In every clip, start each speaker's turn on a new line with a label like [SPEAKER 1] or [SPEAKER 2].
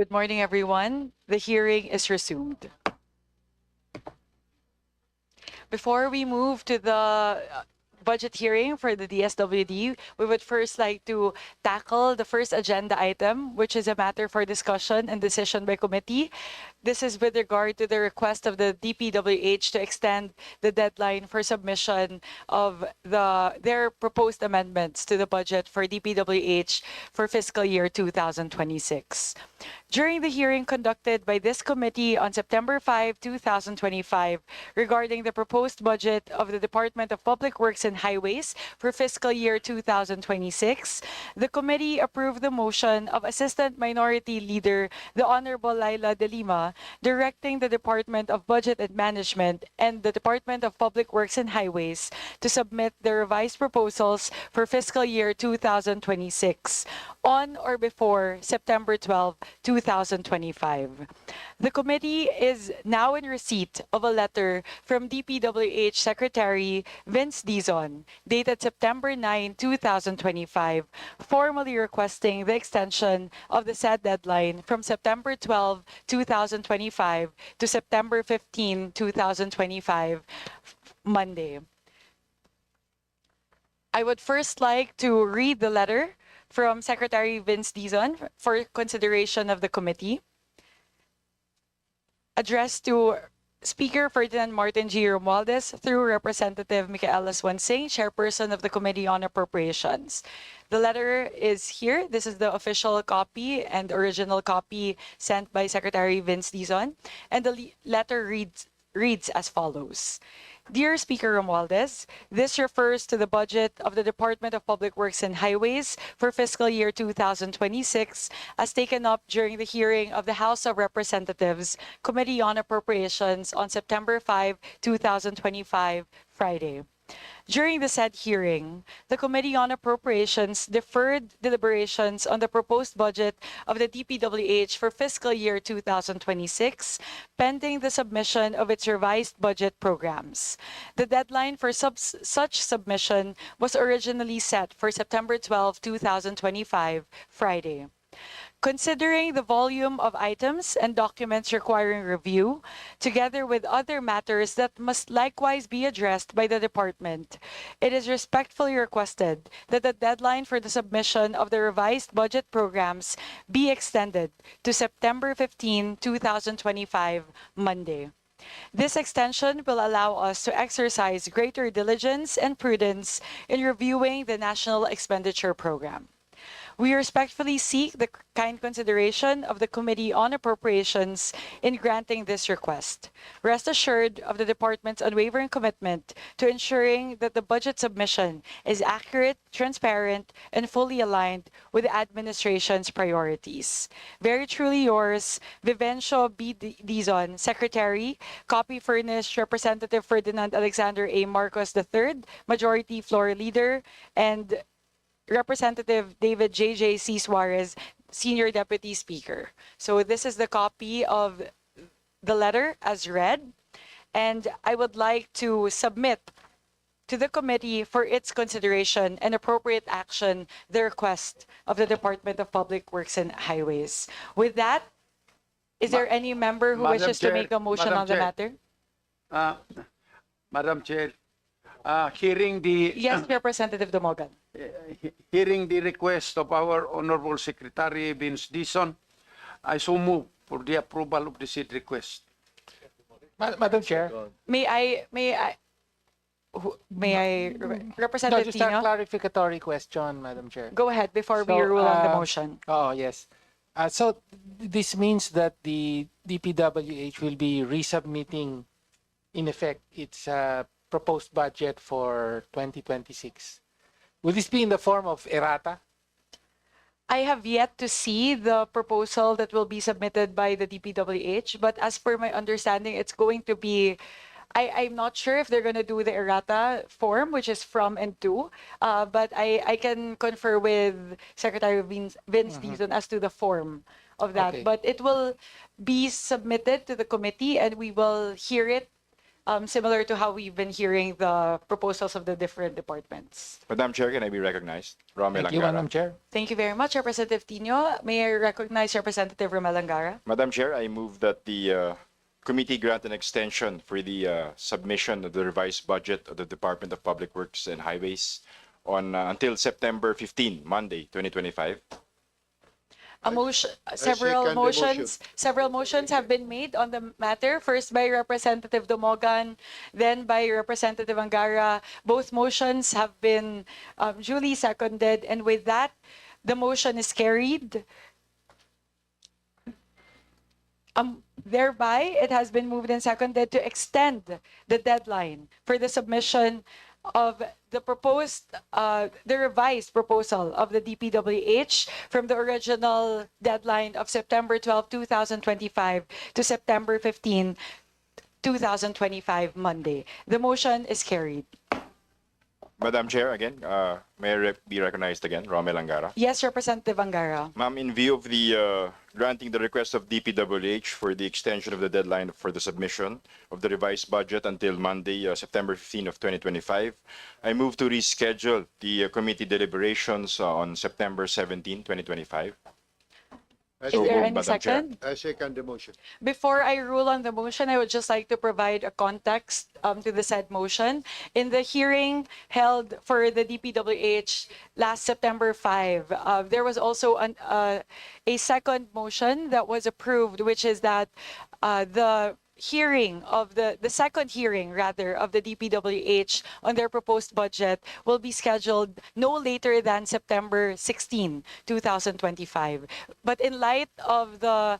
[SPEAKER 1] Good morning, everyone. The hearing is resumed. Before we move to the budget hearing for the DSWD, we would first like to tackle the first agenda item, which is a matter for discussion and decision by committee. This is with regard to the request of the DPWH to extend the deadline for submission of their proposed amendments to the budget for DPWH for fiscal year 2026. During the hearing conducted by this committee on September 5, 2025, regarding the proposed budget of the Department of Public Works and Highways for fiscal year 2026, the committee approved the motion of Assistant Minority Leader, the Honorable Laila De Lima, directing the Department of Budget and Management and the Department of Public Works and Highways to submit the revised proposals for fiscal year 2026 on or before September 12, 2025. The committee is now in receipt of a letter from DPWH Secretary Vince Dizon, dated September 9, 2025, formally requesting the extension of the said deadline from September 12, 2025 to September 15, 2025, Monday. I would first like to read the letter from Secretary Vince Dizon for consideration of the committee. Addressed to Speaker Ferdinand Martin G. Romualdez through Representative Micaela Swansing, Chairperson of the Committee on Appropriations. The letter is here. This is the official copy and original copy sent by Secretary Vince Dizon. And the letter reads as follows. Dear Speaker Romualdez, this refers to the budget of the Department of Public Works and Highways for fiscal year 2026 as taken up during the hearing of the House of Representatives Committee on Appropriations on September 5, 2025, Friday. During the said hearing, the Committee on Appropriations deferred deliberations on the proposed budget of the DPWH for fiscal year 2026, pending the submission of its revised budget programs. The deadline for such submission was originally set for September 12, 2025, Friday. Considering the volume of items and documents requiring review, together with other matters that must likewise be addressed by the department, it is respectfully requested that the deadline for the submission of the revised budget programs be extended to September 15, 2025, Monday. This extension will allow us to exercise greater diligence and prudence in reviewing the National Expenditure Program. We respectfully seek the kind consideration of the Committee on Appropriations in granting this request. Rest assured of the Department's unwavering commitment to ensuring that the budget submission is accurate, transparent, and fully aligned with the administration's priorities. Very truly yours, Vivencio B. Dizon, Secretary, copy furnished Representative Ferdinand Alexander A. Marcos III, Majority Floor Leader, and Representative David J.J.C. Suarez, Senior Deputy Speaker. So this is the copy of the letter as read, and I would like to submit to the committee for its consideration and appropriate action the request of the Department of Public Works and Highways. With that, is there any member who wishes to make a motion on the matter?
[SPEAKER 2] Madam Chair, hearing the
[SPEAKER 1] Yes, Representative Dumogan.
[SPEAKER 2] hearing the request of our Honorable Secretary Vince Dizon, I so move for the approval of the said request.
[SPEAKER 3] Madam Chair.
[SPEAKER 1] May I,
[SPEAKER 3] No,
[SPEAKER 1] Representative
[SPEAKER 3] just a
[SPEAKER 1] Tino?
[SPEAKER 3] clarificatory question, Madam Chair.
[SPEAKER 1] Go ahead before we
[SPEAKER 3] So,
[SPEAKER 1] rule on the motion.
[SPEAKER 3] Oh, yes. So this means that the DPWH will be resubmitting, in effect, its proposed budget for 2026. Will this be in the form of errata?
[SPEAKER 1] I have yet to see the proposal that will be submitted by the DPWH, but as per my understanding, it's going to be, I'm not sure if they're going to do the errata form, which is from and to, but I can confer with Secretary Vince Dizon as to the form of that.
[SPEAKER 3] Okay.
[SPEAKER 1] But it will be submitted to the committee and we will hear it similar to how we've been hearing the proposals of the different departments.
[SPEAKER 4] Madam Chair, can I be recognized? Romel
[SPEAKER 3] Thank you,
[SPEAKER 4] Angara.
[SPEAKER 3] Madam Chair.
[SPEAKER 1] Thank you very much, Representative Tino. May I recognize Representative Romel Angara?
[SPEAKER 4] Madam Chair, I move that the committee grant an extension for the submission of the revised budget of the Department of Public Works and Highways on until September 15, Monday, 2025.
[SPEAKER 1] Several motions have been made on the matter. First by Representative Dumogan, then by Representative Angara. Both motions have been duly seconded, and with that, the motion is carried. Thereby, it has been moved and seconded to extend the deadline for the submission of the revised proposal of the DPWH from the original deadline of September 12, 2025 to September 15, 2025, Monday. The motion is carried.
[SPEAKER 4] Madam Chair, again, may I be recognized again? Romel Angara.
[SPEAKER 1] Yes, Representative Angara.
[SPEAKER 4] Ma'am, in view of the granting the request of DPWH for the extension of the deadline for the submission of the revised budget until Monday, September 15 of 2025, I move to reschedule the committee deliberations on September 17, 2025.
[SPEAKER 1] Is
[SPEAKER 4] So
[SPEAKER 1] there
[SPEAKER 4] moved,
[SPEAKER 1] any
[SPEAKER 4] Madam Chair.
[SPEAKER 1] second?
[SPEAKER 2] I second the motion.
[SPEAKER 1] Before I rule on the motion, I would just like to provide a context to the said motion. In the hearing held for the DPWH last September 5, there was also a second motion that was approved, which is that the second hearing rather of the DPWH on their proposed budget will be scheduled no later than September 16, 2025. But in light of the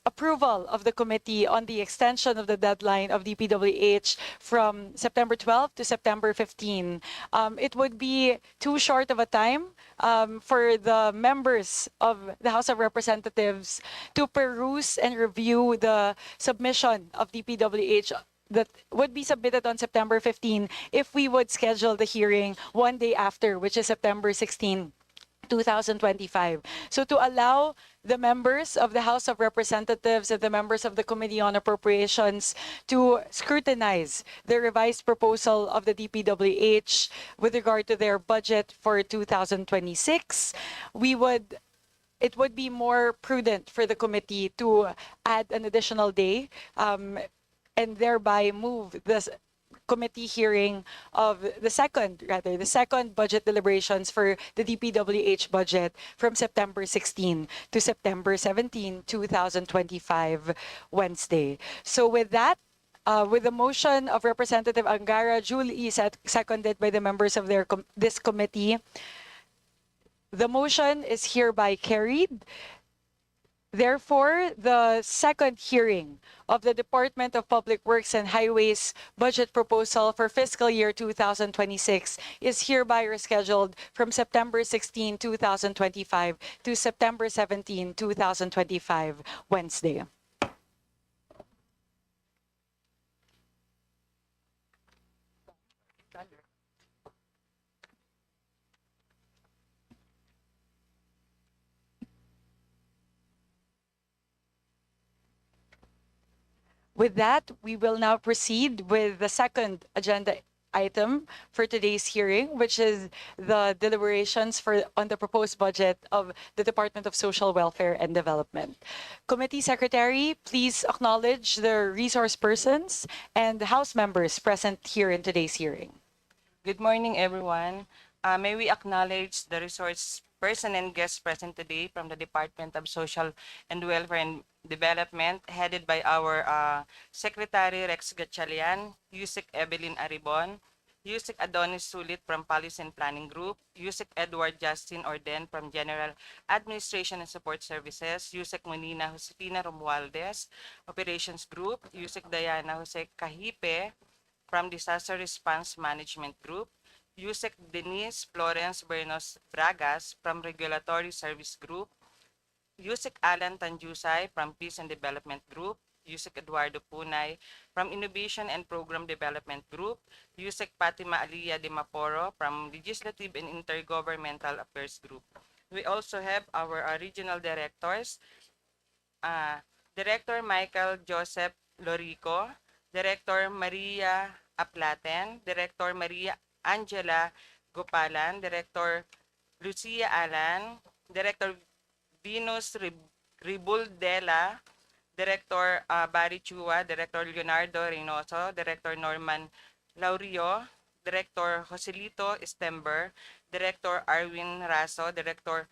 [SPEAKER 1] approval of the committee on the extension of the deadline of DPWH from September 12 to September 15, it would be too short of a time for the members of the House of Representatives to peruse and review the submission of DPWH that would be submitted on September 15 if we would schedule the hearing one day after, which is September 16, 2025. So to allow the members of the House of Representatives and the members of the Committee on Appropriations to scrutinize the revised proposal of the DPWH with regard to their budget for 2026, it would be more prudent for the committee to add an additional day and thereby move this committee hearing of the second budget deliberations for the DPWH budget from September 16 to September 17, 2025, Wednesday. So with that, with the motion of Representative Angara duly seconded by the members of this committee, the motion is hereby carried. Therefore, the second hearing of the Department of Public Works and Highways budget proposal for fiscal year 2026 is hereby rescheduled from September 16, 2025 to September 17, 2025, Wednesday. With that, we will now proceed with the second agenda item for today's hearing, which is the deliberations on the proposed budget of the Department of Social Welfare and Development. Committee Secretary, please acknowledge the resource persons and House members present here in today's hearing.
[SPEAKER 5] Good morning, everyone. May we acknowledge the resource person and guests present today from the Department of Social and Welfare and Development, headed by our Secretary Rex Gatchalian, Yusek Evelyn Aribon, Yusek Adonis Sulit from Policy and Planning Group, Yusek Edward Justin Orden from General Administration and Support Services, Yusek Monina Josefina Romualdez, Operations Group, Yusek Diana Jose Cahipe from Disaster Response Management Group, Yusek Denise Florence Bernos Bragas from Regulatory Service Group, Yusek Alan Tanjusay from Peace and Development Group, Yusek Eduardo Punay from Innovation and Program Development Group, Yusek Fatima Aliyah de Maporo from Legislative and Intergovernmental Affairs Group. We also have our regional directors, Director Michael Joseph Lorico, Director Maria Aplaten, Director Maria Angela Gopalan, Director Lucia Alan, Director Venus Ribuldela, Director Barry Chua, Director Leonardo Reynoso, Director Norman Laurio, Director Joselito Stember, Director Arwin Raso, Director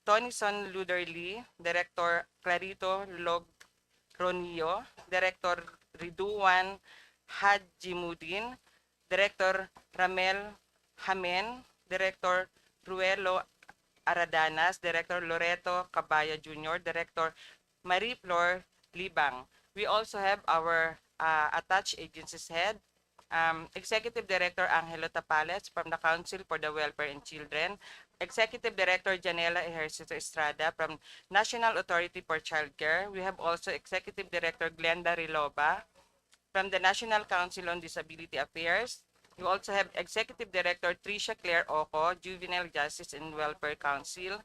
[SPEAKER 5] Tonison Luderly, Director Clarito Logronio, Director Riduan Hajimudin, Director Ramel Hamen, Director Ruelo Aradanas, Director Loreto Cabaya Jr., Director Marie Flor Libang. We also have our attached agencies head, Executive Director Angelo Tapales from the Council for the Welfare and Children, Executive Director Janela Ejercito Estrada from National Authority for Childcare. We have also Executive Director Glenda Riloba from the National Council on Disability Affairs. You also have Executive Director Tricia Claire Oco, Juvenile Justice and Welfare Council.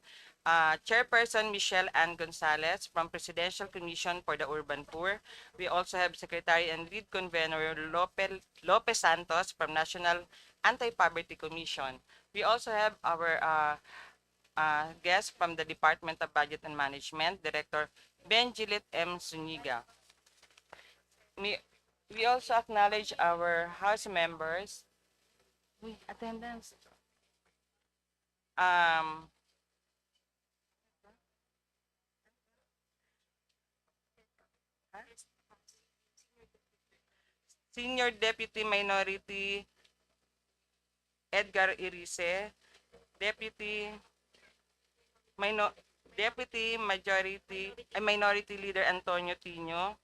[SPEAKER 5] Chairperson Michelle Ann Gonzalez from Presidential Commission for the Urban Poor. We also have Secretary and Lead Convener Lopez Santos from National Anti-Poverty Commission. We also have our guest from the Department of Budget and Management, Director Benjilit M. Zuniga. We also acknowledge our House members. Attendance. Senior Deputy Minority Edgar Irise, Deputy Minority Leader Antonio Tino,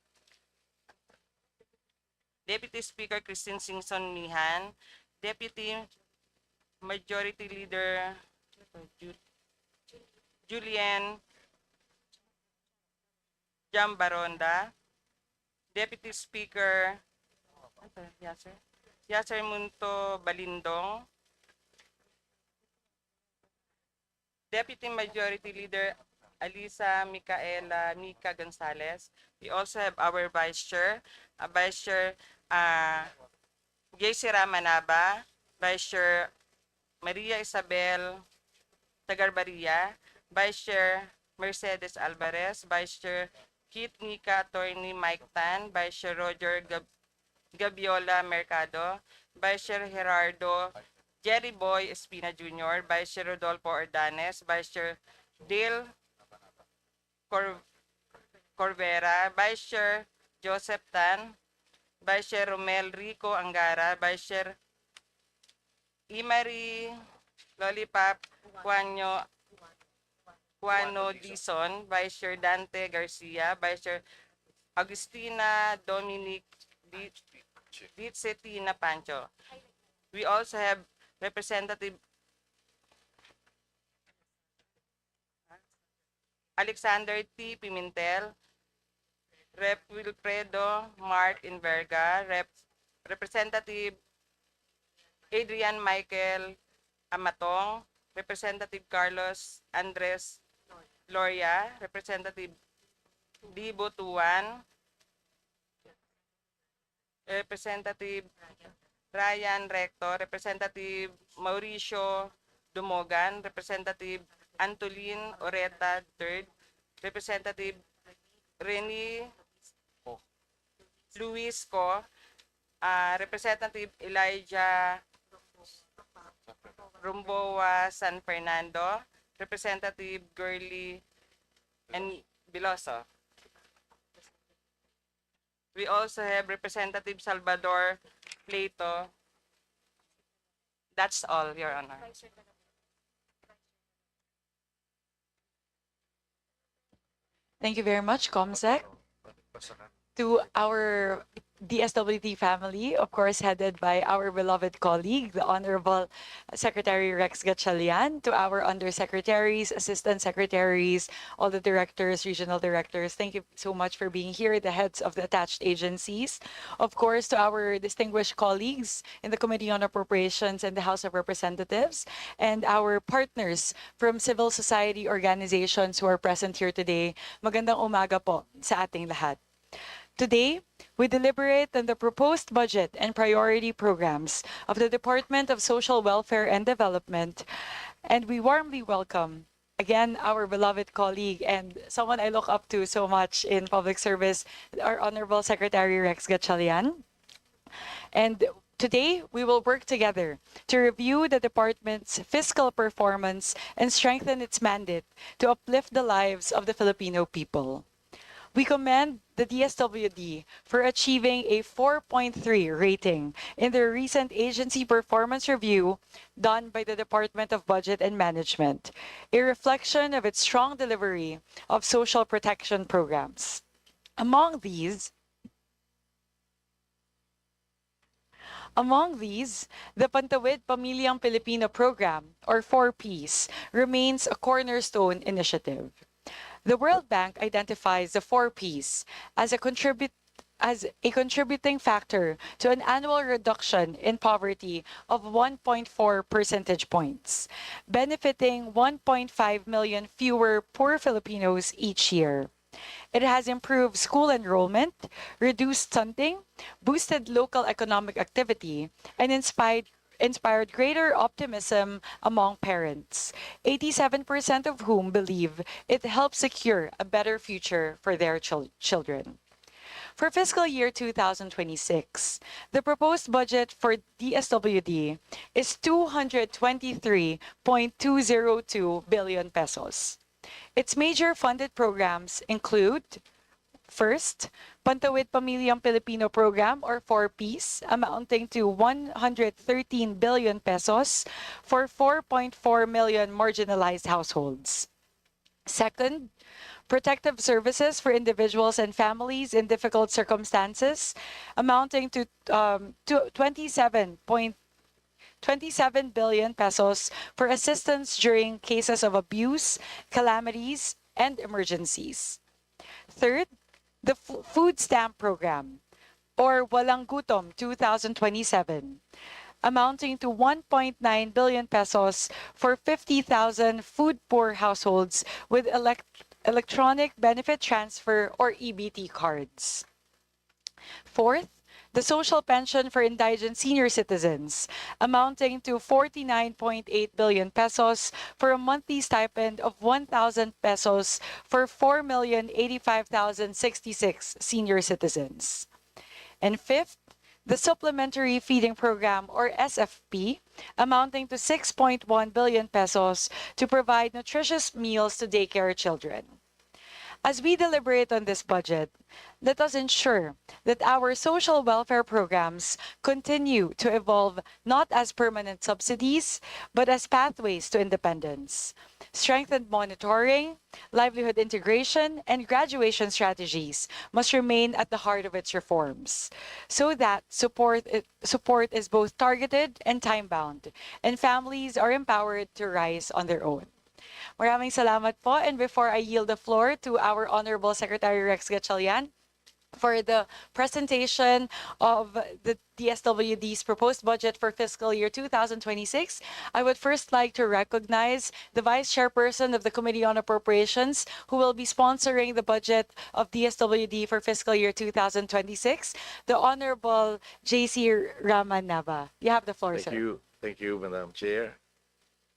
[SPEAKER 5] Deputy Speaker Christine Singson Mihan, Deputy Majority Leader Julian Jambaronda, Deputy Speaker Yasser Munto Balindong, Deputy Majority Leader Alisa Micaela Mica Gonzalez. We also have our Vice Chair, Vice Chair Jaysira Manaba, Vice Chair Maria Isabel Tagarbaria, Vice Chair Mercedes Alvarez, Vice Chair Kit Nika Attorney Mike Tan, Vice Chair Roger Gabiola Mercado, Vice Chair Gerardo Jerry Boy Espina Jr., Vice Chair Rodolfo Ordanes, Vice Chair Dale Corvera, Vice Chair Joseph Tan, Vice Chair Romel Rico Angara, Vice Chair Imari Lollipop Juano Dizon, Vice Chair Dante Garcia, Vice Chair Agustina Dominic Ditsetina Pancho. We also have Representative Alexander T. Pimentel, Rep. Wilfredo Mark Inverga, Representative Adrian Michael Amatong, Representative Carlos Andres Loria, Representative Dibo Tuan, Representative Ryan Recto, Representative Mauricio Dumogan, Representative Antolin Oreta III, Representative Rene Luis Co, Representative Elijah Rumboa San Fernando, Representative Gurley and Biloso. We also have Representative Salvador Plato. That's all, Your Honor.
[SPEAKER 1] Thank you very much, Comsec. To our DSWD family, of course, headed by our beloved colleague, the Honorable Secretary Rex Gatchalian, to our undersecretaries, assistant secretaries, all the directors, regional directors, thank you so much for being here, the heads of the attached agencies. Of course, to our distinguished colleagues in the Committee on Appropriations and the House of Representatives, and our partners from civil society organizations who are present here today. Magandang umaga po sa ating lahat. Today, we deliberate on the proposed budget and priority programs of the Department of Social Welfare and Development, and we warmly welcome again our beloved colleague and someone I look up to so much in public service, our Honorable Secretary Rex Gatchalian. And today, we will work together to review the department's fiscal performance and strengthen its mandate to uplift the lives of the Filipino people. We commend the DSWD for achieving a 4.3 rating in their recent agency performance review done by the Department of Budget and Management, a reflection of its strong delivery of social protection programs. Among these, the Pantawid Pamilyang Pilipino program, or 4Ps, remains a cornerstone initiative. The World Bank identifies the 4Ps as a contributing factor to an annual reduction in poverty of 1.4 percentage points, benefiting 1.5 million fewer poor Filipinos each year. It has improved school enrollment, reduced stunting, boosted local economic activity, and inspired greater optimism among parents, 87% of whom believe it helps secure a better future for their children. For fiscal year 2026, the proposed budget for DSWD is 223.202 billion pesos. Its major funded programs include: first, Pantawid Pamilyang Pilipino Program, or 4Ps, amounting to 113 billion pesos for 4.4 million marginalized households. Second, protective services for individuals and families in difficult circumstances, amounting to 27 billion pesos for assistance during cases of abuse, calamities, and emergencies. Third, the Food Stamp Program, or Walang Gutom 2027, amounting to 1.9 billion pesos for 50,000 food-poor households with electronic benefit transfer, or EBT cards. Fourth, the social pension for indigent senior citizens, amounting to 49.8 billion pesos for a monthly stipend of 1,000 pesos for 4,085,066 senior citizens. And fifth, the Supplementary Feeding Program, or SFP, amounting to 6.1 billion pesos to provide nutritious meals to daycare children. As we deliberate on this budget, let us ensure that our social welfare programs continue to evolve not as permanent subsidies, but as pathways to independence. Strengthened monitoring, livelihood integration, and graduation strategies must remain at the heart of its reforms, so that support is both targeted and time-bound, and families are empowered to rise on their own. Maraming salamat po. And before I yield the floor to our Honorable Secretary Rex Gatchalian for the presentation of the DSWD's proposed budget for fiscal year 2026, I would first like to recognize the Vice Chairperson of the Committee on Appropriations, who will be sponsoring the budget of DSWD for fiscal year 2026, the Honorable J.C. Raman Nava. You have the floor, sir.
[SPEAKER 6] Thank you, Madam Chair,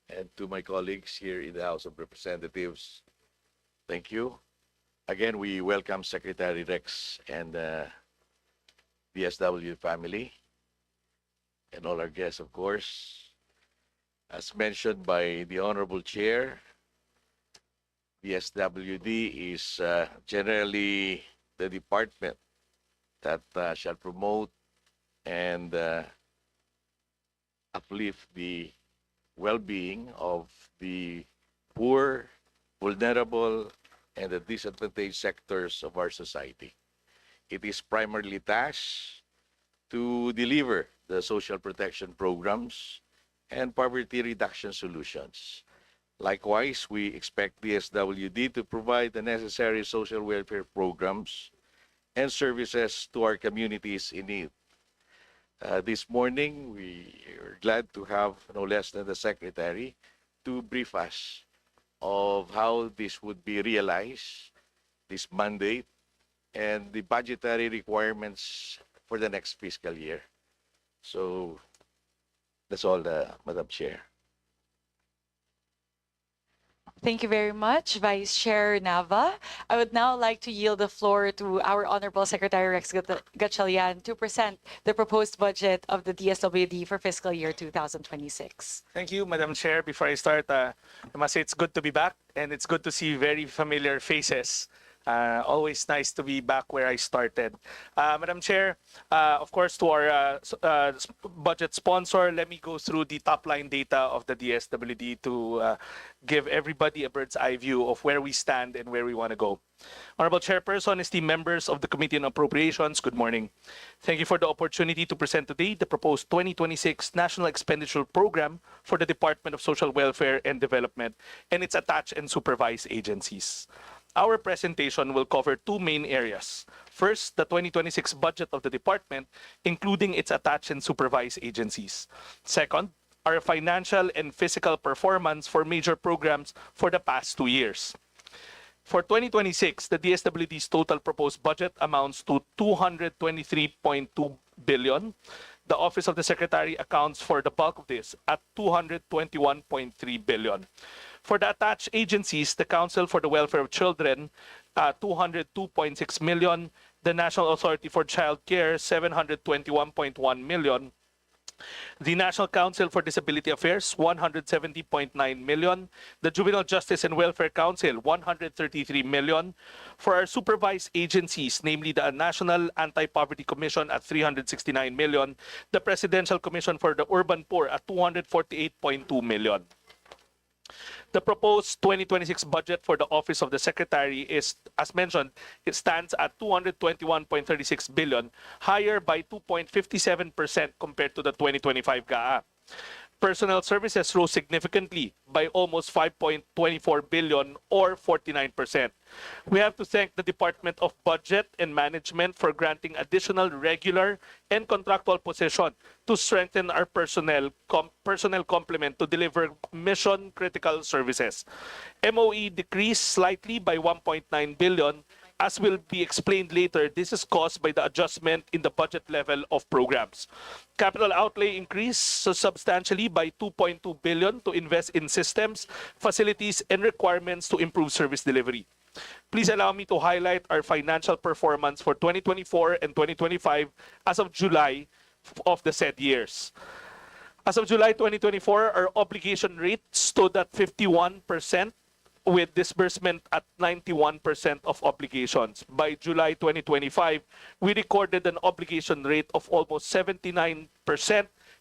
[SPEAKER 6] and to my colleagues here in the House of Representatives. Thank you. Again, we welcome Secretary Rex and DSW family and all our guests, of course. As mentioned by the Honorable Chair, DSWD is generally the department that shall promote and uplift the well-being of the poor, vulnerable, and the disadvantaged sectors of our society. It is primarily tasked to deliver the social protection programs and poverty reduction solutions. Likewise, we expect DSWD to provide the necessary social welfare programs and services to our communities in need. This morning, we are glad to have no less than the Secretary to brief us of how this would be realized, this mandate, and the budgetary requirements for the next fiscal year. So that's all, Madam Chair.
[SPEAKER 1] Thank you very much, Vice Chair Nava. I would now like to yield the floor to our Honorable Secretary Rex Gatchalian to present the proposed budget of the DSWD for fiscal year 2026.
[SPEAKER 7] Thank you, Madam Chair. Before I start, I must say it's good to be back, and it's good to see very familiar faces. Always nice to be back where I started. Madam Chair, of course, to our budget sponsor, let me go through the top line data of the DSWD to give everybody a bird's eye view of where we stand and where we want to go. Honorable Chairperson, esteemed members of the Committee on Appropriations, good morning. Thank you for the opportunity to present today the proposed 2026 National Expenditure Program for the Department of Social Welfare and Development and its attached and supervised agencies. Our presentation will cover two main areas. First, the 2026 budget of the department, including its attached and supervised agencies. Second, our financial and physical performance for major programs for the past 2 years. For 2026, the DSWD's total proposed budget amounts to 223.2 billion. The Office of the Secretary accounts for the bulk of this at 221.3 billion. For the attached agencies, the Council for the Welfare of Children, 202.6 million, the National Authority for Child Care, 721.1 million, the National Council for Disability Affairs, 170.9 million. The Juvenile Justice and Welfare Council, 133 million. For our supervised agencies, namely the National Anti-Poverty Commission at 369 million. The Presidential Commission for the Urban Poor at 248.2 million. The proposed 2026 budget for the Office of the Secretary is, as mentioned, it stands at 221.36 billion, higher by 2.57% compared to the 2025 GAA. Personnel services rose significantly by almost 5.24 billion or 49%. We have to thank the Department of Budget and Management for granting additional regular and contractual position to strengthen our personnel complement to deliver mission-critical services. MOE decreased slightly by 1.9 billion. As will be explained later, this is caused by the adjustment in the budget level of programs. Capital outlay increased substantially by 2.2 billion to invest in systems, facilities, and requirements to improve service delivery. Please allow me to highlight our financial performance for 2024 and 2025 as of July of the said years. As of July 2024, our obligation rate stood at 51%, with disbursement at 91% of obligations. By July 2025, we recorded an obligation rate of almost 79%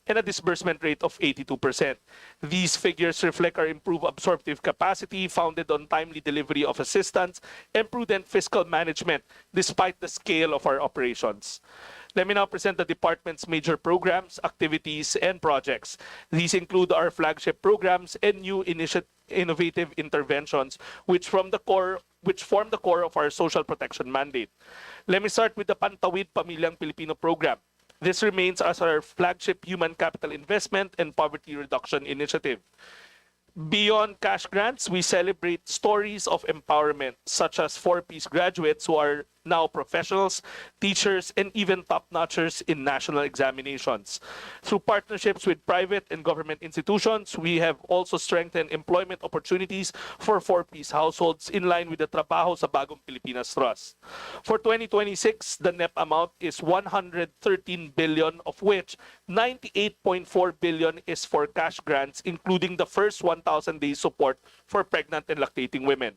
[SPEAKER 7] and a disbursement rate of 82%. These figures reflect our improved absorptive capacity founded on timely delivery of assistance and prudent fiscal management despite the scale of our operations. Let me now present the department's major programs, activities, and projects. These include our flagship programs and new innovative interventions which form the core of our social protection mandate. Let me start with the Pantawid Pamilyang Pilipino program. This remains as our flagship human capital investment and poverty reduction initiative. Beyond cash grants, we celebrate stories of empowerment, such as 4-piece graduates who are now professionals, teachers, and even top-notchers in national examinations. Through partnerships with private and government institutions, we have also strengthened employment opportunities for 4-piece households in line with the Trabaho sa Bagong Pilipinas Trust. For 2026, the NEP amount is 113 billion, of which 98.4 billion is for cash grants, including the first 1,000 days support for pregnant and lactating women.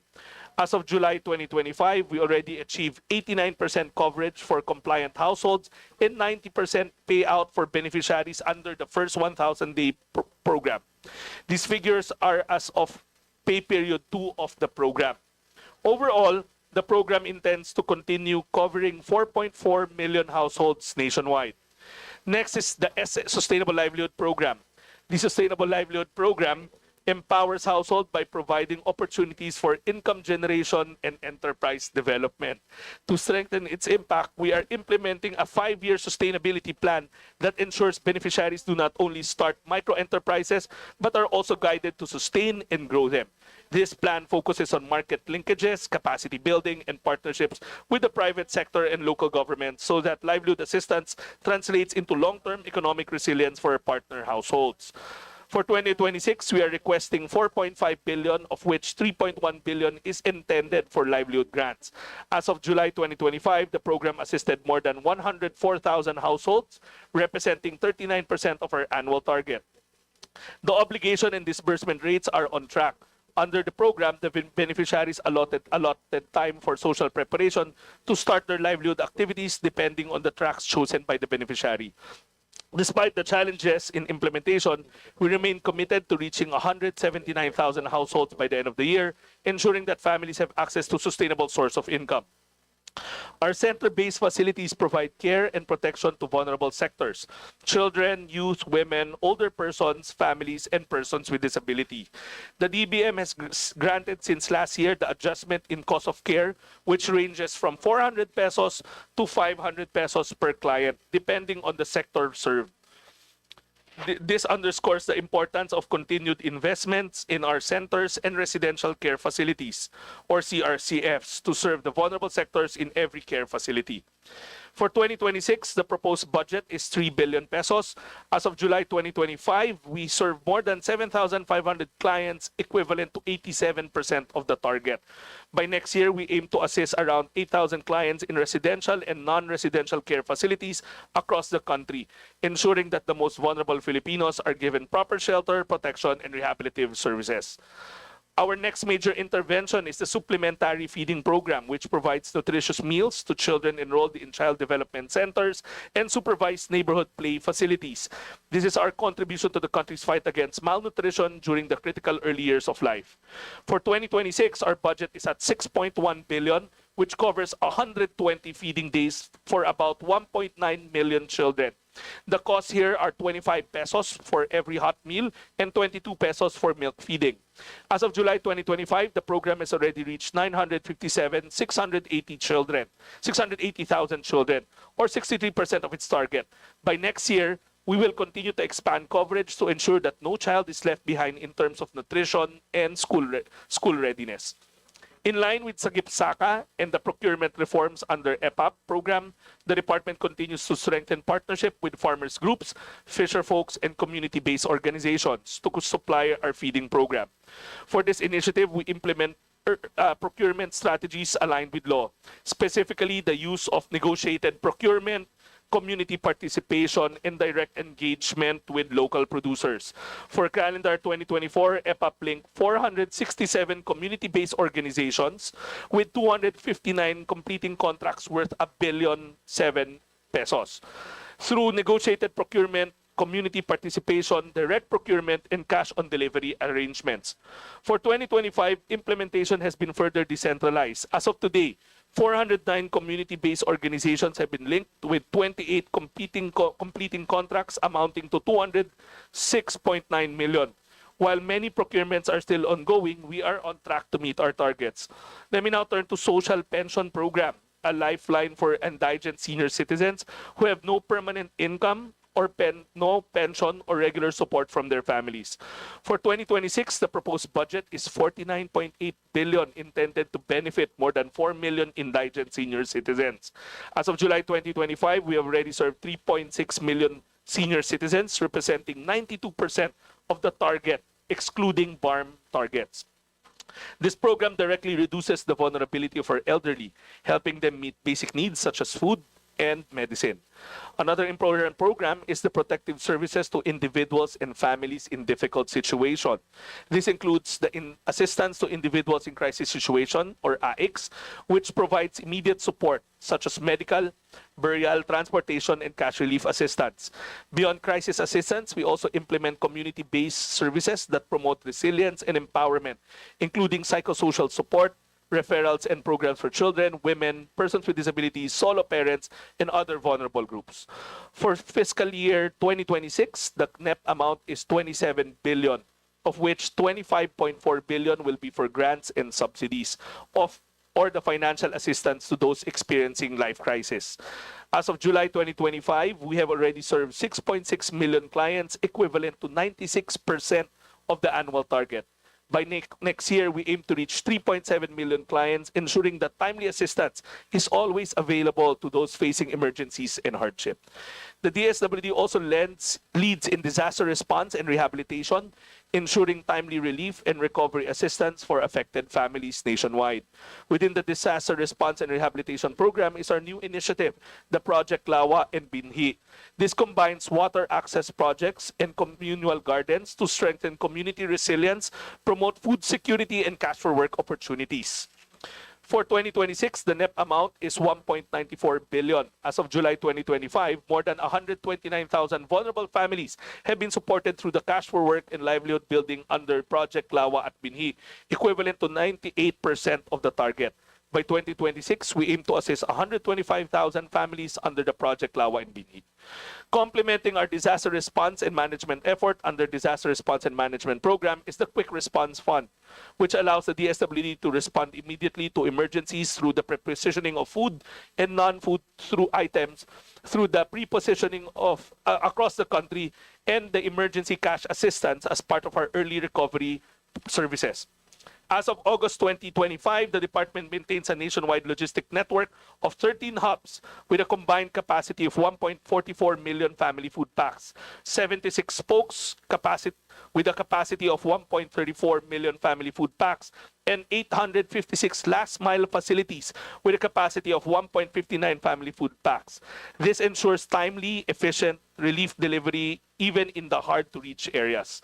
[SPEAKER 7] As of July 2025, we already achieved 89% coverage for compliant households and 90% payout for beneficiaries under the first 1,000-day program. These figures are as of pay period 2 of the program. Overall, the program intends to continue covering 4.4 million households nationwide. Next is the Sustainable Livelihood Program. The Sustainable Livelihood Program empowers household by providing opportunities for income generation and enterprise development. To strengthen its impact, we are implementing a 5-year sustainability plan that ensures beneficiaries do not only start micro-enterprises, but are also guided to sustain and grow them. This plan focuses on market linkages, capacity building, and partnerships with the private sector and local government so that livelihood assistance translates into long-term economic resilience for our partner households. For 2026, we are requesting 4.5 billion, of which 3.1 billion is intended for livelihood grants. As of July 2025, the program assisted more than 104,000 households, representing 39% of our annual target. The obligation and disbursement rates are on track. Under the program, the beneficiaries allotted time for social preparation to start their livelihood activities depending on the tracks chosen by the beneficiary. Despite the challenges in implementation, we remain committed to reaching 179,000 households by the end of the year, ensuring that families have access to sustainable source of income. Our center-based facilities provide care and protection to vulnerable sectors: children, youth, women, older persons, families, and persons with disability. The DBM has granted since last year the adjustment in cost of care, which ranges from 400 pesos to 500 pesos per client, depending on the sector served. This underscores the importance of continued investments in our centers and residential care facilities, or CRCFs, to serve the vulnerable sectors in every care facility. For 2026, the proposed budget is 3 billion pesos. As of July 2025, we serve more than 7,500 clients, equivalent to 87% of the target. By next year, we aim to assist around 8,000 clients in residential and non-residential care facilities across the country, ensuring that the most vulnerable Filipinos are given proper shelter, protection, and rehabilitative services. Our next major intervention is the supplementary feeding program, which provides nutritious meals to children enrolled in child development centers and supervised neighborhood play facilities. This is our contribution to the country's fight against malnutrition during the critical early years of life. For 2026, our budget is at 6.1 billion, which covers 120 feeding days for about 1.9 million children. The costs here are 25 pesos for every hot meal and 22 pesos for milk feeding. As of July 2025, the program has already reached 680,000 children, or 63% of its target. By next year, we will continue to expand coverage to ensure that no child is left behind in terms of nutrition and school readiness. In line with Sagip-Saka and the procurement reforms under EPAP program, the department continues to strengthen partnership with farmers groups, fisher folks, and community-based organizations to supply our feeding program. For this initiative, we implement procurement strategies aligned with law, specifically the use of negotiated procurement, community participation, and direct engagement with local producers. For calendar 2024, EPAP linked 467 community-based organizations with 259 completing contracts worth 1.7 billion pesos. Through negotiated procurement, community participation, direct procurement, and cash-on-delivery arrangements. For 2025, implementation has been further decentralized. As of today, 409 community-based organizations have been linked with 28 completing contracts amounting to 206.9 million. While many procurements are still ongoing, we are on track to meet our targets. Let me now turn to Social Pension Program, a lifeline for indigent senior citizens who have no permanent income or no pension or regular support from their families. For 2026, the proposed budget is 49.8 billion, intended to benefit more than 4 million indigent senior citizens. As of July 2025, we have already served 3.6 million senior citizens, representing 92% of the target, excluding BARM targets. This program directly reduces the vulnerability of our elderly, helping them meet basic needs such as food and medicine. Another important program is the protective services to individuals and families in difficult situations. This includes the assistance to individuals in crisis situation, or AICS, which provides immediate support such as medical, burial, transportation, and cash relief assistance. Beyond crisis assistance, we also implement community-based services that promote resilience and empowerment, including psychosocial support, referrals and programs for children, women, persons with disabilities, solo parents, and other vulnerable groups. For fiscal year 2026, the NEP amount is 27 billion, of which 25.4 billion will be for grants and subsidies or the financial assistance to those experiencing life crisis. As of July 2025, we have already served 6.6 million clients, equivalent to 96% of the annual target. By next year, we aim to reach 3.7 million clients, ensuring that timely assistance is always available to those facing emergencies and hardship. The DSWD also leads in disaster response and rehabilitation, ensuring timely relief and recovery assistance for affected families nationwide. Within the Disaster Response and Rehabilitation Program is our new initiative, the Project Lawa and Binhi. This combines water access projects and communal gardens to strengthen community resilience, promote food security, and cash for work opportunities. For 2026, the NEP amount is 1.94 billion. As of July 2025, more than 129,000 vulnerable families have been supported through the Cash for Work and Livelihood Building under Project Lawa at Binhi, equivalent to 98% of the target. By 2026, we aim to assist 125,000 families under the Project Lawa and Binhi. Complementing our disaster response and management effort under Disaster Response and Management Program is the Quick Response Fund, which allows the DSWD to respond immediately to emergencies through the prepositioning of food and non-food through items, through the prepositioning of across the country, and the emergency cash assistance as part of our early recovery services. As of August 2025, the department maintains a nationwide logistic network of 13 hubs with a combined capacity of 1.44 million family food packs, 76 spokes with a capacity of 1.34 million family food packs, and 856 last-mile facilities with a capacity of 1.59 family food packs. This ensures timely, efficient relief delivery even in the hard-to-reach areas.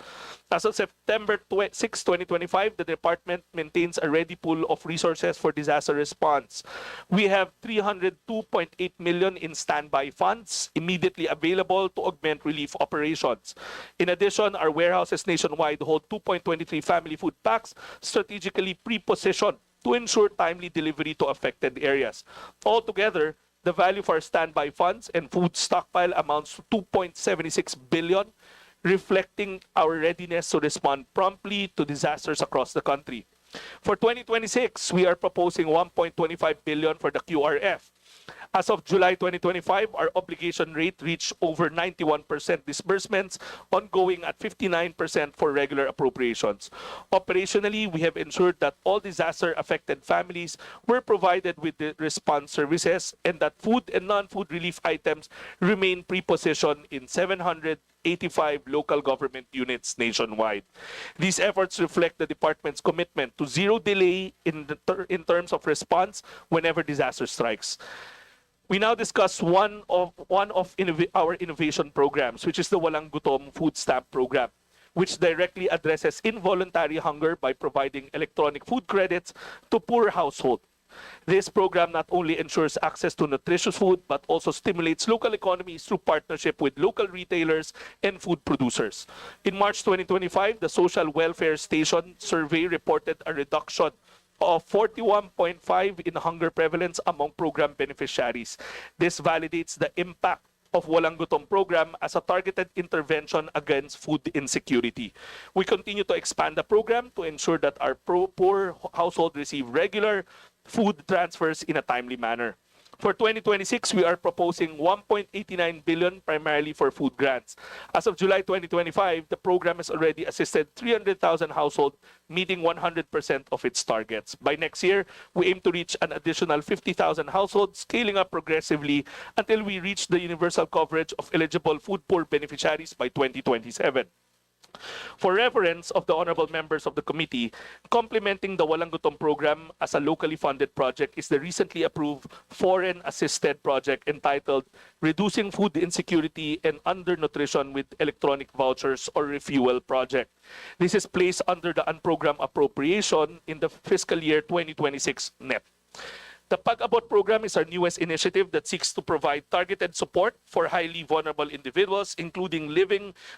[SPEAKER 7] As of September 6, 2025, the department maintains a ready pool of resources for disaster response. We have 302.8 million in standby funds immediately available to augment relief operations. In addition, our warehouses nationwide hold 2.23 family food packs strategically pre-positioned to ensure timely delivery to affected areas. Altogether, the value for our standby funds and food stockpile amounts to 2.76 billion, reflecting our readiness to respond promptly to disasters across the country. For 2026, we are proposing 1.25 billion for the QRF. As of July 2025, our obligation rate reached over 91% disbursements, ongoing at 59% for regular appropriations. Operationally, we have ensured that all disaster-affected families were provided with the response services and that food and non-food relief items remain pre-positioned in 785 local government units nationwide. These efforts reflect the department's commitment to zero delay in terms of response whenever disaster strikes. We now discuss one of our innovation programs, which is the Walang Gutom Food Stamp Program, which directly addresses involuntary hunger by providing electronic food credits to poor households. This program not only ensures access to nutritious food, but also stimulates local economies through partnership with local retailers and food producers. In March 2025, the Social Welfare Station survey reported a reduction of 41.5 in hunger prevalence among program beneficiaries. This validates the impact of Walang Gutom program as a targeted intervention against food insecurity. We continue to expand the program to ensure that our poor households receive regular food transfers in a timely manner. For 2026, we are proposing 1.89 billion primarily for food grants. As of July 2025, the program has already assisted 300,000 households, meeting 100% of its targets. By next year, we aim to reach an additional 50,000 households, scaling up progressively until we reach the universal coverage of eligible food poor beneficiaries by 2027. For reference of the honorable members of the committee, complementing the Walang Gutom program as a locally funded project is the recently approved foreign-assisted project entitled Reducing Food Insecurity and Undernutrition with Electronic Vouchers or Refuel Project. This is placed under the unprogrammed appropriation in the fiscal year 2026 NEP. The Pag-Abot program is our newest initiative that seeks to provide targeted support for highly vulnerable individuals, including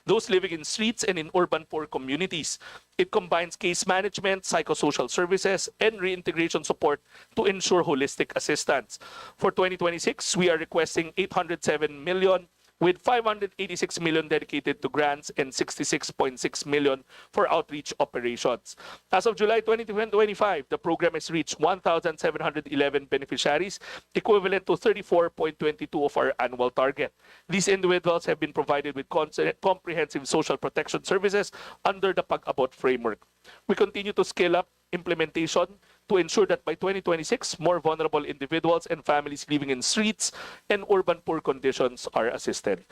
[SPEAKER 7] those living in streets and in urban poor communities. It combines case management, psychosocial services, and reintegration support to ensure holistic assistance. For 2026, we are requesting 807 million with 586 million dedicated to grants and 66.6 million for outreach operations. As of July 2025, the program has reached 1,711 beneficiaries, equivalent to 34.22 of our annual target. These individuals have been provided with comprehensive social protection services under the Pag-abot framework. We continue to scale up implementation to ensure that by 2026, more vulnerable individuals and families living in streets and urban poor conditions are assisted.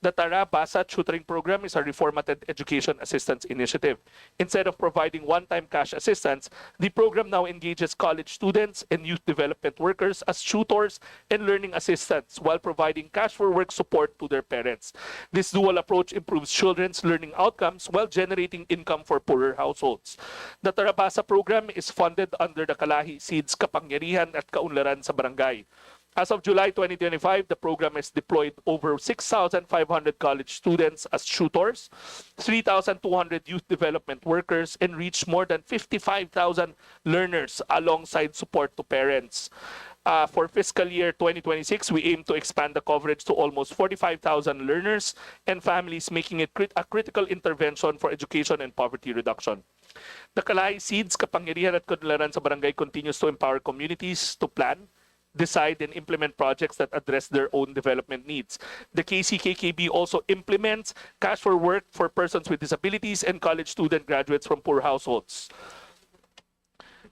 [SPEAKER 7] The Tara Basa Tutoring Program is a reformatted education assistance initiative. Instead of providing one-time cash assistance, the program now engages college students and youth development workers as tutors and learning assistants while providing cash for work support to their parents. This dual approach improves children's learning outcomes while generating income for poorer households. The Tara Basa program is funded under the Kalahi Seeds Kapangyarihan at Kaunlaran sa Barangay. As of July 2025, the program has deployed over 6,500 college students as tutors, 3,200 youth development workers, and reached more than 55,000 learners alongside support to parents. For fiscal year 2026, we aim to expand the coverage to almost 45,000 learners and families, making it a critical intervention for education and poverty reduction. The Kalay Seeds Kapangyarihan at Kaunlaran sa Barangay continues to empower communities to plan, decide, and implement projects that address their own development needs. The KCKKB also implements cash for work for persons with disabilities and college student graduates from poor households.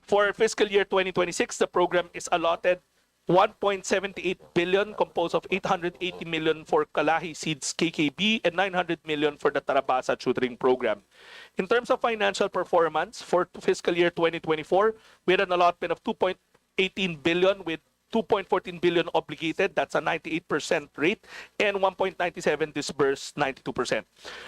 [SPEAKER 7] For fiscal year 2026, the program is allotted 1.78 billion, composed of 880 million for Kalahi Seeds KKB and 900 million for the Tara Basa Tutoring Program. In terms of financial performance, for fiscal year 2024, we had an allotment of 2.18 billion with 2.14 billion obligated, that's a 98% rate, and 1.97 disbursed, 92%.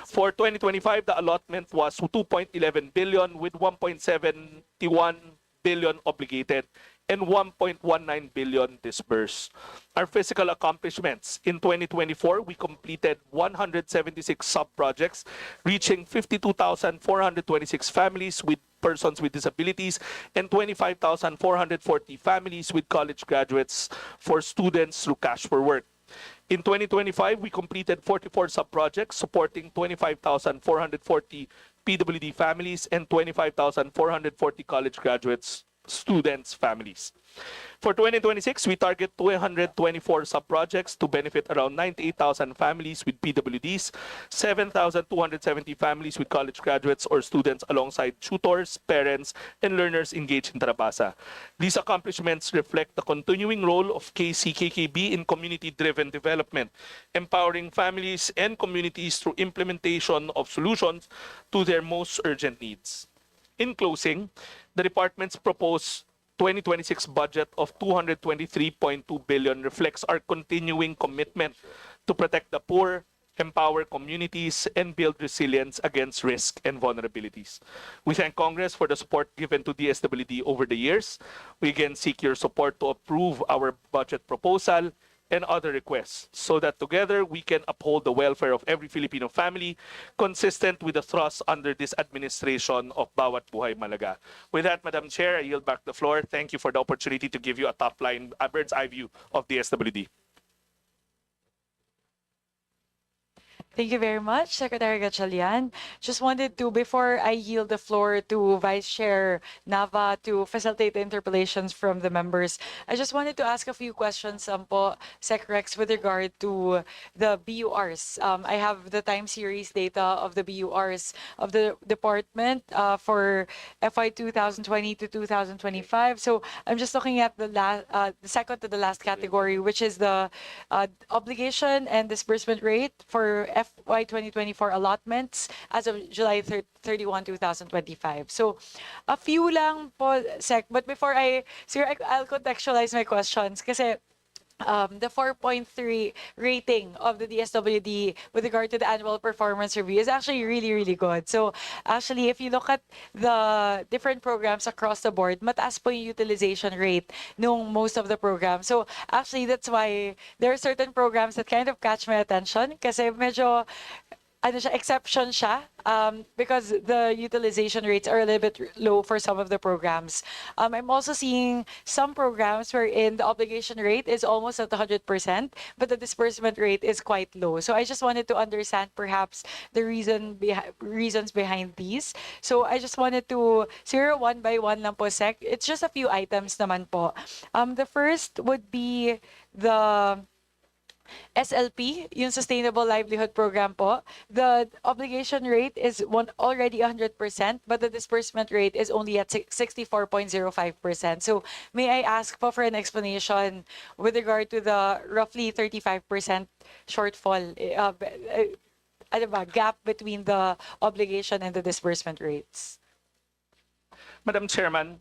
[SPEAKER 7] For 2025, the allotment was 2.11 billion with 1.71 billion obligated and 1.19 billion disbursed. Our physical accomplishments. In 2024, we completed 176 sub-projects, reaching 52,426 families with persons with disabilities and 25,440 families with college graduates for students through cash for work. In 2025, we completed 44 sub-projects supporting 25,440 PWD families and 25,440 college graduates students' families. For 2026, we target 224 sub-projects to benefit around 98,000 families with PWDs, 7,270 families with college graduates or students alongside tutors, parents, and learners engaged in Tara Basa. These accomplishments reflect the continuing role of KCKKB in community-driven development, empowering families and communities through implementation of solutions to their most urgent needs. In closing, the department's proposed 2026 budget of 223.2 billion reflects our continuing commitment to protect the poor, empower communities, and build resilience against risk and vulnerabilities. We thank Congress for the support given to DSWD over the years. We again seek your support to approve our budget proposal and other requests so that together we can uphold the welfare of every Filipino family consistent with the thrust under this administration of Bawat Buhay Malaga. With that, Madam Chair, I yield back the floor. Thank you for the opportunity to give you a top line, a bird's eye view of the DSWD.
[SPEAKER 1] Thank you very much, Secretary Gatchalian. Just wanted to, before I yield the floor to Vice Chair Nava to facilitate the interpellations from the members, I just wanted to ask a few questions, po, Sec Rex, with regard to the BURs. I have the time series data of the BURs of the department for FY 2020 to 2025. So I'm just looking at the second to the last category, which is the obligation and disbursement rate for FY 2024 allotments as of July 31, 2025. So, a few lang po, Sec. But before I'll contextualize my questions kasi the 4.3 rating of the DSWD with regard to the annual performance review is actually really, really good. So actually, if you look at the different programs across the board, mataas po yung utilization rate nung most of the programs. So actually, that's why there are certain programs that kind of catch my attention kasi medyo ano siya, exception siya, because the utilization rates are a little bit low for some of the programs. I'm also seeing some programs wherein the obligation rate is almost at 100%, but the disbursement rate is quite low. So I just wanted to understand perhaps the reasons behind these. So I just wanted to zero one by one lang po, Sec. It's just a few items naman po. The first would be the SLP, yung Sustainable Livelihood Program po, the obligation rate is already 100%, but the disbursement rate is only at 64.05%. So may I ask po for an explanation with regard to the roughly 35% shortfall, ano ba, gap between the obligation and the disbursement rates?
[SPEAKER 7] Madam Chairman,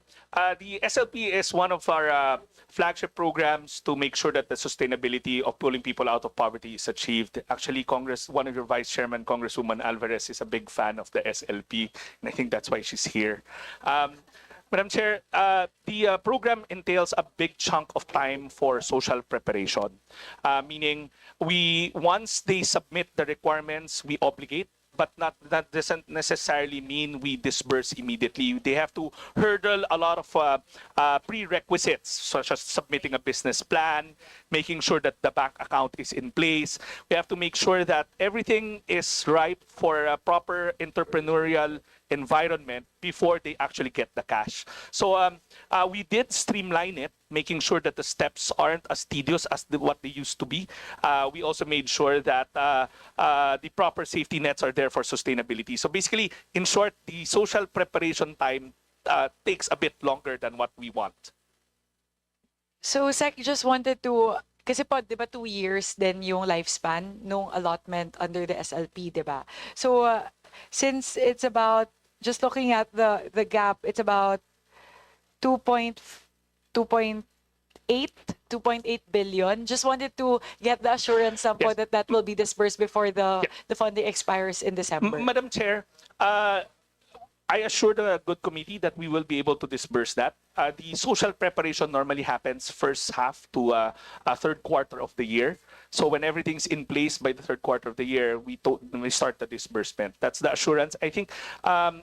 [SPEAKER 7] the SLP is one of our flagship programs to make sure that the sustainability of pulling people out of poverty is achieved. Actually, one of your Vice Chairman, Congresswoman Alvarez, is a big fan of the SLP, and I think that's why she's here. Madam Chair, the program entails a big chunk of time for social preparation, meaning once they submit the requirements, we obligate, but that doesn't necessarily mean we disburse immediately. They have to hurdle a lot of prerequisites, such as submitting a business plan, making sure that the bank account is in place. We have to make sure that everything is ripe for a proper entrepreneurial environment before they actually get the cash. So we did streamline it, making sure that the steps aren't as tedious as what they used to be. We also made sure that the proper safety nets are there for sustainability. So basically, in short, the social preparation time takes a bit longer than what we want.
[SPEAKER 1] So, Sec, just wanted to, kasi po, di ba 2 years din yung lifespan nung allotment under the SLP, di ba? So, since it's about, just looking at the gap, it's about 2.8 billion. Just wanted to get the assurance na po
[SPEAKER 7] Yes.
[SPEAKER 1] that will be disbursed before the funding expires in December.
[SPEAKER 7] Madam Chair, I assure the good committee that we will be able to disburse that. The social preparation normally happens first half to third quarter of the year. So when everything's in place by the third quarter of the year, we start the disbursement. That's the assurance. I think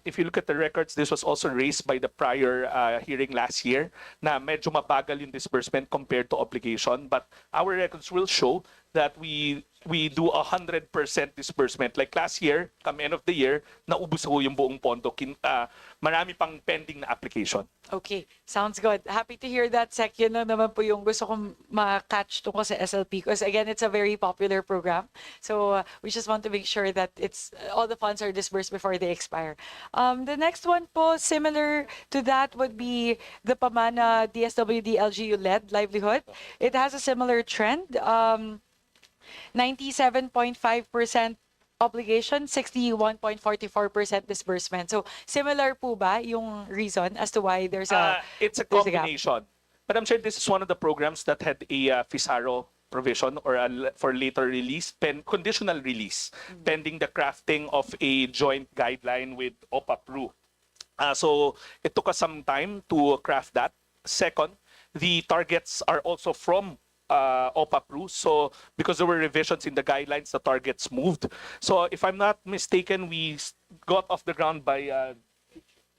[SPEAKER 7] if you look at the records, this was also raised by the prior hearing last year na medyo mabagal yung disbursement compared to obligation. But our records will show that we do 100% disbursement. Like last year, come end of the year, naubos ko yung buong pondo. Marami pang pending na application.
[SPEAKER 1] Okay, sounds good. Happy to hear that, Sec. Yun lang naman po yung gusto kong ma-catch tungkol sa SLP. Because again, it's a very popular program. So we just want to make sure that all the funds are disbursed before they expire. The next one po, similar to that, would be the Pamana DSWD LGU-led livelihood. It has a similar trend. 97.5% obligation, 61.44% disbursement. So similar po ba yung reason as to why there's a
[SPEAKER 7] It's a
[SPEAKER 1] there's a gap?
[SPEAKER 7] combination. But I'm sure this is one of the programs that had a FISARO provision or for later release, conditional release, pending the crafting of a joint guideline with OPA-PRU. So it took us some time to craft that. Second, the targets are also from OPA-PRU. So because there were revisions in the guidelines, the targets moved. So if I'm not mistaken, we got off the ground by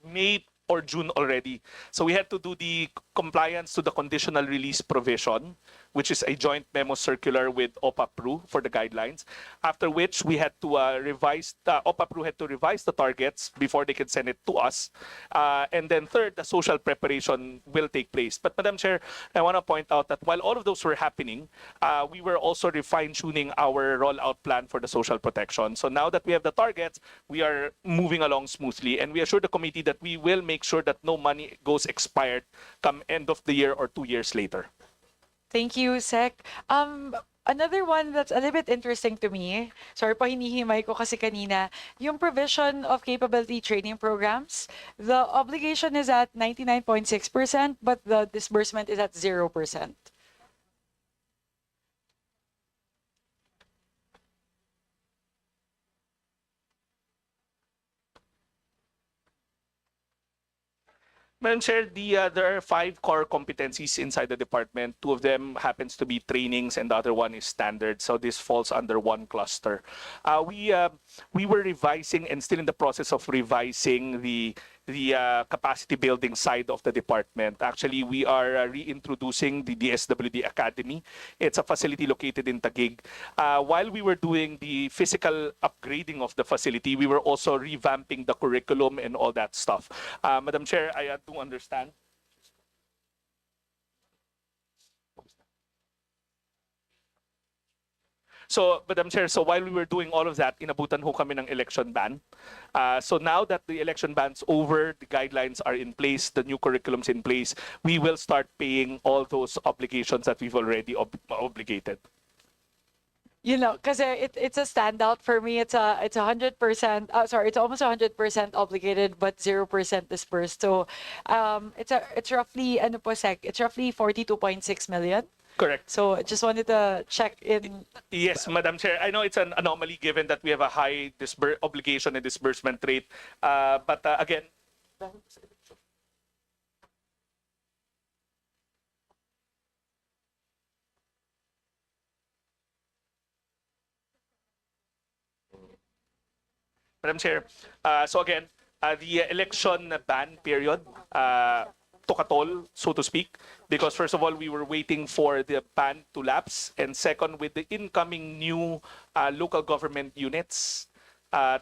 [SPEAKER 7] May or June already. So we had to do the compliance to the conditional release provision, which is a joint memo circular with OPA-PRU for the guidelines. After which we had to OPA-PRU had to revise the targets before they could send it to us. And then third, the social preparation will take place. But Madam Chair, I want to point out that while all of those were happening, we were also fine-tuning our rollout plan for the social protection. So now that we have the targets, we are moving along smoothly. And we assure the committee that we will make sure that no money goes expired come end of the year or 2 years later.
[SPEAKER 1] Thank you, Sec. Another one that's a little bit interesting to me, sorry po, hinihimay ko kasi kanina, yung provision of capability training programs, the obligation is at 99.6%, but the disbursement is at 0%.
[SPEAKER 7] Madam Chair, there are 5 core competencies inside the department. 2 of them happens to be trainings, and the other one is standard. So this falls under one cluster. We were revising and still in the process of revising the capacity building side of the department. Actually, we are reintroducing the DSWD Academy. It's a facility located in Taguig. While we were doing the physical upgrading of the facility, we were also revamping the curriculum and all that stuff. Madam Chair, I do understand. So, Madam Chair, so while we were doing all of that, inabutan ho kami ng election ban. So now that the election ban's over, the guidelines are in place, the new curriculum's in place, we will start paying all those obligations that we've already obligated.
[SPEAKER 1] You know, because it's a standout for me. It's 100%. Sorry, it's almost 100% obligated, but 0% dispersed. So, it's roughly ano po sec? It's roughly 42.6 million.
[SPEAKER 7] Correct.
[SPEAKER 1] So, just wanted to check in.
[SPEAKER 7] Yes, Madam Chair. I know it's an anomaly given that we have a high obligation and disbursement rate. But again, Madam Chair, so again, the election ban period took a toll, so to speak, because first of all, we were waiting for the ban to lapse, and second, with the incoming new local government units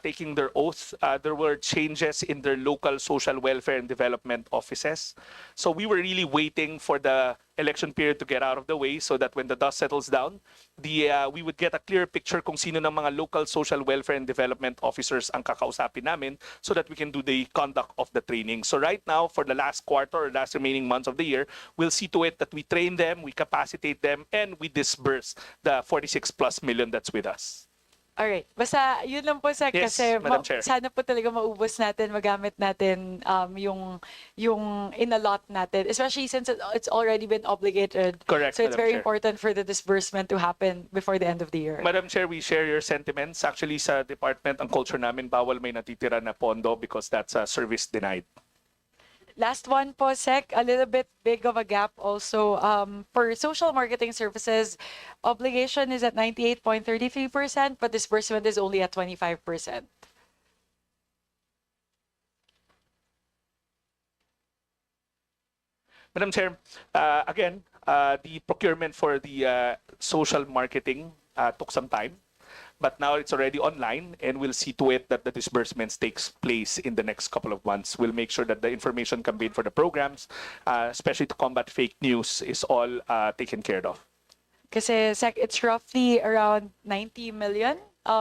[SPEAKER 7] taking their oath, there were changes in their local social welfare and development offices. So we were really waiting for the election period to get out of the way so that when the dust settles down, we would get a clear picture kung sino ng mga local social welfare and development officers ang kakausapin namin so that we can do the conduct of the training. So right now, for the last quarter or last remaining months of the year, we'll see to it that we train them, we capacitate them, and we disburse the 46 plus million that's with us.
[SPEAKER 1] Alright. Basta, yun lang po sa
[SPEAKER 7] Yes,
[SPEAKER 1] kasi
[SPEAKER 7] Madam Chair.
[SPEAKER 1] sana po talaga maubos natin, magamit natin yung in-allot natin. Especially since it's already been obligated.
[SPEAKER 7] Correct,
[SPEAKER 1] So it's
[SPEAKER 7] Madam
[SPEAKER 1] very
[SPEAKER 7] Chair.
[SPEAKER 1] important for the disbursement to happen before the end of the year.
[SPEAKER 7] Madam Chair, we share your sentiments. Actually, sa department, ang culture namin, bawal may natitira na pondo because that's a service denied.
[SPEAKER 1] Last one po, Sec, a little bit big of a gap also. For social marketing services, obligation is at 98.33%, but disbursement is only at 25%.
[SPEAKER 7] Madam Chair, again, the procurement for the social marketing took some time, but now it's already online, and we'll see to it that the disbursements takes place in the next couple of months. We'll make sure that the information campaign for the programs, especially to combat fake news, is all taken care of.
[SPEAKER 1] Kasi Sec, it's roughly around 90 million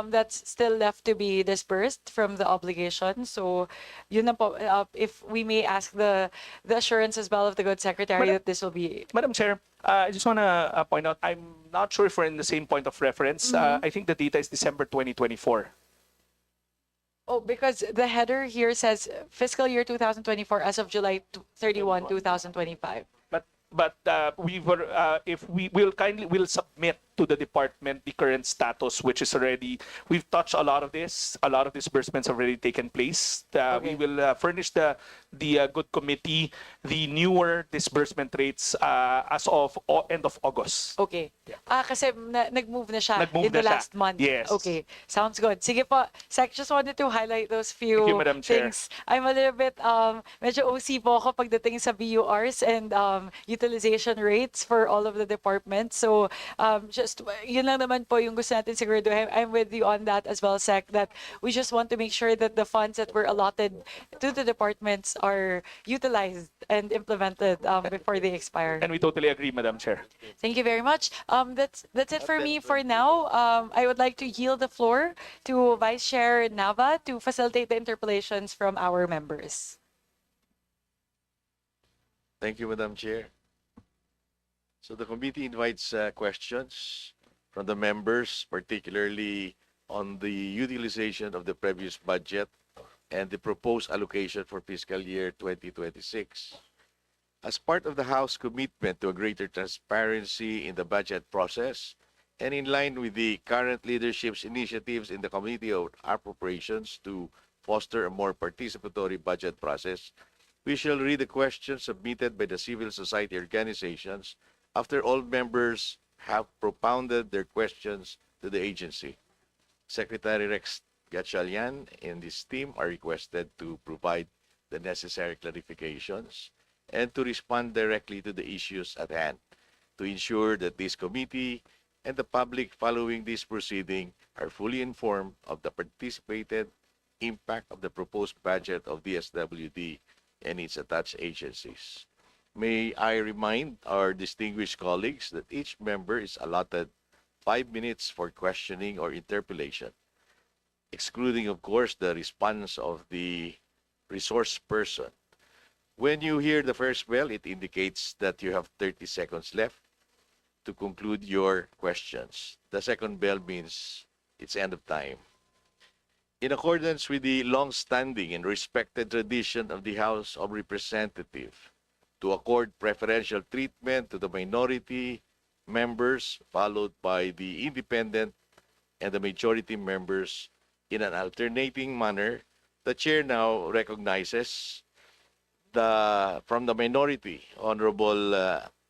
[SPEAKER 1] that's still left to be disbursed from the obligation. So, yun na po, if we may ask the assurance as well of the good secretary that this will be.
[SPEAKER 7] Madam Chair, I just want to point out, I'm not sure if we're in the same point of reference. I think the data is December 2024.
[SPEAKER 1] Oh, because the header here says fiscal year 2024 as of July 31, 2025.
[SPEAKER 7] But we were if we will we'll submit to the department the current status, which is already, we've touched a lot of disbursements have already taken place. We will furnish the good committee the newer disbursement rates as of end of August.
[SPEAKER 1] Okay. Kasi nag-move na siya
[SPEAKER 7] Nag-move
[SPEAKER 1] in the
[SPEAKER 7] na siya.
[SPEAKER 1] last month.
[SPEAKER 7] Yes.
[SPEAKER 1] Okay. Sounds good. Sige po. Sec, just wanted to highlight those few
[SPEAKER 7] Thank you, Madam Chair.
[SPEAKER 1] things. I'm a little bit, medyo OC po ako pagdating sa BURs and utilization rates for all of the departments. So, just, yun lang naman po yung gusto natin siguraduhin. I'm with you on that as well, Sec, that we just want to make sure that the funds that were allotted to the departments are utilized and implemented before they expire.
[SPEAKER 7] And we totally agree, Madam Chair.
[SPEAKER 1] Thank you very much. That's it for me for now. I would like to yield the floor to Vice Chair Nava to facilitate the interpellations from our members.
[SPEAKER 6] Thank you, Madam Chair. So the committee invites questions from the members, particularly on the utilization of the previous budget and the proposed allocation for fiscal year 2026. As part of the House commitment to a greater transparency in the budget process, and in line with the current leadership's initiatives in the Committee of Appropriations to foster a more participatory budget process, We shall read the questions submitted by the civil society organizations after all members have propounded their questions to the agency. Secretary Rex Gatchalian and his team are requested to provide the necessary clarifications and to respond directly to the issues at hand to ensure that this committee and the public following this proceeding are fully informed of the participated impact of the proposed budget of DSWD and its attached agencies. May I remind our distinguished colleagues that each member is allotted 5 minutes for questioning or interpellation, excluding, of course, the response of the resource person. When you hear the first bell, it indicates that you have 30 seconds left to conclude your questions. The second bell means it's end of time. In accordance with the long-standing and respected tradition of the House of Representatives to accord preferential treatment to the minority members, followed by the independent and the majority members in an alternating manner, the chair now recognizes from the minority, Honorable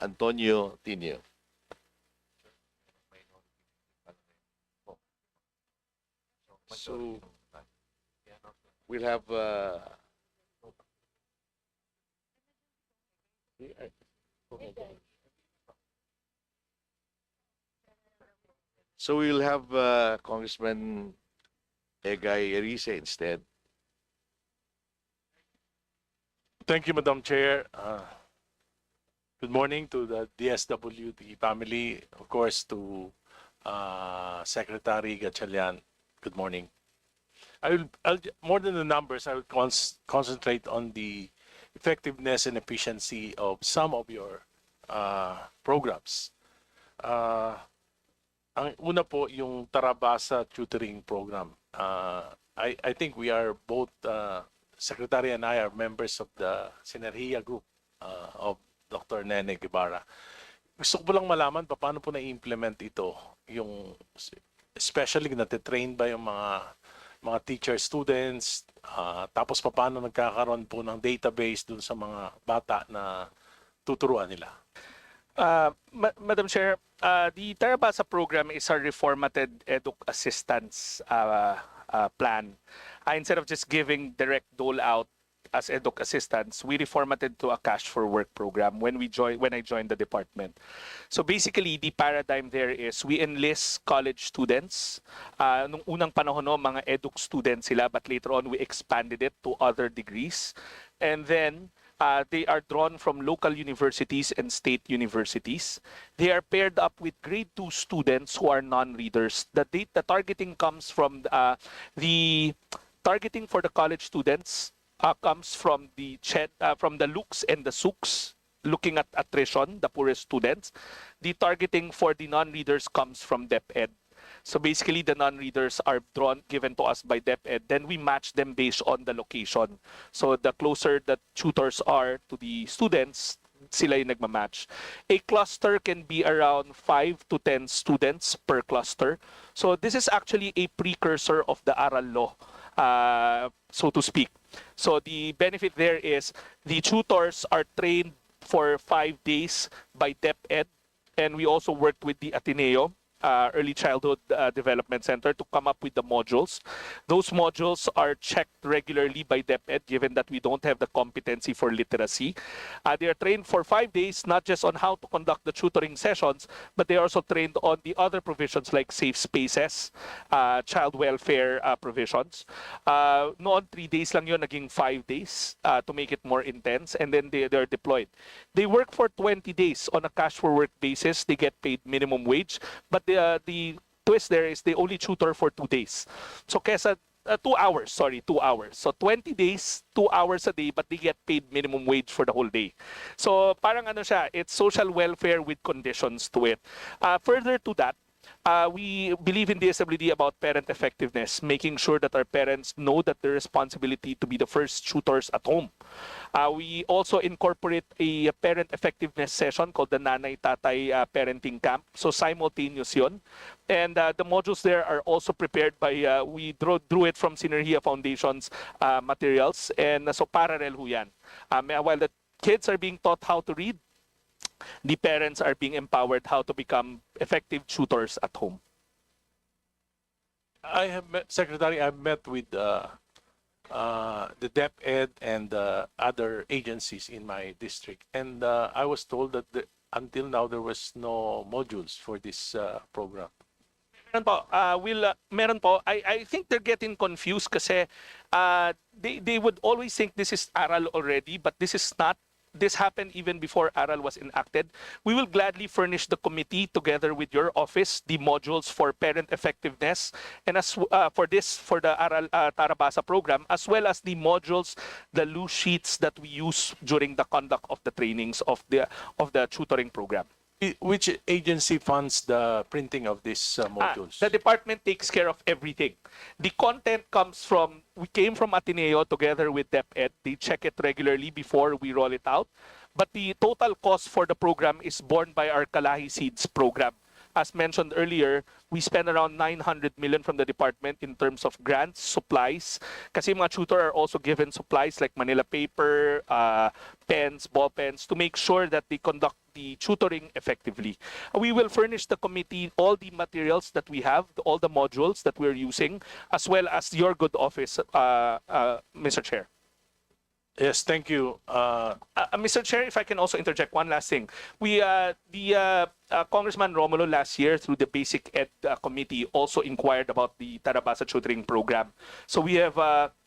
[SPEAKER 6] Antonio Tinio. So we'll have Congressman Egay Erice instead.
[SPEAKER 8] Thank you, Madam Chair. Good morning to the DSWD family, of course, to Secretary Gatchalian. Good morning. More than the numbers, I will concentrate on the effectiveness and efficiency of some of your programs. Ang una po, yung Tarabasa tutoring program. I think we are both, Secretary and I are members of the Sinergia group of Dr. Nene Guevara. Gusto ko lang malaman paano po na-implement ito, yung especially natitrain ba yung mga teacher students, tapos paano nagkakaroon po ng database dun sa mga bata na tuturuan nila.
[SPEAKER 7] Madam Chair, the Tarabasa program is our reformatted EDUC assistance plan. Instead of just giving direct dole out as EDUC assistants, we reformatted to a cash for work program when I joined the department. So basically, the paradigm there is we enlist college students. Nung unang panahon, no, mga EDUC students sila, but later on we expanded it to other degrees. And then they are drawn from local universities and state universities. They are paired up with grade 2 students who are non-readers. The targeting comes from the targeting for the college students comes from the looks and the SOOKs, looking at attrition, the poorest students. The targeting for the non-readers comes from DepEd. So basically, the non-readers are given to us by DepEd. Then we match them based on the location. So the closer the tutors are to the students, sila yung nagmamatch. A cluster can be around 5 to 10 students per cluster. So this is actually a precursor of the Aral Law, so to speak. So the benefit there is the tutors are trained for 5 days by DepEd, and we also worked with the Ateneo, Early Childhood Development Center, to come up with the modules. Those modules are checked regularly by DepEd, given that we don't have the competency for literacy. They are trained for 5 days, not just on how to conduct the tutoring sessions, but they are also trained on the other provisions like safe spaces, child welfare provisions. Noon, 3 days lang yun, naging 5 days to make it more intense, and then they're deployed. They work for 20 days on a cash for work basis. They get paid minimum wage, but the twist there is they only tutor for 2 days. So kesa 2 hours, 2 hours. So 20 days, 2 hours a day, but they get paid minimum wage for the whole day. So parang ano siya, it's social welfare with conditions to it. Further to that, We believe in DSWD about parent effectiveness, making sure that our parents know that their responsibility to be the first tutors at home. We also incorporate a parent effectiveness session called the Nanay Tatay Parenting Camp. So simultaneous yun. And the modules there are also prepared by, we drew it from Synergia Foundation's materials. And so parallel ho yan. While the kids are being taught how to read, the parents are being empowered how to become effective tutors at home.
[SPEAKER 8] I have met, Secretary, I've met with the DepEd and other agencies in my district. And I was told that until now there was no modules for this program.
[SPEAKER 7] Meron po, meron po. I think they're getting confused kasi they would always think this is ARAL already, but this is not. This happened even before ARAL was enacted. We will gladly furnish the committee together with your office the modules for parent effectiveness and as for the ARAL Tarabasa program, as well as the modules, the loose sheets that we use during the conduct of the trainings of the tutoring program.
[SPEAKER 8] Which agency funds the printing of these modules?
[SPEAKER 7] The department takes care of everything. The content we came from Ateneo together with DepEd. They check it regularly before we roll it out. But the total cost for the program is borne by our Kalahi Seeds program. As mentioned earlier, we spend around 900 million from the department in terms of grants, supplies. Kasi mga tutor are also given supplies like Manila paper, pens, ball pens, to make sure that they conduct the tutoring effectively. We will furnish the committee all the materials that we have, all the modules that we're using, as well as your good office, Mr. Chair.
[SPEAKER 8] Yes, thank you.
[SPEAKER 7] Mr. Chair, if I can also interject one last thing. Congressman Romulo last year through the Basic Ed Committee also inquired about the Tarabasa tutoring program. So we have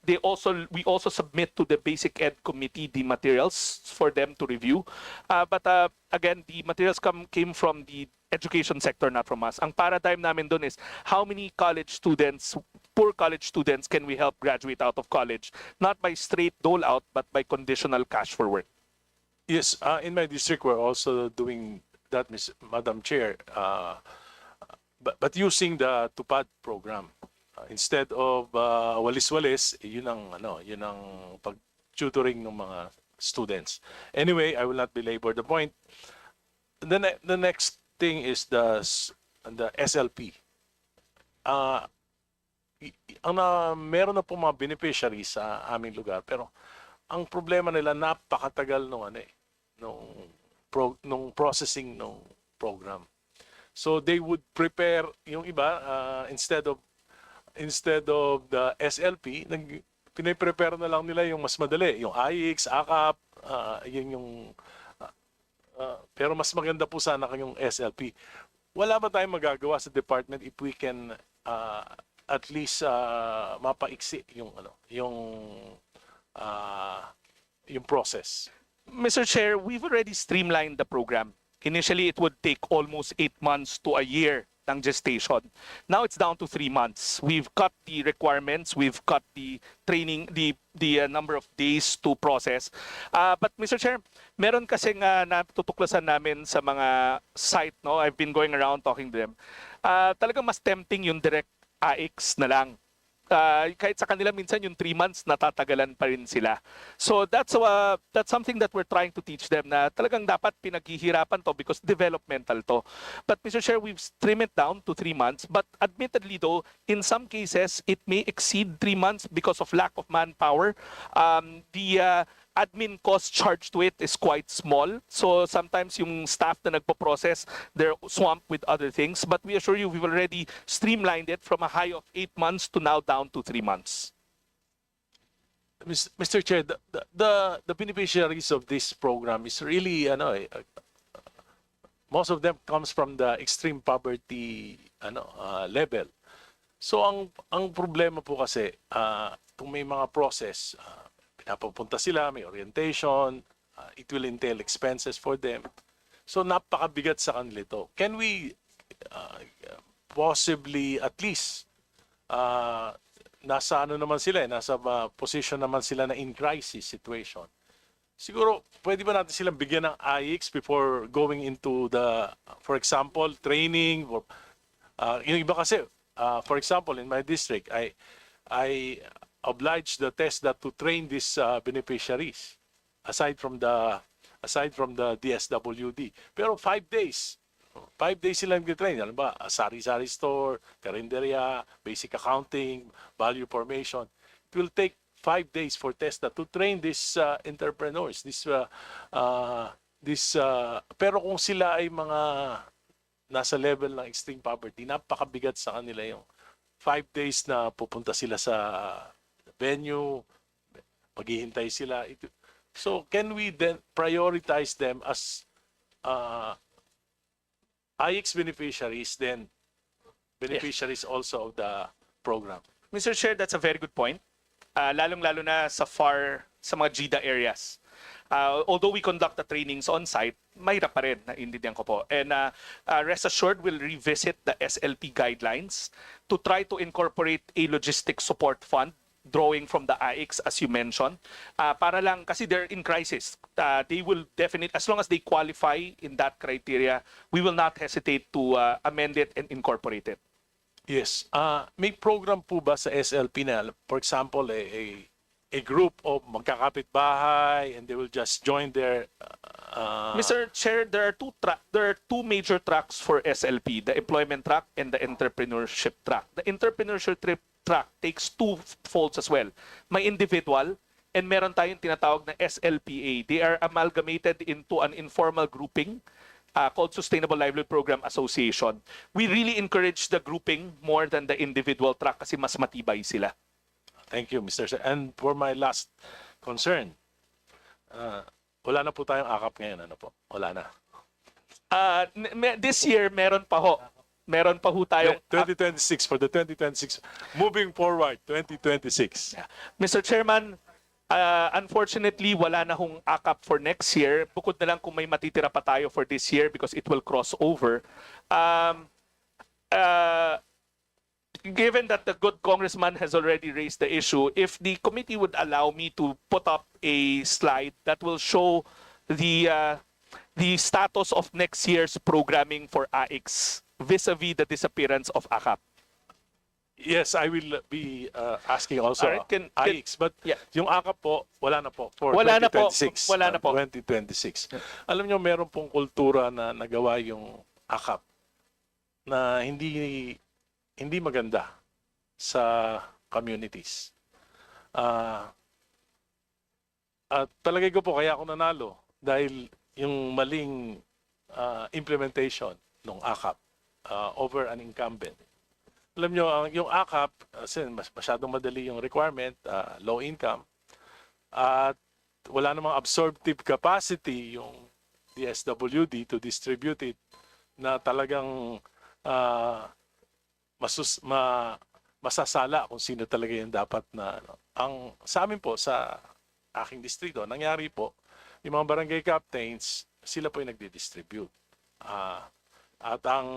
[SPEAKER 7] we also submit to the Basic Ed Committee the materials for them to review. But again, the materials came from the education sector, not from us. Ang paradigm namin dun is how many college students, poor college students, can we help graduate out of college? Not by straight dole out, but by conditional cash for work.
[SPEAKER 8] Yes, in my district, we're also doing that, Madam Chair, but using the Tupad program. Instead of walis-walis, yun ang pag-tutoring ng mga students. Anyway, I will not belabor the point. The next thing is the SLP. Meron na po mga beneficiaries sa aming lugar, pero ang problema nila napakatagal nung processing ng program. So they would prepare yung iba instead of the SLP, pinaprepare na lang nila yung mas madali, yung IX, AKAP, yun yung pero mas maganda po sana yung SLP. Wala ba tayong magagawa sa department if we can at least mapaiksi yung process?
[SPEAKER 7] Mr. Chair, we've already streamlined the program. Initially, it would take almost 8 months to a year ng gestation. Now it's down to 3 months. We've cut the requirements, we've cut the training, the number of days to process. But Mr. Chair, meron kasi nga natutuklasan namin sa mga site, no? I've been going around talking to them. Talagang mas tempting yung direct AX na lang. Kahit sa kanila minsan yung 3 months natatagalan pa rin sila. So that's something that we're trying to teach them na talagang dapat pinaghihirapan to because developmental to. But Mr. Chair, we've trimmed it down to 3 months. But admittedly though, in some cases, it may exceed 3 months because of lack of manpower. The admin cost charged to it is quite small. So sometimes yung staff na nagpo-process, they're swamped with other things. But we assure you, we've already streamlined it from a high of 8 months to now down to 3 months.
[SPEAKER 8] Mr. Chair, the beneficiaries of this program is really, most of them comes from the extreme poverty level. So ang problema po kasi, kung may mga process, pinapapunta sila, may orientation, it will entail expenses for them. So napakabigat sa kanila ito. Can we possibly at least nasa naman sila, nasa position naman sila na in crisis situation. Siguro pwede ba natin silang bigyan ng IX before going into the, for example, training Yung iba kasi, for example, in my district, I obliged the TESDA to train these beneficiaries aside from the DSWD. Pero 5 days. 5 days silang train. Ano ba? Sari-sari store, karinderya, basic accounting, value formation. It will take 5 days for TESDA to train these entrepreneurs. Pero kung sila ay mga nasa level ng extreme poverty, napakabigat sa kanila yung 5 days na pupunta sila sa venue, maghihintay sila. So can we then prioritize them as IX beneficiaries, then beneficiaries also of the program?
[SPEAKER 7] Mr. Chair, that's a very good point. Lalong-lalo na sa mga GIDA areas. Although we conduct the trainings on site, mahirap pa rin, naiintindihan ko po. And rest assured, we'll revisit the SLP guidelines to try to incorporate a logistic support fund drawing from the AIX, as you mentioned, para lang, kasi they're in crisis. They will definitely, as long as they qualify in that criteria, we will not hesitate to amend it and incorporate it.
[SPEAKER 8] Yes. May program po ba sa SLP na, for example, a group of magkakapit-bahay and they will just join their
[SPEAKER 7] Mr. Chair, there are two major tracks for SLP, the employment track and the entrepreneurship track. The entrepreneurship track takes two folds as well. May individual and meron tayong tinatawag na SLPA. They are amalgamated into an informal grouping called Sustainable Livelihood Program Association. We really encourage the grouping more than the individual track kasi mas matibay sila.
[SPEAKER 8] Thank you, Mr. Sir. And for my last concern, wala na po tayong akap ngayon, ano po? Wala na.
[SPEAKER 7] This year, meron pa ho. Meron pa ho tayong...
[SPEAKER 8] 2026, for the 2026. Moving forward, 2026.
[SPEAKER 7] Mr. Chairman, unfortunately, wala na hong AKAP for next year. Bukod na lang kung may matitira pa tayo for this year because it will cross over. Given that the good congressman has already raised the issue, if the committee would allow me to put up a slide that will show the status of next year's programming for AIX vis-a-vis the disappearance of AKAP.
[SPEAKER 8] Yes, I will be asking also
[SPEAKER 7] Alright,
[SPEAKER 8] AIX. But
[SPEAKER 7] yeah.
[SPEAKER 8] yung AKAP po, wala na po for
[SPEAKER 7] Wala na po.
[SPEAKER 8] 2026.
[SPEAKER 7] Wala na po.
[SPEAKER 8] 2026. Alam nyo, meron pong kultura na nagawa yung AKAP na hindi maganda sa communities. At talagay ko po, kaya ako nanalo dahil yung maling implementation ng AKAP over an incumbent. Alam nyo, yung AKAP, masyadong madali yung requirement, low income, at wala namang absorptive capacity yung DSWD to distribute it na talagang masasala kung sino talaga yung dapat na ang sa amin po sa aking distrito nangyari po yung mga barangay captains sila po yung nagdi-distribute at ang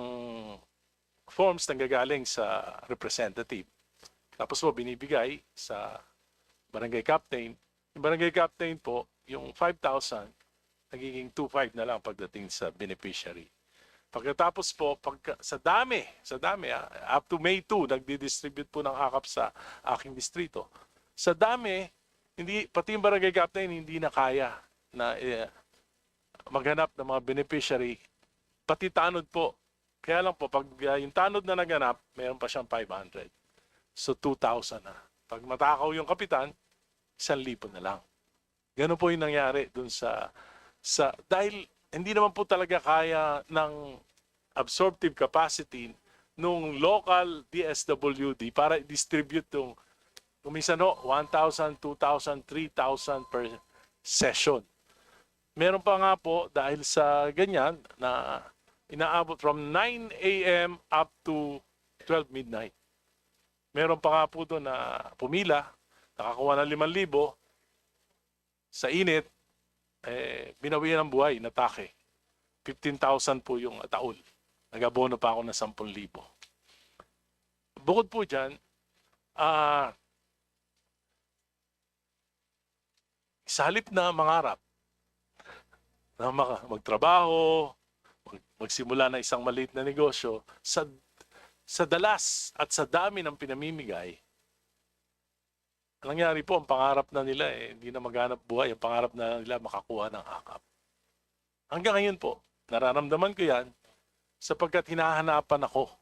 [SPEAKER 8] forms nanggagaling sa representative tapos po binibigay sa barangay captain yung barangay captain po yung 5,000 nagiging 2,500 na lang pagdating sa beneficiary. Pagkatapos po, sa dami, up to May 2, nagdi-distribute po ng AKAP sa aking distrito. Sa dami, pati yung barangay captain hindi na kaya na maghanap ng mga beneficiary. Pati tanod po. Kaya lang po, pag yung tanod na naganap, mayroon pa siyang 500. So 2,000 na. Pag matakaw yung kapitan, 1,000 na lang. Ganun po yung nangyari dun dahil hindi naman po talaga kaya ng absorptive capacity nung local DSWD para i-distribute yung minsan 1,000, 2,000, 3,000 per session. Meron pa nga po dahil sa ganyan na inaabot from 9 a.m. up to 12 midnight. Meron pa nga po doon na pumila, nakakuha ng 5,000 sa init, binawian ng buhay, natake. 15,000 po yung taol. Nag-abono pa ako ng 10,000. Bukod po dyan, sa halip na mangarap, na magtrabaho, magsimula na isang maliit na negosyo, sa dalas at sa dami ng pinamimigay, ang nangyari po, ang pangarap na nila hindi na maghanap buhay. Ang pangarap na nila makakuha ng akap. Hanggang ngayon po, nararamdaman ko yan sapagkat hinahanapan ako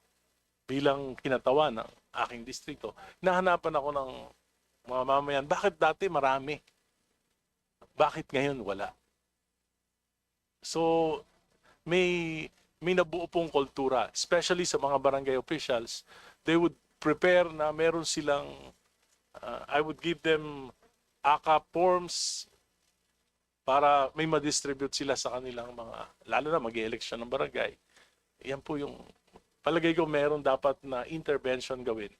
[SPEAKER 8] bilang kinatawan ng aking distrito. Hinahanapan ako ng mga mamayan. Bakit dati marami? Bakit ngayon wala? So, may nabuo pong kultura, especially sa mga barangay officials. They would prepare na meron silang, I would give them AKA forms para may ma-distribute sila sa kanilang mga, lalo na mag-election ng barangay. Yan po yung, palagay ko meron dapat na intervention gawin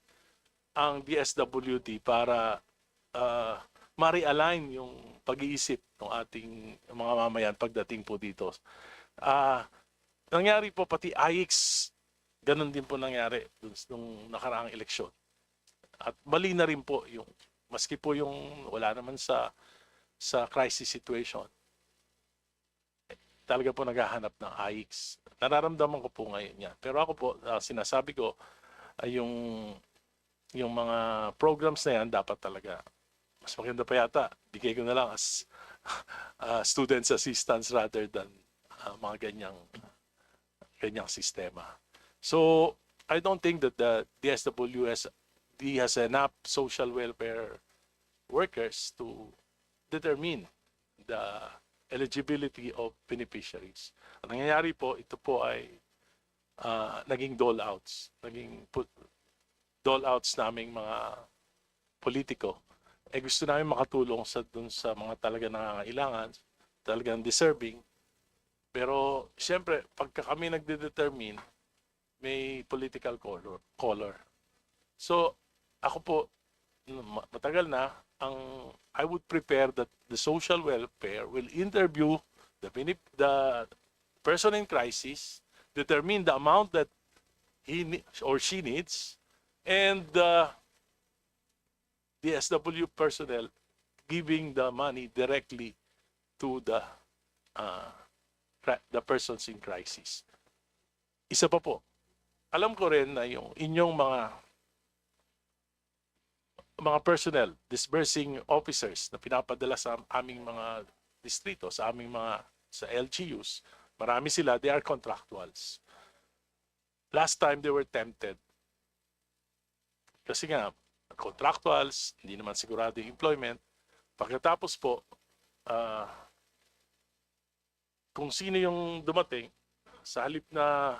[SPEAKER 8] ang DSWD para ma-realign yung pag-iisip ng ating mga mamayan pagdating po dito. Nangyari po pati IX, ganun din po nangyari nung nakaraang eleksyon. At mali na rin po yung, maski po yung wala naman sa crisis situation, talaga po naghahanap ng IX. Nararamdaman ko po ngayon yan. Pero ako po, sinasabi ko, ay yung mga programs na yan, dapat talaga, mas maganda pa yata, bigay ko na lang as students assistance rather than mga ganyang sistema. So, I don't think that the DSWD has enough social welfare workers to determine the eligibility of beneficiaries. Ang nangyayari po, ito po ay naging dole-outs. Dole-outs naming mga politiko. Gusto namin makatulong dun sa mga talaga nangangailangan, talagang deserving. Pero, siyempre, pagka kami nagde-determine, may political color. So, ako po, matagal na, I would prepare that the social welfare will interview the person in crisis, determine the amount that he or she needs, and the SW personnel giving the money directly to the persons in crisis. Isa pa po, alam ko rin na yung inyong mga personnel, disbursing officers na pinapadala sa aming mga distrito, sa LGUs, marami sila, they are contractuals. Last time they were tempted. Kasi nga, contractuals, hindi naman sigurado yung employment. Pagkatapos po, kung sino yung dumating, sa halip na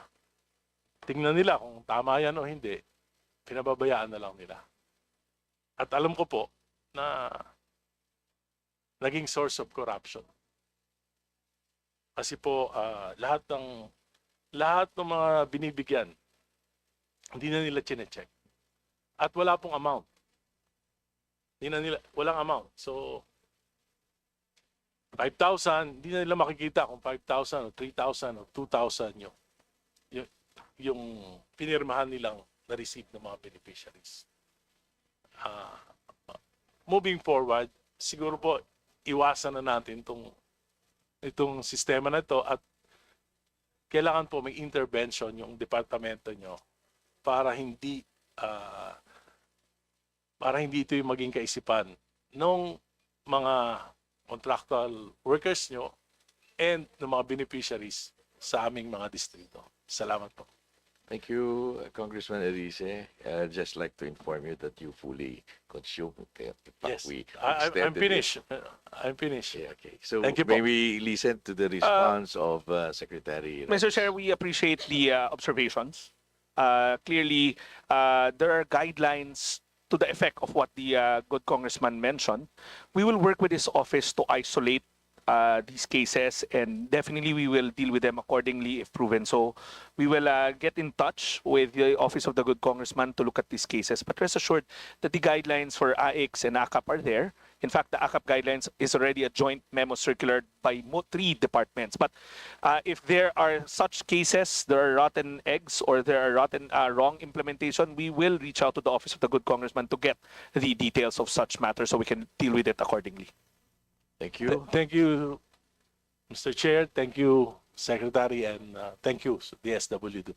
[SPEAKER 8] tingnan nila kung tama yan o hindi, pinababayaan na lang nila. At alam ko po na naging source of corruption. Kasi po lahat ng mga binibigyan, hindi na nila chine-check. At wala pong amount. Walang amount. So 5,000, hindi na nila makikita kung 5,000 o 3,000 o 2,000 yung pinirmahan nilang na-receive ng mga beneficiaries. Moving forward, siguro po iwasan na natin itong sistema na ito at kailangan po may intervention yung departamento nyo para hindi ito yung maging kaisipan ng mga contractual workers nyo and ng mga beneficiaries sa aming mga distrito. Salamat po.
[SPEAKER 6] Thank you, Congressman Erice. I'd just like to inform you that you fully consumed. In fact,
[SPEAKER 8] Yes,
[SPEAKER 6] we
[SPEAKER 8] I'm
[SPEAKER 6] extended it.
[SPEAKER 8] finished. I'm finished.
[SPEAKER 6] Yeah, okay. So
[SPEAKER 8] Thank you po.
[SPEAKER 6] maybe listen to the response of Secretary.
[SPEAKER 7] Mr. Chair, we appreciate the observations. Clearly, there are guidelines to the effect of what the good congressman mentioned. We will work with his office to isolate these cases, and definitely we will deal with them accordingly if proven. So we will get in touch with the office of the good congressman to look at these cases. But rest assured that the guidelines for AIX and ACAP are there. In fact, the ACAP guidelines is already a joint memo circular by 3 departments. But if there are such cases, there are rotten eggs or there are wrong implementation, we will reach out to the office of the good congressman to get the details of such matters so we can deal with it accordingly.
[SPEAKER 6] Thank you.
[SPEAKER 8] Thank you, Mr. Chair. Thank you, Secretary, and thank you, the DSWD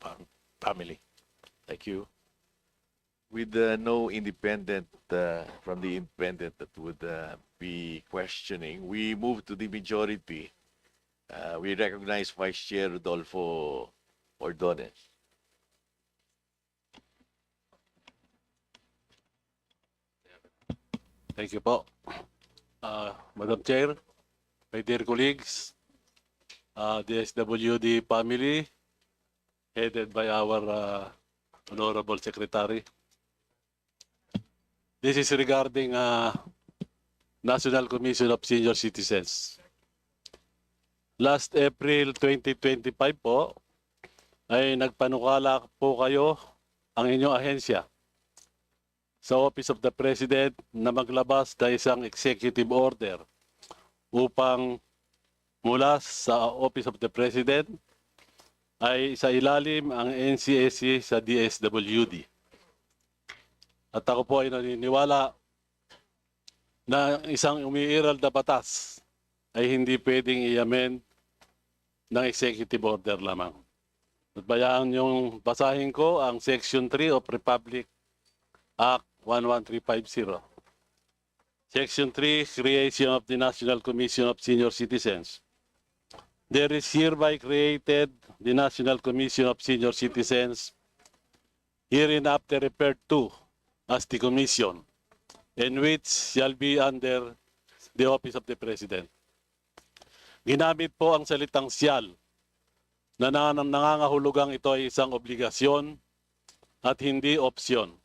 [SPEAKER 8] family.
[SPEAKER 6] Thank you. With no independent from the independent that would be questioning, we move to the majority. We recognize Vice Chair Rodolfo Ordonez.
[SPEAKER 8] Thank you po. Madam Chair, my dear colleagues, DSWD family, headed by our Honorable Secretary. This is regarding National Commission of Senior Citizens. Last April 2025 po, ay nagpanukala po kayo ang inyong ahensya sa Office of the President na maglabas ng isang executive order upang mula sa Office of the President ay sa ilalim ang NCSC sa DSWD. At ako po ay naniniwala na isang umiiral na batas ay hindi pwedeng i-amend ng executive order lamang. At bayaan niyong basahin ko ang Section 3 of Republic Act 11350. Section 3, Creation of the National Commission of Senior Citizens. There is hereby created the National Commission of Senior Citizens, hereinafter referred to as the Commission, and which shall be under the Office of the President. Ginamit po ang salitang siyal na nangangahulugang ito ay isang obligasyon at hindi opsyon.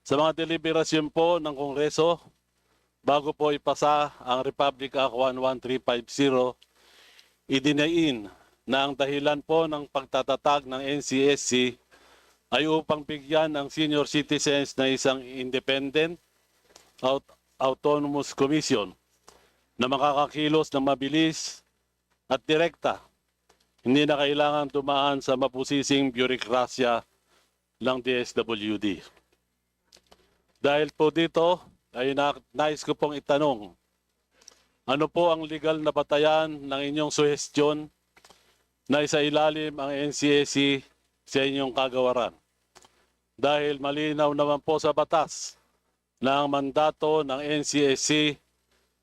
[SPEAKER 8] Sa mga deliberasyon po ng Kongreso, bago po ipasa ang Republic Act 11350, idinain na ang dahilan po ng pagtatatag ng NCSC ay upang bigyan ang senior citizens na isang independent, autonomous commission na makakakilos ng mabilis at direkta. Hindi na kailangan dumaan sa mapusising bureaukrasya ng DSWD. Dahil po dito, ay nais ko pong itanong, ano po ang legal na batayan ng inyong suhestyon na isailalim ang NCSC sa inyong kagawaran? Dahil malinaw naman po sa batas na ang mandato ng NCSC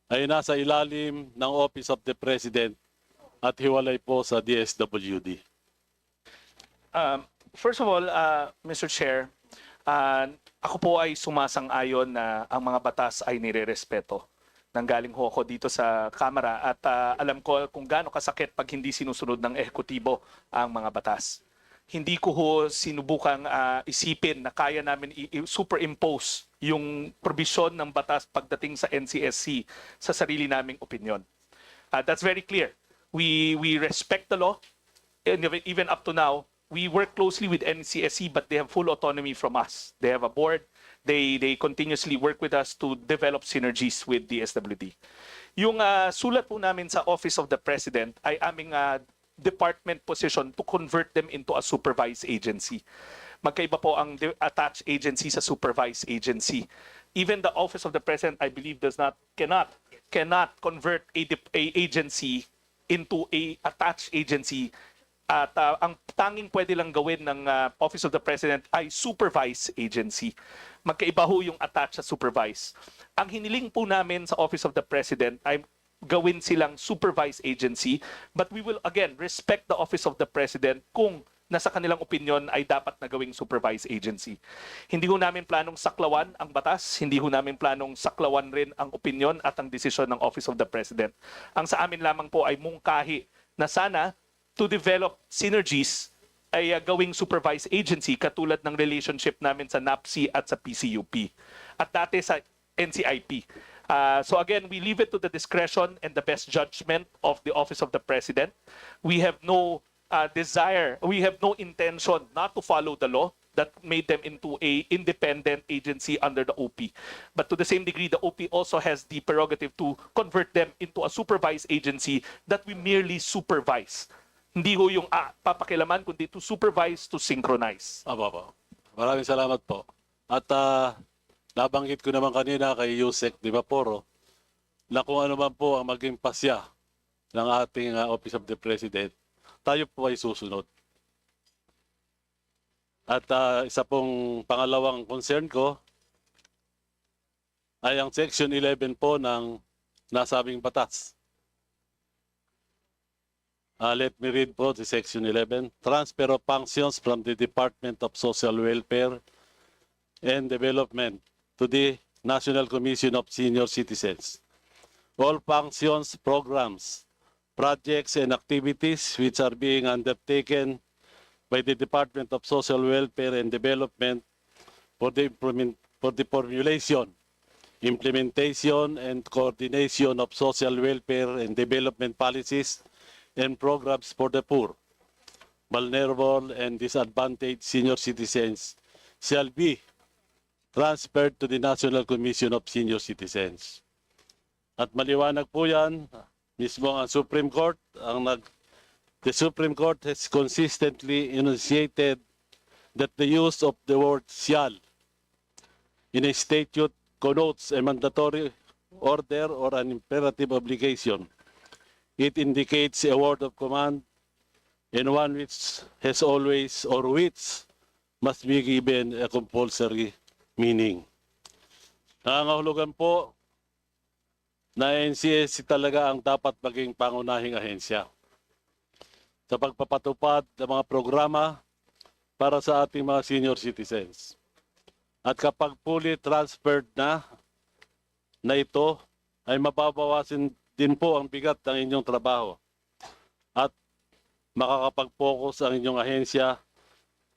[SPEAKER 8] ay nasa ilalim ng Office of the President at hiwalay po sa DSWD.
[SPEAKER 7] First of all, Mr. Chair, ako po ay sumasang-ayon na ang mga batas ay nirerespeto. Nanggaling ho ako dito sa Kamara at alam ko kung gaano kasakit pag hindi sinusunod ng ehekutibo ang mga batas. Hindi ko ho sinubukang isipin na kaya namin superimpose yung provision ng batas pagdating sa NCSC sa sarili naming opinion. That's very clear. We respect the law, and even up to now, we work closely with NCSC, but they have full autonomy from us. They have a board. They continuously work with us to develop synergies with DSWD. Yung sulat po namin sa Office of the President ay aming department position to convert them into a supervised agency. Magkaiba po ang attached agency sa supervised agency. Even the Office of the President, I believe, cannot convert a agency into a attached agency. At ang tanging pwede lang gawin ng Office of the President ay supervised agency. Magkaiba ho yung attached sa supervised. Ang hiniling po namin sa Office of the President ay gawin silang supervised agency, but we will again respect the Office of the President kung nasa kanilang opinion ay dapat na gawing supervised agency. Hindi ho namin planong saklawan ang batas, hindi ho namin planong saklawan rin ang opinion at ang desisyon ng Office of the President. Ang sa amin lamang po ay mungkahi na sana to develop synergies ay gawing supervised agency katulad ng relationship namin sa NAPSI at sa PCUP at dati sa NCIP. So again, we leave it to the discretion and the best judgment of the Office of the President. We have no we have no intention not to follow the law that made them into a independent agency under the OP. But to the same degree, the OP also has the prerogative to convert them into a supervised agency that we merely supervise. Hindi ho yung papakilaman, kundi to supervise, to synchronize.
[SPEAKER 8] Apo. Maraming salamat po. At nabanggit ko naman kanina kay Yusek Di Vaporo na kung ano man po ang maging pasya ng ating Office of the President, tayo po ay susunod.
[SPEAKER 9] At isa pong pangalawang concern ko ay ang Section 11 po ng nasabing batas. Let me read po the Section 11. Transfer of functions from the Department of Social Welfare and Development to the National Commission of Senior Citizens. All functions, programs, projects, and activities which are being undertaken by the Department of Social Welfare and Development for the formulation, implementation, and coordination of social welfare and development policies and programs for the poor, vulnerable, and disadvantaged senior citizens shall be transferred to the National Commission of Senior Citizens. At maliwanag po yan, mismo ang Supreme Court, the Supreme Court has consistently enunciated that the use of the word shall in a statute connotes a mandatory order or an imperative obligation. It indicates a word of command and one which has always or which must be given a compulsory meaning. Nangangahulugan po na NCSC talaga ang dapat maging pangunahing ahensya sa pagpapatupad ng mga programa para sa ating mga senior citizens. At kapag fully transferred na ito, ay mababawasin din po ang bigat ng inyong trabaho at makakapag-focus ang inyong ahensya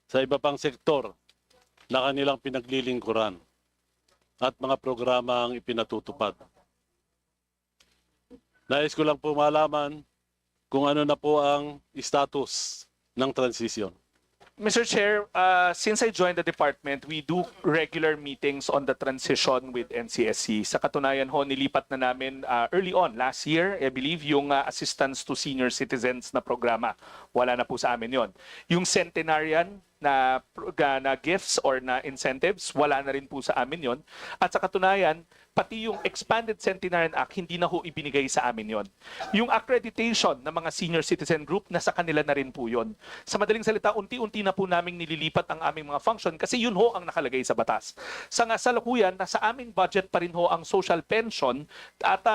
[SPEAKER 9] sa iba pang sektor na kanilang pinaglilingkuran at mga programa ang ipinatutupad. Nais ko lang po malaman kung ano na po ang status ng transition.
[SPEAKER 7] Mr. Chair, since I joined the department, we do regular meetings on the transition with NCSC. Sa katunayan ho, nilipat na namin early on last year, I believe, yung assistance to senior citizens na programa. Wala na po sa amin yon. Yung centenarian na gifts or na incentives, wala na rin po sa amin yon. At sa katunayan, pati yung Expanded Centenarian Act, hindi na ho ibinigay sa amin yon. Yung accreditation ng mga senior citizen group, nasa kanila na rin po yon. Sa madaling salita, unti-unti na po naming nililipat ang aming mga function kasi yun ho ang nakalagay sa batas. Sa kasalukuyan, nasa aming budget pa rin ho ang social pension at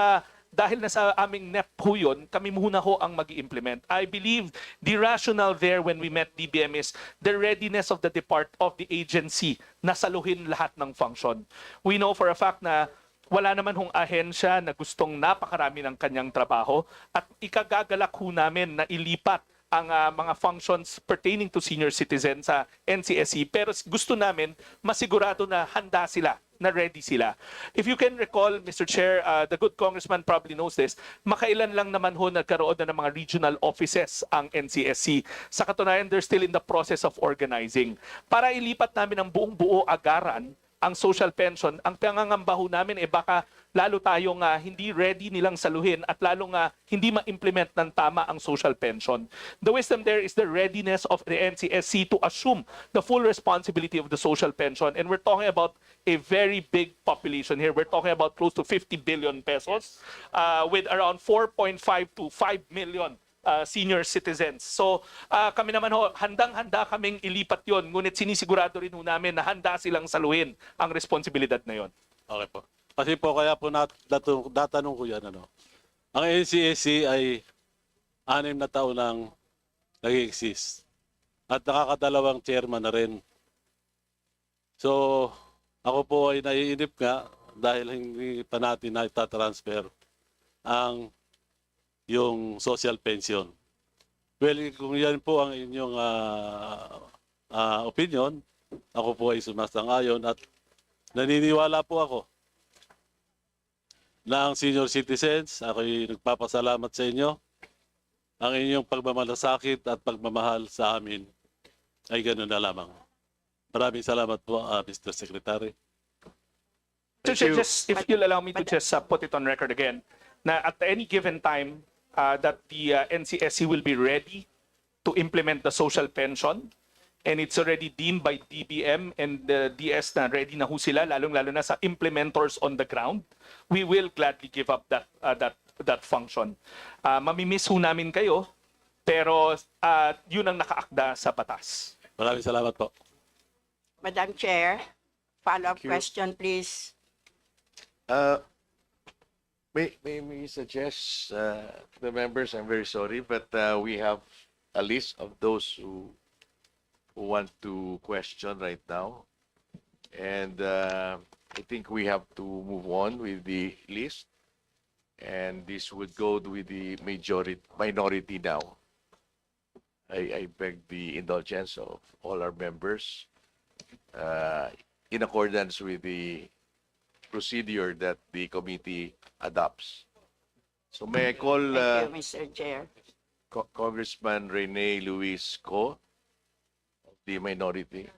[SPEAKER 7] dahil nasa aming NEP ho yun, kami muna ho ang mag-implement. I believe the rationale there when we met DBM is the readiness of the the agency na saluhin lahat ng function. We know for a fact na wala naman hong ahensya na gustong napakarami ng kanyang trabaho at ikagagalak ho namin na ilipat ang mga functions pertaining to senior citizens sa NCSC. Pero gusto namin masigurado na handa sila, na ready sila. If you can recall, Mr. Chair, the good congressman probably knows this, makailan lang naman ho nagkaroon na ng mga regional offices ang NCSC. Sa katunayan, they're still in the process of organizing. Para ilipat namin ang buong-buo agaran, ang social pension, ang pangangamba ho namin baka lalo tayong hindi ready nilang saluhin at lalong hindi ma-implement ng tama ang social pension. The wisdom there is the readiness of the NCSC to assume the full responsibility of the social pension. And we're talking about a very big population here. We're talking about close to 50 billion pesos with around 4.5 to 5 million senior citizens. So kami naman ho, handang-handa kaming ilipat yon, ngunit sinisigurado rin ho namin na handa silang saluhin ang responsibilidad na yon.
[SPEAKER 9] Okay po. Kasi po kaya po natanong ko yan. Ang NCSC ay 6 na taon nang nag-exist at nakakadalawang chairman na rin. So ako po ay naiinip nga dahil hindi pa natin na itatransfer ang yung social pension. Well, kung yan po ang inyong opinion, ako po ay sumasang-ayon at naniniwala po ako na ang senior citizens, ako ay nagpapasalamat sa inyo, ang inyong pagmamalasakit at pagmamahal sa amin ay ganoon na lamang. Maraming salamat po, Mr. Secretary.
[SPEAKER 7] So, just, if you'll allow me to just put it on record again, na at any given time, that the NCSC will be ready to implement the social pension, and it's already deemed by DBM and the DS na ready na ho sila, lalong-lalo na sa implementors on the ground. We will gladly give up that function. Mamimiss ho namin kayo, pero yun ang nakaakda sa batas.
[SPEAKER 9] Maraming salamat po.
[SPEAKER 10] Madam Chair, follow-up
[SPEAKER 6] Thank you.
[SPEAKER 10] question, please.
[SPEAKER 6] May suggest the members, I'm very sorry, but we have a list of those who want to question right now. And I think we have to move on with the list. And this would go with the minority now. I beg the indulgence of all our members in accordance with the procedure that the committee adopts. So may I call
[SPEAKER 10] Thank you, Mr. Chair.
[SPEAKER 6] Congressman Rene Luis Co of the minority.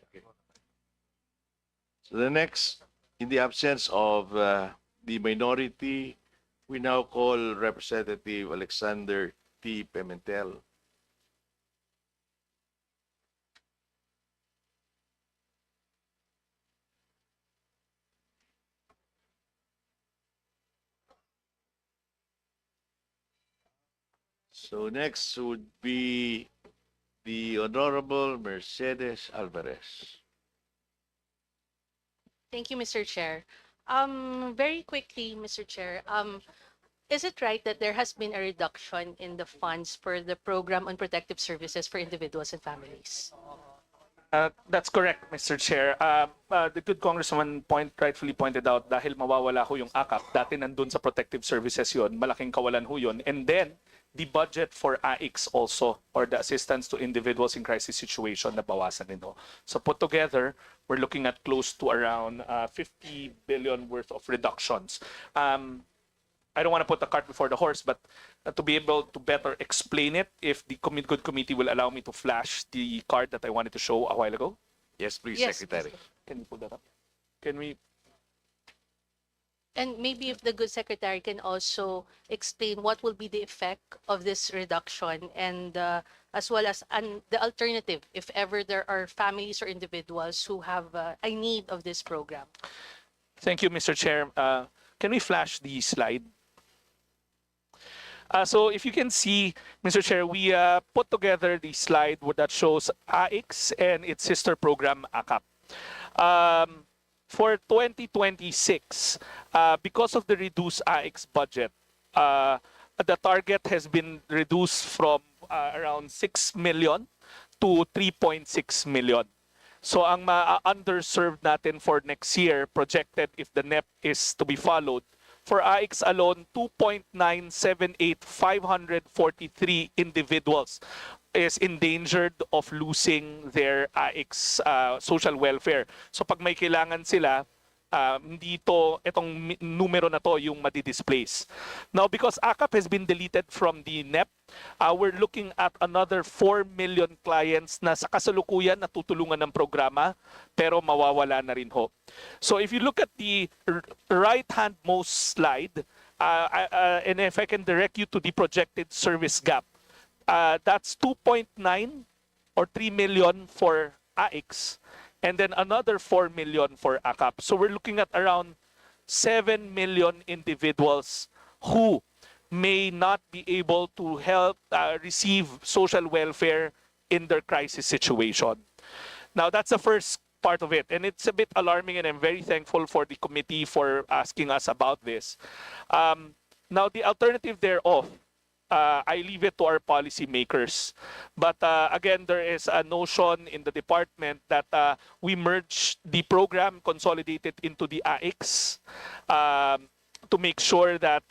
[SPEAKER 6] Okay. So the next, in the absence of the minority, we now call Representative Alexander T. Pimentel. So next would be the Honorable Mercedes Alvarez.
[SPEAKER 11] Thank you, Mr. Chair. Very quickly, Mr. Chair, is it right that there has been a reduction in the funds for the program on protective services for individuals and families?
[SPEAKER 7] That's correct, Mr. Chair. The good Congressman rightfully pointed out dahil mawawala ho yung AKAP, dati nandun sa protective services yon, malaking kawalan ho yun. And then, the budget for AICS also, or the assistance to individuals in crisis situation, nabawasan din ho. So put together, we're looking at close to around 50 billion worth of reductions. I don't want to put the cart before the horse, but to be able to better explain it, if the good committee will allow me to flash the card that I wanted to show a while ago.
[SPEAKER 6] Yes, please,
[SPEAKER 11] Yes,
[SPEAKER 6] Secretary.
[SPEAKER 7] Can you put that up? Can we?
[SPEAKER 11] And maybe if the good secretary can also explain what will be the effect of this reduction, and as well as the alternative if ever there are families or individuals who have a need of this program.
[SPEAKER 7] Thank you, Mr. Chair. Can we flash the slide? So if you can see, Mr. Chair, we put together the slide that shows AICS and its sister program, AKAP. For 2026, because of the reduced AICS budget, the target has been reduced from around 6 million to 3.6 million. So ang ma-underserved natin for next year, projected if the NEP is to be followed, for AICS alone, 2.978,543 individuals is endangered of losing their AICS social welfare. So pag may kailangan sila, hindi itong numero na to yung madi-displace. Now, because AKAP has been deleted from the NEP, we're looking at another 4 million clients na sa kasalukuyan natutulungan ng programa, pero mawawala na rin ho. So if you look at the right-hand most slide, and if I can direct you to the projected service gap, that's 2.9 or 3 million for AICS, and then another 4 million for AKAP. So we're looking at around 7 million individuals who may not be able to help receive social welfare in their crisis situation. Now, that's the first part of it, and it's a bit alarming, and I'm very thankful for the committee for asking us about this. Now, the alternative thereof, I leave it to our policymakers. But again, there is a notion in the department that we merge the program, consolidate it into the AICS to make sure that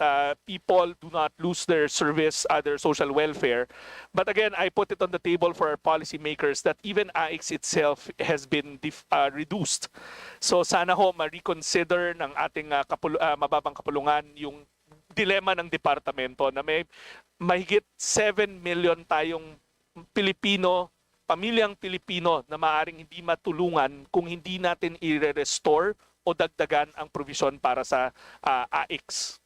[SPEAKER 7] people do not lose their service, their social welfare. But again, I put it on the table for our policymakers that even AICS itself has been reduced. So sana ho ma-reconsider ng ating mababang kapulungan yung dilema ng departamento na may mahigit 7 million tayong Pilipino, pamilyang Pilipino na maaring hindi matulungan kung hindi natin i-restore o dagdagan ang provision para sa AICS.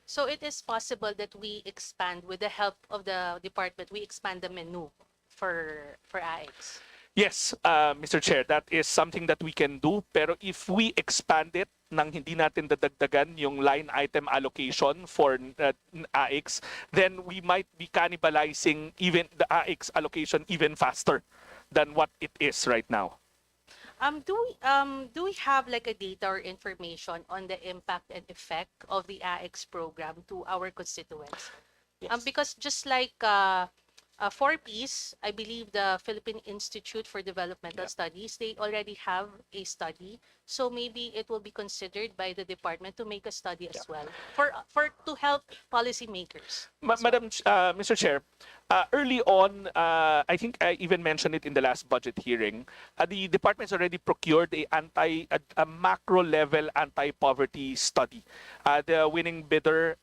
[SPEAKER 11] So it is possible that we expand, with the help of the department, we expand the menu for AICS.
[SPEAKER 7] Yes, Mr. Chair, that is something that we can do. Pero if we expand it nang hindi natin dadagdagan yung line item allocation for AICS, then we might be cannibalizing even the AICS allocation even faster. than what it is right now.
[SPEAKER 11] Do we have like a data or information on the impact and effect of the AX program to our constituents? Because just like for peace, I believe the Philippine Institute for Developmental Studies, they already have a study. So maybe it will be considered by the department to make a study as well for to help policymakers.
[SPEAKER 7] Madam, Mr. Chair, early on, I think I even mentioned it in the last budget hearing. The department's already procured a macro level anti-poverty study. The winning bidder,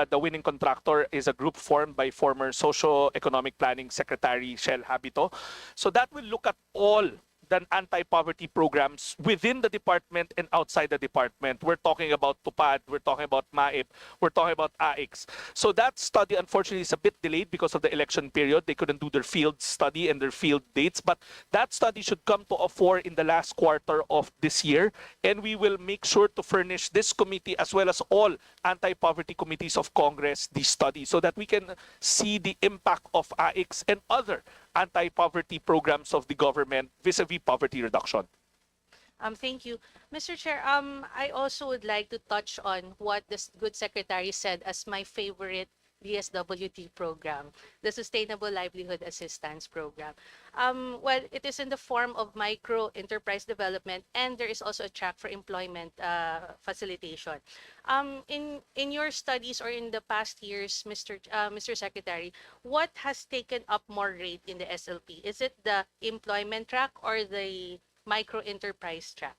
[SPEAKER 7] the winning contractor, is a group formed by former Socio-Economic Planning Secretary Shel Habito. So that will look at all the anti-poverty programs within the department and outside the department. We're talking about TUPAD, we're talking about MAIP, we're talking about AIX. So that study, unfortunately, is a bit delayed because of the election period. They couldn't do their field study and their field dates, but that study should come to a fore in the last quarter of this year, and we will make sure to furnish this committee as well as all anti-poverty committees of Congress the study so that we can see the impact of AIX and other anti-poverty programs of the government vis-a-vis poverty reduction.
[SPEAKER 11] Thank you. Mr. Chair, I also would like to touch on what this good secretary said as my favorite DSWD program, the Sustainable Livelihood Assistance Program. Well, it is in the form of micro enterprise development, and there is also a track for employment facilitation. In your studies or in the past years, Mr. Secretary, what has taken up more rate in the SLP? Is it the employment track or the micro enterprise track?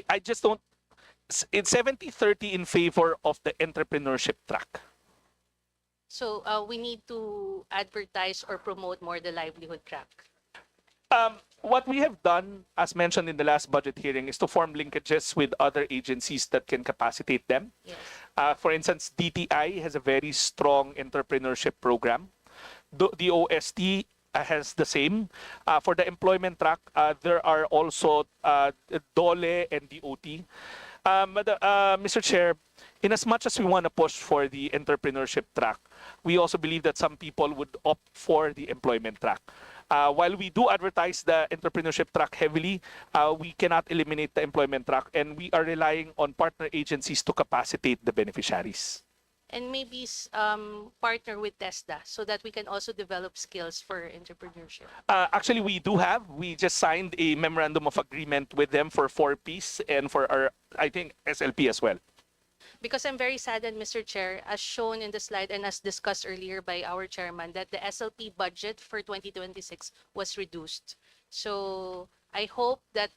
[SPEAKER 7] I just don't. It's 70-30 in favor of the entrepreneurship track.
[SPEAKER 11] So we need to advertise or promote more the livelihood track.
[SPEAKER 7] What we have done, as mentioned in the last budget hearing, is to form linkages with other agencies that can capacitate them.
[SPEAKER 11] Yes.
[SPEAKER 7] For instance, DTI has a very strong entrepreneurship program. The OST has the same. For the employment track, there are also DOLE and DOT. Mr. Chair, in as much as we want to push for the entrepreneurship track, we also believe that some people would opt for the employment track. While we do advertise the entrepreneurship track heavily, we cannot eliminate the employment track, and we are relying on partner agencies to capacitate the beneficiaries.
[SPEAKER 11] And maybe partner with TESDA so that we can also develop skills for entrepreneurship.
[SPEAKER 7] Actually, we just signed a memorandum of agreement with them for 4Ps and for our, I think, SLP as well.
[SPEAKER 11] Because I'm very saddened, Mr. Chair, as shown in the slide and as discussed earlier by our chairman, that the SLP budget for 2026 was reduced. So I hope that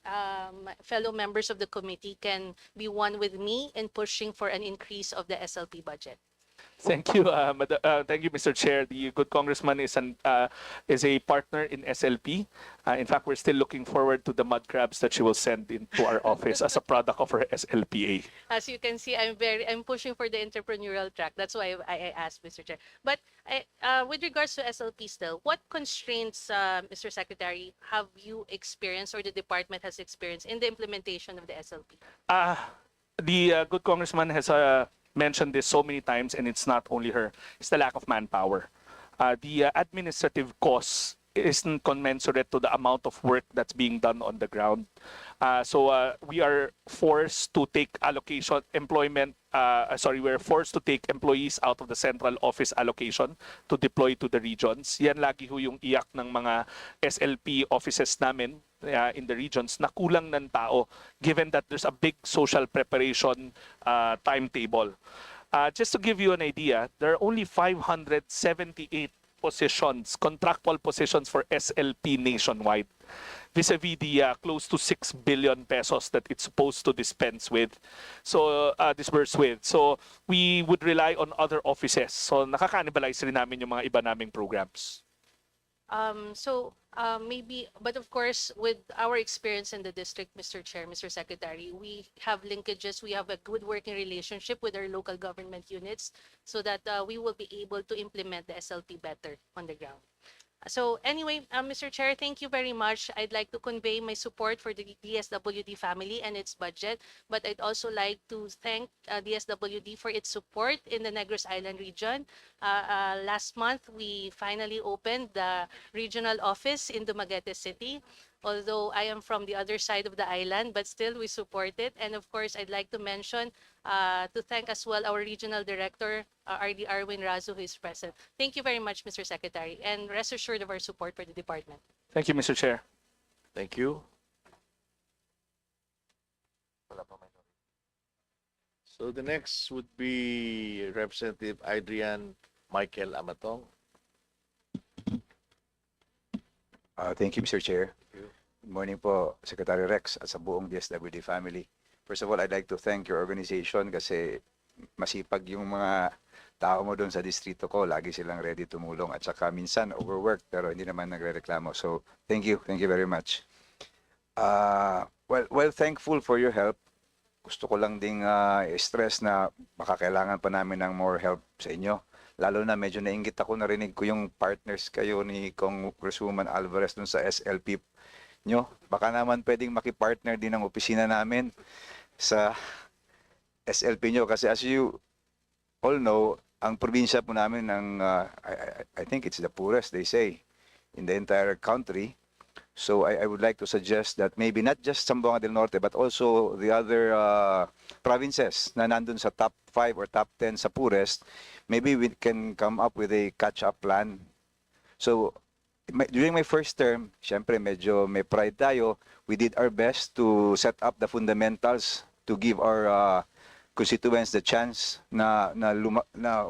[SPEAKER 11] fellow members of the committee can be one with me in pushing for an increase of the SLP budget.
[SPEAKER 7] Thank you, thank you, Mr. Chair. The good congressman is a partner in SLP. In fact, we're still looking forward to the mud crabs that she will send into our office as a product of her SLPA.
[SPEAKER 11] As you can see, I'm pushing for the entrepreneurial track. That's why I asked, Mr. Chair. But with regards to SLP still, what constraints, Mr. Secretary, have you experienced or the department has experienced in the implementation of the SLP?
[SPEAKER 7] The good congressman has mentioned this so many times, and it's not only her, it's the lack of manpower. The administrative costs isn't commensurate to the amount of work that's being done on the ground. So we are forced to take we're forced to take employees out of the central office allocation to deploy to the regions. Yan lagi ho yung iyak ng mga SLP offices namin in the regions na kulang ng tao given that there's a big social preparation timetable. Just to give you an idea, there are only 578 positions, contractual positions for SLP nationwide, vis-a-vis the close to 6 billion pesos that it's supposed to disburse with. So we would rely on other offices. So nakaka-cannibalize rin namin yung mga iba naming programs.
[SPEAKER 11] Maybe, but of course, with our experience in the district, Mr. Chair, Mr. Secretary, we have linkages, we have a good working relationship with our local government units so that we will be able to implement the SLP better on the ground. So anyway, Mr. Chair, thank you very much. I'd like to convey my support for the DSWD family and its budget, but I'd also like to thank DSWD for its support in the Negros Island region. Last month, we finally opened the regional office in Dumaguete City. Although I am from the other side of the island, but still we support it. And of course, I'd like to mention, to thank as well our regional director, RD Arwin Razo, who is present. Thank you very much, Mr. Secretary, and rest assured of our support for the department.
[SPEAKER 7] Thank you, Mr. Chair.
[SPEAKER 6] Thank you. So the next would be Representative Adrian Michael Amatong.
[SPEAKER 12] Thank you, Mr. Chair. Good morning po, Secretary Rex at sa buong DSWD family. First of all, I'd like to thank your organization kasi masipag yung mga tao mo doon sa distrito ko. Lagi silang ready tumulong at saka minsan overworked pero hindi naman nagre-reklamo. So, thank you very much. Well, thankful for your help. Gusto ko lang ding stress na baka kailangan pa namin ng more help sa inyo. Lalo na medyo nainggit ako, narinig ko yung partners kayo ni Congresswoman Alvarez dun sa SLP nyo. Baka naman pwedeng makipartner din ang opisina namin sa SLP nyo. Kasi as you all know, ang probinsya po namin ng, I think it's the poorest, they say, in the entire country. So I would like to suggest that maybe not just Zamboanga del Norte, but also the other provinces na nandun sa top 5 or top 10 sa poorest, maybe we can come up with a catch-up plan. So during my first term, syempre medyo may pride tayo. We did our best to set up the fundamentals to give our constituents the chance na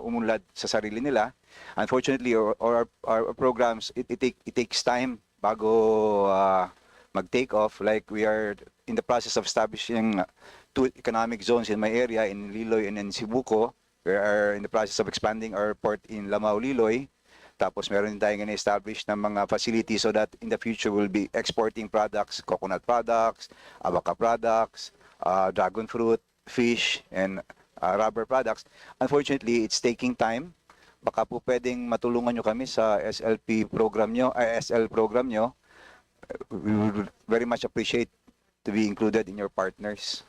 [SPEAKER 12] umunlad sa sarili nila. Unfortunately, our programs, it takes time bago mag-take off. Like we are in the process of establishing 2 economic zones in my area, in Liloy and in Sibuco. We are in the process of expanding our port in Lamao, Liloy. Tapos meron din tayong establish ng mga facilities so that in the future we'll be exporting products, coconut products, abaca products, dragon fruit, fish, and rubber products. Unfortunately, it's taking time. Baka po pwedeng matulungan nyo kami sa SLP program nyo, SL program nyo. We would very much appreciate to be included in your partners.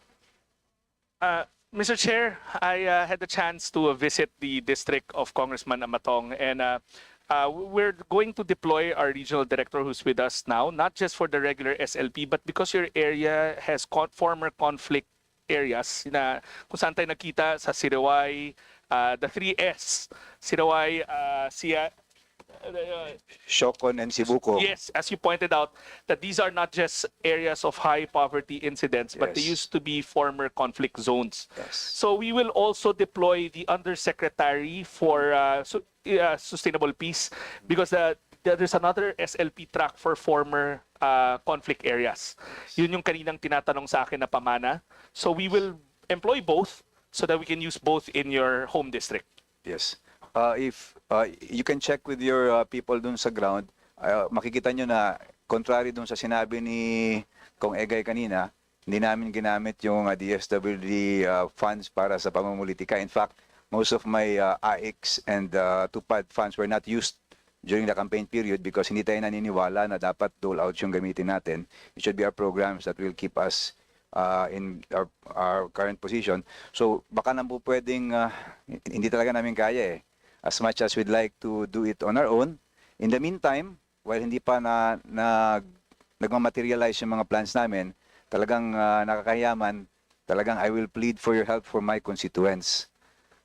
[SPEAKER 7] Mr. Chair, I had the chance to visit the district of Congressman Amatong, and we're going to deploy our regional director who's with us now, not just for the regular SLP, but because your area has former conflict areas na kung saan tayo nakita sa Siriway, the 3S, Siriway,
[SPEAKER 12] Siocon and Sibuco.
[SPEAKER 7] Yes, as you pointed out, that these are not just areas of high poverty incidents, but they
[SPEAKER 12] Yes.
[SPEAKER 7] used to be former conflict zones.
[SPEAKER 12] Yes.
[SPEAKER 7] So we will also deploy the Undersecretary for Sustainable Peace because there's another SLP track for former conflict areas. Yun yung kaninang tinatanong sa akin na pamana. So we will employ both so that we can use both in your home district.
[SPEAKER 12] Yes. If you can check with your people dun sa ground, makikita nyo na contrary dun sa sinabi ni Kong Egay kanina, hindi namin ginamit yung DSWD funds para sa pamumulitika. In fact, most of my AIX and TUPAD funds were not used during the campaign period because hindi tayo naniniwala na dapat dole out yung gamitin natin. It should be our programs that will keep us in our current position. So baka nang po pwedeng hindi talaga namin kaya as much as we'd like to do it on our own. In the meantime, while hindi pa nagmamaterialize yung mga plans namin, talagang nakakayaman, talagang I will plead for your help for my constituents.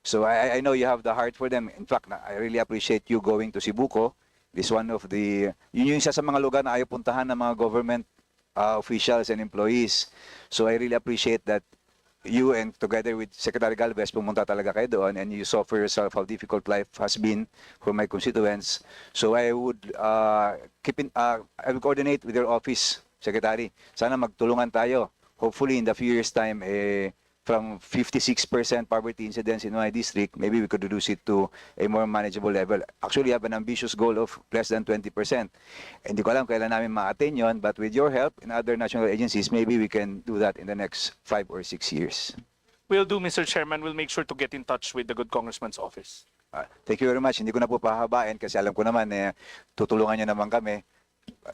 [SPEAKER 12] So I know you have the heart for them. In fact, I really appreciate you going to Sibuco. This one of the, yun yung isa sa mga lugar na ayaw puntahan ng mga government officials and employees. So I really appreciate that you and together with Secretary Galvez pumunta talaga kayo doon and you saw for yourself how difficult life has been for my constituents. So I would I will coordinate with your office, Secretary. Sana magtulungan tayo. Hopefully in the few years time, from 56% poverty incidence in my district, maybe we could reduce it to a more manageable level. Actually, I have an ambitious goal of less than 20%. Hindi ko alam kailan namin ma-attain yun, but with your help and other national agencies, maybe we can do that in the next 5 or 6 years.
[SPEAKER 7] We'll do, Mr. Chairman. We'll make sure to get in touch with the good congressman's office.
[SPEAKER 12] Thank you very much. Hindi ko na po pahabain kasi alam ko naman tutulungan niyo naman kami.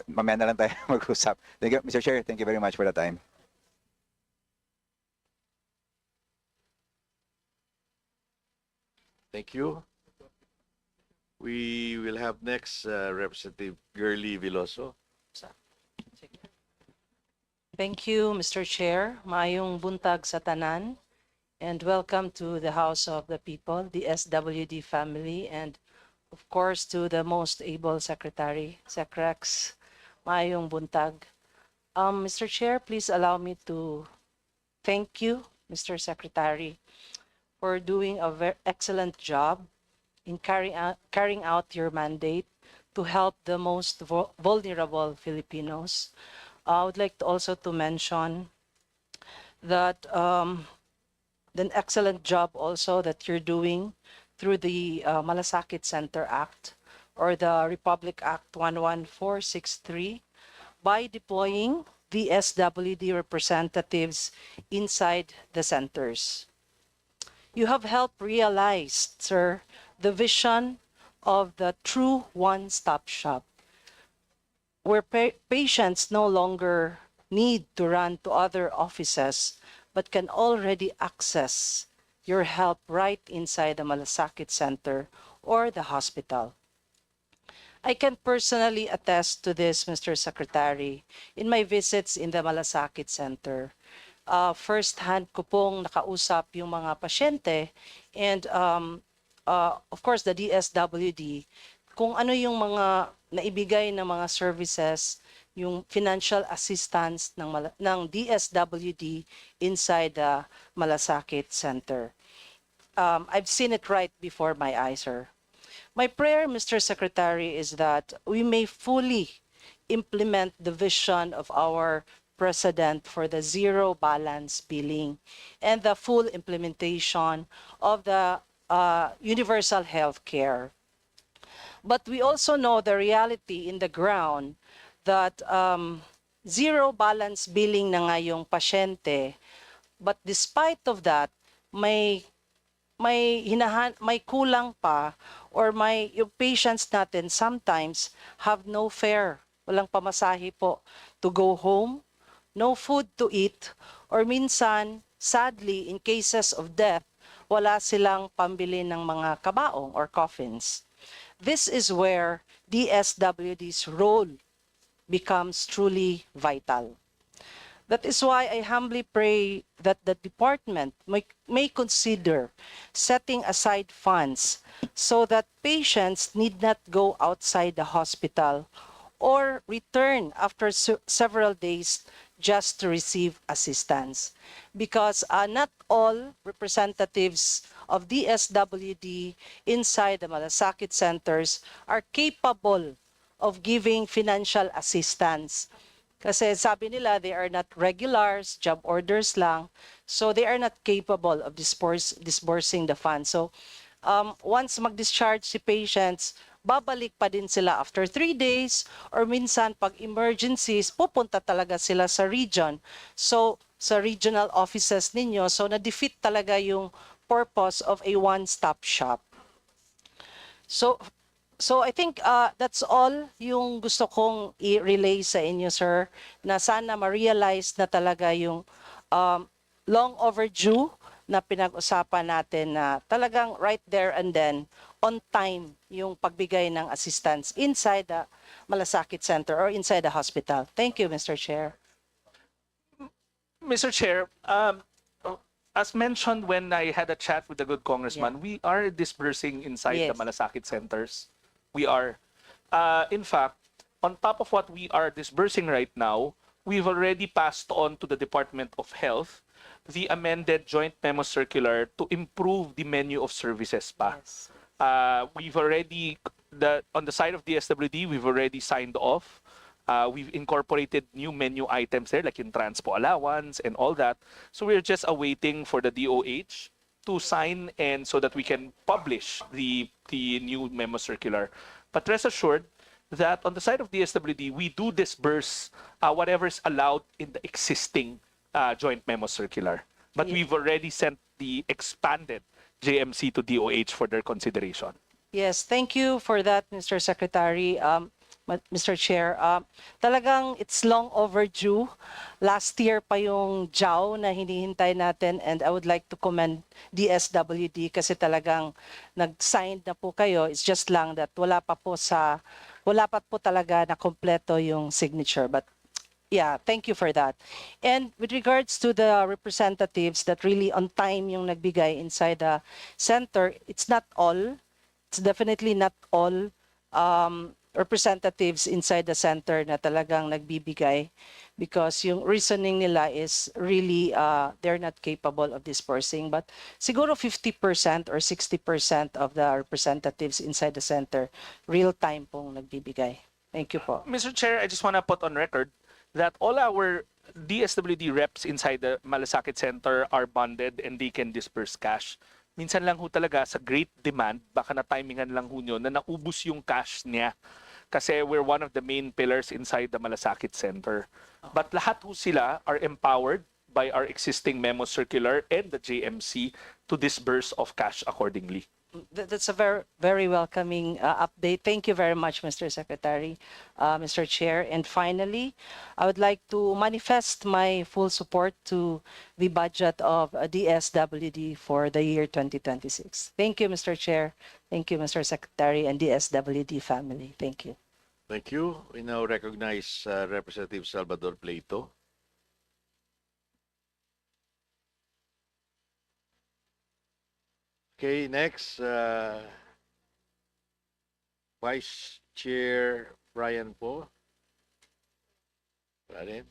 [SPEAKER 12] Mamaya na lang tayo mag-usap. Thank you, Mr. Chair. Thank you very much for the time.
[SPEAKER 6] Thank you. We will have next Representative Girly Veloso.
[SPEAKER 13] Thank you, Mr. Chair. Maayong buntag sa tanan. And welcome to the House of the People, the DSWD family, and of course to the most able Secretary, Secrex. Maayong buntag. Mr. Chair, please allow me to thank you, Mr. Secretary, for doing a very excellent job in carrying out your mandate to help the most vulnerable Filipinos. I would like to also to mention that an excellent job also that you're doing through the Malasakit Center Act or the Republic Act 11463 by deploying the DSWD representatives inside the centers. You have helped realize, sir, the vision of the true one-stop shop, where patients no longer need to run to other offices, but can already access your help right inside the Malasakit Center or the hospital. I can personally attest to this, Mr. Secretary, in my visits in the Malasakit Center. First-hand ko pong nakausap yung mga pasyente and of course the DSWD, kung ano yung mga naibigay na mga services, yung financial assistance ng DSWD inside the Malasakit Center. I've seen it right before my eyes, sir. My prayer, Mr. Secretary, is that we may fully implement the vision of our President for the zero balance billing and the full implementation of the universal health care. But we also know the reality in the ground that zero balance billing na nga yung pasyente, but despite of that, may kulang pa or yung patients natin sometimes have no fare, walang pamasahe po to go home, no food to eat, or minsan, sadly, in cases of death, wala silang pambili ng mga kabaong or coffins. This is where DSWD's role becomes truly vital. That is why I humbly pray that the department may consider setting aside funds so that patients need not go outside the hospital or return after several days just to receive assistance. Because not all representatives of DSWD inside the Malasakit centers are capable of giving financial assistance. Kasi sabi nila, they are not regulars, job orders lang, so they are not capable of disbursing the funds. So once mag-discharge si patients, babalik pa din sila after 3 days or minsan pag emergencies, pupunta talaga sila sa region. So sa regional offices ninyo, so na-defeat talaga yung purpose of a one-stop shop. So I think that's all yung gusto kong i-relay sa inyo, sir, na sana ma-realize na talaga yung long overdue na pinag-usapan natin na talagang right there and then, on time, yung pagbigay ng assistance inside the Malasakit Center or inside the hospital. Thank you, Mr. Chair.
[SPEAKER 7] Mr. Chair, as mentioned when I had a chat with the good congressman, we are disbursing inside the
[SPEAKER 13] Yes.
[SPEAKER 7] Malasakit centers. We are. In fact, on top of what we are disbursing right now, we've already passed on to the Department of Health the amended joint memo circular to improve the menu of services pa.
[SPEAKER 13] Yes.
[SPEAKER 7] We've already, on the side of the DSWD, we've already signed off. We've incorporated new menu items there, like yung transpo allowance and all that. So we're just awaiting for the DOH to sign and so that we can publish the new memo circular. But rest assured that on the side of the DSWD, we do disburse whatever is allowed in the existing joint memo circular. But we've already sent the expanded JMC to DOH for their consideration.
[SPEAKER 13] Yes, thank you for that, Mr. Secretary. Mr. Chair, talagang it's long overdue. Last year pa yung JAW na hinihintay natin, and I would like to commend DSWD kasi talagang nag-sign na po kayo. It's just lang that wala pa po talaga na kompleto yung signature. But yeah, thank you for that. And with regards to the representatives that really on time yung nagbigay inside the center, it's not all. It's definitely not all representatives inside the center na talagang nagbibigay, because yung reasoning nila is really they're not capable of dispersing. But siguro 50% or 60% of the representatives inside the center real time pong nagbibigay. Thank you po.
[SPEAKER 7] Mr. Chair, I just want to put on record that all our DSWD reps inside the Malasakit Center are bonded and they can disperse cash. Minsan lang ho talaga sa great demand, baka na-timingan lang ho nyo na naubos yung cash niya. Kasi we're one of the main pillars inside the Malasakit Center. But lahat ho sila are empowered by our existing memo circular and the JMC to disburse of cash accordingly.
[SPEAKER 13] That's a very, very welcoming update. Thank you very much, Mr. Secretary, Mr. Chair. And finally, I would like to manifest my full support to the budget of DSWD for the year 2026. Thank you, Mr. Chair. Thank you, Mr. Secretary, and DSWD family. Thank you.
[SPEAKER 6] Thank you. We now recognize Representative Salvador Pleito. Okay, next, Vice Chair Brian Po. Wala rin.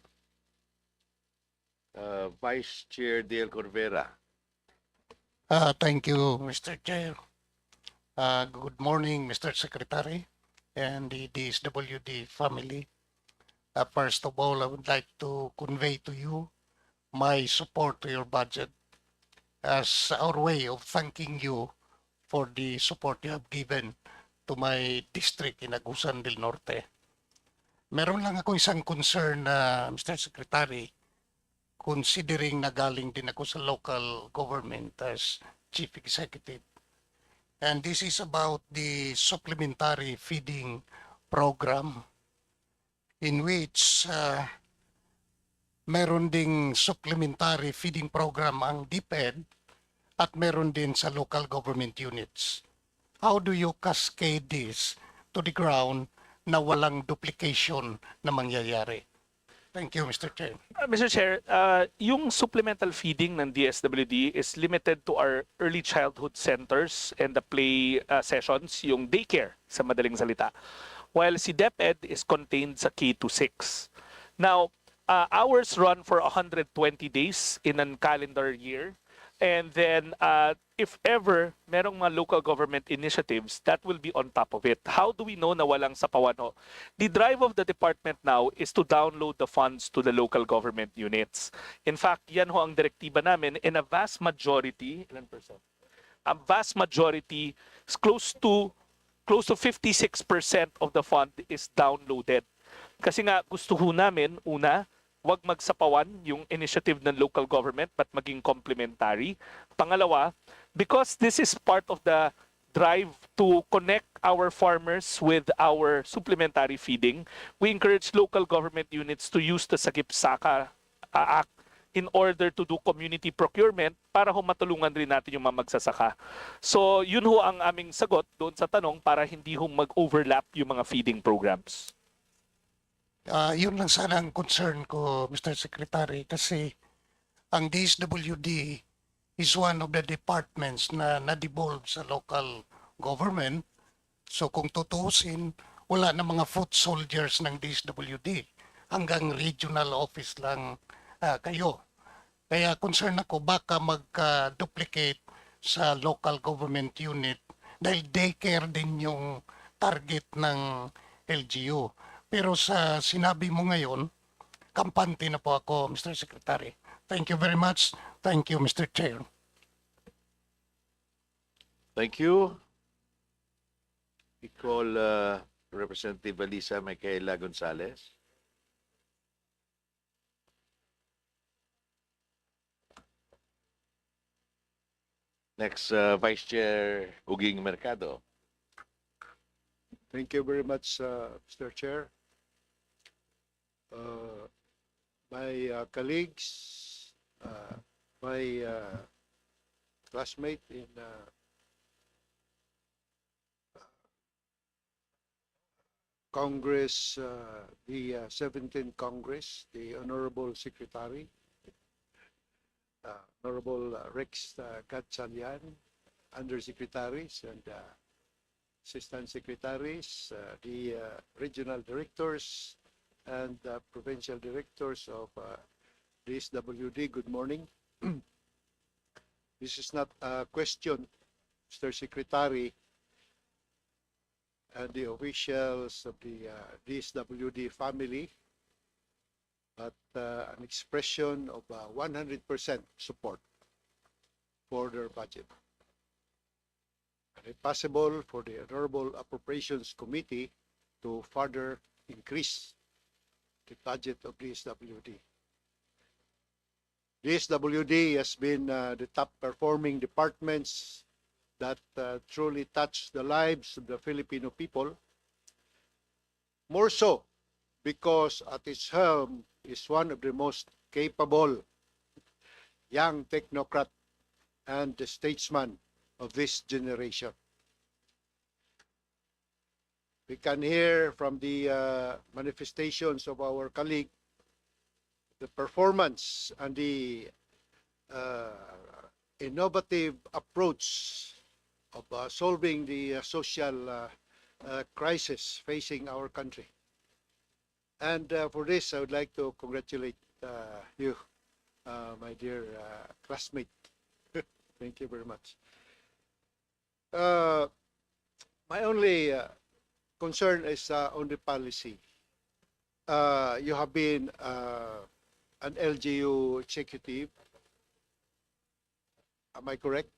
[SPEAKER 6] Vice Chair Dale Corvera.
[SPEAKER 14] Thank you, Mr. Chair. Good morning, Mr. Secretary and the DSWD family. First of all, I would like to convey to you my support to your budget as our way of thanking you for the support you have given to my district in Agusan del Norte. Meron lang ako isang concern, Mr. Secretary, considering na galing din ako sa local government as Chief Executive. And this is about the supplementary feeding program in which meron ding supplementary feeding program ang DepEd at meron din sa local government units. How do you cascade this to the ground na walang duplication na mangyayari? Thank you, Mr. Chair.
[SPEAKER 7] Mr. Chair, yung supplemental feeding ng DSWD is limited to our early childhood centers and the play sessions, yung daycare sa madaling salita. While si DepEd is contained sa K-6. Now, ours run for 120 days in a calendar year. And then, if ever merong mga local government initiatives, that will be on top of it. How do we know na walang sapawan ho? The drive of the department now is to download the funds to the local government units. In fact, yan ho ang direktiba namin, in a vast majority, ilan percent? A vast majority, is close to 56% of the fund is downloaded. Kasi nga gusto ho namin, una, wag magsapawan yung initiative ng local government but maging complementary. Pangalawa, because this is part of the drive to connect our farmers with our supplementary feeding, we encourage local government units to use the Sagip Saka Act in order to do community procurement para ho matulungan rin natin yung mga magsasaka. So yun ho ang aming sagot doon sa tanong para hindi ho mag-overlap yung mga feeding programs.
[SPEAKER 14] Yun lang sana ang concern ko, Mr. Secretary, kasi ang DSWD is one of the departments na na-devolve sa local government. So kung tutusin, wala na mga foot soldiers ng DSWD. Hanggang regional office lang kayo. Kaya concern ako baka mag-duplicate sa local government unit dahil daycare din yung target ng LGU. Pero sa sinabi mo ngayon, kampante na po ako, Mr. Secretary. Thank you very much. Thank you, Mr. Chair.
[SPEAKER 6] Thank you. We call Representative Alisa Micaela Gonzalez. Next, Vice Chair Uging Mercado.
[SPEAKER 15] Thank you very much, Mr. Chair. My colleagues, my classmate in Congress, the 17th Congress, the Honorable Secretary, Honorable Rex Gatchalian, Undersecretaries and Assistant Secretaries, the Regional Directors and Provincial Directors of DSWD, good morning. This is not a question, Mr. Secretary, and the officials of the DSWD family, but an expression of 100% support for their budget. And if possible, for the Honorable Appropriations Committee to further increase the budget of DSWD. DSWD has been the top performing departments that truly touch the lives of the Filipino people. More so because at its helm is one of the most capable young technocrat and the statesman of this generation. We can hear from the manifestations of our colleague the performance and the innovative approach of solving the social crisis facing our country. And for this, I would like to congratulate you, my dear classmate. Thank you very much. My only concern is on the policy. You have been an LGU executive. Am I correct?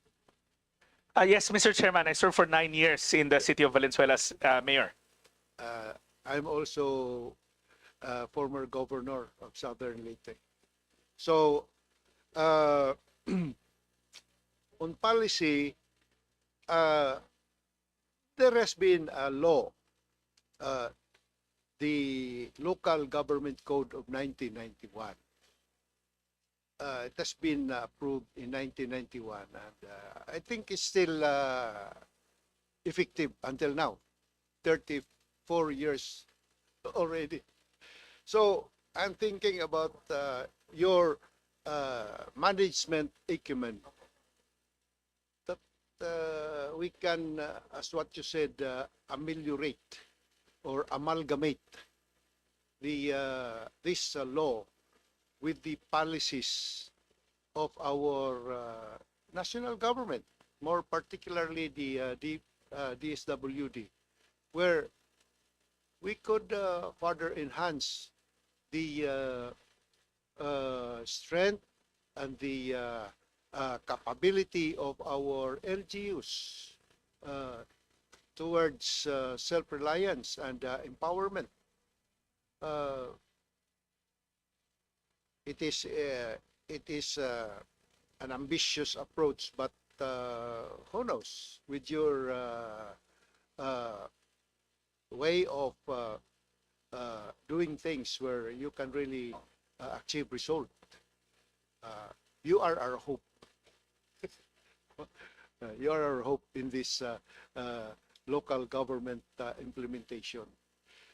[SPEAKER 7] Yes, Mr. Chairman, I served for 9 years in the city of Valenzuela as mayor.
[SPEAKER 15] I'm also former governor of Southern Leyte. So, on policy, there has been a law, the Local Government Code of 1991. It has been approved in 1991, and I think it's still effective until now, 34 years already. So I'm thinking about your management acumen, that we can, as what you said, ameliorate or amalgamate the this law with the policies of our national government, more particularly the DSWD, where we could further enhance the strength and the capability of our LGUs towards self-reliance and empowerment. It is an ambitious approach, but who knows, with your way of doing things where you can really achieve result. You are our hope. You are our hope in this local government implementation.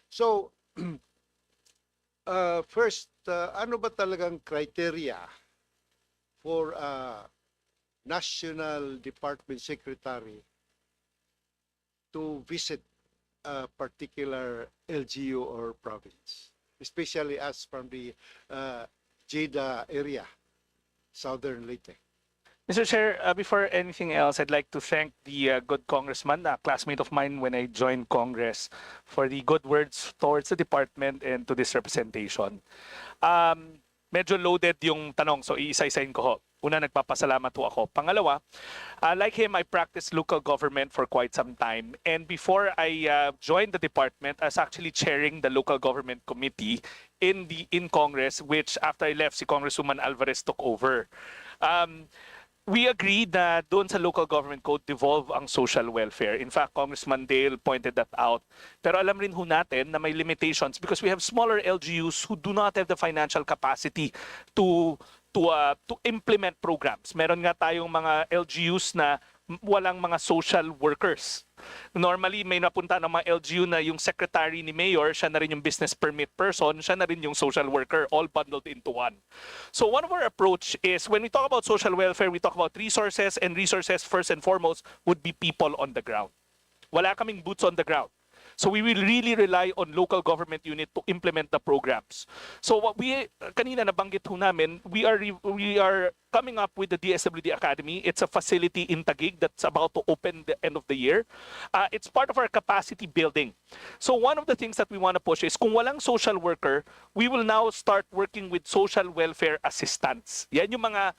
[SPEAKER 15] So, first, ano ba talagang criteria for a National Department Secretary to visit a particular LGU or province, especially as from the Jeddah area, Southern Leyte?
[SPEAKER 7] Mr. Chair, before anything else, I'd like to thank the good congressman, a classmate of mine when I joined Congress, for the good words towards the department and to this representation. Medyo loaded yung tanong, so iisa-isahin ko ho. Una, nagpapasalamat ho ako. Pangalawa, like him, I practiced local government for quite some time. And before I joined the department, I was actually chairing the local government committee in Congress, which after I left, si Congresswoman Alvarez took over. we agree that doon sa local government code, devolve ang social welfare. In fact, Congressman Dale pointed that out. Pero alam rin ho natin na may limitations because we have smaller LGUs who do not have the financial capacity to implement programs. Meron nga tayong mga LGUs na walang mga social workers. Normally, may napunta ng mga LGU na yung secretary ni mayor, siya na rin yung business permit person, siya na rin yung social worker, all bundled into one. So one of our approach is, when we talk about social welfare, we talk about resources, and resources first and foremost would be people on the ground. Wala kaming boots on the ground. So we will really rely on local government unit to implement the programs. So what we kanina nabanggit ho namin, we are coming up with the DSWD Academy. It's a facility in Taguig that's about to open the end of the year. It's part of our capacity building. So one of the things that we want to push is kung walang social worker, we will now start working with social welfare assistants. Yan yung mga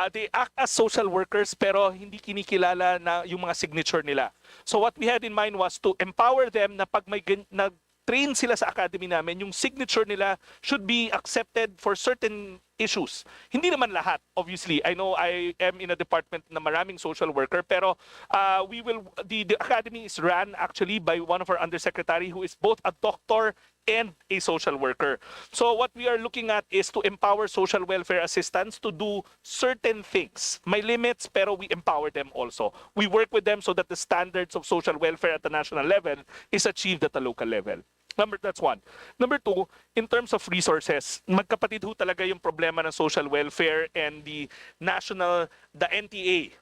[SPEAKER 7] they act as social workers pero hindi kinikilala na yung mga signature nila. So what we had in mind was to empower them na pag may nag-train sila sa academy namin, yung signature nila should be accepted for certain issues. Hindi naman lahat, obviously. I know I am in a department na maraming social worker, pero the academy is run actually by one of our undersecretary who is both a doctor and a social worker. So what we are looking at is to empower social welfare assistants to do certain things. May limits, pero we empower them also. We work with them so that the standards of social welfare at the national level is achieved at the local level. That's one. Number two, in terms of resources, magkapatid ho talaga yung problema ng social welfare and the NTA,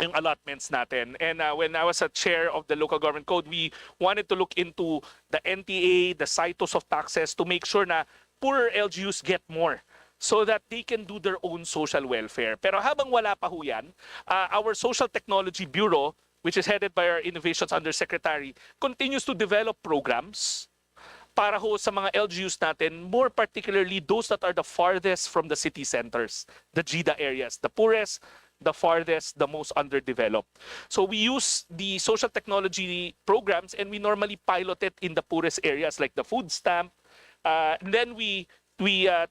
[SPEAKER 7] yung allotments natin. And when I was a chair of the local government code, we wanted to look into the NTA, the cytos of taxes to make sure na poorer LGUs get more so that they can do their own social welfare. Pero habang wala pa ho yan, our Social Technology Bureau, which is headed by our Innovations Undersecretary, continues to develop programs para ho sa mga LGUs natin, more particularly those that are the farthest from the city centers, the GIDA areas, the poorest, the farthest, the most underdeveloped. So we use the social technology programs and we normally pilot it in the poorest areas like the food stamp. And then we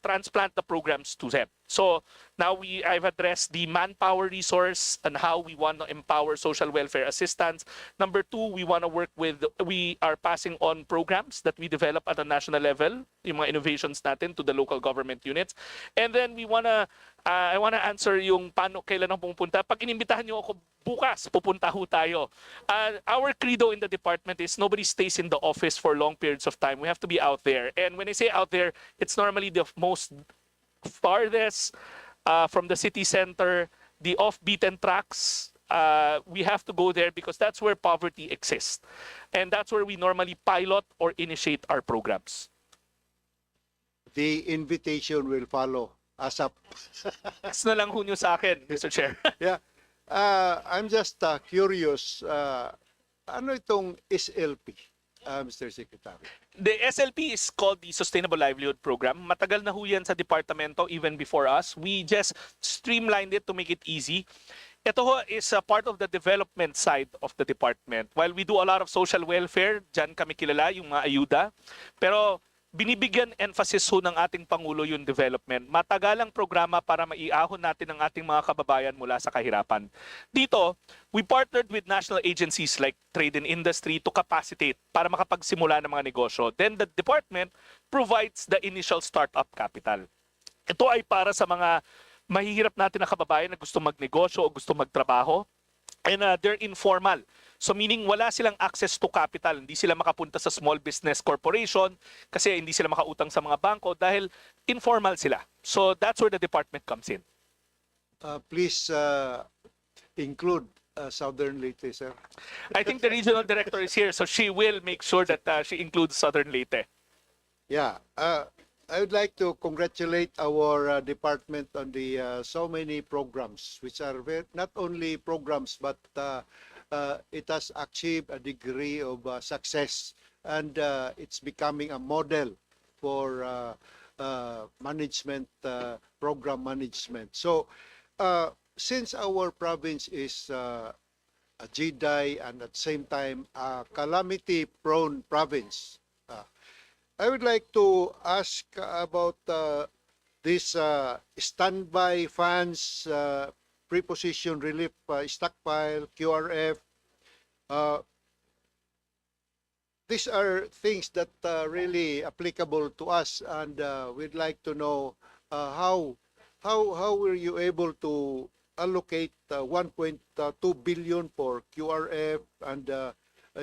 [SPEAKER 7] transplant the programs to them. So now I've addressed the manpower resource and how we want to empower social welfare assistants. Number two, we are passing on programs that we develop at a national level, yung mga innovations natin to the local government units. And then I wanna answer yung paano, kailan ang pupunta. Pag inimbitahan niyo ako bukas, pupunta ho tayo. Our credo in the department is nobody stays in the office for long periods of time. We have to be out there. And when I say out there, it's normally the most farthest from the city center, the off-beaten tracks. We have to go there because that's where poverty exists. And that's where we normally pilot or initiate our programs.
[SPEAKER 15] The invitation will follow ASAP.
[SPEAKER 7] Next na lang ho nyo sa akin, Mr. Chair.
[SPEAKER 15] Yeah. I'm just curious, ano itong SLP, Mr. Secretary?
[SPEAKER 7] The SLP is called the Sustainable Livelihood Program. Matagal na ho yan sa departamento even before us. We just streamlined it to make it easy. Ito ho is a part of the development side of the department. While we do a lot of social welfare, dyan kami kilala, yung mga ayuda. Pero binibigyan emphasis ho ng ating Pangulo yung development. Matagalang programa para maiahon natin ang ating mga kababayan mula sa kahirapan. Dito, we partnered with national agencies like Trade and Industry to capacitate para makapagsimula ng mga negosyo. Then the department provides the initial startup capital. Ito ay para sa mga mahihirap natin na kababayan na gusto magnegosyo o gusto magtrabaho. And they're informal. So meaning wala silang access to capital. Hindi sila makapunta sa small business corporation kasi hindi sila makautang sa mga bangko dahil informal sila. So that's where the department comes in.
[SPEAKER 15] Please include Southern Leyte, sir.
[SPEAKER 7] I think the regional director is here, so she will make sure that she includes Southern Leyte.
[SPEAKER 15] Yeah. I would like to congratulate our department on the so many programs, which are not only programs, but it has achieved a degree of success, and it's becoming a model for management, program management. So since our province is a GDI and at the same time a calamity-prone province, I would like to ask about this standby funds preposition relief stockpile, QRF. Uh, these are things that really applicable to us, and we'd like to know how were you able to allocate 1.2 billion for QRF and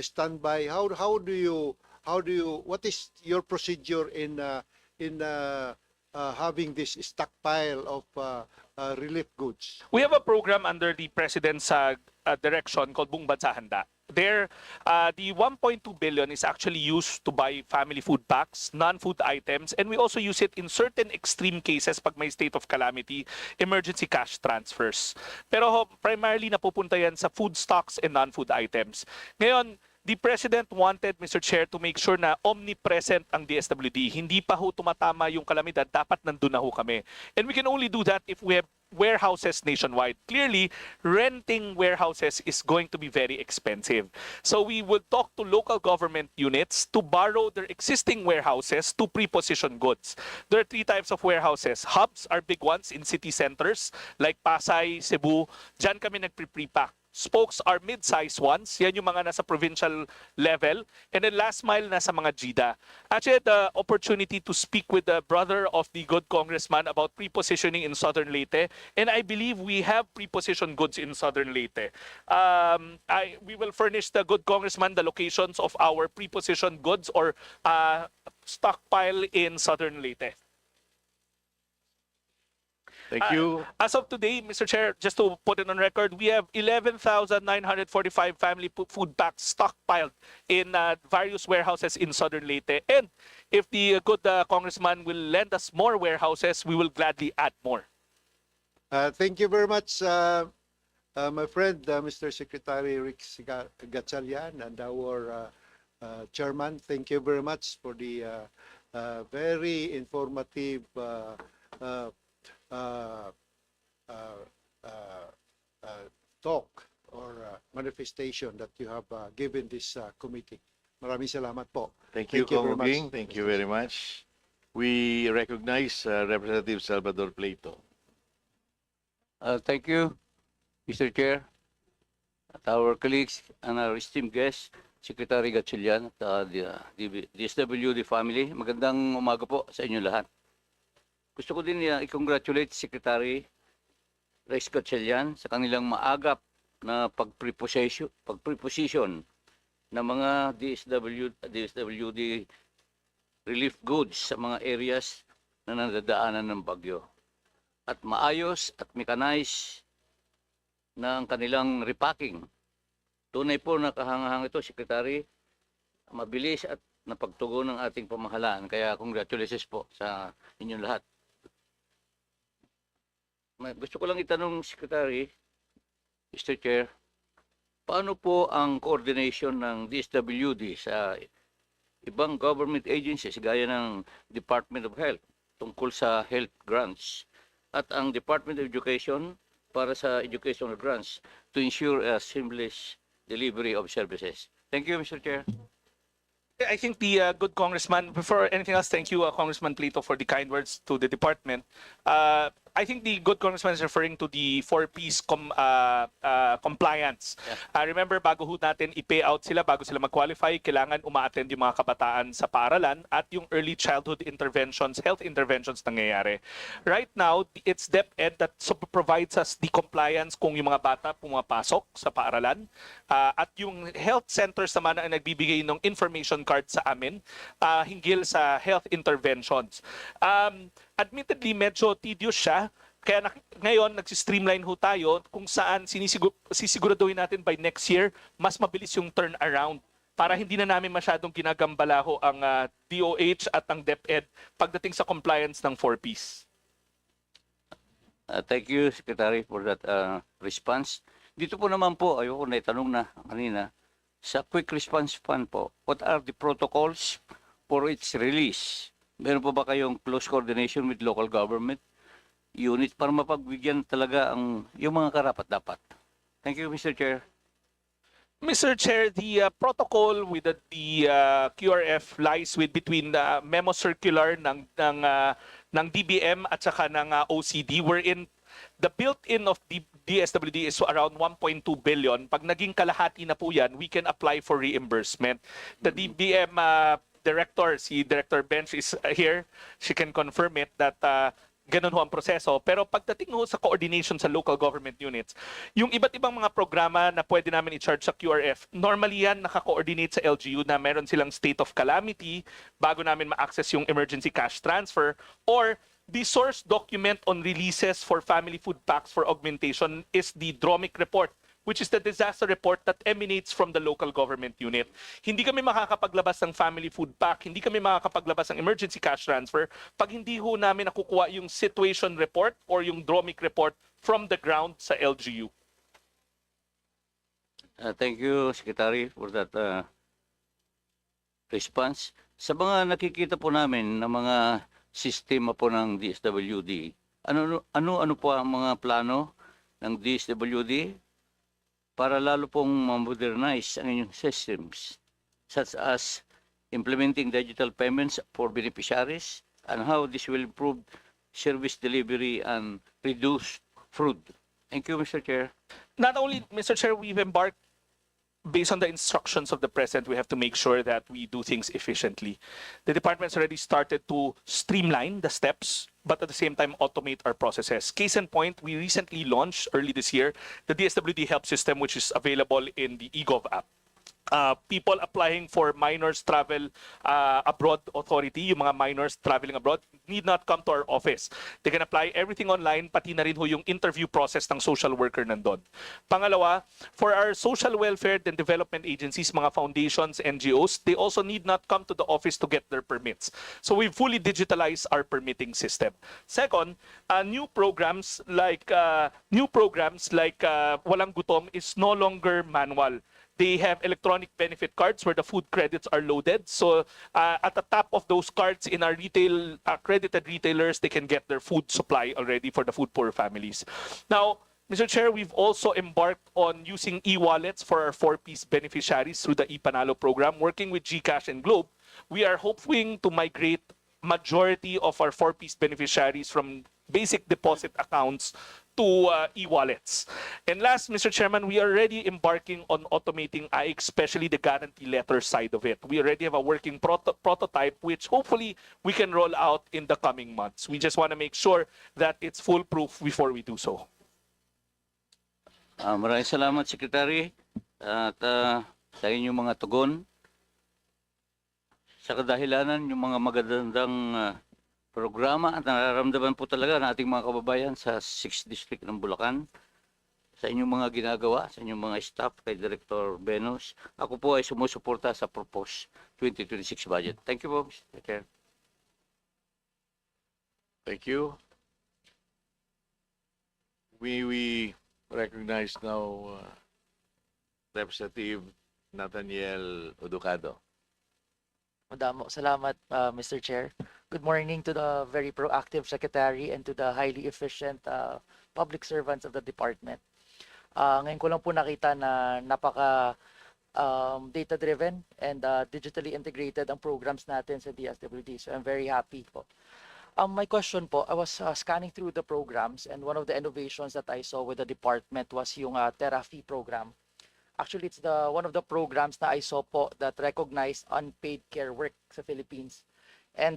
[SPEAKER 15] standby? How do you what is your procedure in having this stockpile of relief goods?
[SPEAKER 7] We have a program under the President's direction called Buong Bansa Handa. There, the 1.2 billion is actually used to buy family food packs, non-food items, and we also use it in certain extreme cases pag may state of calamity, emergency cash transfers. Pero primarily napupunta yan sa food stocks and non-food items. Ngayon, the President wanted, Mr. Chair, to make sure na omnipresent ang DSWD. Hindi pa ho tumatama yung kalamidad, dapat nandun na ho kami. And we can only do that if we have warehouses nationwide. Clearly, renting warehouses is going to be very expensive. So we will talk to local government units to borrow their existing warehouses to pre-position goods. There are 3 types of warehouses. Hubs are big ones in city centers like Pasay, Cebu. Diyan kami nagpre-prepack. Spokes are mid-size ones. Yan yung mga nasa provincial level. And then last mile nasa mga GIDA. Actually, I had the opportunity to speak with the brother of the good congressman about pre-positioning in Southern Leyte. And I believe we have pre-positioned goods in Southern Leyte. We will furnish the good congressman the locations of our pre-positioned goods or stockpile in Southern Leyte.
[SPEAKER 6] Thank you.
[SPEAKER 7] As of today, Mr. Chair, just to put it on record, we have 11,945 family food packs stockpiled in various warehouses in Southern Leyte. And if the good congressman will lend us more warehouses, we will gladly add more.
[SPEAKER 15] Thank you very much, my friend, Mr. Secretary Rick Gatchalian, and our chairman. Thank you very much for the very informative talk or manifestation that you have given this committee. Maraming salamat po.
[SPEAKER 6] Thank you,
[SPEAKER 15] very much.
[SPEAKER 6] Kong. Thank you very much. We recognize Representative Salvador Plato.
[SPEAKER 16] Thank you, Mr. Chair, at our colleagues and our esteemed guests, Secretary Gatchalian at the DSWD family. Magandang umaga po sa inyo lahat. Gusto ko din i-congratulate Secretary Rex Gatchalian sa kanilang maagap na pag-preposition ng mga DSWD relief goods sa mga areas na nadadaanan ng bagyo. At maayos at mechanized na ang kanilang repacking. Tunay po na kahangahang ito, Secretary, mabilis at napagtugon ng ating pamahalaan. Kaya congratulations po sa inyong lahat. Gusto ko lang itanong, Secretary, Mr. Chair, paano po ang coordination ng DSWD sa ibang government agencies gaya ng Department of Health tungkol sa health grants at ang Department of Education para sa educational grants to ensure a seamless delivery of services? Thank you, Mr. Chair.
[SPEAKER 7] I think the good congressman, before anything else, thank you, Congressman Plato, for the kind words to the department. I think the good congressman is referring to the 4Ps compliance.
[SPEAKER 16] Yeah.
[SPEAKER 7] Remember, bago ho natin i-pay out sila, bago sila mag-qualify, kailangan uma-attend yung mga kabataan sa paaralan at yung early childhood interventions, health interventions nangyayari. Right now, it's DepEd that provides us the compliance kung yung mga bata pumapasok sa paaralan. At yung health centers naman ang nagbibigay ng information card sa amin hinggil sa health interventions. Admittedly, medyo tedious siya. Kaya ngayon, nagsi-streamline ho tayo kung saan sisiguraduhin natin by next year, mas mabilis yung turnaround para hindi na namin masyadong ginagambala ho ang DOH at ang DepEd pagdating sa compliance ng 4Ps.
[SPEAKER 16] Thank you, Secretary, for that response. Dito po naman po, ayoko na itanong na kanina, sa Quick Response Fund po, what are the protocols for its release? Meron po ba kayong close coordination with local government units para mapagbigyan talaga yung mga karapat-dapat? Thank you, Mr. Chair.
[SPEAKER 7] Mr. Chair, the protocol with the QRF lies between the memo circular ng DBM at saka ng OCD, wherein the built-in of the DSWD is around 1.2 billion. Pag naging kalahati na po yan, we can apply for reimbursement. The DBM director, si Director Bench is here. She can confirm it that ganun ho ang proseso. Pero pagdating ho sa coordination sa local government units, yung iba't ibang mga programa na pwede namin i-charge sa QRF, normally yan naka-coordinate sa LGU na meron silang state of calamity bago namin ma-access yung emergency cash transfer, or the source document on releases for family food packs for augmentation is the DROMIC report, which is the disaster report that emanates from the local government unit. Hindi kami makakapaglabas ng family food pack, hindi kami makakapaglabas ng emergency cash transfer pag hindi ho namin nakukuha yung situation report or yung DROMIC report from the ground sa LGU.
[SPEAKER 16] Thank you, Secretary, for that response. Sa mga nakikita po namin na mga sistema po ng DSWD, ano po ang mga plano ng DSWD para lalo pong modernize ang inyong systems, such as implementing digital payments for beneficiaries, and how this will improve service delivery and reduce fraud. Thank you, Mr. Chair.
[SPEAKER 7] Not only, Mr. Chair, we've embarked based on the instructions of the President, we have to make sure that we do things efficiently. The department's already started to streamline the steps, but at the same time automate our processes. Case in point, we recently launched early this year the DSWD help system, which is available in the eGov app. People applying for minors travel abroad authority, yung mga minors traveling abroad, need not come to our office. They can apply everything online, pati na rin ho yung interview process ng social worker nandun. Pangalawa, for our social welfare and development agencies, mga foundations, NGOs, they also need not come to the office to get their permits. So we fully digitalize our permitting system. Second, new programs like Walang Gutom is no longer manual. They have electronic benefit cards where the food credits are loaded. So at the top of those cards in our retail accredited retailers, they can get their food supply already for the food poor families. Now, Mr. Chair, we've also embarked on using e-wallets for our 4-piece beneficiaries through the ePanalo program. Working with GCash and Globe, we are hoping to migrate majority of our 4-piece beneficiaries from basic deposit accounts to e-wallets. And last, Mr. Chairman, we are already embarking on automating IX, especially the guarantee letter side of it. We already have a working prototype, which hopefully we can roll out in the coming months. We just want to make sure that it's foolproof before we do so.
[SPEAKER 16] Maraming salamat, Secretary, at sa inyong mga tugon. Sa kadahilanan, yung mga magagandang programa at nararamdaman po talaga ng ating mga kababayan sa 6th District ng Bulacan, sa inyong mga ginagawa, sa inyong mga staff, kay Director Benos. Ako po ay sumusuporta sa proposed 2026 budget. Thank you po, Mr. Chair.
[SPEAKER 6] Thank you. We recognize now Representative Nathaniel Oducado.
[SPEAKER 17] Madamo, salamat, Mr. Chair. Good morning to the very proactive Secretary and to the highly efficient public servants of the department. Ngayon ko lang po nakita na napaka data-driven and digitally integrated ang programs natin sa DSWD. So I'm very happy po. My question po, I was scanning through the programs, and one of the innovations that I saw with the department was yung Therapy program. Actually, it's one of the programs na I saw po that recognized unpaid care work sa Philippines. And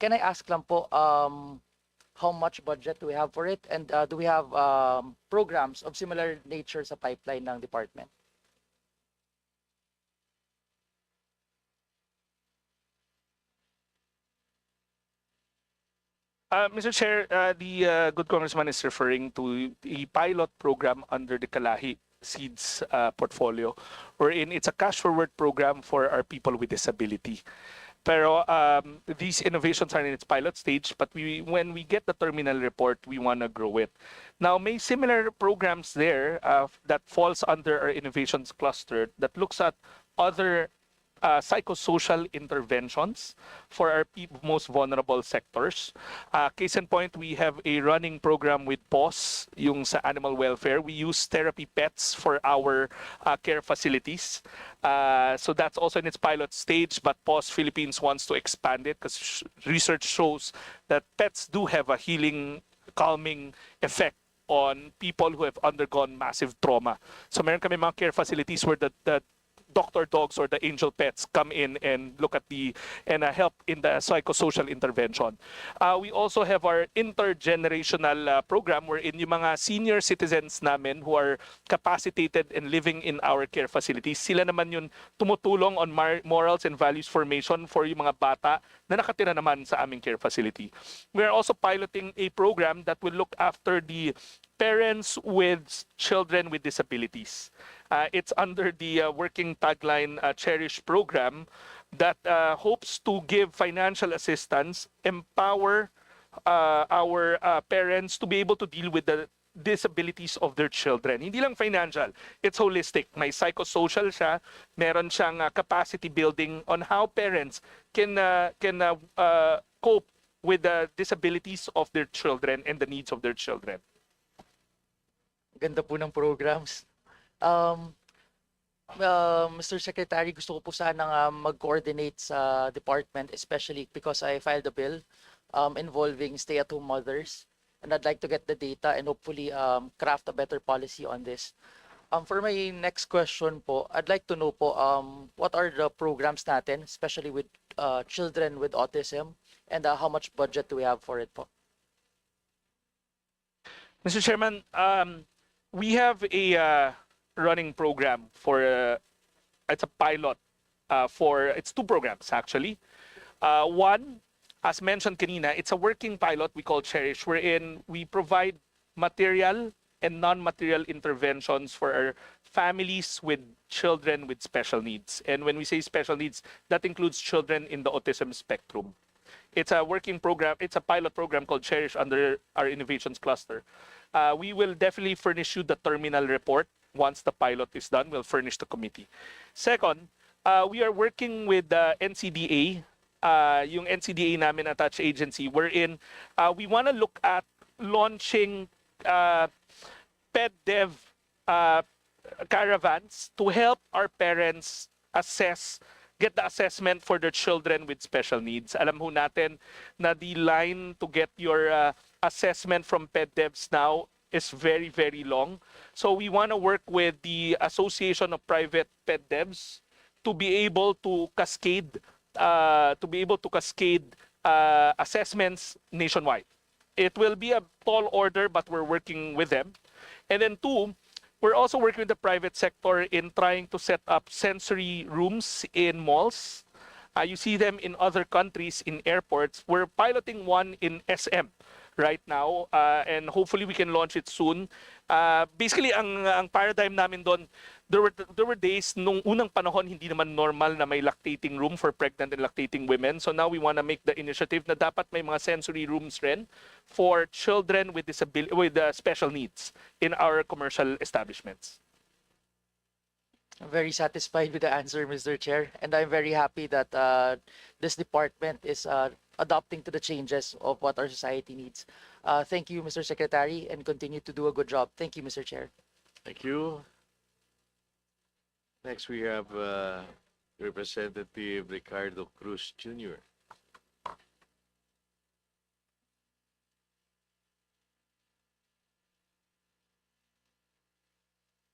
[SPEAKER 17] can I ask lang po, how much budget do we have for it? And do we have programs of similar nature sa pipeline ng department?
[SPEAKER 7] Mr. Chair, the good congressman is referring to a pilot program under the Kalahi Seeds portfolio, wherein it's a cash forward program for our people with disability. Pero these innovations are in its pilot stage, but when we get the terminal report, we want to grow it. Now, may similar programs there that falls under our innovations cluster that looks at other psychosocial interventions for our most vulnerable sectors. Case in point, we have a running program with PAWS, yung sa animal welfare. We use therapy pets for our care facilities. So that's also in its pilot stage, but PAWS Philippines wants to expand it because research shows that pets do have a healing, calming effect on people who have undergone massive trauma. So meron kami mga care facilities where the doctor dogs or the angel pets come in and look at help in the psychosocial intervention. We also have our intergenerational program wherein yung mga senior citizens namin who are capacitated and living in our care facilities, sila naman yung tumutulong on morals and values formation for yung mga bata na nakatira naman sa aming care facility. We are also piloting a program that will look after the parents with children with disabilities. It's under the working tagline Cherish program that hopes to give financial assistance, empower our parents to be able to deal with the disabilities of their children. Hindi lang financial, it's holistic. May psychosocial siya, meron siyang capacity building on how parents can cope with the disabilities of their children and the needs of their children.
[SPEAKER 17] Ganda po ng programs. Mr. Secretary, gusto ko po sanang mag-coordinate sa department, especially because I filed a bill involving stay-at-home mothers. And I'd like to get the data and hopefully craft a better policy on this. For my next question po, I'd like to know po what are the programs natin, especially with children with autism, and how much budget do we have for it po?
[SPEAKER 7] Mr. Chairman, we have a running program for it's a pilot for it's two programs actually. One, as mentioned kanina, it's a working pilot we call Cherish, wherein we provide material and non-material interventions for our families with children with special needs. And when we say special needs, that includes children in the autism spectrum. It's a working program, it's a pilot program called Cherish under our innovations cluster. We will definitely furnish you the terminal report. Once the pilot is done, we'll furnish the committee. Second, we are working with the NCDA, yung NCDA namin attached agency, wherein we want to look at launching PedDev caravans to help our parents get the assessment for their children with special needs. Alam ho natin na the line to get your assessment from PedDevs now is very, very long. So we want to work with the Association of Private PedDevs to be able to cascade assessments nationwide. It will be a tall order, but we're working with them. And then two, we're also working with the private sector in trying to set up sensory rooms in malls. You see them in other countries, in airports. We're piloting one in SM right now, and hopefully we can launch it soon. Basically, ang paradigm namin doon, there were days nung unang panahon hindi naman normal na may lactating room for pregnant and lactating women. So now we want to make the initiative na dapat may mga sensory rooms rin for children with special needs in our commercial establishments.
[SPEAKER 17] I'm very satisfied with the answer, Mr. Chair, and I'm very happy that this department is adopting to the changes of what our society needs. Thank you, Mr. Secretary, and continue to do a good job. Thank you, Mr. Chair.
[SPEAKER 6] Thank you. Next, we have Representative Ricardo Cruz Jr.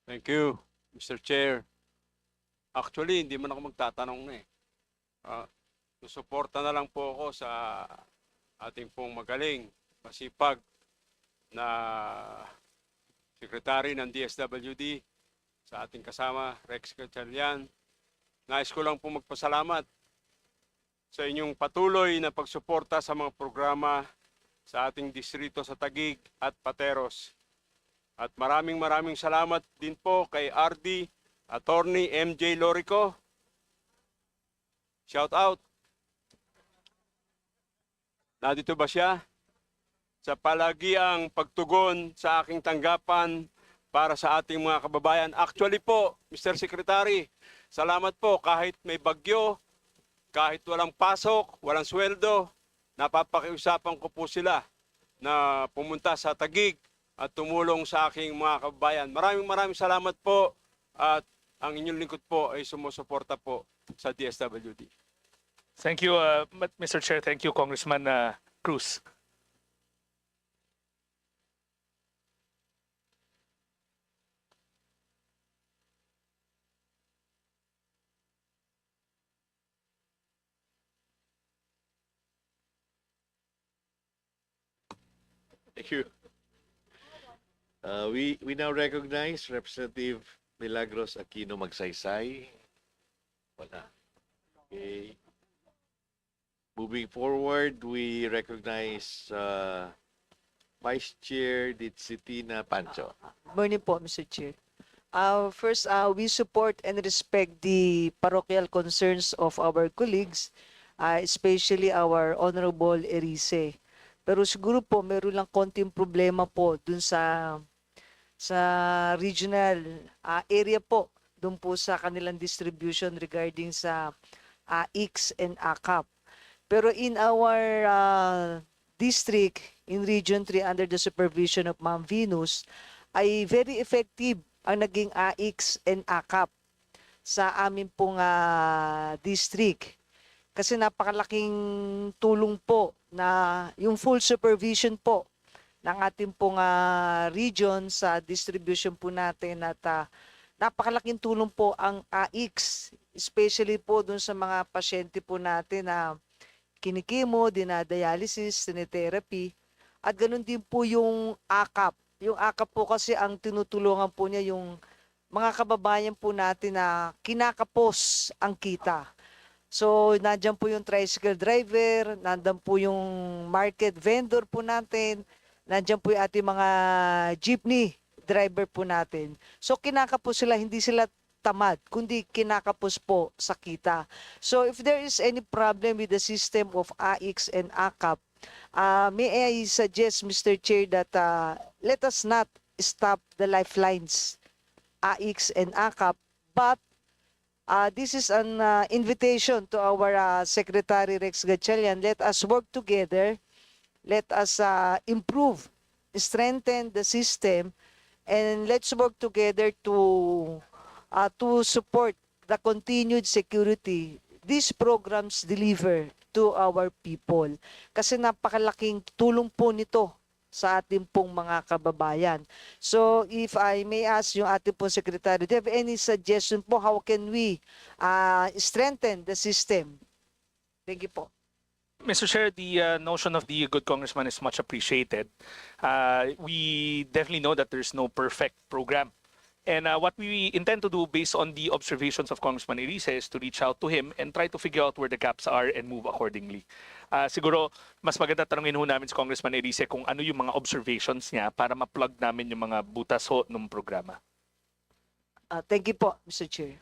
[SPEAKER 18] Thank you, Mr. Chair. Actually, hindi man ako magtatanong na eh. Susuporta na lang po ako sa ating pong magaling, masipag na Secretary ng DSWD, sa ating kasama, Rex Gatchalian. Nais ko lang po magpasalamat sa inyong patuloy na pagsuporta sa mga programa sa ating distrito sa Taguig at Pateros. At maraming salamat din po kay RD, Attorney MJ Lorico. Shout out. Nandito ba siya? Sa palagiang pagtugon sa aking tanggapan para sa ating mga kababayan. Actually po, Mr. Secretary, salamat po kahit may bagyo, kahit walang pasok, walang sweldo, napapakiusapan ko po sila na pumunta sa Taguig at tumulong sa aking mga kababayan. Maraming salamat po at ang inyong lingkod po ay sumusuporta po sa DSWD.
[SPEAKER 7] Thank you, Mr. Chair. Thank you, Congressman Cruz.
[SPEAKER 6] Thank you. We now recognize Representative Milagros Aquino Magsaysay. Wala. Okay. Moving forward, we recognize Vice Chair Ditsitina Pancho.
[SPEAKER 13] Morning po, Mr. Chair. First, we support and respect the parochial concerns of our colleagues, especially our Honorable Erice. Pero siguro po, meron lang konting problema po dun sa regional area po, dun po sa kanilang distribution regarding sa IX and ACAP. Pero in our district, in Region 3, under the supervision of Ma'am Venus, ay very effective ang naging AX and ACAP sa amin pong district. Kasi napakalaking tulong po na yung full supervision po ng ating pong region sa distribution po natin at napakalaking tulong po ang AX, especially po dun sa mga pasyente po natin na kinikimo, dinadialysis, sinetherapy, at ganun din po yung ACAP. Yung ACAP po kasi ang tinutulungan po niya yung mga kababayan po natin na kinakapos ang kita. So, nandiyan po yung tricycle driver, nandiyan po yung market vendor po natin, nandiyan po yung ating mga jeepney driver po natin. So, kinakapos sila, hindi sila tamad, kundi kinakapos po sa kita. So, if there is any problem with the system of AX and ACAP, may I suggest, Mr. Chair, that let us not stop the lifelines, AX and ACAP, but this is an invitation to our Secretary Rex Gatchalian. Let us work together. Let us improve, strengthen the system, and let's work together to support the continued security these programs deliver to our people. Kasi napakalaking tulong po nito sa ating pong mga kababayan. So, if I may ask yung ating pong Secretary, do you have any suggestion po how can we strengthen the system? Thank you po.
[SPEAKER 7] Mr. Chair, the notion of the good congressman is much appreciated. We definitely know that there's no perfect program. And what we intend to do based on the observations of Congressman Erice is to reach out to him and try to figure out where the gaps are and move accordingly. Siguro, mas maganda tanongin ho namin si Congressman Erice kung ano yung mga observations niya para ma-plug namin yung mga butas ho ng programa.
[SPEAKER 13] Thank you po, Mr. Chair.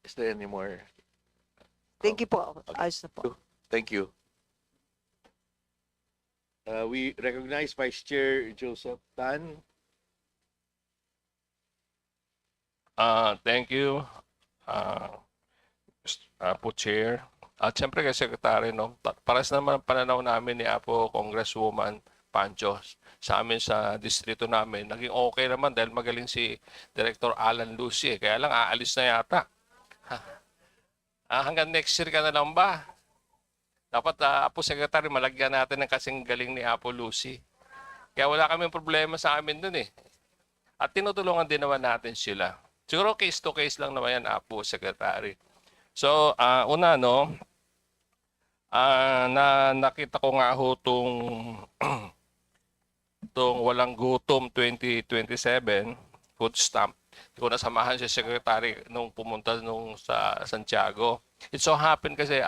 [SPEAKER 6] Is there any more?
[SPEAKER 13] Thank you po. Ayos na po.
[SPEAKER 6] Thank you. We recognize Vice Chair Joseph Tan.
[SPEAKER 19] Thank you, po Chair. At siyempre kay Secretary, no, paras naman pananaw namin ni Apo Congresswoman Pancho sa amin sa distrito namin. Naging okay naman dahil magaling si Director Alan Lucy. Kaya lang aalis na yata. Hanggang next year ka na lang ba? Dapat Apo Secretary, malagyan natin ng kasing galing ni Apo Lucy. Kaya wala kaming problema sa amin dun eh. At tinutulungan din naman natin sila. Siguro case to case lang naman yan, Apo Secretary. So, una, no, nakita ko nga ho itong Walang Gutom 2027 food stamp. Hindi ko nasamahan si Secretary nung pumunta sa Santiago. It so happened kasi,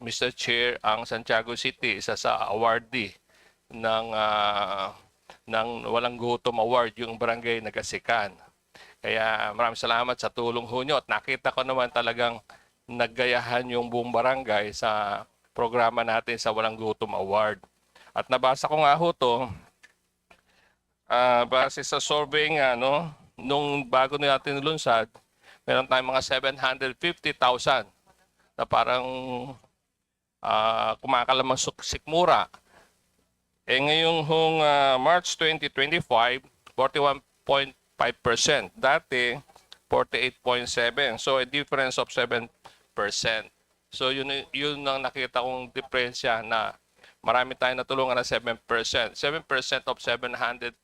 [SPEAKER 19] Mr. Chair, ang Santiago City, isa sa awardee ng Walang Gutom Award, yung barangay Nagasikan. Kaya maraming salamat sa tulong ho nyo. At nakita ko naman talagang naggayahan yung buong barangay sa programa natin sa Walang Gutom Award. At nabasa ko nga ho to, base sa survey nga, no, nung bago natin lunsad, meron tayong mga 750,000 na parang kumakalamang sikmura. Ngayong March 2025, 41.5%. Dati, 48.7%. So, a difference of 7%. So, yun ang nakita kong diferensya na marami tayong natulungan na 7%. 7% of 750,000.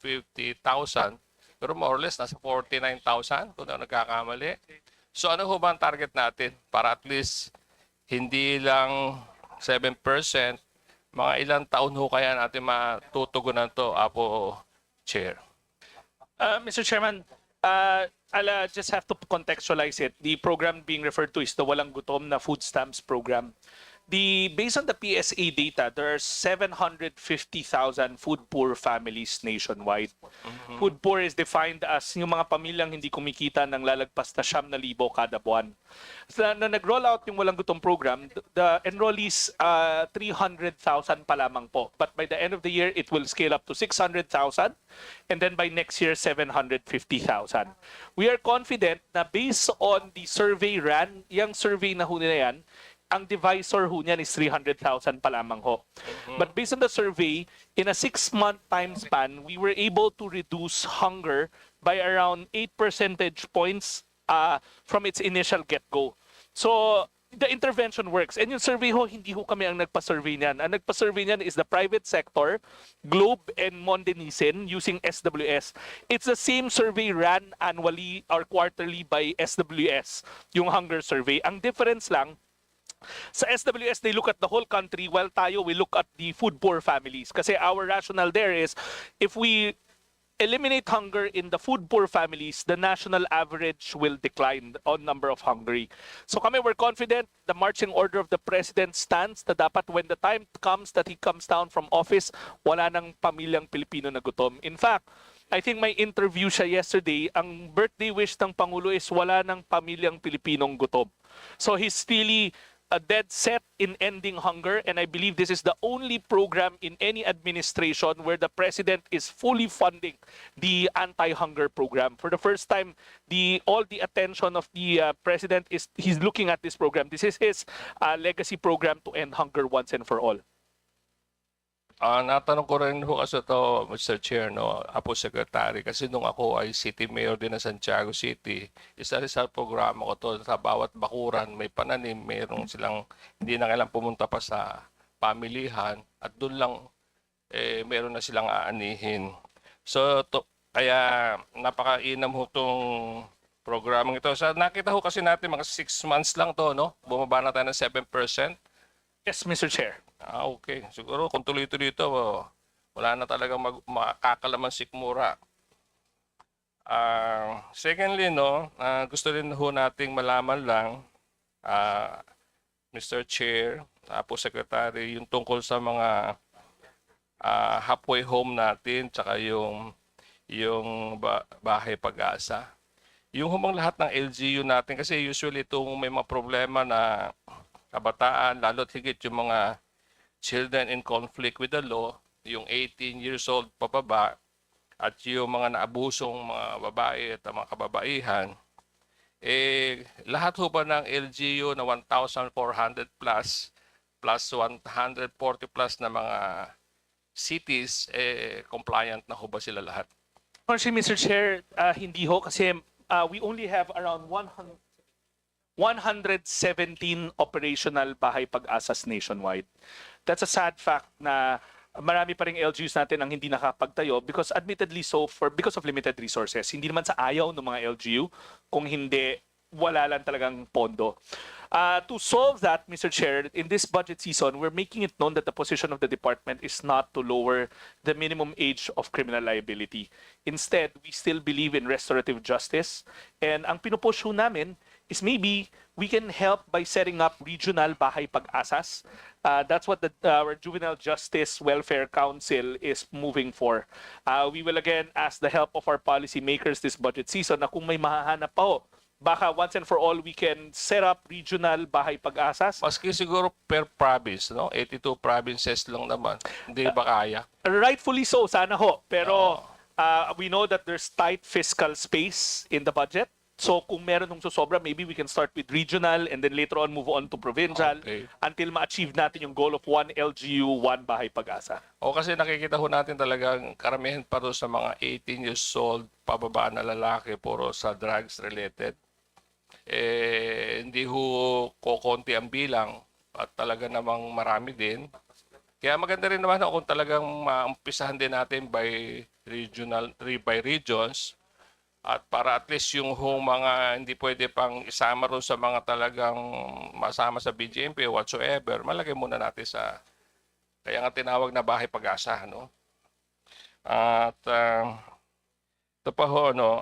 [SPEAKER 19] Pero more or less, nasa 49,000 kung ano nagkakamali. So, ano ho ba ang target natin? Para at least hindi lang 7%, Mga ilang taon ho kaya natin matutugunan to, Apo Chair?
[SPEAKER 7] Mr. Chairman, I'll just have to contextualize it. The program being referred to is the Walang Gutom na food stamps program. Based on the PSA data, there are 750,000 food poor families nationwide. Food poor is defined as yung mga pamilyang hindi kumikita ng lalagpas na 9,000 kada buwan. So, na nag-roll out yung Walang Gutom program, the enrollees 300,000 pa lamang po. But by the end of the year, it will scale up to 600,000 and then by next year, 750,000. We are confident na based on the survey ran, yung survey na ho nila yan, ang divisor ho niyan is 300,000 pa lamang ho. But based on the survey, in a 6-month time span, we were able to reduce hunger by around 8 percentage points from its initial get-go. So, the intervention works. And yung survey ho, hindi ho kami ang nagpa-survey niyan. Ang nagpa-survey niyan is the private sector, Globe and Modernization using SWS. It's the same survey ran annually or quarterly by SWS, yung hunger survey. Ang difference lang, sa SWS, they look at the whole country while tayo, we look at the food poor families. Kasi our rationale there is, if we eliminate hunger in the food poor families, the national average will decline on number of hungry. So kami, we're confident the marching order of the President stands na dapat when the time comes that he comes down from office, wala nang pamilyang Pilipino na gutom. In fact, I think may interview siya yesterday, ang birthday wish ng Pangulo is wala nang pamilyang Pilipinong gutom. So he's really a dead set in ending hunger, and I believe this is the only program in any administration where the president is fully funding the anti-hunger program. For the first time, all the attention of the president is he's looking at this program. This is his legacy program to end hunger once and for all.
[SPEAKER 19] Natanong ko rin ho kasi ito, Mr. Chair, no, Apo Secretary, kasi nung ako ay City Mayor din ng Santiago City, isa rin sa programa ko to, sa bawat bakuran may pananim, mayroong silang hindi na kailangang pumunta pa sa pamilihan at doon lang meron na silang aanihin. So, kaya napakainam ho itong programang ito. So, nakita ho kasi natin mga 6 months lang to, no? Bumaba na tayo ng 7%.
[SPEAKER 7] Yes, Mr. Chair.
[SPEAKER 19] Okay. Siguro kung tuloy-tuloy ito, wala na talagang makakalaman sikmura. Secondly, no, gusto rin ho nating malaman lang, Mr. Chair, Apo Secretary, yung tungkol sa mga halfway home natin, tsaka yung bahay pag-asa. Yung humang lahat ng LGU natin, kasi usually itong may mga problema na kabataan, lalo't higit yung mga children in conflict with the law, yung 18 years old pababa, at yung mga naabusong mga babae at mga kababaihan, lahat ho ba ng LGU na 1,400 plus 140 plus na mga cities, compliant na ho ba sila lahat?
[SPEAKER 7] Actually, Mr. Chair, hindi ho kasi we only have around 117 operational bahay pag-asas nationwide. That's a sad fact na marami pa ring LGUs natin ang hindi nakapagtayo because admittedly so because of limited resources. Hindi naman sa ayaw ng mga LGU, kung hindi wala lang talagang pondo. To solve that, Mr. Chair, in this budget season, we're making it known that the position of the department is not to lower the minimum age of criminal liability. Instead, we still believe in restorative justice. And ang pinupush ho namin is maybe we can help by setting up regional bahay pag-asas. That's what our Juvenile Justice Welfare Council is moving for. We will again ask the help of our policymakers this budget season na kung may mahahanap pa ho, baka once and for all we can set up regional bahay pag-asas.
[SPEAKER 19] Maski siguro per province, no? 82 provinces lang naman. Hindi ba kaya?
[SPEAKER 7] Rightfully so, sana ho. Pero we know that there's tight fiscal space in the budget. So kung meron ng susobra, maybe we can start with regional and then later on move on to provincial until ma-achieve natin yung goal of 1 LGU, 1 bahay pag-asa.
[SPEAKER 19] O kasi nakikita ho natin talagang karamihan pa rin sa mga 18 years old pababa na lalaki, puro sa drugs related. Hindi ho kokonti ang bilang at talaga namang marami din. Kaya maganda rin naman kung talagang maumpisahan din natin by regions at para at least yung mga hindi pwede pang isama ron sa mga talagang masama sa BGMP whatsoever, malagay muna natin sa Kaya nga tinawag na bahay pag-asa, no? At ito pa ho, no,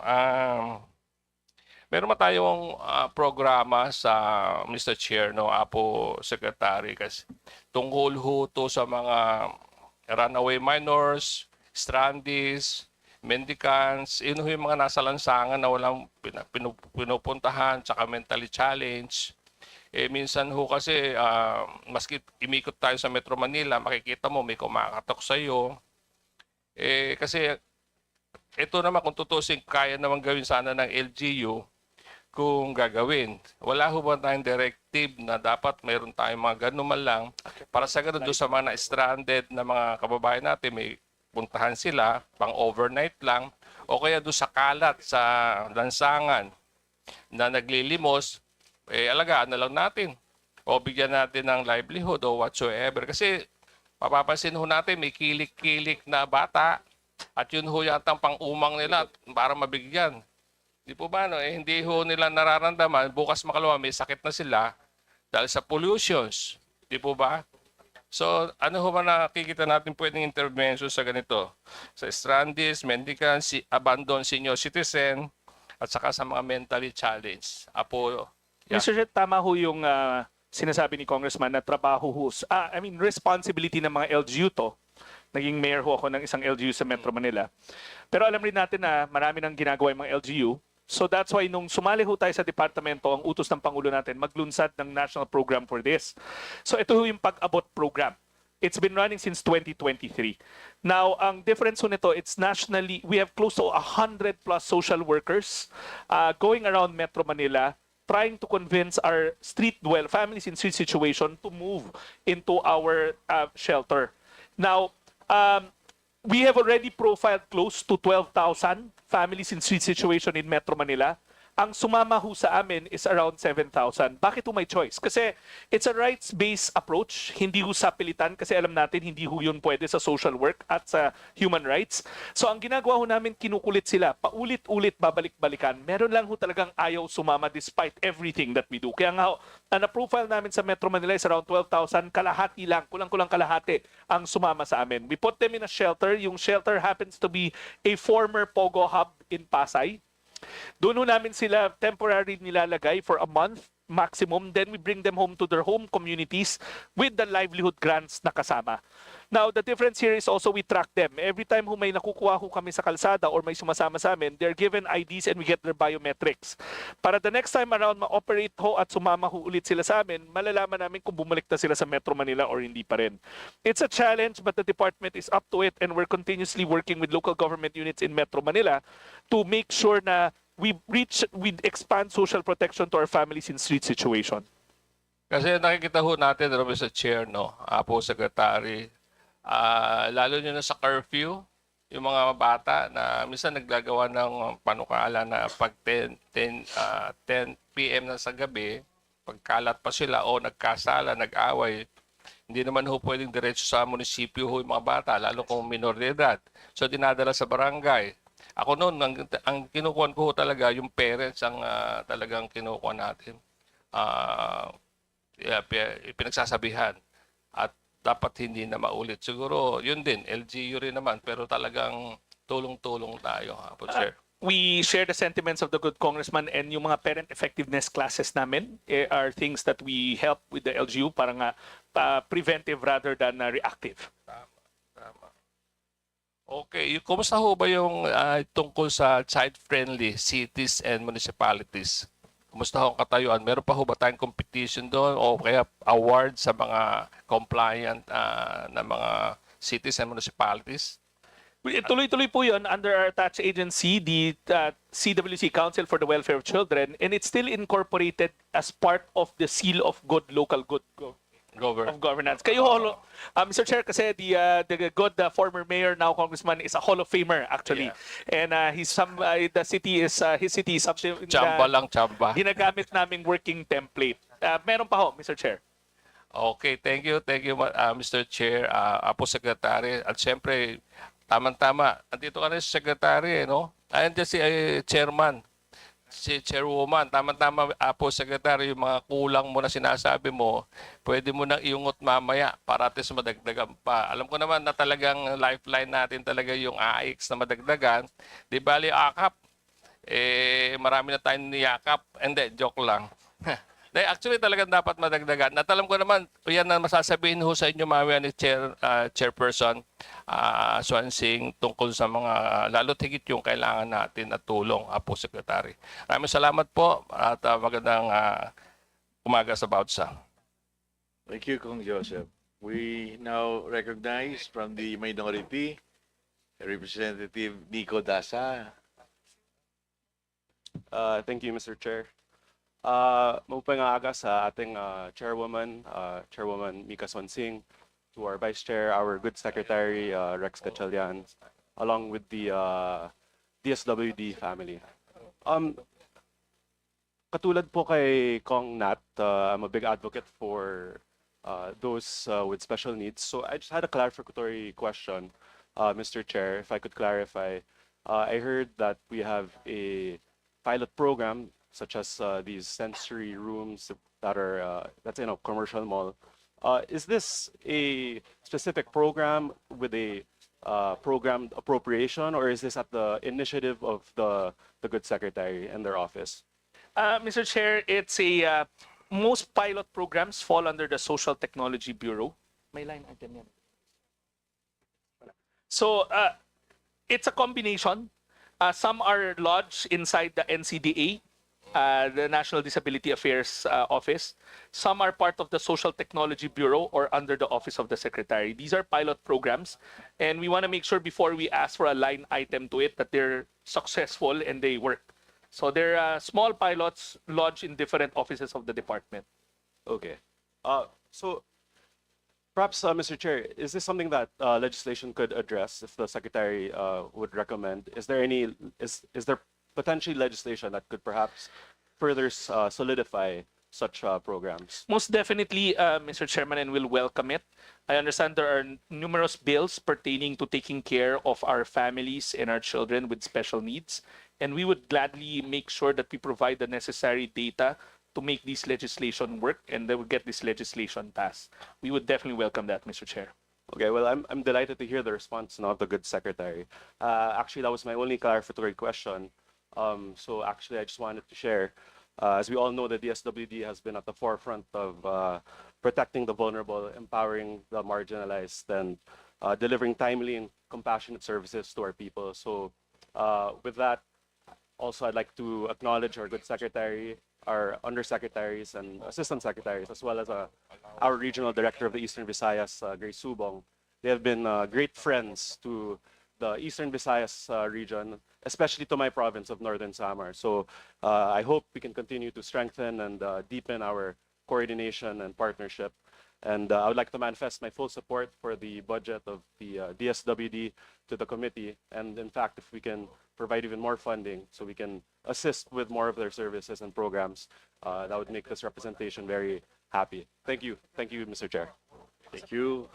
[SPEAKER 19] meron ba tayong programa sa Mr. Chair, no, Apo Secretary, kasi tungkol ho to sa mga runaway minors, strandees, mendicants, yun ho yung mga nasa lansangan na walang pinupuntahan, tsaka mentally challenged. Eh, minsan ho kasi, maski imikot tayo sa Metro Manila, makikita mo may kumakatok sa'yo. Eh, kasi ito naman kung tutusin, kaya naman gawin sana ng LGU kung gagawin. Wala ho ba tayong directive na dapat mayroon tayong mga ganun man lang para sa ganun doon sa mga na-stranded na mga kababayan natin, may puntahan sila, pang overnight lang, o kaya doon sa kalat, sa lansangan na naglilimos, eh alagaan na lang natin. O bigyan natin ng livelihood o whatsoever. Kasi mapapansin ho natin, may kilik-kilik na bata at yun ho yata ang pang-umang nila para mabigyan. Di po ba, no? Eh, hindi ho nila nararamdaman, bukas makalawa may sakit na sila dahil sa pollutions. Di po ba? So, ano ho ba nakikita natin pwedeng intervention sa ganito? Sa strandees, mendicants, abandoned senior citizen, at saka sa mga mentally challenged. Apo, yeah.
[SPEAKER 7] Mr. Chair, tama ho yung sinasabi ni Congressman na trabaho ho, responsibility ng mga LGU to. Naging mayor ho ako ng isang LGU sa Metro Manila. Pero alam rin natin na marami nang ginagawa yung mga LGU. So that's why nung sumali ho tayo sa departamento, ang utos ng Pangulo natin, maglunsad ng national program for this. So ito ho yung pag-abot program. It's been running since 2023. Now, ang difference ho nito, it's nationally, we have close to 100 plus social workers going around Metro Manila, trying to convince our families in street situation to move into our shelter. Now, we have already profiled close to 12,000 families in street situation in Metro Manila. Ang sumama ho sa amin is around 7,000. Bakit ho may choice? Kasi it's a rights-based approach. Hindi ho sa pilitan kasi alam natin hindi ho yun pwede sa social work at sa human rights. So ang ginagawa ho namin, kinukulit sila. Paulit-ulit, babalik-balikan. Meron lang ho talagang ayaw sumama despite everything that we do. Kaya nga ho, na-profile namin sa Metro Manila is around 12,000. Kalahati lang, kulang-kulang kalahati ang sumama sa amin. We put them in a shelter. Yung shelter happens to be a former Pogo hub in Pasay. Doon ho namin sila temporary nilalagay for a month maximum. Then we bring them home to their home communities with the livelihood grants na kasama. Now, the difference here is also we track them. Every time ho may nakukuha ho kami sa kalsada or may sumasama sa amin, they're given IDs and we get their biometrics. Para the next time around, ma-operate ho at sumama ho ulit sila sa amin, malalaman namin kung bumalik na sila sa Metro Manila or hindi pa rin. It's a challenge but the department is up to it and we're continuously working with local government units in Metro Manila to make sure na we expand social protection to our families in street situation.
[SPEAKER 19] Kasi nakikita ho natin, Mr. Chair, no, Apo Secretary, lalo nyo na sa curfew, yung mga bata na minsan naglagawa ng panukala na pag 10 p.m. na sa gabi, pagkalat pa sila o nagkasala, nag-away, hindi naman ho pwedeng diretso sa munisipyo ho yung mga bata, lalo kung minor de edad. So dinadala sa barangay. Ako noon, ang kinukuha ko talaga, yung parents ang talagang kinukuha natin. Pinagsasabihan. At dapat hindi na maulit. Siguro, yun din, LGU rin naman, pero talagang tulong-tulong tayo, Sir.
[SPEAKER 7] We share the sentiments of the good congressman and yung mga parent effectiveness classes namin are things that we help with the LGU para nga preventive rather than reactive.
[SPEAKER 19] Tama. Okay, kumusta ho ba yung tungkol sa child-friendly cities and municipalities? Kumusta ho ang katayuan? Meron pa ho ba tayong competition doon o kaya award sa mga compliant na mga cities and municipalities?
[SPEAKER 7] Tuloy-tuloy po yun under our attached agency, the CWC, Council for the Welfare of Children, and it's still incorporated as part of the seal of good local good of governance. Kayo, Mr. Chair, kasi the good former mayor, now congressman, is a Hall of Famer actually, and the city is his city is something
[SPEAKER 19] Chamba.
[SPEAKER 7] Ginagamit naming working template. Meron pa ho, Mr. Chair.
[SPEAKER 19] Okay, thank you, Mr. Chair, Apo Secretary, at siyempre tama-tama. Andito ka na si Secretary, no? Ayan dyan si Chairman. si Chairwoman, tama-tama po, Secretary, yung mga kulang mo na sinasabi mo, pwede mo nang iungot mamaya para at least madagdagan pa. Alam ko naman na talagang lifeline natin talaga yung AX na madagdagan. Di bali akap, marami na tayong niyakap. Hindi, joke lang. Actually talagang dapat madagdagan. At alam ko naman, yan na masasabihin ho sa inyo mamaya ni Chairperson Swansing tungkol sa mga lalo't higit yung kailangan natin at tulong, po, Secretary. Maraming salamat po at magandang umaga sa bawat isa.
[SPEAKER 6] Thank you, Kong Joseph. We now recognize from the minority, Representative Nico Dasa.
[SPEAKER 20] Thank you, Mr. Chair. Maupang aga sa ating Chairwoman Mika Swansing, to our Vice Chair, our good Secretary Rex Gatchalian, along with the DSWD family. Katulad po kay Kong Nat, I'm a big advocate for those with special needs. So I just had a clarificatory question, Mr. Chair, if I could clarify. I heard that we have a pilot program such as these sensory rooms that are that's in a commercial mall. Is this a specific program with a programmed appropriation, or is this at the initiative of the good secretary and their office?
[SPEAKER 7] Mr. Chair, it's a most pilot programs fall under the Social Technology Bureau. May line item yan. So it's a combination. Some are lodged inside the NCDA, the National Disability Affairs Office. Some are part of the Social Technology Bureau or under the Office of the Secretary. These are pilot programs, and we want to make sure before we ask for a line item to it that they're successful and they work. So they're small pilots lodged in different offices of the department.
[SPEAKER 20] Okay. So perhaps, Mr. Chair, is this something that legislation could address if the Secretary would recommend? Is there potentially legislation that could perhaps further solidify such programs?
[SPEAKER 7] Most definitely, Mr. Chairman, and we'll welcome it. I understand there are numerous bills pertaining to taking care of our families and our children with special needs, and we would gladly make sure that we provide the necessary data to make this legislation work and they will get this legislation passed. We would definitely welcome that, Mr. Chair.
[SPEAKER 20] Okay, well, I'm delighted to hear the response now of the good secretary. Actually, that was my only clarificatory question. So actually, I just wanted to share, as we all know, the DSWD has been at the forefront of protecting the vulnerable, empowering the marginalized, and delivering timely and compassionate services to our people. So with that, also, I'd like to acknowledge our good secretary, our undersecretaries and assistant secretaries, as well as our regional director of the Eastern Visayas, Grace Subong. They have been great friends to the Eastern Visayas region, especially to my province of Northern Samar. So I hope we can continue to strengthen and deepen our coordination and partnership. And I would like to manifest my full support for the budget of the DSWD to the committee. And in fact, if we can provide even more funding so we can assist with more of their services and programs, that would make this representation very happy. Thank you. Thank you, Mr. Chair.
[SPEAKER 6] Thank you.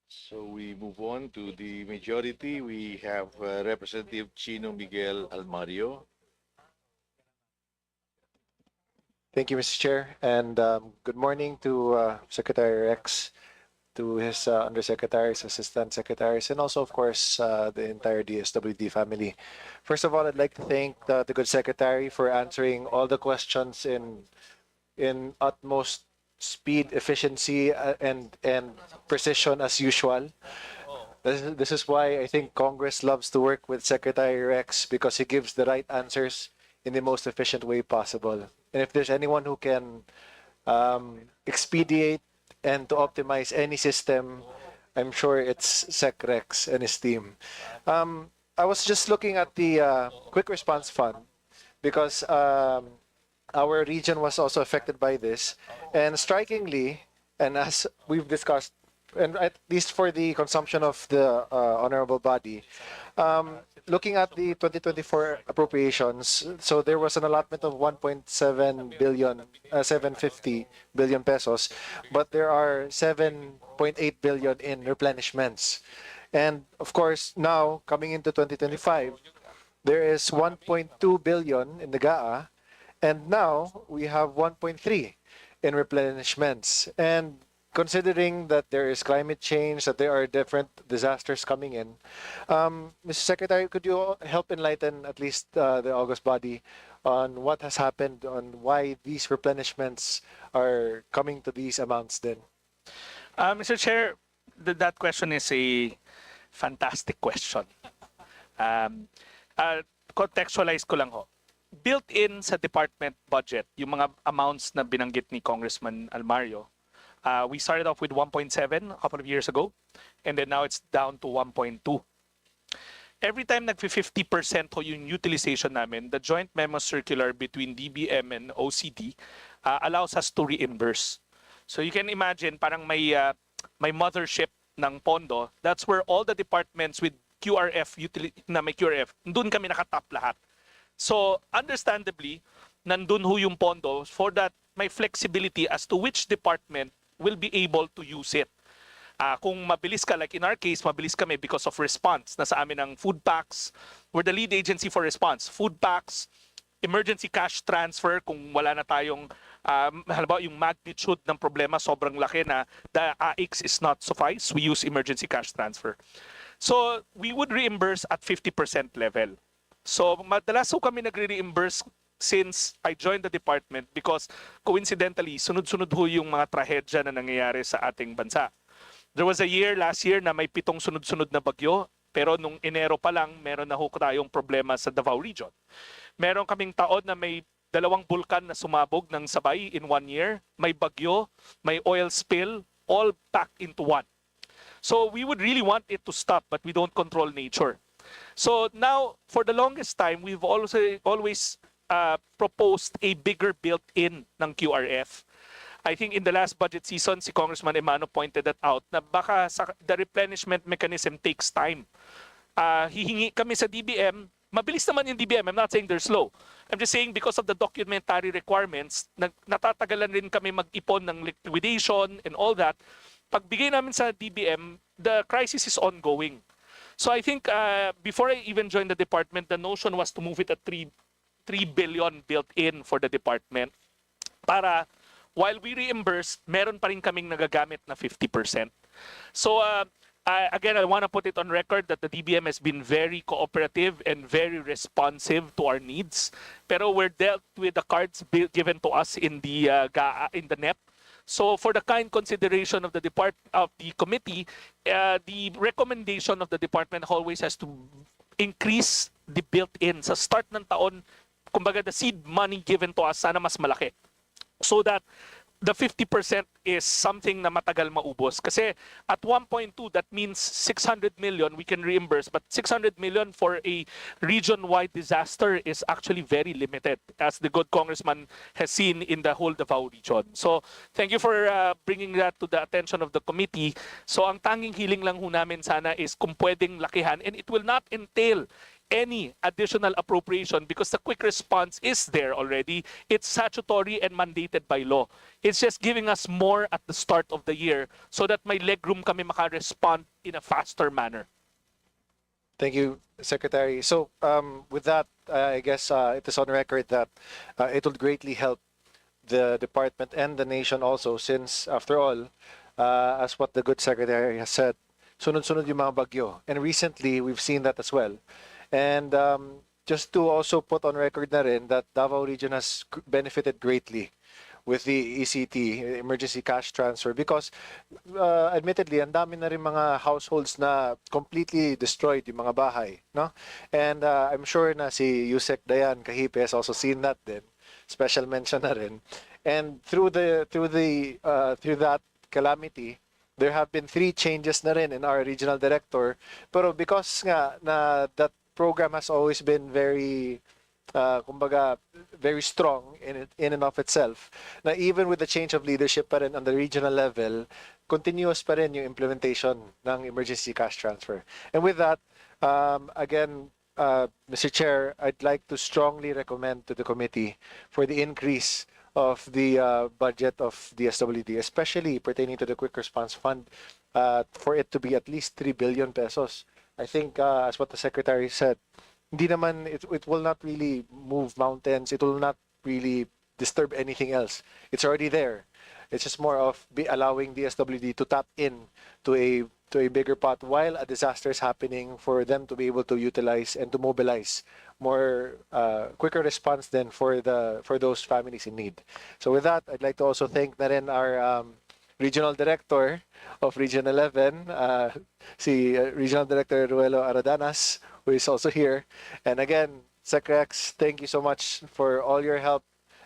[SPEAKER 6] So we move on to the majority. We have Representative Chino Miguel Almario.
[SPEAKER 21] Thank you, Mr. Chair, and good morning to Secretary Rex, to his undersecretaries, assistant secretaries, and also, of course, the entire DSWD family. First of all, I'd like to thank the good secretary for answering all the questions in utmost speed, efficiency, and precision as usual. This is why I think Congress loves to work with Secretary Rex, because he gives the right answers in the most efficient way possible. And if there's anyone who can expedite and to optimize any system, I'm sure it's Sec Rex and his team. I was just looking at the Quick Response Fund, because our region was also affected by this. And strikingly, and as we've discussed, and at least for the consumption of the honorable body, looking at the 2024 appropriations, so there was an allotment of 1.7 billion, 750 billion pesos, but there are 7.8 billion in replenishments. And of course, now coming into 2025, there is 1.2 billion in the GAA, and now we have 1.3 in replenishments. And considering that there is climate change, that there are different disasters coming in, Mr. Secretary, could you help enlighten at least the August body on what has happened, on why these replenishments are coming to these amounts then?
[SPEAKER 7] Mr. Chair, that question is a fantastic question. Contextualize ko lang ho. Built in sa department budget, yung mga amounts na binanggit ni Congressman Almario, we started off with 1.7 a couple of years ago, and then now it's down to 1.2. Every time nag-50% ho yung utilization namin, the joint memo circular between DBM and OCD allows us to reimburse. So you can imagine, parang may mothership ng pondo. That's where all the departments with QRF, na may QRF, doon kami nakatap lahat. So understandably, nandun ho yung pondo for that may flexibility as to which department will be able to use it. Kung mabilis ka, like in our case, mabilis kami because of response. Nasa amin ang food packs. We're the lead agency for response. Food packs, emergency cash transfer kung wala na tayong, halimbawa yung magnitude ng problema sobrang laki na the AX is not suffice, we use emergency cash transfer. So we would reimburse at 50% level. So madalas ho kami nagre-reimburse since I joined the department because coincidentally, sunod-sunod ho yung mga trahedya na nangyayari sa ating bansa. There was a year last year na may 7 sunod-sunod na bagyo, pero nung Enero pa lang, meron na ho tayong problema sa Davao Region. Meron kaming taon na may 2 bulkan na sumabog ng sabay in 1 year, may bagyo, may oil spill, all packed into one. So we would really want it to stop, but we don't control nature. So now, for the longest time, we've also always proposed a bigger built-in ng QRF. I think in the last budget season, si Congressman Emano pointed that out na baka the replenishment mechanism takes time. Hihingi kami sa DBM, mabilis naman yung DBM, I'm not saying they're slow. I'm just saying because of the documentary requirements, natatagalan rin kami mag-ipon ng liquidation and all that. Pagbigay namin sa DBM, the crisis is ongoing. So I think before I even joined the department, the notion was to move it at 3 billion built in for the department para while we reimburse, meron pa rin kaming nagagamit na 50%. So again, I want to put it on record that the DBM has been very cooperative and very responsive to our needs. Pero we're dealt with the cards given to us in the NEP. So for the kind consideration of the committee, the recommendation of the department always has to increase the built-in. Sa start ng taon, kumbaga the seed money given to us, sana mas malaki. So that the 50% is something na matagal maubos. Kasi at 1.2, that means 600 million we can reimburse. But 600 million for a region-wide disaster is actually very limited, as the good congressman has seen in the whole Davao region. So thank you for bringing that to the attention of the committee. So ang tanging hiling lang ho namin sana is kung pwedeng lakihan, and it will not entail any additional appropriation because the quick response is there already. It's statutory and mandated by law. It's just giving us more at the start of the year so that may legroom kami maka-respond in a faster manner.
[SPEAKER 21] Thank you, Secretary. So with that, I guess it is on record that it will greatly help the department and the nation also since, after all, as what the good Secretary has said, sunod-sunod yung mga bagyo. And recently, we've seen that as well. And just to also put on record na rin that Davao Region has benefited greatly with the ECT, Emergency Cash Transfer, because admittedly, ang dami na rin mga households na completely destroyed yung mga bahay. No? And I'm sure na si Yusek Dayan Kahipe has also seen that din. Special mention na rin. And through that calamity, there have been 3 changes na rin in our regional director. Pero because nga na that program has always been very, kumbaga, very strong in and of itself, na even with the change of leadership pa rin on the regional level, continuous pa rin yung implementation ng emergency cash transfer. And with that, again, Mr. Chair, I'd like to strongly recommend to the committee for the increase of the budget of DSWD, especially pertaining to the Quick Response Fund, for it to be at least 3 billion pesos. I think, as what the Secretary said, hindi naman, it will not really move mountains. It will not really disturb anything else. It's already there. It's just more of allowing DSWD to tap in to a bigger pot while a disaster is happening, for them to be able to utilize and to mobilize more quicker response than for those families in need. So with that, I'd like to also thank na rin our Regional Director of Region 11, si Regional Director Ruelo Aradanas, who is also here. And again, Secrex, thank you so much for all your help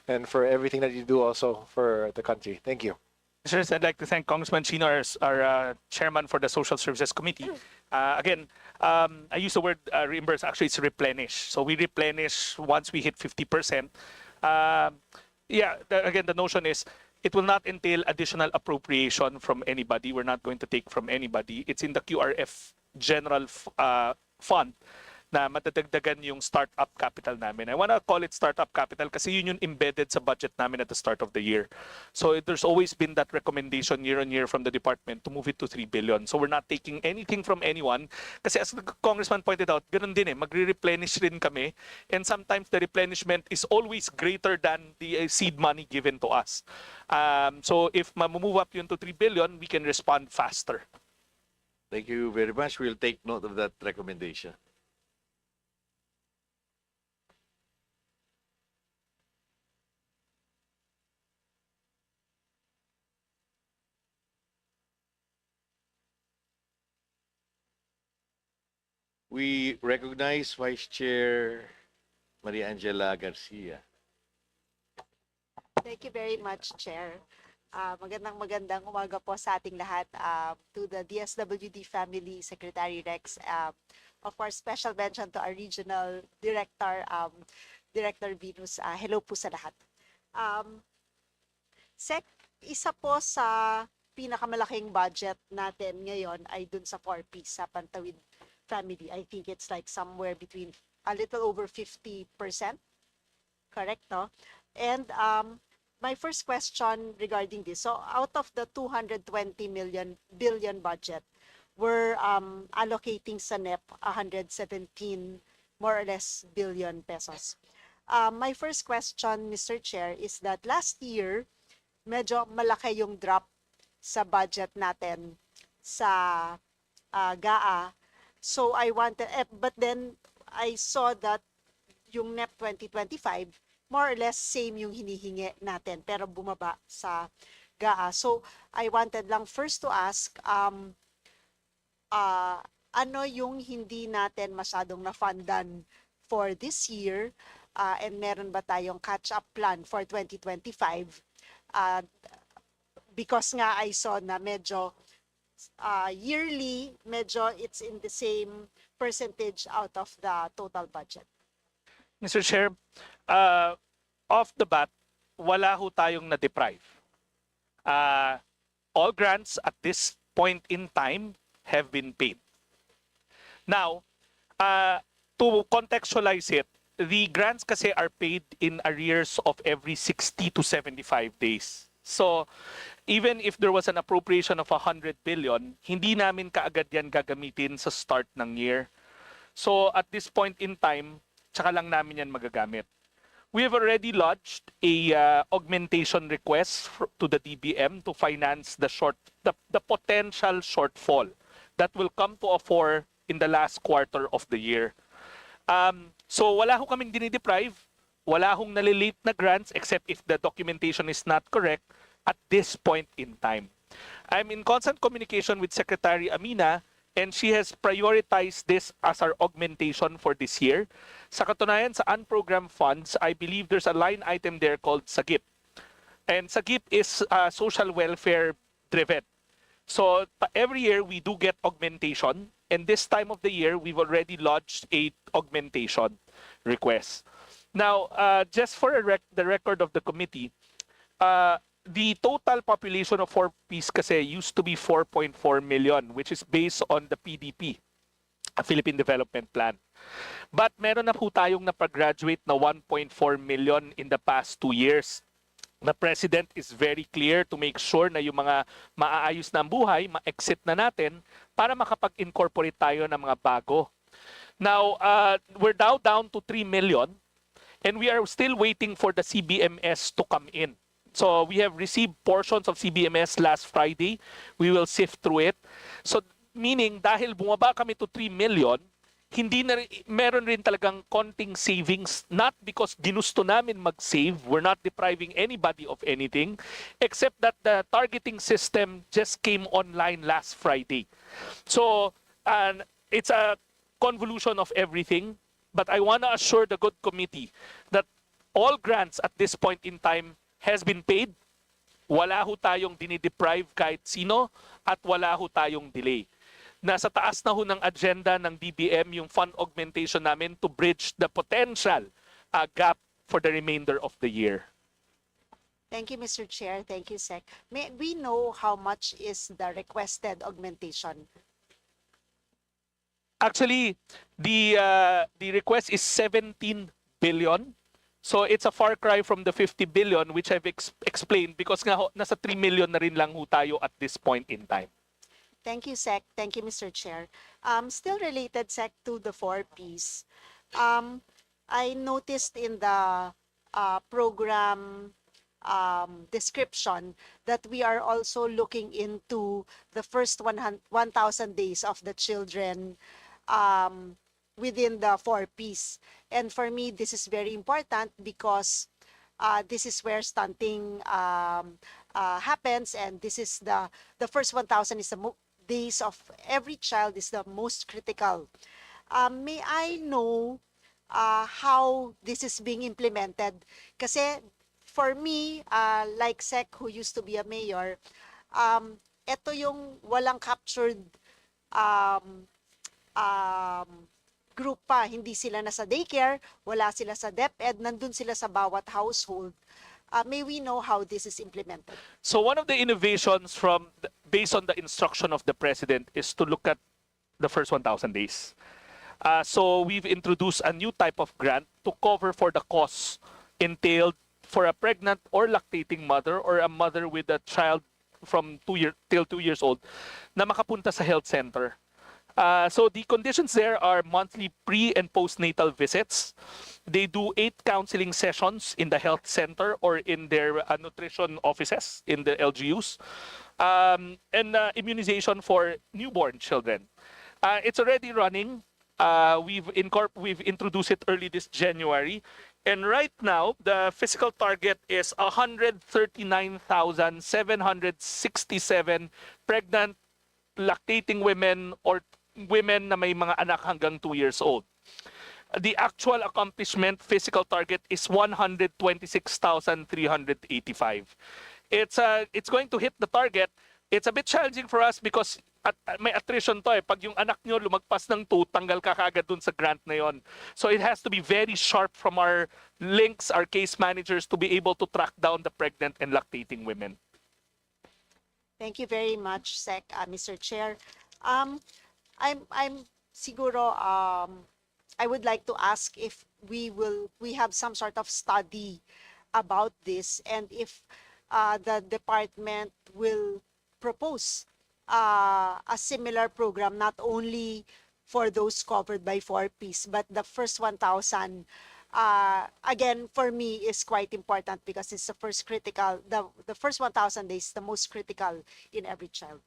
[SPEAKER 21] and for everything that you do also for the country. Thank you.
[SPEAKER 7] Commissioners, I'd like to thank Congressman Chino, our chairman for the Social Services Committee. Again, I use the word reimburse. Actually, it's replenish. So we replenish once we hit 50%. Again, the notion is it will not entail additional appropriation from anybody. We're not going to take from anybody. It's in the QRF general fund na matadagdagan yung startup capital namin. I want to call it startup capital kasi yun yung embedded sa budget namin at the start of the year. So there's always been that recommendation year on year from the department to move it to 3 billion. So we're not taking anything from anyone kasi as the Congressman pointed out, ganun din magre-replenish rin kami, and sometimes the replenishment is always greater than the seed money given to us. So if ma-move up yun to 3 billion, we can respond faster.
[SPEAKER 6] Thank you very much. We'll take note of that recommendation. We recognize Vice Chair Maria Angela Garcia.
[SPEAKER 3] Thank you very much, Chair. Magandang umaga po sa ating lahat. To the DSWD family, Secretary Rex, of course, special mention to our regional director, Director Venus. Hello po sa lahat. Sec, isa po sa pinakamalaking budget natin ngayon ay dun sa 4Ps, sa Pantawid family. I think it's like somewhere between a little over 50%. Correct, no? And my first question regarding this, so out of the 220 billion budget, we're allocating sa NEP 117 more or less billion pesos. My first question, Mr. Chair, is that last year, medyo malaki yung drop sa budget natin sa GAA. So I wanted, but then I saw that yung NEP 2025, more or less same yung hinihingi natin, pero bumaba sa GAA. So I wanted lang first to ask, ano yung hindi natin masyadong na-fundan for this year, and meron ba tayong catch-up plan for 2025? Because nga I saw na medyo yearly, medyo it's in the same percentage out of the total budget.
[SPEAKER 7] Mr. Chair, off the bat, wala ho tayong na-deprive. All grants at this point in time have been paid. Now, to contextualize it, the grants kasi are paid in arrears of every 60 to 75 days. So, even if there was an appropriation of 100 billion, hindi namin kaagad yan gagamitin sa start ng year. So, at this point in time, tsaka lang namin yan magagamit. We have already lodged a augmentation request to the DBM to finance the potential shortfall that will come to a fore in the last quarter of the year. So, wala ho kaming dinideprive. Wala hong nalilate na grants except if the documentation is not correct at this point in time. I'm in constant communication with Secretary Amina, and she has prioritized this as our augmentation for this year. Sa katunayan, sa unprogrammed funds, I believe there's a line item there called SAGIP. And SAGIP is social welfare driven. So every year we do get augmentation, and this time of the year we've already lodged a augmentation request. Now, just for the record of the committee, the total population of 4Ps kasi used to be 4.4 million, which is based on the PDP, Philippine Development Plan. But meron na po tayong napag-graduate na 1.4 million in the past 2 years. The President is very clear to make sure na yung mga maaayos na ang buhay, ma-exit na natin para makapag-incorporate tayo ng mga bago. Now, we're now down to 3 million, and we are still waiting for the CBMS to come in. So we have received portions of CBMS last Friday. We will sift through it. So meaning, dahil bumaba kami to 3 million, hindi na meron rin talagang konting savings, not because ginusto namin mag-save, we're not depriving anybody of anything, except that the targeting system just came online last Friday. So it's a convolution of everything, but I want to assure the good committee that all grants at this point in time has been paid. Wala ho tayong dinideprive kahit sino at wala ho tayong delay. Nasa taas na ho ng agenda ng DBM yung fund augmentation namin to bridge the potential gap for the remainder of the year.
[SPEAKER 3] Thank you, Mr. Chair. Thank you, Sec. May we know how much is the requested augmentation?
[SPEAKER 7] Actually, the request is 17 billion. So it's a far cry from the 50 billion which I've explained because nga ho, nasa 3 million na rin lang ho tayo at this point in time.
[SPEAKER 3] Thank you, Sec. Thank you, Mr. Chair. Still related, Sec, to the 4Ps. I noticed in the program description that we are also looking into the first 1,000 days of the children within the 4Ps. And for me, this is very important because this is where stunting happens, and this is the first 1,000 is the days of every child is the most critical. May I know how this is being implemented? Kasi for me, like Sec, who used to be a mayor, ito yung walang captured group pa. Hindi sila nasa daycare, wala sila sa DepEd, nandun sila sa bawat household. May we know how this is implemented?
[SPEAKER 7] So one of the innovations based on the instruction of the president is to look at the first 1,000 days. So we've introduced a new type of grant to cover for the costs entailed for a pregnant or lactating mother or a mother with a child from 2 years old na makapunta sa health center. So the conditions there are monthly pre- and postnatal visits. They do 8 counseling sessions in the health center or in their nutrition offices in the LGUs, and immunization for newborn children. It's already running. We've introduced it early this January. And right now, the fiscal target is 139,767 pregnant, lactating women or women na may mga anak hanggang 2 years old. The actual accomplishment physical target is 126,385. It's going to hit the target. It's a bit challenging for us because may attrition to eh. Pag yung anak nyo lumagpas ng 2, tanggal ka kagad dun sa grant na yon. So it has to be very sharp from our links, our case managers to be able to track down the pregnant and lactating women.
[SPEAKER 3] Thank you very much, Sec, Mr. Chair. I'm siguro I would like to ask if we have some sort of study about this, and if the department will propose a similar program not only for those covered by 4Ps, but the first 1,000 again for me is quite important because it's the first critical, the first 1,000 days the most critical in every child.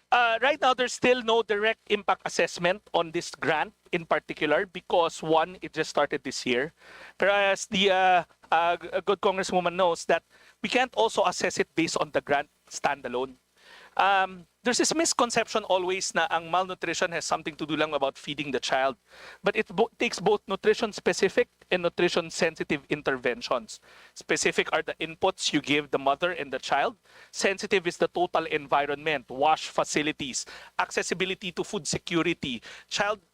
[SPEAKER 7] Right now, there's still no direct impact assessment on this grant in particular because one, it just started this year. Whereas the good Congresswoman knows that we can't also assess it based on the grant standalone. There's this misconception always na ang malnutrition has something to do lang about feeding the child. But it takes both nutrition-specific and nutrition-sensitive interventions. Specific are the inputs you give the mother and the child. Sensitive is the total environment, wash facilities, accessibility to food security,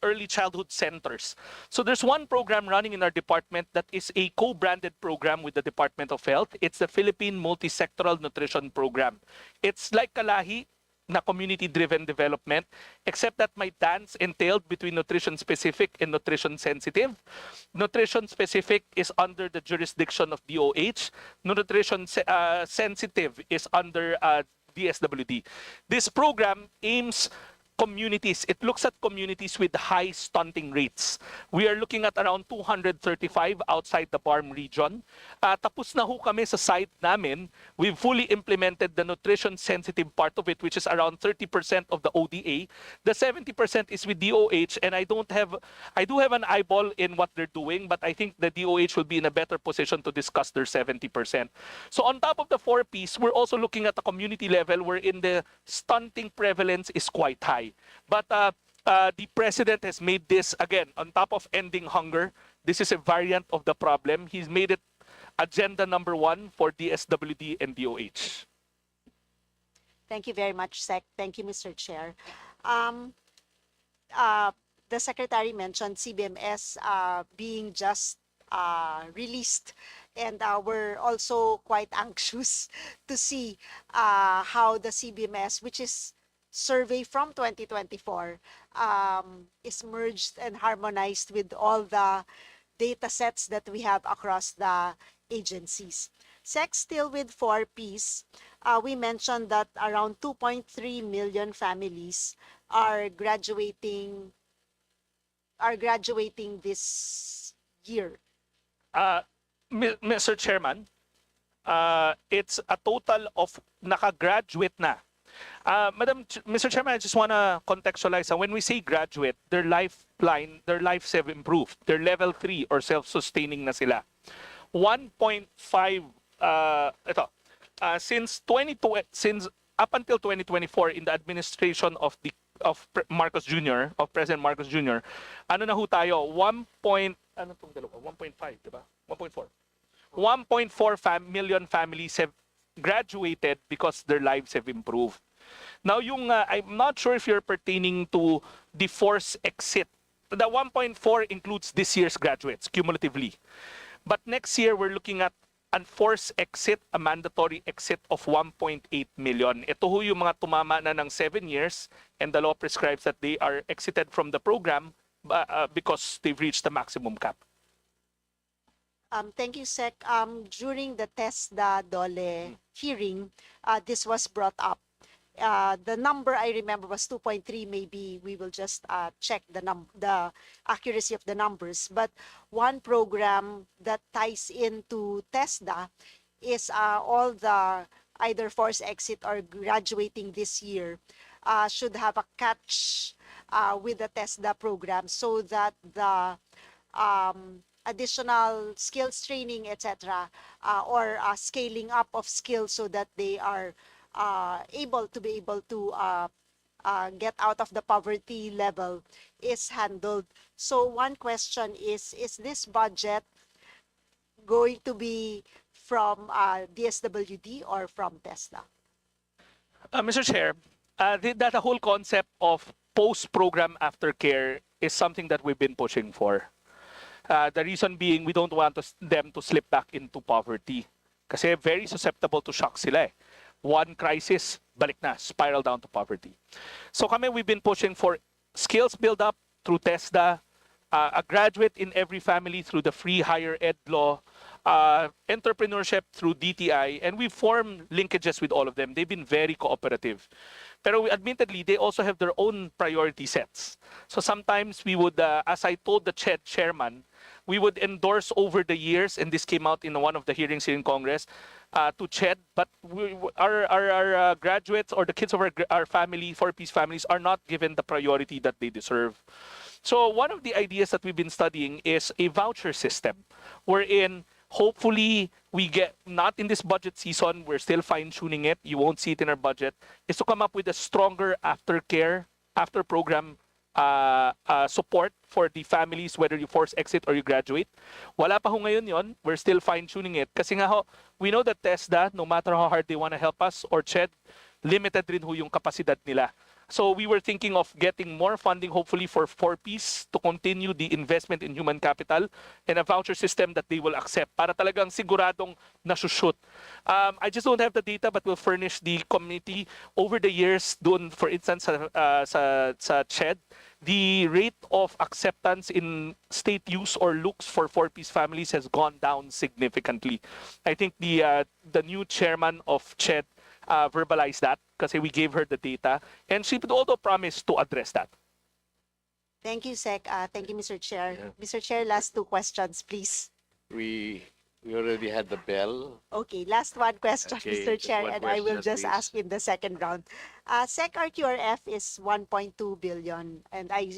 [SPEAKER 7] early childhood centers. So there's one program running in our department that is a co-branded program with the Department of Health. It's the Philippine Multisectoral Nutrition Program. It's like Kalahi, na community-driven development, except that my dance entailed between nutrition-specific and nutrition-sensitive. Nutrition-specific is under the jurisdiction of DOH. Nutrition-sensitive is under DSWD. This program aims communities. It looks at communities with high stunting rates. We are looking at around 235 outside the BARM region. Tapos na ho kami sa site namin. We've fully implemented the nutrition sensitive part of it, which is around 30% of the ODA. The 70% is with DOH, and I do have an eyeball in what they're doing, but I think the DOH will be in a better position to discuss their 70%. So on top of the 4Ps, we're also looking at the community level wherein the stunting prevalence is quite high. But the president has made this, again, on top of ending hunger, this is a variant of the problem. He's made it agenda number 1 for DSWD and DOH.
[SPEAKER 3] Thank you very much, Sec. Thank you, Mr. Chair. The Secretary mentioned CBMS being just released, and we're also quite anxious to see how the CBMS, which is survey from 2024, is merged and harmonized with all the data sets that we have across the agencies. Sec, still with 4Ps, we mentioned that around 2.3 million families are graduating this year.
[SPEAKER 7] Mr. Chairman, it's a total of nakagraduate na. Mr. Chairman, I just want to contextualize. When we say graduate, their lives have improved. They're level 3 or self-sustaining na sila. 1.5 since up until 2024 in the administration of Marcos Jr., of President Marcos Jr., ano na ho tayo? 1.5, diba? 1.4. 1.4 million families have graduated because their lives have improved. Now, I'm not sure if you're pertaining to the forced exit. The 1.4 includes this year's graduates, cumulatively. But next year, we're looking at a forced exit, a mandatory exit of 1.8 million. Ito ho yung mga tumama na ng 7 years, and the law prescribes that they are exited from the program because they've reached the maximum cap.
[SPEAKER 3] Thank you, Sec. During the TESDA DOLE hearing, this was brought up. The number I remember was 2.3. Maybe we will just check the accuracy of the numbers. But one program that ties into TESDA is all the either forced exit or graduating this year should have a catch with the TESDA program, so that the additional skills training, etc., or scaling up of skills so that they are able to get out of the poverty level is handled. So one question is this budget going to be from DSWD or from TESDA?
[SPEAKER 7] Mr. Chair, that whole concept of post-program aftercare is something that we've been pushing for. The reason being, we don't want them to slip back into poverty. Kasi very susceptible to shock sila eh. One crisis, balik na, spiral down to poverty. So we've been pushing for skills build-up through TESDA, a graduate in every family through the free higher ed law, entrepreneurship through DTI, and we form linkages with all of them. They've been very cooperative. Pero admittedly, they also have their own priority sets. So sometimes we would, as I told the chairman, we would endorse over the years, and this came out in one of the hearings here in Congress, to CHED, but our graduates or the kids of our family, 4Ps families, are not given the priority that they deserve. So one of the ideas that we've been studying is a voucher system, wherein hopefully we get, not in this budget season, we're still fine-tuning it, you won't see it in our budget, is to come up with a stronger aftercare, after-program support for the families, whether you force exit or you graduate. Wala pa ho ngayon yon, we're still fine-tuning it. Kasi nga ho, we know that TESDA, no matter how hard they want to help us, or CHED, limited rin ho yung kapasidad nila. So we were thinking of getting more funding, hopefully for 4Ps, to continue the investment in human capital and a voucher system that they will accept para talagang siguradong nasushoot. I just don't have the data, but we'll furnish the committee. Over the years, doon, for instance, sa CHED, the rate of acceptance in state use or looks for 4Ps families has gone down significantly. I think the new chairman of CHED verbalize that kasi we gave her the data, and she would also promise to address that.
[SPEAKER 3] Thank you, Sec. Thank you, Mr. Chair.
[SPEAKER 6] Yeah.
[SPEAKER 3] Mr. Chair, last two questions, please.
[SPEAKER 6] We already had the bell.
[SPEAKER 3] Okay, last one question,
[SPEAKER 6] Okay,
[SPEAKER 3] Mr.
[SPEAKER 6] just
[SPEAKER 3] Chair,
[SPEAKER 6] one
[SPEAKER 3] and I will
[SPEAKER 6] question,
[SPEAKER 3] just
[SPEAKER 6] please.
[SPEAKER 3] ask in the second round. Sec RQRF is 1.2 billion, and I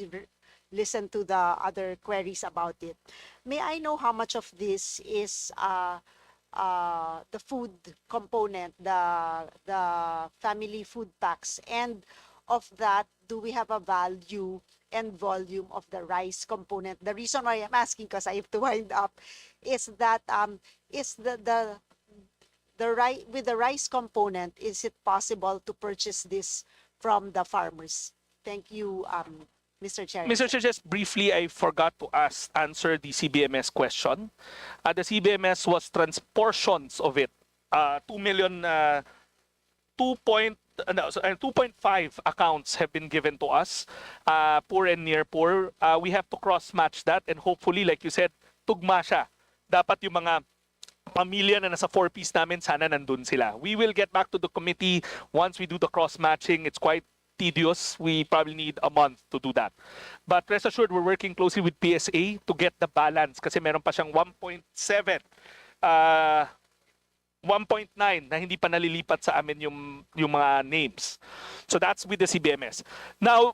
[SPEAKER 3] listened to the other queries about it. May I know how much of this is the food component, the family food tax, and of that, do we have a value and volume of the rice component? The reason why I'm asking, because I have to wind up, is that is the rice with the rice component, is it possible to purchase this from the farmers? Thank you, Mr. Chair.
[SPEAKER 7] Mr. Chair, just briefly, I forgot to answer the CBMS question. The CBMS was portions of it. 2 million, 2.5 accounts have been given to us, poor and near poor. We have to cross-match that, and hopefully, like you said, tugma siya. Dapat yung mga pamilya na nasa 4Ps namin, sana nandun sila. We will get back to the committee once we do the cross-matching. It's quite tedious. We probably need a month to do that. But rest assured, we're working closely with PSA to get the balance kasi meron pa siyang 1.7, 1.9 na hindi pa nalilipat sa amin yung mga names. So that's with the CBMS. Now,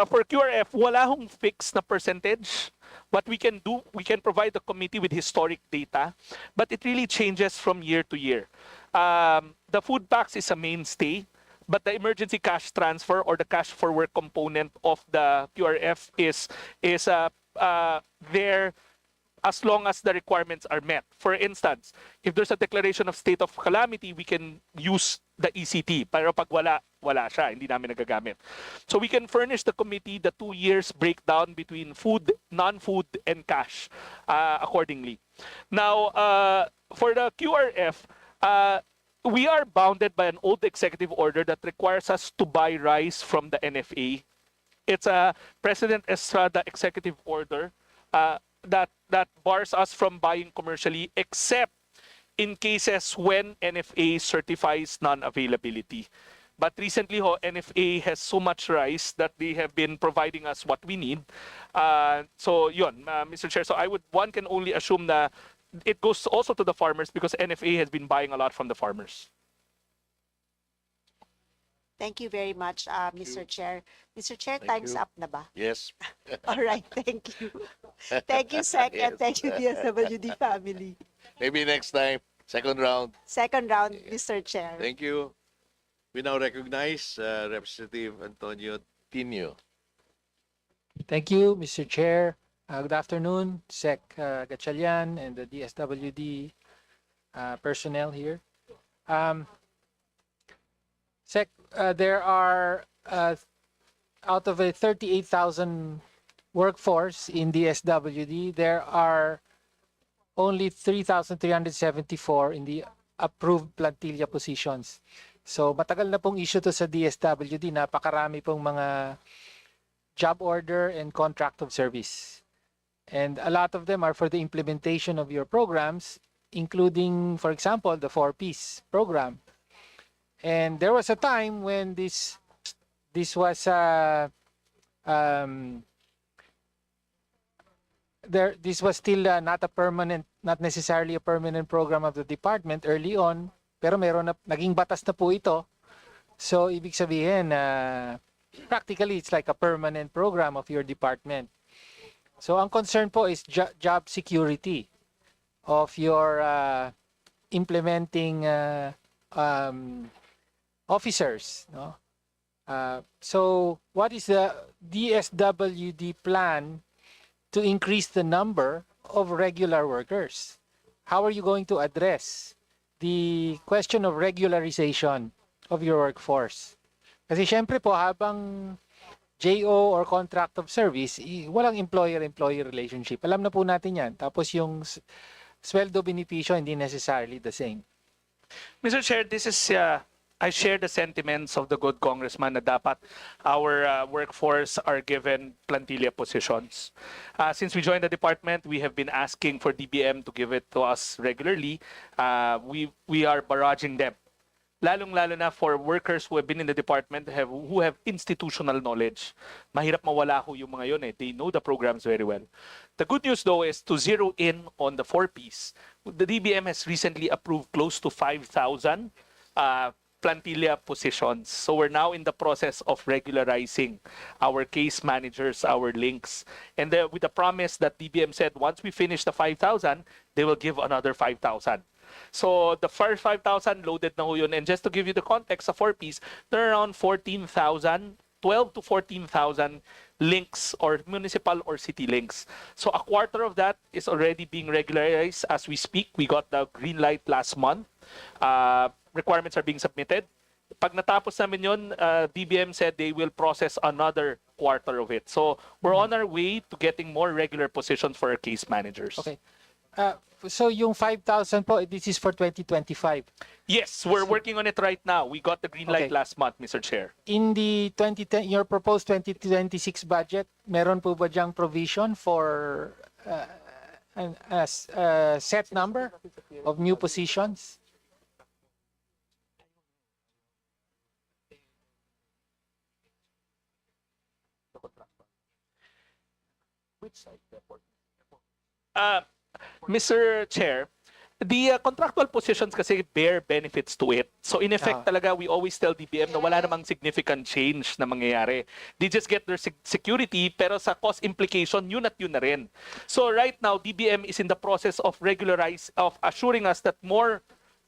[SPEAKER 7] for QRF, wala hong fixed na percentage. What we can do, we can provide the committee with historic data, but it really changes from year to year. The food tax is a mainstay, but the emergency cash transfer or the cash for work component of the QRF is there as long as the requirements are met. For instance, if there's a declaration of state of calamity, we can use the ECT. Pero pag wala siya, hindi namin nagagamit. So we can furnish the committee the 2 years breakdown between food, non-food, and cash accordingly. Now, for the QRF, we are bounded by an old executive order that requires us to buy rice from the NFA. It's a President Estrada executive order that bars us from buying commercially except in cases when NFA certifies non-availability. But recently, NFA has so much rice that they have been providing us what we need. So yun, Mr. Chair, so one can only assume that it goes also to the farmers because NFA has been buying a lot from the farmers.
[SPEAKER 3] Thank you very much, Mr. Chair. Mr. Chair,
[SPEAKER 6] Thank
[SPEAKER 3] time's
[SPEAKER 6] you.
[SPEAKER 3] up na ba?
[SPEAKER 6] Yes.
[SPEAKER 3] All right, thank you. Thank you, Sec, and
[SPEAKER 6] Yes.
[SPEAKER 3] thank you, DSWD family.
[SPEAKER 6] Maybe next time, second round.
[SPEAKER 3] Second round, Mr. Chair.
[SPEAKER 6] Thank you. We now recognize Representative Antonio Tino.
[SPEAKER 4] Thank you, Mr. Chair. Good afternoon, Sec Gatchalian and the DSWD personnel here. Sec, there are, out of a 38,000 workforce in DSWD, there are only 3,374 in the approved plantilla positions. So matagal na pong issue to sa DSWD, napakarami pong mga job order and contract of service. And a lot of them are for the implementation of your programs, including, for example, the 4Ps program. And there was a time when this was this was still not necessarily a permanent program of the department early on, pero meron na, naging batas na po ito. So ibig sabihin, practically it's like a permanent program of your department. So ang concern po is job security of your implementing officers, no? So what is the DSWD plan to increase the number of regular workers? How are you going to address the question of regularization of your workforce? Kasi syempre po, habang JO or contract of service, walang employer-employee relationship. Alam na po natin yan. Tapos yung sweldo benepisyo hindi necessarily the same.
[SPEAKER 7] Mr. Chair, this is I share the sentiments of the good congressman na dapat our workforce are given plantilla positions. Since we joined the department, we have been asking for DBM to give it to us regularly. We are barraging them. lalong-lalo na for workers who have been in the department who have institutional knowledge. Mahirap mawala ho yung mga yun eh. They know the programs very well. The good news though is to zero in on the 4Ps. The DBM has recently approved close to 5,000 plantilla positions. So we're now in the process of regularizing our case managers, our links. And with the promise that DBM said once we finish the 5,000, they will give another 5,000. So the first 5,000 loaded na ho yun. And just to give you the context, sa 4Ps, there are around 14,000, 12 to 14,000 links or municipal or city links. So a quarter of that is already being regularized as we speak. We got the green light last month. Requirements are being submitted. Pag natapos namin yun, DBM said they will process another quarter of it. So we're on our way to getting more regular positions for our case managers.
[SPEAKER 4] Okay. So yung 5,000 po, this is for 2025.
[SPEAKER 7] Yes, we're working on it right now. We got the green light
[SPEAKER 4] Okay.
[SPEAKER 7] last month, Mr. Chair.
[SPEAKER 4] In the 2010, your proposed 2026 budget, meron po ba diyang provision for a set number of new positions?
[SPEAKER 7] Mr. Chair, the contractual positions kasi bear benefits to it. So in effect talaga, we always tell DBM na wala namang significant change na mangyayari. They just get their security, pero sa cost implication, yun at yun na rin. So right now, DBM is in the process of assuring us that more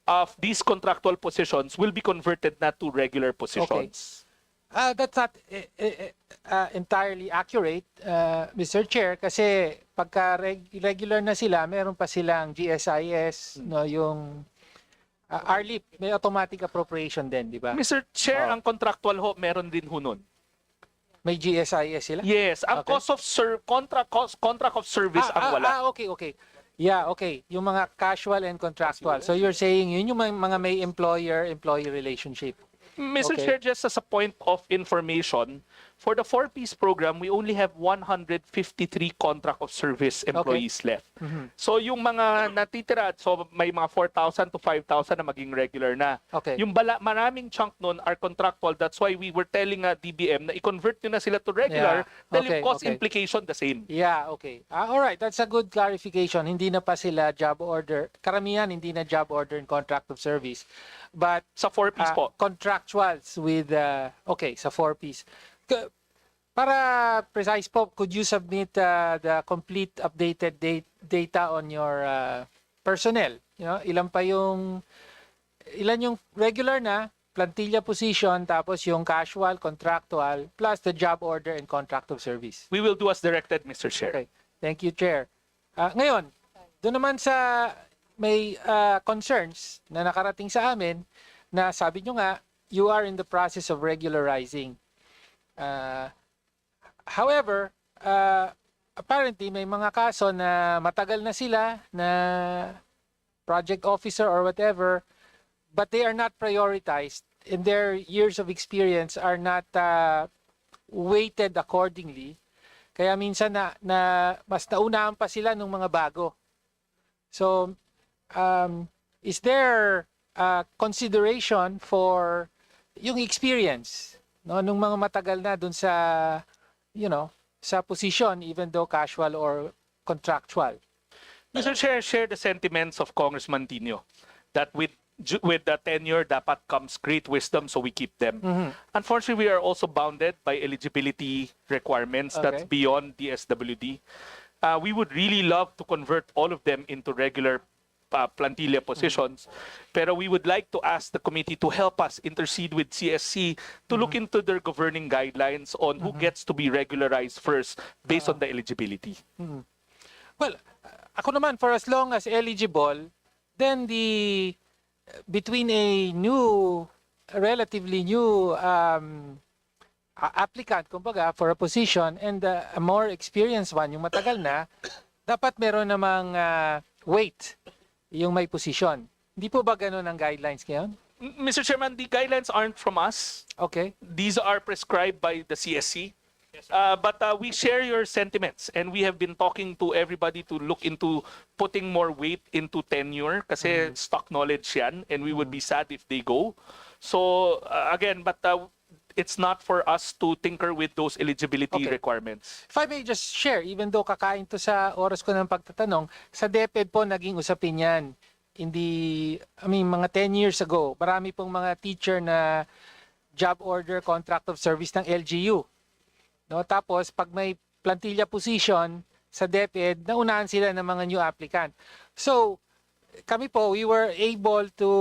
[SPEAKER 7] of these contractual positions will be converted na to regular positions.
[SPEAKER 4] That's not entirely accurate, Mr. Chair, kasi pagka regular na sila, meron pa silang GSIS, no, yung RLIP, may automatic appropriation din, di ba?
[SPEAKER 7] Mr. Chair, ang contractual ho, meron din ho nun.
[SPEAKER 4] May GSIS sila?
[SPEAKER 7] Yes, ang
[SPEAKER 4] Okay.
[SPEAKER 7] cost of contract of service ang wala.
[SPEAKER 4] Okay. Yeah, okay. Yung mga casual and contractual. So you're saying yun yung mga may employer-employee relationship.
[SPEAKER 7] Mr.
[SPEAKER 4] Okay.
[SPEAKER 7] Chair, just as a point of information, for the 4Ps program, we only have 153 contract of service employees left. So yung mga natitira, so may mga 4,000 to 5,000 na maging regular na.
[SPEAKER 4] Okay.
[SPEAKER 7] Yung maraming chunk nun are contractual. That's why we were telling DBM na i-convert nyo na sila to regular dahil yung cost implication the same.
[SPEAKER 4] Yeah, okay. All right, that's a good clarification. Hindi na pa sila job order. Karamihan hindi na job order and contract of service. But
[SPEAKER 7] sa 4Ps po.
[SPEAKER 4] Contractuals with sa 4Ps. Para precise po, could you submit the complete updated data on your personnel? You know, ilan yung regular na plantilla position, tapos yung casual, contractual, plus the job order and contract of service.
[SPEAKER 7] We will do as directed, Mr. Chair.
[SPEAKER 4] Okay. Thank you, Chair. Ngayon, doon naman sa may concerns na nakarating sa amin na sabi nyo nga, you are in the process of regularizing. However, apparently may mga kaso na matagal na sila na project officer or whatever, but they are not prioritized and their years of experience are not weighted accordingly. Kaya minsan mas naunahan pa sila ng mga bago. So, is there consideration for yung experience nung mga matagal na dun sa sa position, even though casual or contractual?
[SPEAKER 7] Mr. Chair, share the sentiments of Congressman Tino that with the tenure dapat comes great wisdom, so we keep them. Unfortunately, we are also bounded by eligibility requirements that's beyond DSWD. We would really love to convert all of them into regular plantilla positions, pero we would like to ask the committee to help us intercede with CSC to look into their governing guidelines on who gets to be regularized first based on the eligibility.
[SPEAKER 4] Well, ako naman, for as long as eligible, then between a relatively new applicant, kumbaga, for a position and a more experienced one, yung matagal na, dapat meron namang weight yung may position. Hindi po ba ganun ang guidelines ngayon?
[SPEAKER 7] Mr. Chairman, the guidelines aren't from us.
[SPEAKER 4] Okay.
[SPEAKER 7] These are prescribed by the CSC. But we share your sentiments, and we have been talking to everybody to look into putting more weight into tenure kasi stock knowledge yan, and we would be sad if they go. So again, but it's not for us to tinker with those eligibility
[SPEAKER 4] Okay.
[SPEAKER 7] requirements.
[SPEAKER 4] If I may just share, even though kakain to sa oras ko ng pagtatanong, sa DepEd po naging usapin yan. Mga 10 years ago, marami pong mga teacher na job order contract of service ng LGU. No, tapos pag may plantilla position sa DepEd, naunahan sila ng mga new applicant. So, kami po, we were able to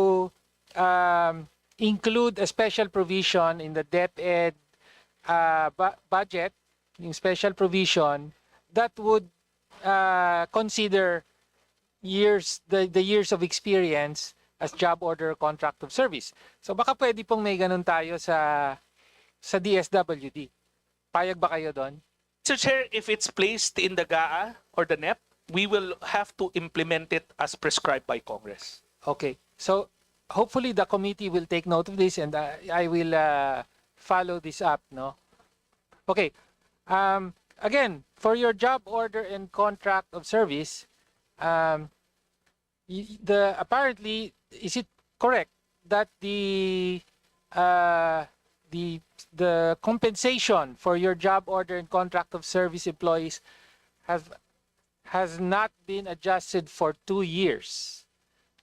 [SPEAKER 4] include a special provision in the DepEd budget, yung special provision that would consider the years of experience as job order contract of service. So baka pwede pong may ganun tayo sa DSWD. Payag ba kayo doon?
[SPEAKER 7] Mr. Chair, if it's placed in the GAA or the NEP, we will have to implement it as prescribed by Congress.
[SPEAKER 4] Okay. So hopefully the committee will take note of this, and I will follow this up, no? Okay. Again, for your job order and contract of service, apparently, is it correct that the compensation for your job order and contract of service employees has not been adjusted for 2 years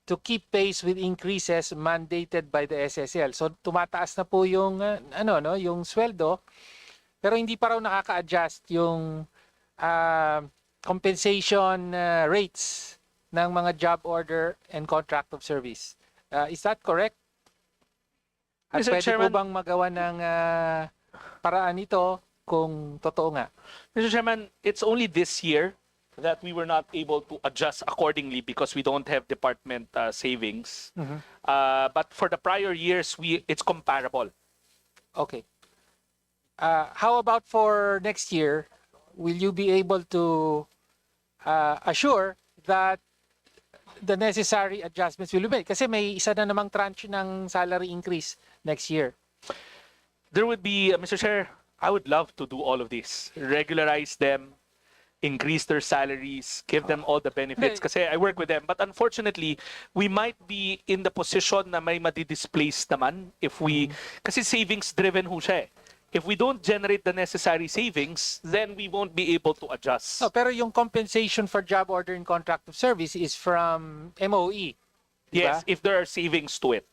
[SPEAKER 4] to keep pace with increases mandated by the SSL? So tumataas na po yung yung sweldo, pero hindi pa raw nakaka-adjust yung compensation rates ng mga job order and contract of service. Is that correct? At
[SPEAKER 7] Mr.
[SPEAKER 4] pwede
[SPEAKER 7] Chairman,
[SPEAKER 4] po bang magawa ng paraan ito kung totoo nga?
[SPEAKER 7] Mr. Chairman, it's only this year that we were not able to adjust accordingly because we don't have department savings. But for the prior years, it's comparable.
[SPEAKER 4] Okay. How about for next year? Will you be able to assure that the necessary adjustments will be made? Kasi may isa na namang tranche ng salary increase next year.
[SPEAKER 7] There would be, Mr. Chair, I would love to do all of this. Regularize them, increase their salaries, give them all the benefits. Kasi I work with them. But unfortunately, we might be in the position na may madi-displace naman if we, kasi savings-driven ho siya eh. If we don't generate the necessary savings, then we won't be able to adjust.
[SPEAKER 4] No, pero yung compensation for job order and contract of service is from MOE.
[SPEAKER 7] Yes, if there are savings to it.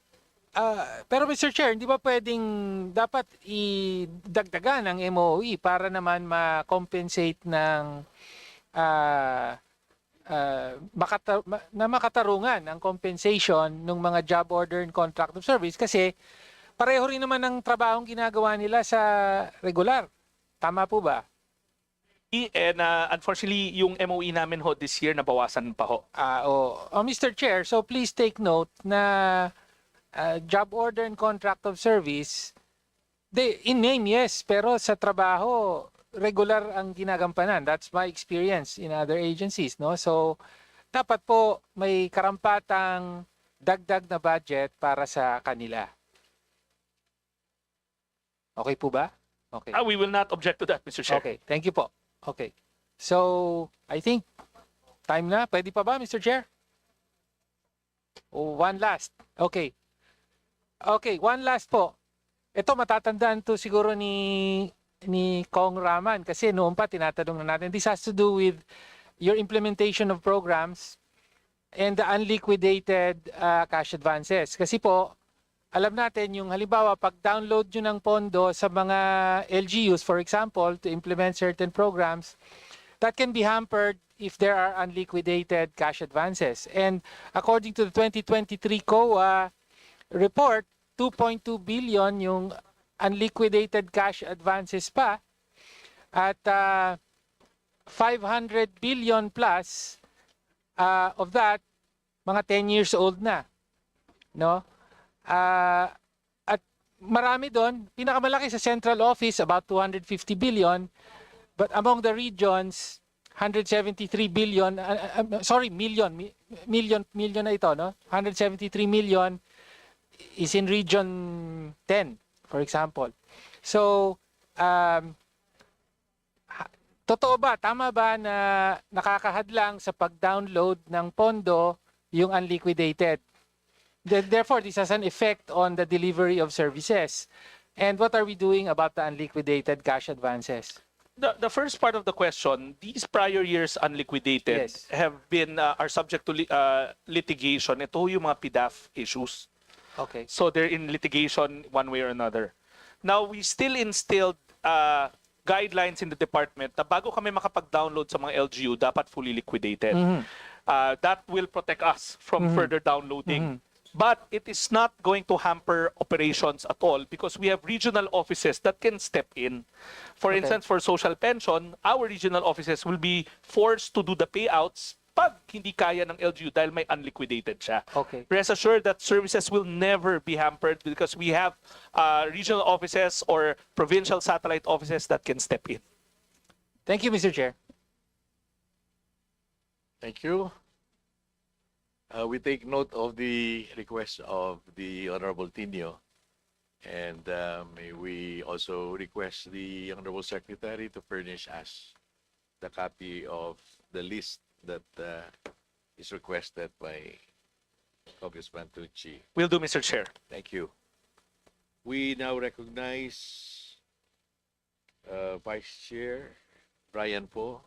[SPEAKER 4] Pero Mr. Chair, hindi ba pwedeng dapat idagdagan ng MOE para naman ma-compensate ng makatarungan ang compensation ng mga job order and contract of service? Kasi pareho rin naman ng trabahong ginagawa nila sa regular. Tama po ba?
[SPEAKER 7] And unfortunately, yung MOE namin ho this year nabawasan pa ho.
[SPEAKER 4] Mr. Chair, so please take note na job order and contract of service, in name, yes, pero sa trabaho, regular ang ginagampanan. That's my experience in other agencies, no? So, dapat po may karampatang dagdag na budget para sa kanila. Okay po ba? Okay.
[SPEAKER 7] We will not object to that, Mr. Chair.
[SPEAKER 4] Okay, thank you po. Okay. So, I think time na. Pwede pa ba, Mr. Chair? One last. Okay. Okay, one last po. Ito matatandaan to siguro ni Kong Raman kasi noon pa tinatanong na natin. This has to do with your implementation of programs and the unliquidated cash advances. Kasi po, alam natin yung halimbawa pag-download nyo ng pondo sa mga LGUs, for example, to implement certain programs, that can be hampered if there are unliquidated cash advances. And according to the 2023 COA report, 2.2 billion yung unliquidated cash advances pa at 500 billion plus of that mga 10 years old na, no? At marami doon, pinakamalaki sa central office about 250 billion, but among the regions 173 billion million na ito, no? 173 million is in region 10, for example. So Totoo ba, tama ba na nakakahadlang sa pag-download ng pondo yung unliquidated? Therefore, this has an effect on the delivery of services. And what are we doing about the unliquidated cash advances?
[SPEAKER 7] The first part of the question, these prior years unliquidated
[SPEAKER 4] Yes.
[SPEAKER 7] have been are subject to litigation. Ito yung mga PDAF issues.
[SPEAKER 4] Okay.
[SPEAKER 7] So they're in litigation one way or another. Now, we still instilled guidelines in the department na bago kami makapag-download sa mga LGU, dapat fully liquidated. That will protect us from further downloading. But it is not going to hamper operations at all because we have regional offices that can step in. For instance, for social pension, our regional offices will be forced to do the payouts pag hindi kaya ng LGU dahil may unliquidated siya.
[SPEAKER 4] Okay.
[SPEAKER 7] Rest assured that services will never be hampered because we have regional offices or provincial satellite offices that can step in.
[SPEAKER 4] Thank you, Mr. Chair.
[SPEAKER 6] Thank you. We take note of the request of the Honorable Tino, and may we also request the Honorable Secretary to furnish us the copy of the list that is requested by Congressman Tucci.
[SPEAKER 7] Will do, Mr. Chair.
[SPEAKER 6] Thank you. We now recognize Vice Chair Brian Poe.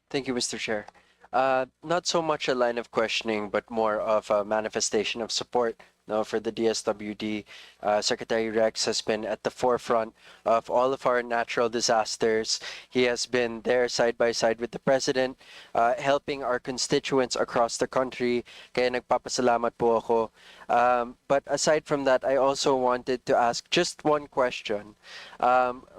[SPEAKER 2] Thank you, Mr. Chair. Not so much a line of questioning, but more of a manifestation of support. No, for the DSWD, Secretary Rex has been at the forefront of all of our natural disasters. He has been there side by side with the President, helping our constituents across the country. Kaya nagpapasalamat po ako. But aside from that, I also wanted to ask just one question.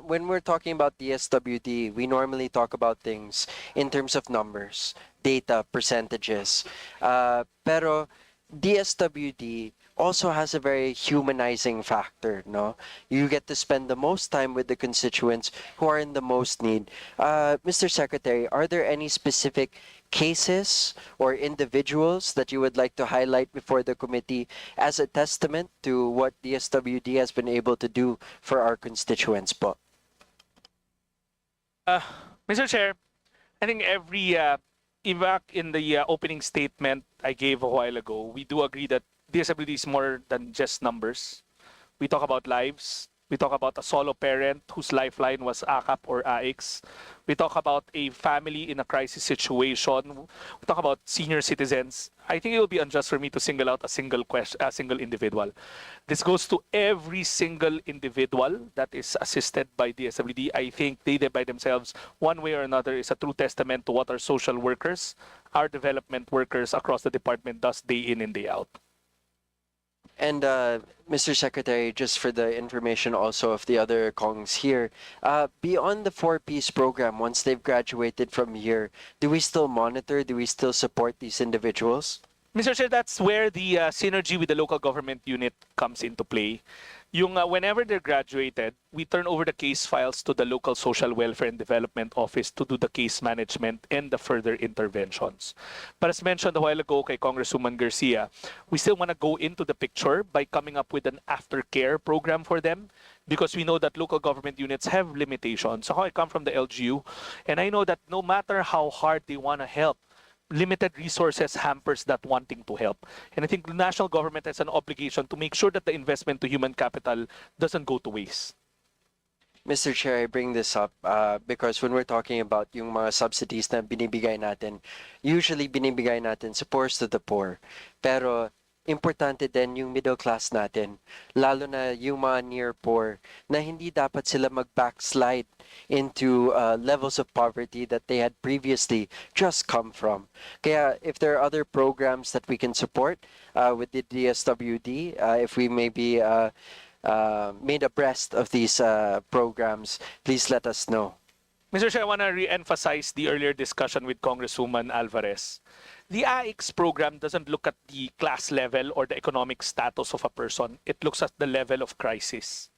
[SPEAKER 2] When we're talking about DSWD, we normally talk about things in terms of numbers, data, percentages. Pero DSWD also has a very humanizing factor, no? You get to spend the most time with the constituents who are in the most need. Mr. Secretary, are there any specific cases or individuals that you would like to highlight before the committee as a testament to what DSWD has been able to do for our constituents po?
[SPEAKER 7] Mr. Chair, I think every in the opening statement I gave a while ago, we do agree that DSWD is more than just numbers. We talk about lives. We talk about a solo parent whose lifeline was AKAP or AIX. We talk about a family in a crisis situation. We talk about senior citizens. I think it will be unjust for me to single out a single individual. This goes to every single individual that is assisted by DSWD. I think they by themselves, one way or another, is a true testament to what our social workers, our development workers across the department does day in and day out.
[SPEAKER 2] And Mr. Secretary, just for the information also of the other Kongs here, beyond the 4-piece program, once they've graduated from here, do we still monitor, do we still support these individuals?
[SPEAKER 7] Mr. Chair, that's where the synergy with the local government unit comes into play. Yung whenever they're graduated, we turn over the case files to the local social welfare and development office to do the case management and the further interventions. But as mentioned a while ago kay Congresswoman Garcia, we still want to go into the picture by coming up with an aftercare program for them because we know that local government units have limitations. So I come from the LGU and I know that no matter how hard they want to help, limited resources hampers that wanting to help. And I think the national government has an obligation to make sure that the investment to human capital doesn't go to waste.
[SPEAKER 2] Mr. Chair, I bring this up because when we're talking about yung mga subsidies na binibigay natin, usually binibigay natin sa poorest to the poor. Pero importante din yung middle class natin, lalo na yung mga near poor, na hindi dapat sila mag-backslide into levels of poverty that they had previously just come from. Kaya if there are other programs that we can support with the DSWD, if we may be made abreast of these programs, please let us know.
[SPEAKER 7] Mr. Chair, I want to re-emphasize the earlier discussion with Congresswoman Alvarez. The AIX program doesn't look at the class level or the economic status of a person. It looks at the level of crisis.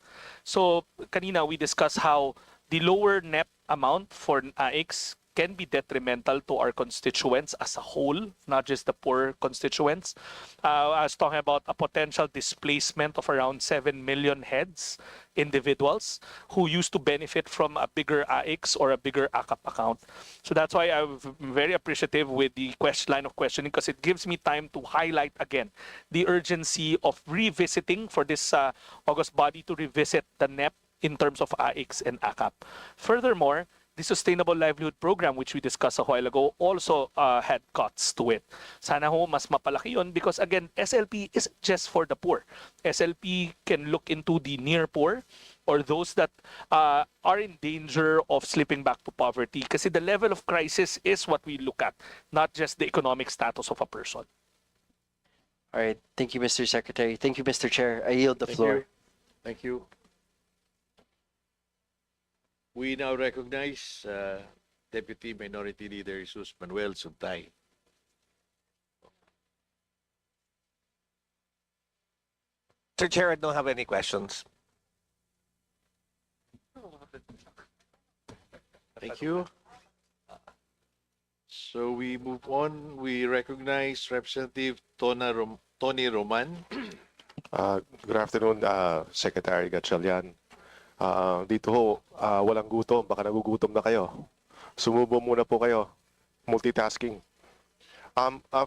[SPEAKER 7] So, kanina we discussed how the lower NEP amount for AIX can be detrimental to our constituents as a whole, not just the poor constituents. I was talking about a potential displacement of around 7 million heads, individuals who used to benefit from a bigger AIX or a bigger AKAP account. So that's why I'm very appreciative with the line of questioning, because it gives me time to highlight again the urgency of revisiting for this August body to revisit the NEP in terms of AIX and AKAP. Furthermore, the Sustainable Livelihood Program, which we discussed a while ago, also had cuts to it. Sana ho mas mapalaki yun, because again, SLP isn't just for the poor. SLP can look into the near poor or those that are in danger of slipping back to poverty. Kasi the level of crisis is what we look at, not just the economic status of a person.
[SPEAKER 2] All right. Thank you, Mr. Secretary. Thank you, Mr. Chair. I yield the
[SPEAKER 6] Thank
[SPEAKER 2] floor.
[SPEAKER 6] you. Thank you. We now recognize Deputy Minority Leader Jesus Manuel Suntay.
[SPEAKER 5] Mr. Chair, I don't have any questions.
[SPEAKER 6] Thank you. So we move on. We recognize Representative Tony Roman.
[SPEAKER 22] Good afternoon, Secretary Gatchalian. Dito ho, walang gutom, baka nagugutom na kayo. Sumubo muna po kayo. Multitasking.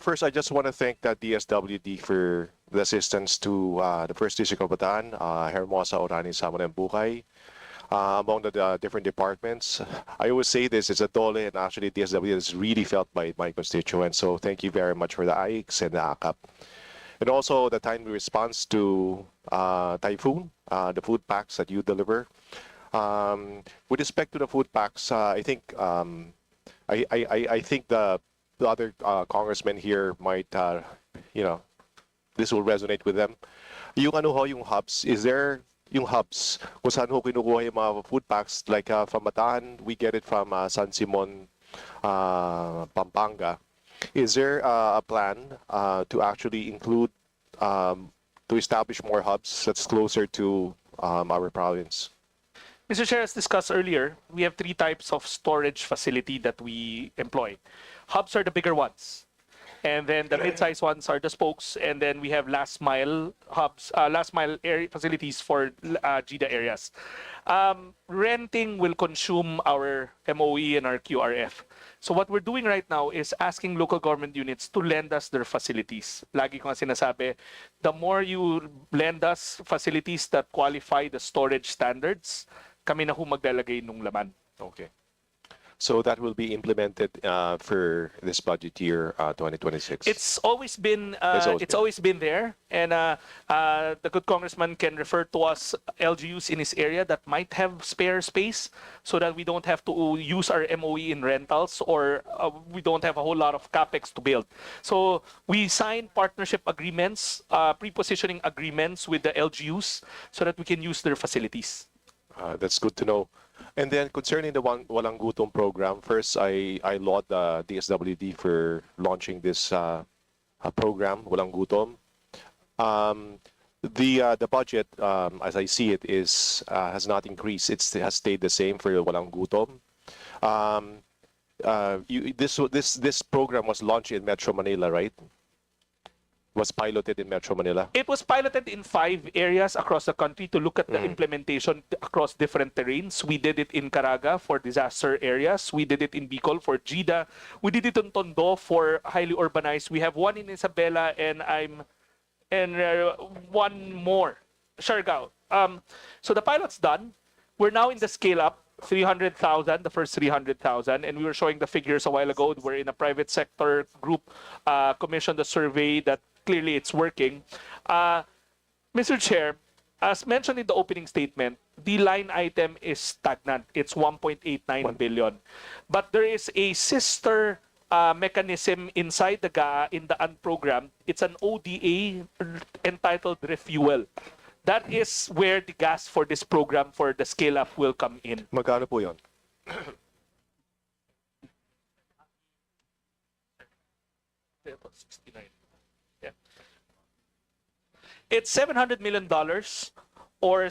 [SPEAKER 22] First, I just want to thank the DSWD for the assistance to the First District of Bataan, Hermosa, Orani, Saman, and Bukay, among the different departments. I always say this, it's a dole, and actually DSWD is really felt by my constituents. So thank you very much for the AIX and the AKAP. And also the timely response to typhoon, the food packs that you deliver. With respect to the food packs, I think I think the other congressmen here might, this will resonate with them. Yung ano ho, yung hubs, is there yung hubs kung saan ho kinukuha yung mga food packs, like from Bataan, we get it from San Simon, Pampanga. Is there a plan to actually include, to establish more hubs that's closer to our province?
[SPEAKER 7] Mr. Chair, as discussed earlier, we have 3 types of storage facility that we employ. Hubs are the bigger ones. And then the mid-sized ones are the spokes. And then we have last mile hubs, last mile area facilities for GIDA areas. Renting will consume our MOE and our QRF. So what we're doing right now is asking local government units to lend us their facilities. Lagi ko nga sinasabi, the more you lend us facilities that qualify the storage standards, kami na ho maglalagay nung laman.
[SPEAKER 22] Okay. So that will be implemented for this budget year, 2026.
[SPEAKER 7] It's always been there, and the good congressman can refer to us LGUs in his area that might have spare space, so that we don't have to use our MOE in rentals, or we don't have a whole lot of capex to build. So we sign partnership agreements, pre-positioning agreements with the LGUs, so that we can use their facilities.
[SPEAKER 22] That's good to know. And then concerning the Walang Gutom program, first I laud the DSWD for launching this program, Walang Gutom. The budget, as I see it, has not increased. It has stayed the same for Walang Gutom. This program was launched in Metro Manila, right? Was piloted in Metro Manila?
[SPEAKER 7] It was piloted in 5 areas across the country to look at the implementation across different terrains. We did it in Caraga for disaster areas. We did it in Bicol for GIDA. We did it in Tondo for highly urbanized. We have one in Isabela, and one more, Siargao. So the pilot's done. We're now in the scale up. 300,000, the first 300,000, and we were showing the figures a while ago. We're in a private sector group commissioned a survey that clearly it's working. Mr. Chair, as mentioned in the opening statement, the line item is stagnant. It's 1.89 billion. But there is a sister mechanism inside the GAA in the UN program. It's an ODA entitled Refuel. That is where the gas for this program for the scale-up will come in.
[SPEAKER 22] Magkano po yun?
[SPEAKER 7] It's $700 million or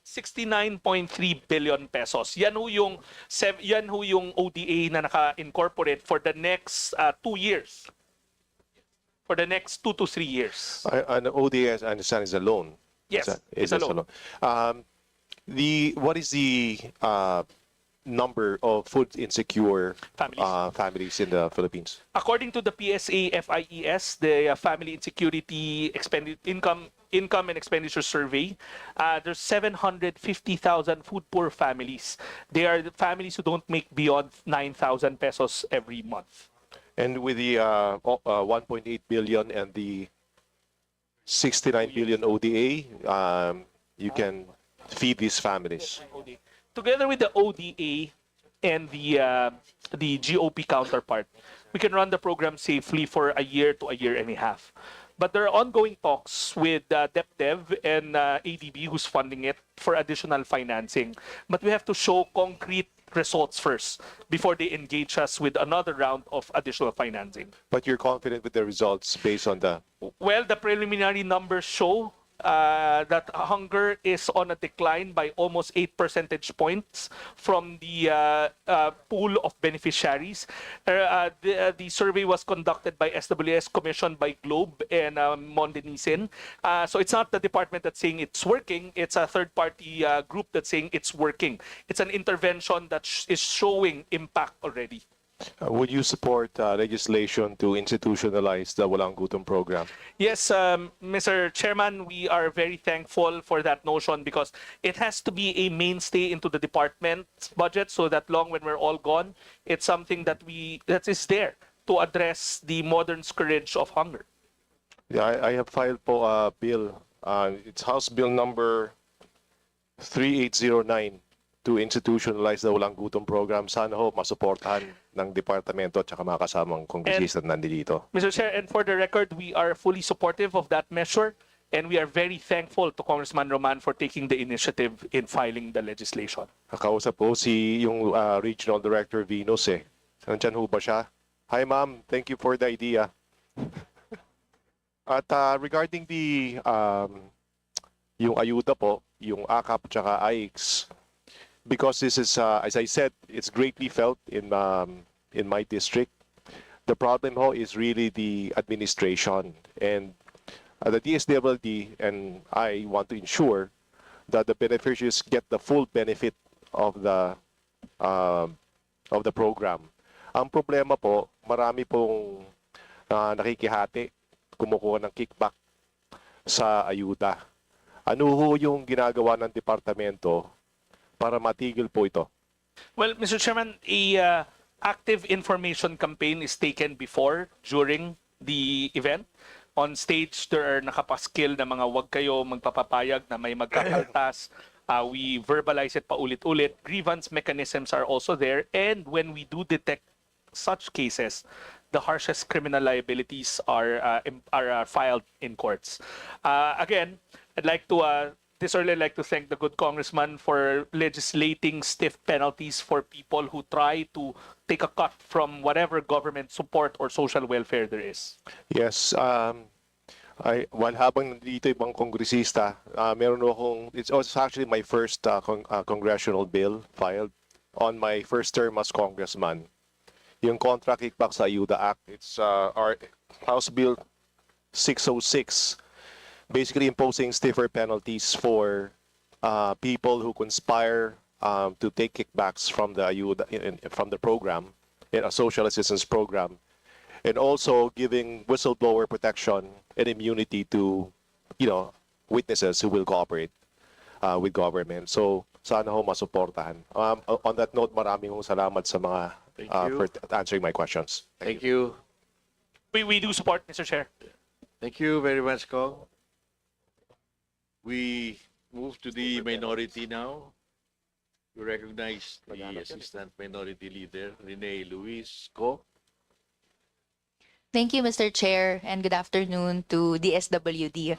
[SPEAKER 7] 69.3 billion pesos. Yan ho yung ODA na naka-incorporate for the next 2 years. For the next 2 to 3 years.
[SPEAKER 22] An ODS, I understand, is a loan.
[SPEAKER 7] Yes,
[SPEAKER 22] Is
[SPEAKER 7] it's a
[SPEAKER 22] just
[SPEAKER 7] loan.
[SPEAKER 22] What is the number of food insecure families in the Philippines?
[SPEAKER 7] According to the PSA FIES, the Family Insecurity Income and Expenditure Survey, there's 750,000 food poor families. They are the families who don't make beyond 9,000 pesos every month.
[SPEAKER 22] And with the 1.8 billion and the 69 billion ODA, you can feed these families.
[SPEAKER 7] Together with the ODA and the GOP counterpart, we can run the program safely for a year to a year and a half. But there are ongoing talks with DepDev and ADB, who's funding it, for additional financing. But we have to show concrete results first before they engage us with another round of additional financing.
[SPEAKER 22] But you're confident with the results based on the...
[SPEAKER 7] Well, the preliminary numbers show that hunger is on a decline by almost 8 percentage points from the pool of beneficiaries. The survey was conducted by SWS, commissioned by Globe and Modernization. So it's not the department that's saying it's working, it's a third-party group that's saying it's working. It's an intervention that is showing impact already.
[SPEAKER 22] Would you support legislation to institutionalize the Walang Gutom program?
[SPEAKER 7] Yes, Mr. Chairman, we are very thankful for that notion because it has to be a mainstay into the department's budget so that long when we're all gone, it's something that is there to address the modern scourge of hunger.
[SPEAKER 22] Yeah, I have filed po a bill. It's House Bill number 3809 to institutionalize the Walang Gutom program. Sana ho masuportahan ng departamento at saka mga kasamang kongresista na nandito.
[SPEAKER 7] Mr. Chair, and for the record, we are fully supportive of that measure and we are very thankful to Congressman Roman for taking the initiative in filing the legislation.
[SPEAKER 22] Nakausap po yung Regional Director Venus eh. Nandyan ho ba siya? Hi ma'am, thank you for the idea. At regarding the yung ayuda po, yung AKAP at saka AIX, because this is, as I said, it's greatly felt in my district. The problem ho is really the administration, and the DSWD and I want to ensure that the beneficiaries get the full benefit of the program. Ang problema po, marami pong nakikihati, kumukuha ng kickback sa ayuda. Ano ho yung ginagawa ng departamento para matigil po ito?
[SPEAKER 7] Well, Mr. Chairman, a active information campaign is taken before, during the event. On stage, there are nakapaskil na mga wag kayo magpapapayag na may magkakaltas. We verbalize it paulit-ulit. Grievance mechanisms are also there. And when we do detect such cases, the harshest criminal liabilities are filed in courts. Again, I'd like to thank the good congressman for legislating stiff penalties for people who try to take a cut from whatever government support or social welfare there is.
[SPEAKER 22] Yes, while habang nandito ibang kongresista, meron akong, it's actually my first congressional bill filed on my first term as congressman. Yung Contra Kickback sa Ayuda Act, it's our House Bill 606, basically imposing stiffer penalties for people who conspire to take kickbacks from the ayuda, from the program, in a social assistance program, and also giving whistleblower protection and immunity to, witnesses who will cooperate with government. So sana ho masuportahan. On that note, maraming salamat sa mga for answering my questions.
[SPEAKER 6] Thank you.
[SPEAKER 7] We do support, Mr. Chair.
[SPEAKER 6] Thank you very much, Kong. We move to the minority now. We recognize the Assistant Minority Leader, Rene Luis Co.
[SPEAKER 1] Thank you, Mr. Chair, and good afternoon to DSWD.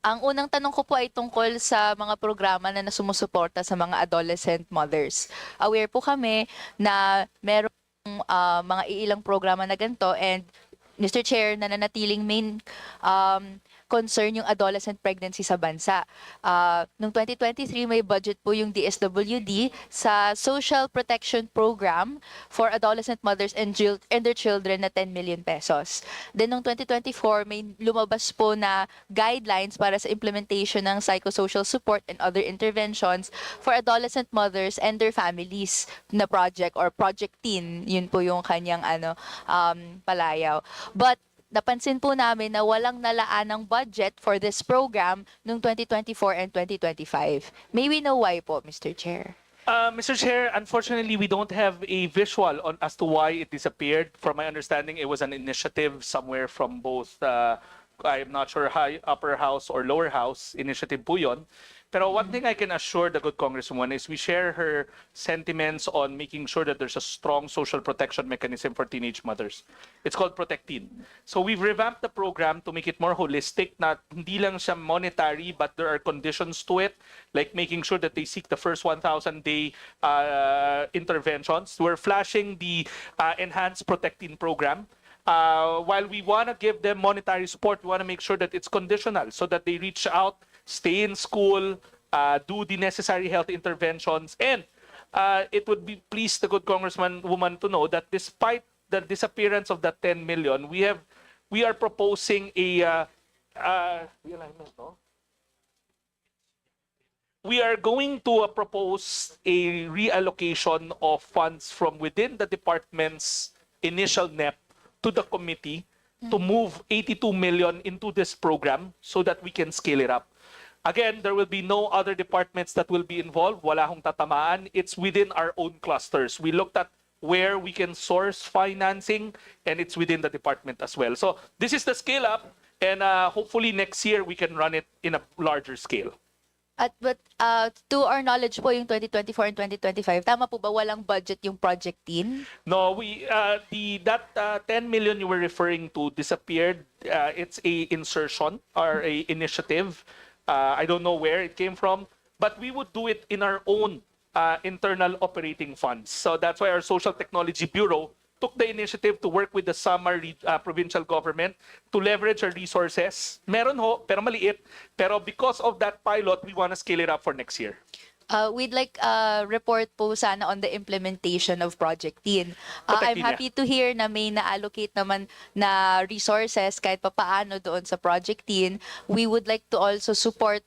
[SPEAKER 1] Ang unang tanong ko po ay tungkol sa mga programa na sumusuporta sa mga adolescent mothers. Aware po kami na merong mga ilang programa na ganito, and Mr. Chair, nananatiling main concern yung adolescent pregnancy sa bansa. Noong 2023, may budget po yung DSWD sa Social Protection Program for adolescent mothers and their children na 10 million pesos. Then noong 2024, may lumabas po na guidelines para sa implementation ng psychosocial support and other interventions for adolescent mothers and their families na project or Project Teen. Yun po yung kanyang palayaw. But napansin po namin na walang nalaan ng budget for this program noong 2024 and 2025. May we know why po, Mr. Chair?
[SPEAKER 7] Mr. Chair, unfortunately, we don't have a visual on as to why it disappeared. From my understanding, it was an initiative somewhere from both, I'm not sure, upper house or lower house initiative po yun. Pero one thing I can assure the good Congresswoman is we share her sentiments on making sure that there's a strong social protection mechanism for teenage mothers. It's called Protect Teen. So we've revamped the program to make it more holistic, not hindi lang siya monetary, but there are conditions to it, like making sure that they seek the first 1,000-day interventions. We're flashing the Enhanced Protect Teen program. While we want to give them monetary support, we want to make sure that it's conditional so that they reach out, stay in school, do the necessary health interventions, and it would be please the good woman to know that despite the disappearance of that 10 million, we are proposing a realignment, no? We are going to propose a reallocation of funds from within the department's initial NEP to the committee to move 82 million into this program so that we can scale it up. Again, there will be no other departments that will be involved. Wala hong tatamaan. It's within our own clusters. We looked at where we can source financing, and it's within the department as well. So this is the scale up, and hopefully next year we can run it in a larger scale.
[SPEAKER 1] But to our knowledge po, yung 2024 and 2025, tama po ba walang budget yung Project Teen?
[SPEAKER 7] No, that 10 million you were referring to disappeared. It's a insertion or a initiative. I don't know where it came from, but we would do it in our own internal operating funds. So that's why our Social Technology Bureau took the initiative to work with the Samar provincial government to leverage our resources. Meron ho, pero maliit. Pero because of that pilot, we want to scale it up for next year.
[SPEAKER 1] We'd like a report po sana on the implementation of Project Teen. I'm happy to hear na may na-allocate naman na resources kahit papaano doon sa Project Teen. We would like to also support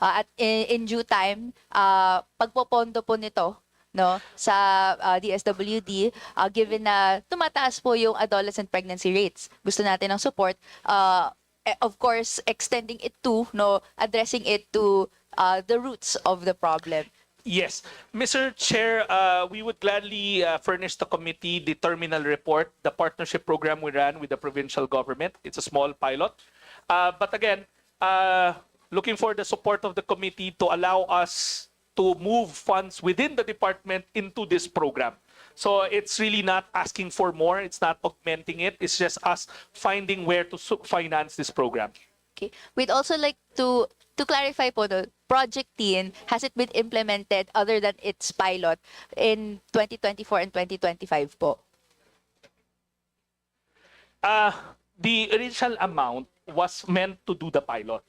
[SPEAKER 1] at in due time pagpopondo po nito sa DSWD, given na tumataas po yung adolescent pregnancy rates. Gusto natin ng support, of course extending it to addressing it to the roots of the problem.
[SPEAKER 7] Yes. Mr. Chair, we would gladly furnish the committee the terminal report, the partnership program we ran with the provincial government. It's a small pilot. But again, looking for the support of the committee to allow us to move funds within the department into this program. So it's really not asking for more. It's not augmenting it. It's just us finding where to finance this program.
[SPEAKER 1] Okay. We'd also like to clarify po, Project Teen, has it been implemented other than its pilot in 2024 and 2025 po?
[SPEAKER 7] The original amount was meant to do the pilot.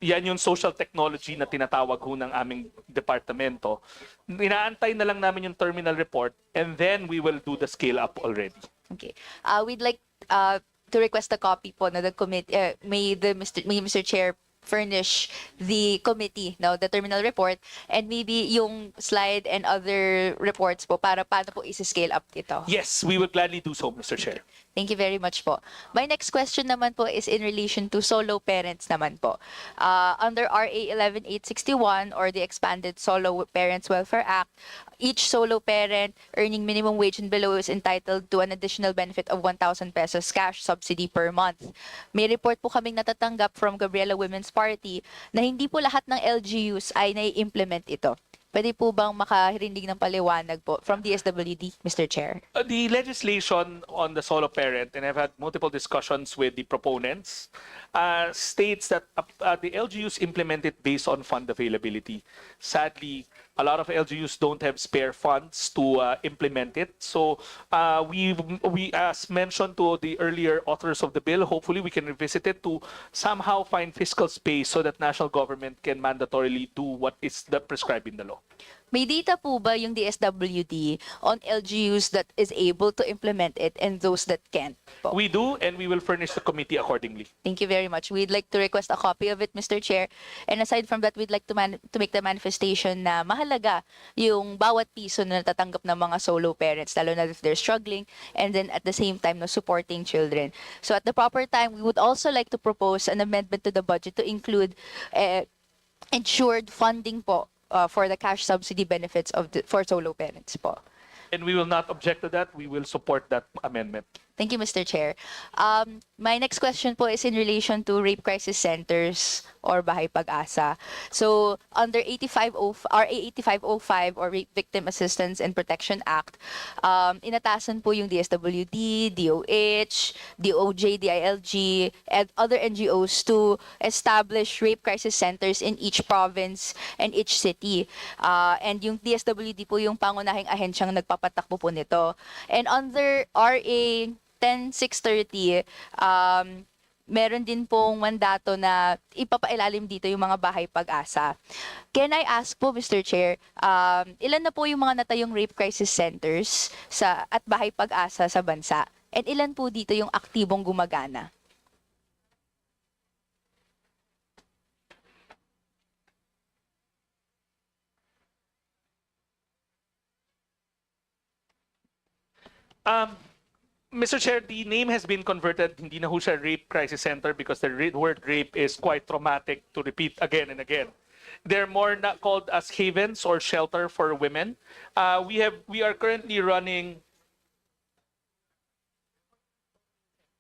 [SPEAKER 7] Yan yung social technology na tinatawag ho ng aming departamento. Inaantay na lang namin yung terminal report, and then we will do the scale up already.
[SPEAKER 1] Okay. We'd like to request a copy po na the committee, may Mr. Chair furnish the committee the terminal report, and maybe yung slide and other reports po para paano po isi-scale up ito.
[SPEAKER 7] Yes, we will gladly do so, Mr. Chair.
[SPEAKER 1] Thank you very much po. My next question naman po is in relation to solo parents naman po. Under RA 11861 or the expanded Solo Parents Welfare Act, each solo parent earning minimum wage and below is entitled to an additional benefit of 1,000 pesos cash subsidy per month. May report po kaming natatanggap from Gabriela Women's Party na hindi po lahat ng LGUs ay nai-implement ito. Pwede po bang makarindig ng paliwanag po from DSWD, Mr. Chair?
[SPEAKER 7] The legislation on the solo parent, and I've had multiple discussions with the proponents, states that the LGUs implement it based on fund availability. Sadly, A lot of LGUs don't have spare funds to implement it. So we, as mentioned to the earlier authors of the bill, hopefully we can revisit it to somehow find fiscal space so that national government can mandatorily do what is prescribed in the law.
[SPEAKER 1] May data po ba yung DSWD on LGUs that is able to implement it and those that can't po?
[SPEAKER 7] We do, and we will furnish the committee accordingly.
[SPEAKER 1] Thank you very much. We'd like to request a copy of it, Mr. Chair. And aside from that, we'd like to make the manifestation na mahalaga yung bawat piso na natatanggap ng mga solo parents, lalo na if they're struggling, and then at the same time, no, supporting children. So at the proper time, we would also like to propose an amendment to the budget to include ensured funding po for the cash subsidy benefits for solo parents po.
[SPEAKER 7] And we will not object to that. We will support that amendment.
[SPEAKER 1] Thank you, Mr. Chair. My next question po is in relation to rape crisis centers or Bahay Pag-asa. So, under RA 8505 or Rape Victim Assistance and Protection Act, inatasan po yung DSWD, DOH, DOJ, DILG, and other NGOs to establish rape crisis centers in each province and each city. And yung DSWD po yung pangunahing ahensyang nagpapatakbo po nito. And under RA 10630, meron din pong mandato na ipapailalim dito yung mga Bahay Pag-asa. Can I ask po, Mr. Chair, ilan na po yung mga natayong rape crisis centers at Bahay Pag-asa sa bansa? And ilan po dito yung aktibong gumagana?
[SPEAKER 7] Mr. Chair, the name has been converted. Hindi na ho siya Rape Crisis Center because the word rape is quite traumatic to repeat again and again. They're more not called as havens or shelter for women. We are currently running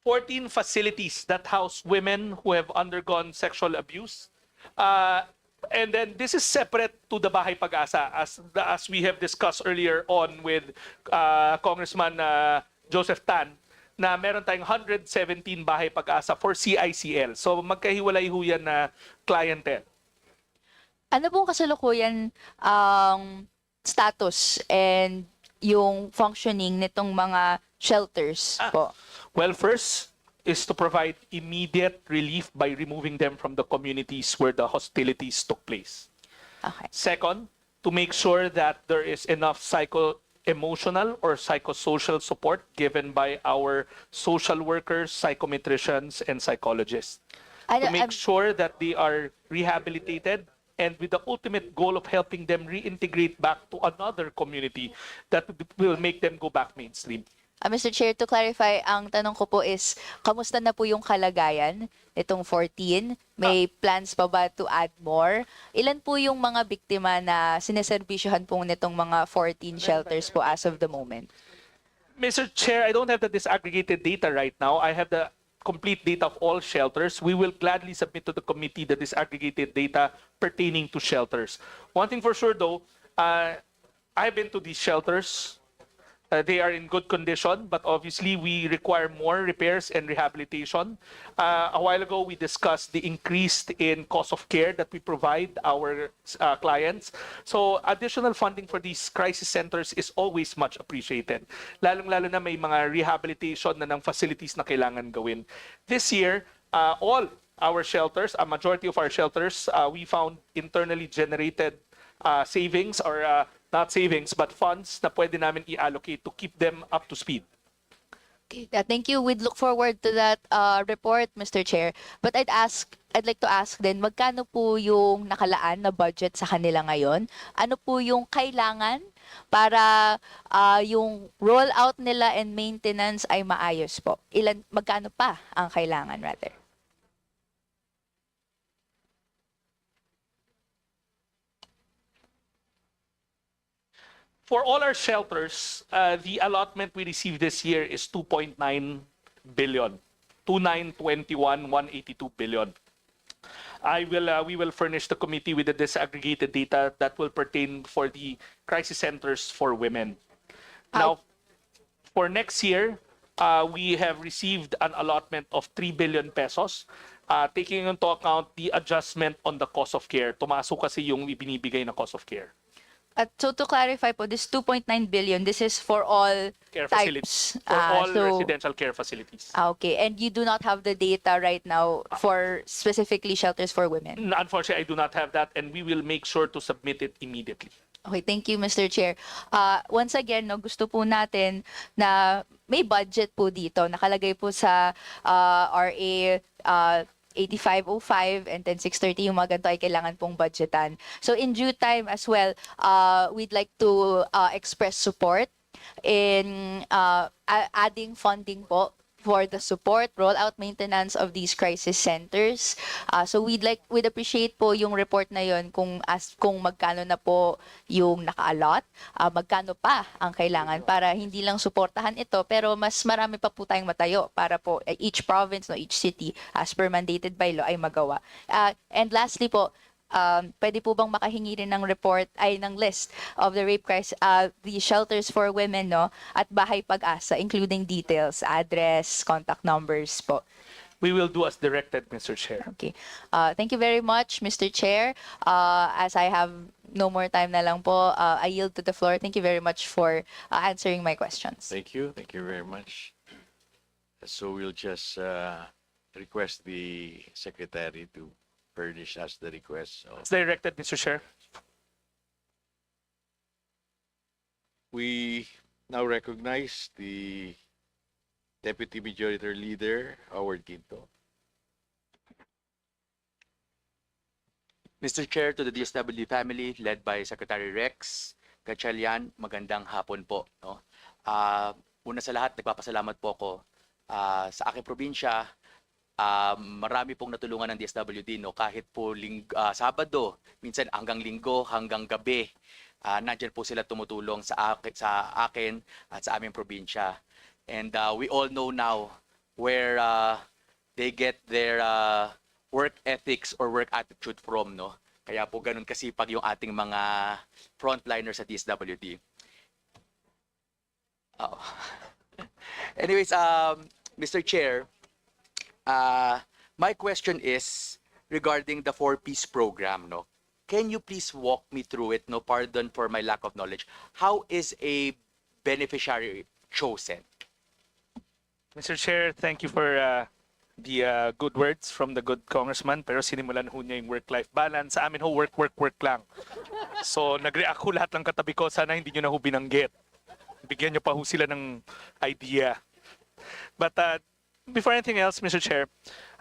[SPEAKER 7] 14 facilities that house women who have undergone sexual abuse. And then this is separate to the Bahay Pag-asa as we have discussed earlier on with Congressman Joseph Tan, na meron tayong 117 Bahay Pag-asa for CICL. So magkahiwalay ho yan na clientele.
[SPEAKER 1] Ano pong kasalukuyan status and yung functioning nitong mga shelters po?
[SPEAKER 7] Well, first is to provide immediate relief by removing them from the communities where the hostilities took place.
[SPEAKER 1] Okay.
[SPEAKER 7] Second, to make sure that there is enough emotional or psychosocial support given by our social workers, psychometricians, and psychologists. To make sure that they are rehabilitated and with the ultimate goal of helping them reintegrate back to another community that will make them go back mainstream.
[SPEAKER 1] Mr. Chair, to clarify, ang tanong ko po is, kamusta na po yung kalagayan nitong 14? May plans pa ba to add more? Ilan po yung mga biktima na sineservisyohan po nitong mga 14 shelters po as of the moment?
[SPEAKER 7] Mr. Chair, I don't have the disaggregated data right now. I have the complete data of all shelters. We will gladly submit to the committee the disaggregated data pertaining to shelters. One thing for sure though, I've been to these shelters. They are in good condition, but obviously we require more repairs and rehabilitation. A while ago, we discussed the increase in cost of care that we provide our clients. So additional funding for these crisis centers is always much appreciated. Lalong-lalo na may mga rehabilitation na ng facilities na kailangan gawin. This year, all our shelters, a majority of our shelters, we found internally generated savings or not savings, but funds na pwede namin i-allocate to keep them up to speed.
[SPEAKER 1] Okay, thank you. We'd look forward to that report, Mr. Chair. But I'd like to ask din, magkano po yung nakalaan na budget sa kanila ngayon? Ano po yung kailangan para yung rollout nila and maintenance ay maayos po? Magkano pa ang kailangan rather?
[SPEAKER 7] For all our shelters, the allotment we received this year is 2.9 billion. 182 billion. We will furnish the committee with the disaggregated data that will pertain for the crisis centers for women. Now, for next year, we have received an allotment of 3 billion pesos, taking into account the adjustment on the cost of care. Tumaso kasi yung ibinibigay na cost of care.
[SPEAKER 1] So to clarify po, this 2.9 billion, this is for all
[SPEAKER 7] Care
[SPEAKER 1] types.
[SPEAKER 7] facilities. For all
[SPEAKER 1] So,
[SPEAKER 7] residential care facilities.
[SPEAKER 1] okay, and you do not have the data right now for specifically shelters for women.
[SPEAKER 7] Unfortunately, I do not have that, and we will make sure to submit it immediately.
[SPEAKER 1] Okay, thank you, Mr. Chair. Once again, no, gusto po natin na may budget po dito. Nakalagay po sa RA 8505 and 10630 yung mga ganito ay kailangan pong budgetan. So in due time as well, we'd like to express support in adding funding po for the support, rollout, maintenance of these crisis centers. So we'd appreciate po yung report na yon kung magkano na po yung naka-allot, magkano pa ang kailangan para hindi lang suportahan ito pero mas marami pa po tayong matayo para po each province, no, each city as per mandated by law ay magawa. And lastly po, pwede po bang makahingi rin ng report ay ng list of the rape crisis, the shelters for women, no, at Bahay Pag-asa, including details, address, contact numbers po.
[SPEAKER 7] We will do as directed, Mr. Chair.
[SPEAKER 1] Okay. Thank you very much, Mr. Chair. As I have no more time na lang po, I yield to the floor. Thank you very much for answering my questions.
[SPEAKER 6] Thank you. Thank you very much. So we'll just request the secretary to furnish us the request.
[SPEAKER 7] As directed, Mr. Chair.
[SPEAKER 6] We now recognize the Deputy Majority Leader, Howard Quinto.
[SPEAKER 8] Mr. Chair, to the DSWD family led by Secretary Rex Gatchalian, magandang hapon po. No? Una sa lahat, nagpapasalamat po ako sa aking probinsya. Marami pong natulungan ng DSWD, no? Kahit po Sabado, minsan hanggang Linggo, hanggang gabi, nandyan po sila tumutulong sa akin at sa aming probinsya. And we all know now where they get their work ethics or work attitude from, no? Kaya po ganun kasipag yung ating mga frontliners sa DSWD. Anyways, Mr. Chair, my question is regarding the 4-piece program, no? Can you please walk me through it, no? Pardon for my lack of knowledge. How is a beneficiary chosen?
[SPEAKER 7] Mr. Chair, thank you for the good words from the good congressman, pero sinimulan ho niya yung work-life balance. Sa amin ho, work lang. So, nag-react ho lahat ng katabi ko. Sana hindi nyo na ho binanggit. Bigyan nyo pa ho sila ng idea. But before anything else, Mr. Chair,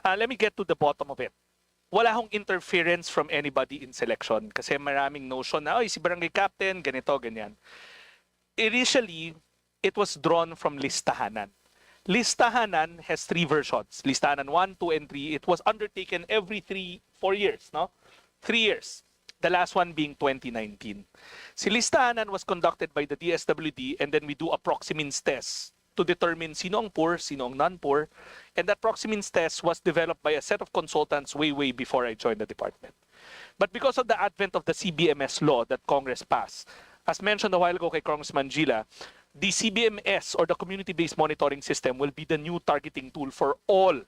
[SPEAKER 7] let me get to the bottom of it. Wala hong interference from anybody in selection kasi maraming notion na, si barangay captain, ganito, ganyan. Initially, it was drawn from listahanan. Listahanan has 3 versions. Listahanan 1, 2, and 3. It was undertaken every 4 years, no? 3 years. The last one being 2019. Si listahanan was conducted by the DSWD and then we do a proximins test to determine sino ang poor, sino ang non-poor. And that proximins test was developed by a set of consultants way before I joined the department. But because of the advent of the CBMS law that Congress passed, as mentioned a while ago kay Congressman Gila, the CBMS or the community-based monitoring system will be the new targeting tool for all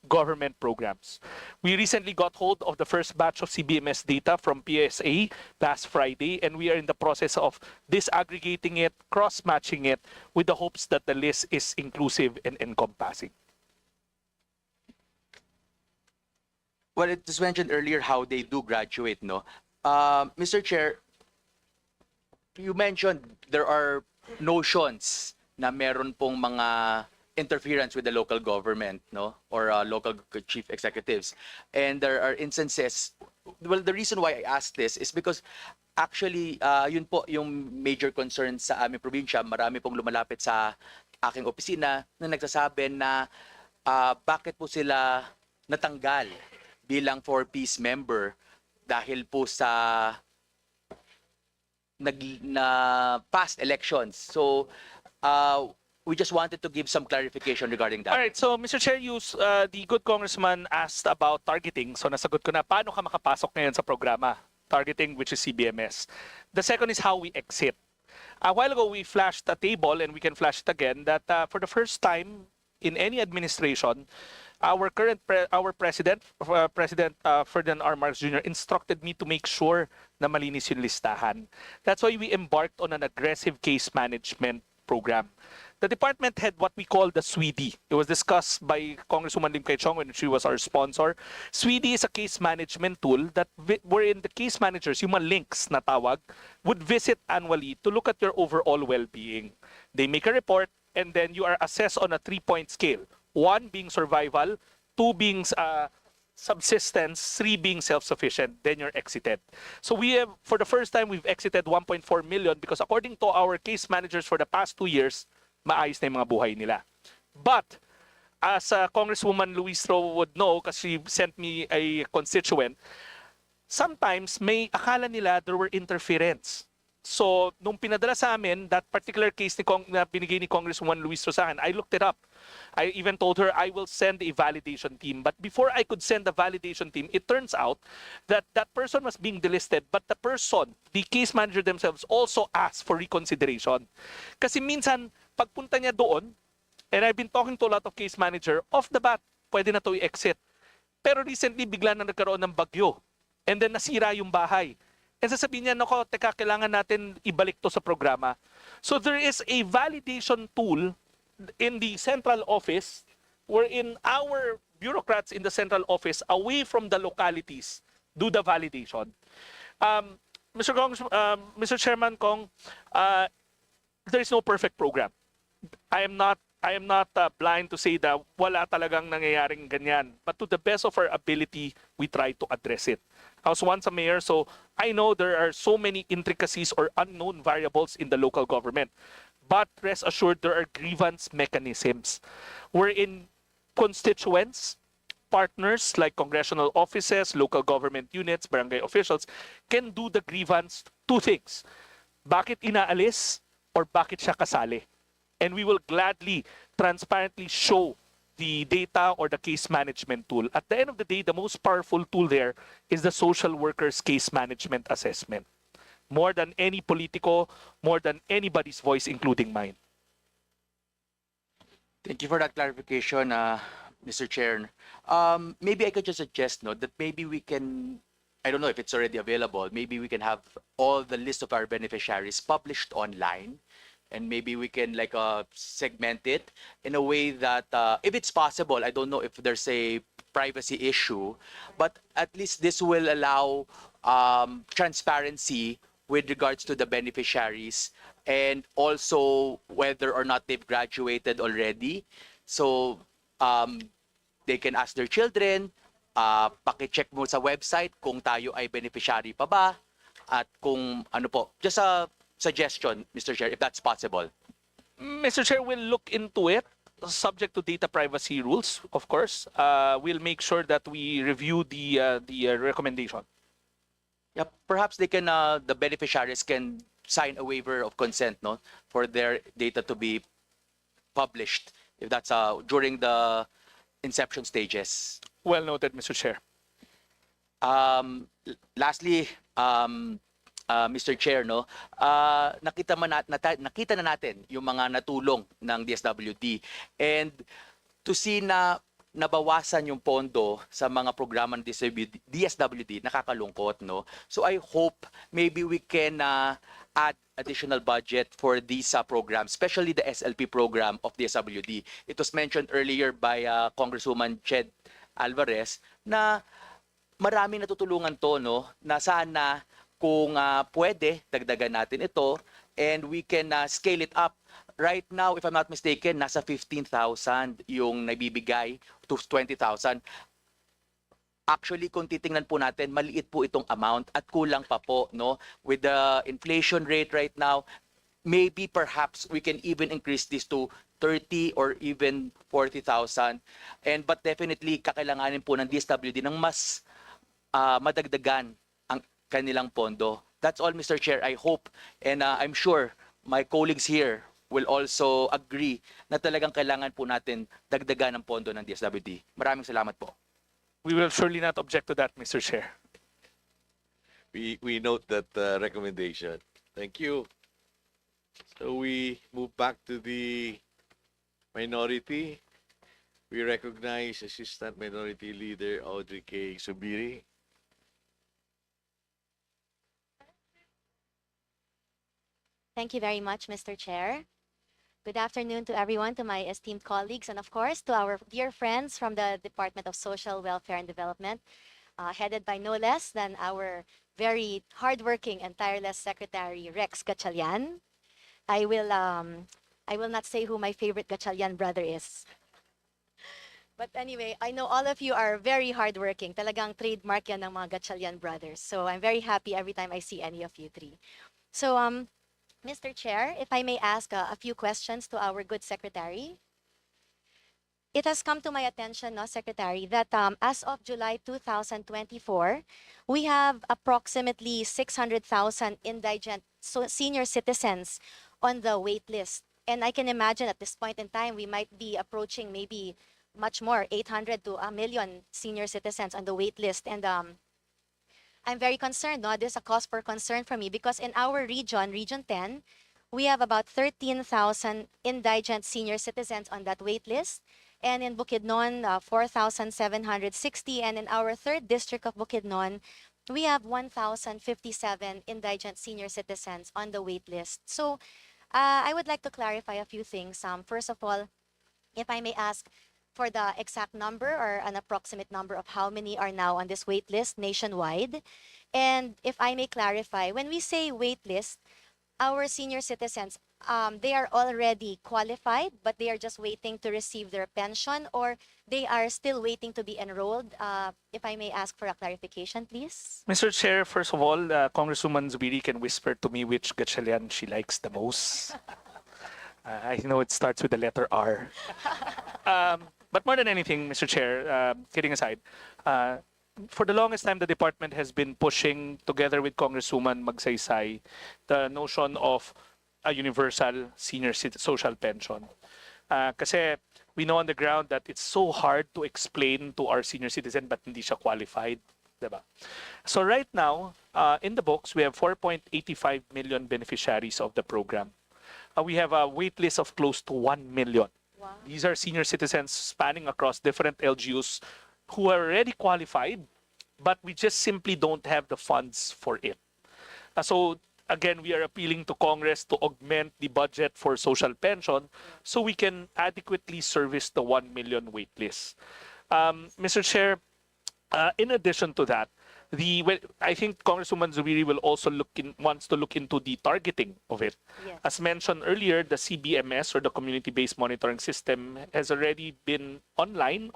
[SPEAKER 7] government programs. We recently got hold of the first batch of CBMS data from PSA last Friday, and we are in the process of disaggregating it, cross-matching it, with the hopes that the list is inclusive and encompassing.
[SPEAKER 8] Well, it was mentioned earlier how they do graduate, no? Mr. Chair, you mentioned there are notions na meron pong mga interference with the local government, no, or local chief executives, and there are instances. Well, the reason why I asked this is because actually yun po yung major concern sa aming probinsya. Marami pong lumalapit sa aking opisina na nagsasabi na bakit po sila natanggal bilang 4-piece member dahil po sa past elections. So we just wanted to give some clarification regarding that.
[SPEAKER 7] All right, so Mr. Chair, the good congressman asked about targeting. So nasagot ko na, paano ka makapasok ngayon sa programa? Targeting, which is CBMS. The second is how we exit. A while ago, we flashed a table, and we can flash it again, that for the first time in any administration, our President Ferdinand R. Marcos Jr. instructed me to make sure na malinis yung listahan. That's why we embarked on an aggressive case management program. The department had what we call the SWD. It was discussed by Congresswoman Lim Kay Chong when she was our sponsor. SWD is a case management tool that wherein the case managers, yung mga links na tawag, would visit annually to look at your overall well-being. They make a report and then you are assessed on a 3-point scale. 1 being survival, 2 being subsistence, 3 being self-sufficient, then you're exited. So we have, for the first time, we've exited 1.4 million because according to our case managers for the past 2 years, maayos na yung mga buhay nila. But, as Congresswoman Luis Ro would know, kasi she sent me a constituent, sometimes may akala nila there were interference. So, nung pinadala sa amin, that particular case na binigay ni Congresswoman Luis Ro sa akin, I looked it up. I even told her I will send a validation team. But before I could send the validation team, it turns out that that person was being delisted, but the person, the case manager themselves, also asked for reconsideration. Kasi minsan, pagpunta niya doon, and I've been talking to a lot of case manager, off the bat, pwede na to i-exit. Pero recently, bigla na nagkaroon ng bagyo. And then nasira yung bahay. And sasabihin niya, nako, teka, kailangan natin ibalik to sa programa. So there is a validation tool in the central office wherein our bureaucrats in the central office, away from the localities, do the validation. Mr. Chairman Kong, there is no perfect program. I am not blind to say that wala talagang nangyayaring ganyan. But to the best of our ability, we try to address it. I was once a mayor, so I know there are so many intricacies or unknown variables in the local government. But rest assured, there are grievance mechanisms wherein constituents, partners like congressional offices, local government units, barangay officials can do the grievance 2 things. Bakit inaalis or bakit siya kasali? And we will gladly, transparently show the data or the case management tool. At the end of the day, the most powerful tool there is the social worker's case management assessment. More than any politico, more than anybody's voice, including mine.
[SPEAKER 8] Thank you for that clarification, Mr. Chair. Maybe I could just suggest that maybe we can, I don't know if it's already available, maybe we can have all the list of our beneficiaries published online. And maybe we can segment it in a way that, if it's possible, I don't know if there's a privacy issue, but at least this will allow transparency with regards to the beneficiaries and also whether or not they've graduated already. So they can ask their children, paki-check mo sa website kung tayo ay beneficiary pa ba at kung ano po. Just a suggestion, Mr. Chair, if that's possible.
[SPEAKER 7] Mr. Chair, we'll look into it, subject to data privacy rules, of course. We'll make sure that we review the recommendation.
[SPEAKER 8] Yeah, perhaps they can, the beneficiaries can sign a waiver of consent, for their data to be published, if that's during the inception stages.
[SPEAKER 7] Well noted, Mr. Chair.
[SPEAKER 8] Lastly, Mr. Chair, nakita na natin yung mga natulong ng DSWD. And to see na nabawasan yung pondo sa mga programa ng DSWD, nakakalungkot, So I hope maybe we can add additional budget for these programs, especially the SLP program of DSWD. It was mentioned earlier by Congresswoman Ched Alvarez na marami natutulungan to, na sana kung pwede, dagdagan natin ito and we can scale it up. Right now, if I'm not mistaken, nasa 15,000 yung nabibigay to 20,000. Actually, kung titingnan po natin, maliit po itong amount at kulang pa po, With the inflation rate right now, maybe perhaps we can even increase this to 30 or even 40,000. But definitely, kakailanganin po ng DSWD ng mas madagdagan ang kanilang pondo. That's all, Mr. Chair. I hope and I'm sure my colleagues here will also agree na talagang kailangan po natin dagdagan ang pondo ng DSWD. Maraming salamat po.
[SPEAKER 7] We will surely not object to that, Mr. Chair.
[SPEAKER 6] We note that recommendation. Thank you. So we move back to the minority. We recognize Assistant Minority Leader Audrey K. Subiri.
[SPEAKER 9] Thank you very much, Mr. Chair. Good afternoon to everyone, to my esteemed colleagues, and of course, to our dear friends from the Department of Social Welfare and Development, headed by no less than our very hardworking and tireless Secretary Rex Gatchalian. I will not say who my favorite Gatchalian brother is. But anyway, I know all of you are very hardworking. Talagang trademark yan ng mga Gatchalian brothers. So I'm very happy every time I see any of you three. So, Mr. Chair, if I may ask a few questions to our good secretary. It has come to my attention, no, Secretary, that as of July 2024, we have approximately 600,000 indigent senior citizens on the wait list. And I can imagine at this point in time, we might be approaching maybe much more, 800 to 1 million senior citizens on the wait list. And I'm very concerned, no? This is a cause for concern for me because in our region, Region 10, we have about 13,000 indigent senior citizens on that wait list. And in Bukidnon, 4,760. And in our third district of Bukidnon, we have 1,057 indigent senior citizens on the wait list. So I would like to clarify a few things. First of all, if I may ask for the exact number or an approximate number of how many are now on this wait list nationwide. And if I may clarify, when we say wait list, our senior citizens, they are already qualified, but they are just waiting to receive their pension, or they are still waiting to be enrolled. If I may ask for a clarification, please.
[SPEAKER 7] Mr. Chair, first of all, Congresswoman Zubiri can whisper to me which Gatchalian she likes the most. I know it starts with the letter R. But more than anything, Mr. Chair, kidding aside, for the longest time, the department has been pushing, together with Congresswoman Magsaysay, the notion of a universal senior social pension. Kasi we know on the ground that it's so hard to explain to our senior citizen but hindi siya qualified. Diba? So right now, in the books, we have 4.85 million beneficiaries of the program. We have a wait list of close to 1 million.
[SPEAKER 9] Wow.
[SPEAKER 7] These are senior citizens spanning across different LGUs who are already qualified, but we just simply don't have the funds for it. So again, we are appealing to Congress to augment the budget for social pension so we can adequately service the 1 million wait list. Mr. Chair, in addition to that, I think Congresswoman Zubiri will also wants to look into the targeting of it.
[SPEAKER 9] Yes.
[SPEAKER 7] As mentioned earlier, the CBMS or the Community-Based Monitoring System has already been online.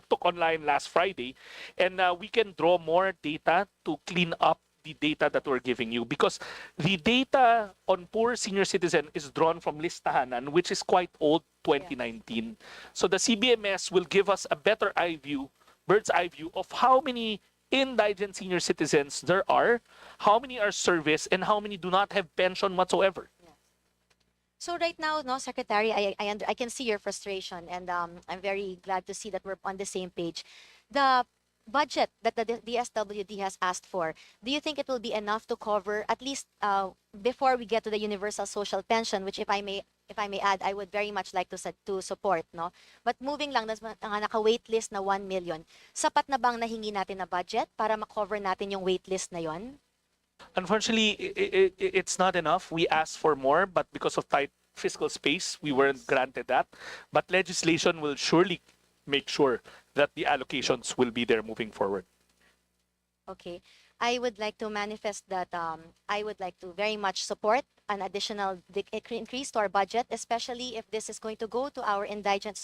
[SPEAKER 7] Took online last Friday, and we can draw more data to clean up the data that we're giving you, because the data on poor senior citizen is drawn from listahanan, which is quite old, 2019. So the CBMS will give us a bird's eye view of how many indigent senior citizens there are, how many are serviced, and how many do not have pension whatsoever.
[SPEAKER 9] So right now, no, Secretary, I can see your frustration, and I'm very glad to see that we're on the same page. The budget that the DSWD has asked for, do you think it will be enough to cover at least before we get to the universal social pension, which if I may add, I would very much like to support, no? But moving lang, naka-wait list na 1 million. Sapat na bang nahingi natin na budget para ma-cover natin yung wait list na yon?
[SPEAKER 7] Unfortunately, it's not enough. We asked for more, but because of tight fiscal space, we weren't granted that. But legislation will surely make sure that the allocations will be there moving forward.
[SPEAKER 9] Okay. I would like to manifest that I would like to very much support an additional increase to our budget, especially if this is going to go to our indigent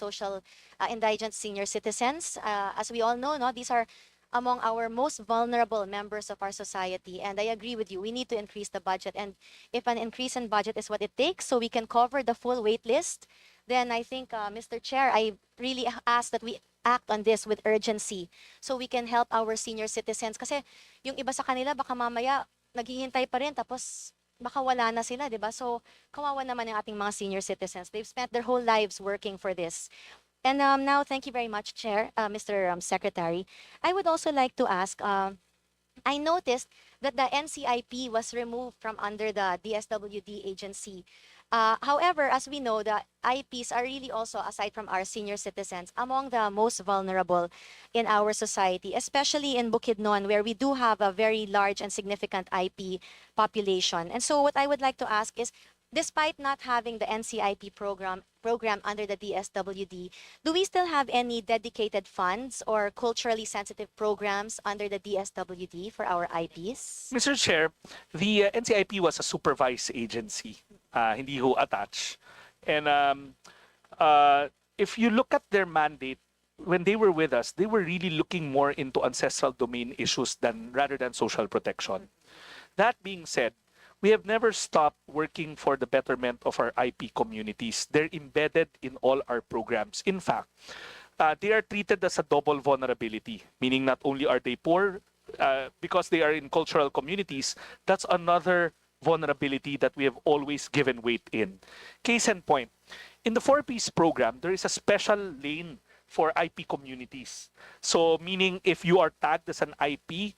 [SPEAKER 9] senior citizens. As we all know, no, these are among our most vulnerable members of our society. And I agree with you, we need to increase the budget. And if an increase in budget is what it takes so we can cover the full wait list, then I think, Mr. Chair, I really ask that we act on this with urgency so we can help our senior citizens. Kasi yung iba sa kanila, baka mamaya naghihintay pa rin, tapos baka wala na sila, di ba? So kawawa naman ang ating mga senior citizens. They've spent their whole lives working for this. And now, thank you very much, Chair, Mr. Secretary. I would also like to ask, I noticed that the NCIP was removed from under the DSWD agency. However, as we know, the IPs are really also, aside from our senior citizens, among the most vulnerable in our society, especially in Bukidnon, where we do have a very large and significant IP population. And so what I would like to ask is, despite not having the NCIP program under the DSWD, do we still have any dedicated funds or culturally sensitive programs under the DSWD for our IPs?
[SPEAKER 7] Mr. Chair, the NCIP was a supervised agency, hindi ho attached. And if you look at their mandate, when they were with us, they were really looking more into ancestral domain issues rather than social protection. That being said, we have never stopped working for the betterment of our IP communities. They're embedded in all our programs. In fact, they are treated as a double vulnerability, meaning not only are they poor, because they are in cultural communities, that's another vulnerability that we have always given weight in. Case in point, in the 4-piece program, there is a special lane for IP communities. So meaning if you are tagged as an IP,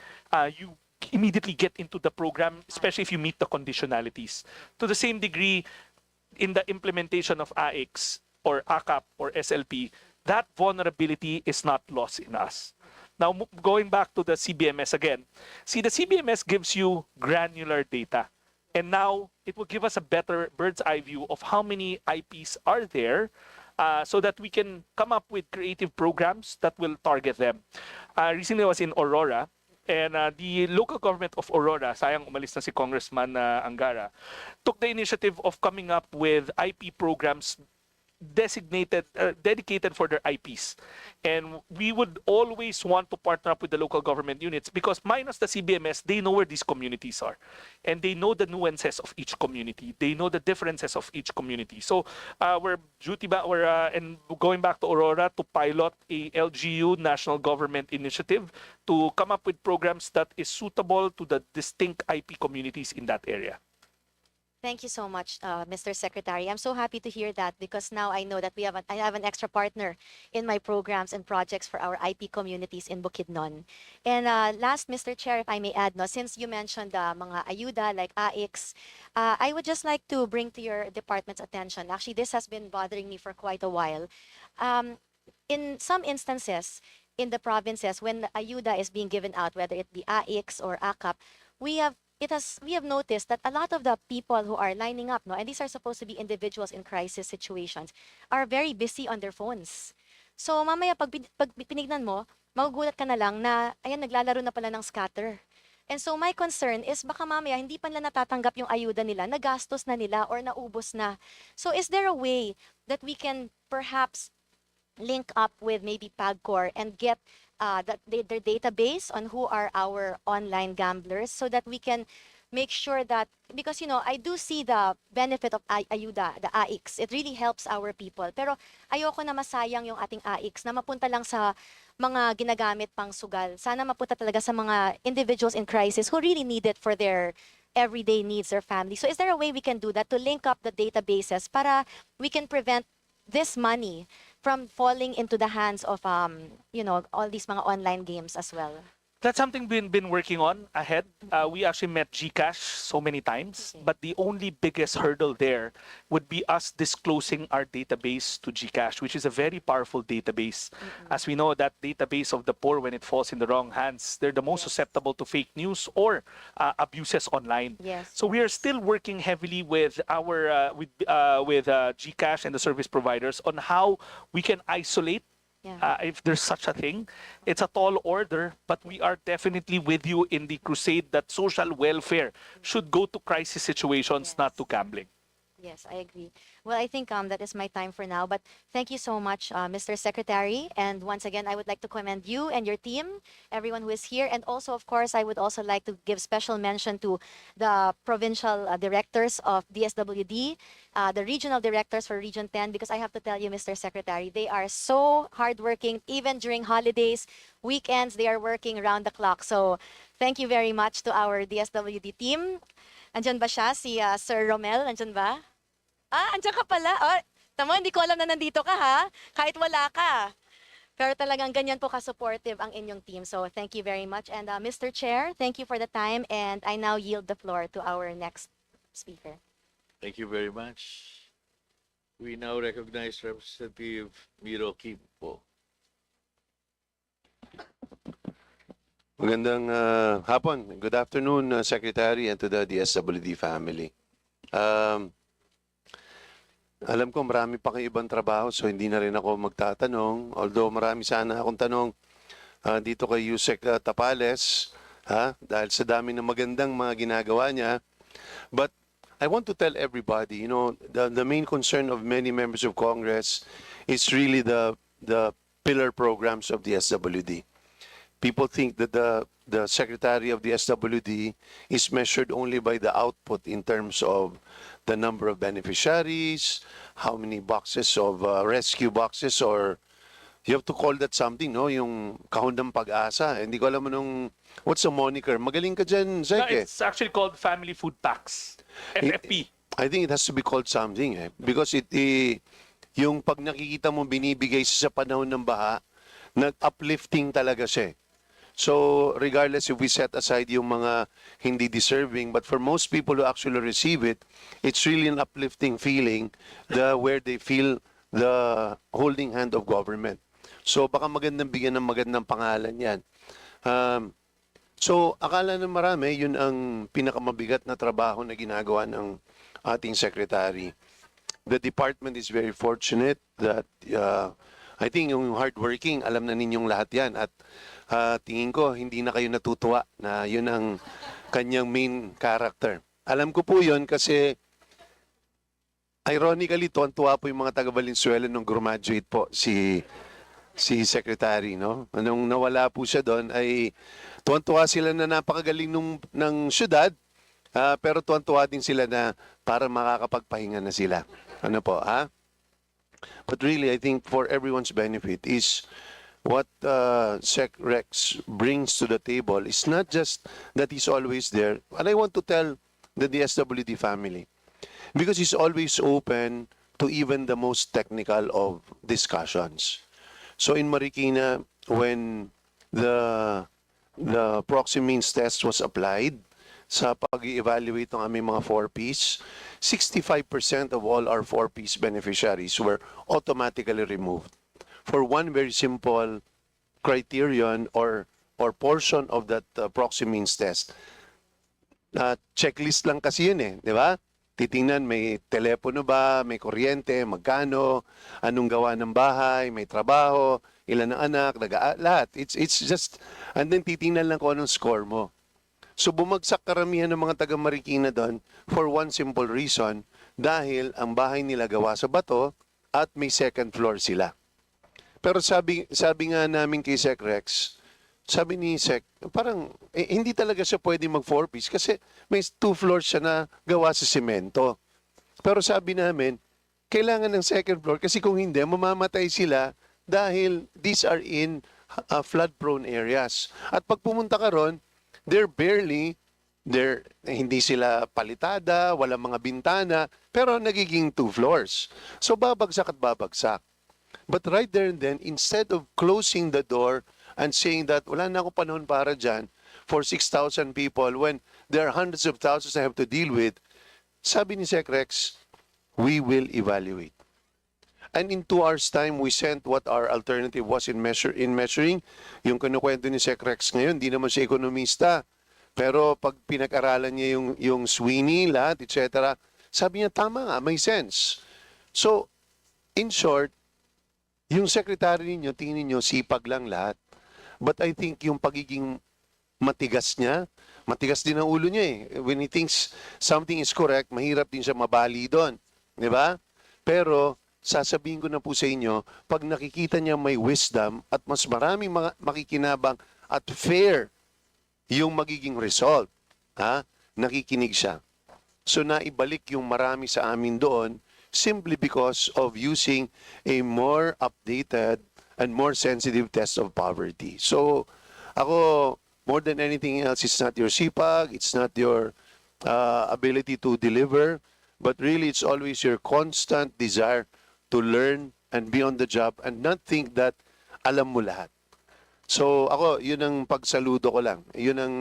[SPEAKER 7] you immediately get into the program, especially if you meet the conditionalities. To the same degree, in the implementation of AX or ACAP or SLP, that vulnerability is not lost in us. Now, going back to the CBMS again, see, the CBMS gives you granular data. And now it will give us a better bird's eye view of how many IPs are there, so that we can come up with creative programs that will target them. Recently, I was in Aurora, and the local government of Aurora, sayang umalis na si Congressman Angara, took the initiative of coming up with IP programs dedicated for their IPs. And we would always want to partner up with the local government units because minus the CBMS, they know where these communities are. And they know the nuances of each community. They know the differences of each community. So we're going back to Aurora to pilot a LGU national government initiative to come up with programs that is suitable to the distinct IP communities in that area.
[SPEAKER 9] Thank you so much, Mr. Secretary. I'm so happy to hear that because now I know that I have an extra partner in my programs and projects for our IP communities in Bukidnon. And last, Mr. Chair, if I may add, no, since you mentioned mga ayuda like AX, I would just like to bring to your department's attention. Actually, this has been bothering me for quite a while. In some instances, in the provinces, when the ayuda is being given out, whether it be AX or ACAP, we have noticed that a lot of the people who are lining up, no, and these are supposed to be individuals in crisis situations, are very busy on their phones. So mamaya pag pinignan mo, magugulat ka na lang na, ayan, naglalaro na pala ng scatter. And so my concern is baka mamaya hindi pa nila natatanggap yung ayuda nila, nagastos na nila or naubos na. So is there a way that we can perhaps link up with maybe PAGCOR and get their database on who are our online gamblers so that we can make sure that, because I do see the benefit of ayuda, the AX. It really helps our people. Pero ayoko na masayang yung ating AX na mapunta lang sa mga ginagamit pang sugal. Sana mapunta talaga sa mga individuals in crisis who really need it for their everyday needs, their family. So is there a way we can do that to link up the databases para we can prevent this money from falling into the hands of all these mga online games as well?
[SPEAKER 7] That's something we've been working on ahead. We actually met GCash so many times, but the only biggest hurdle there would be us disclosing our database to GCash, which is a very powerful database. As we know, that database of the poor, when it falls in the wrong hands, they're the most susceptible to fake news or abuses online.
[SPEAKER 9] Yes.
[SPEAKER 7] So we are still working heavily with our with GCash and the service providers on how we can isolate. If there's such a thing. It's a tall order, but we are definitely with you in the crusade that social welfare should go to crisis situations, not to gambling.
[SPEAKER 9] Yes, I agree. Well, I think that is my time for now. But thank you so much, Mr. Secretary. And once again, I would like to commend you and your team, everyone who is here. And also, of course, I would also like to give special mention to the provincial directors of DSWD, the regional directors for Region 10, because I have to tell you, Mr. Secretary, they are so hardworking. Even during holidays, weekends, they are working around the clock. So thank you very much to our DSWD team. Andyan ba siya? Si Sir Romel, andyan ba? Andyan ka pala. Oh, tamo, hindi ko alam na nandito ka ha. Kahit wala ka. Pero talagang ganyan po ka-supportive ang inyong team. So thank you very much. And Mr. Chair, thank you for the time. And I now yield the floor to our next speaker.
[SPEAKER 16] Thank you very much. We now recognize Representative Miro Kim po.
[SPEAKER 10] Magandang hapon. Good afternoon, Secretary, and to the DSWD family. Alam ko marami pa kayong ibang trabaho, so hindi na rin ako magtatanong. Although marami sana akong tanong dito kay Yusek Tapales, dahil sa dami ng magandang mga ginagawa niya. But I want to tell everybody, you know, the main concern of many members of Congress is really the pillar programs of the SWD. People think that the secretary of the SWD is measured only by the output in terms of the number of beneficiaries, how many boxes of rescue boxes, or you have to call that something, no? Yung kahon ng pag-asa. Hindi ko alam anong, what's the moniker? Magaling ka dyan, Zek, eh.
[SPEAKER 7] It's actually called Family Food Packs. FFP.
[SPEAKER 10] I think it has to be called something, eh. Because yung pag nakikita mo binibigay sa panahon ng baha, nag-uplifting talaga siya, eh. So, regardless if we set aside yung mga hindi deserving, but for most people who actually receive it, it's really an uplifting feeling where they feel the holding hand of government. So, baka magandang bigyan ng magandang pangalan yan. So, akala ng marami, yun ang pinakamabigat na trabaho na ginagawa ng ating secretary. The department is very fortunate that I think yung hardworking, alam na ninyong lahat yan. At tingin ko, hindi na kayo natutuwa na yun ang kanyang main character. Alam ko po yun kasi ironically, tuwan-tuwa po yung mga taga Valenzuela nung graduate po si Secretary, no? Nung nawala po siya doon ay tuwan-tuwa sila na napakagaling ng syudad, pero tuwan-tuwa din sila na para makakapagpahinga na sila. Ano po, ha? But really, I think for everyone's benefit is what Sec Rex brings to the table is not just that he's always there. And I want to tell the DSWD family, because he's always open to even the most technical of discussions. So in Marikina, when the proxy means test was applied sa pag-evaluate ng aming mga 4Ps, 65% of all our 4Ps beneficiaries were automatically removed for one very simple criterion or portion of that proxy means test. Checklist lang kasi yun, eh, di ba? Titingnan, may telepono ba, may kuryente, magkano, anong gawa ng bahay, may trabaho, ilan ang anak, lahat. It's just, and then titingnan lang kung anong score mo. So bumagsak karamihan ng mga taga Marikina doon for one simple reason, dahil ang bahay nila gawa sa bato at may second floor sila. Pero sabi nga namin kay Sec Rex, sabi ni Sec, parang hindi talaga siya pwede mag 4-piece kasi may 2 floors siya na gawa sa semento. Pero sabi namin, kailangan ng second floor kasi kung hindi, mamamatay sila dahil these are in flood-prone areas. At pag pumunta ka ron, hindi sila palitada, walang mga bintana, pero nagiging 2 floors. So babagsak at babagsak. But right there and then, instead of closing the door and saying that wala na ako panahon para dyan for 6,000 people when there are hundreds of thousands I have to deal with, sabi ni Sec Rex, we will evaluate. And in 2 hours time, we sent what our alternative was in measuring. Yung kinukwento ni Sec Rex ngayon, di naman siya ekonomista. Pero pag pinag-aralan niya yung Sweeney, lahat, etc., sabi niya, tama nga, may sense. So, in short, yung secretary ninyo, tingin niyo sipag lang lahat. But I think yung pagiging matigas niya, matigas din ang ulo niya, eh. When he thinks something is correct, mahirap din siya mabali doon. Di ba? Pero, sasabihin ko na po sa inyo, pag nakikita niya may wisdom at mas maraming makikinabang at fair yung magiging result, nakikinig siya. So naibalik yung marami sa amin doon simply because of using a more updated and more sensitive test of poverty. So ako, more than anything else, it's not your sipag, it's not your ability to deliver, but really it's always your constant desire to learn and be on the job and not think that alam mo lahat. So ako, yun ang pagsaludo ko lang. Yun ang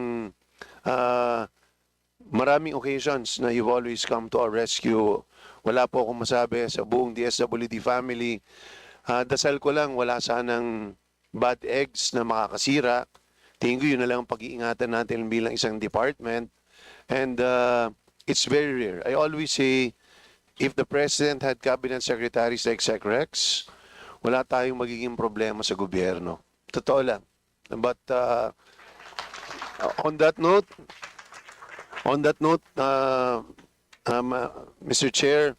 [SPEAKER 10] maraming occasions na you've always come to our rescue. Wala po akong masabi sa buong DSWD family. Dasal ko lang, wala sanang bad eggs na makakasira. Tingin ko yun na lang ang pag-iingatan natin bilang isang department. And it's very rare. I always say, if the President had cabinet secretaries like SecRex, wala tayong magiging problema sa gobyerno. Totoo lang. But on that note, Mr. Chair,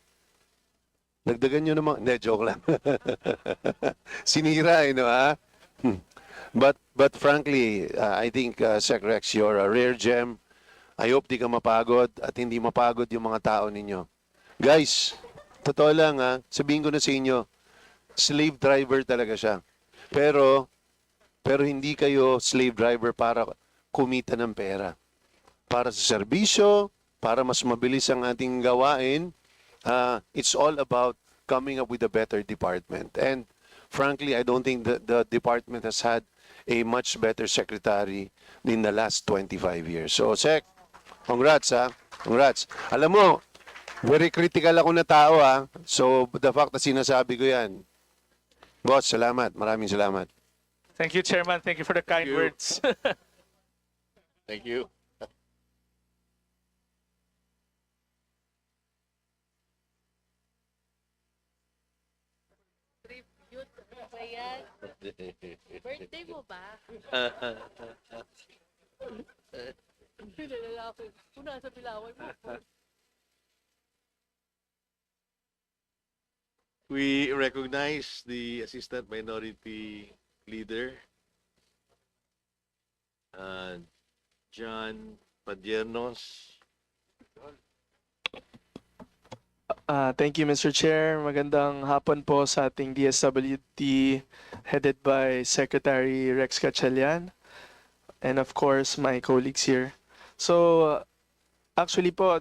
[SPEAKER 10] dagdagan nyo naman. Hindi, joke lang. Sinira, ha? But frankly, I think, SecRex, you're a rare gem. I hope di ka mapagod at hindi mapagod yung mga tao ninyo. Guys, totoo lang, sabihin ko na sa inyo, slave driver talaga siya. Pero hindi kayo slave driver para kumita ng pera. Para sa serbisyo, para mas mabilis ang ating gawain, it's all about coming up with a better department. And frankly, I don't think the department has had a much better secretary in the last 25 years. So, Sec, congrats, Congrats. Alam mo, very critical ako na tao, So, the fact na sinasabi ko yan. Boss, salamat. Maraming salamat.
[SPEAKER 7] Thank you, Chairman. Thank you for the kind words.
[SPEAKER 6] Thank you.
[SPEAKER 11] Birthday mo ba? Pinalalaki. Una sa pilaway mo.
[SPEAKER 6] We recognize the Assistant Minority Leader, John Padiernos.
[SPEAKER 12] Thank you, Mr. Chair. Magandang hapon po sa ating DSWD headed by Secretary Rex Gatchalian and of course my colleagues here. So actually po,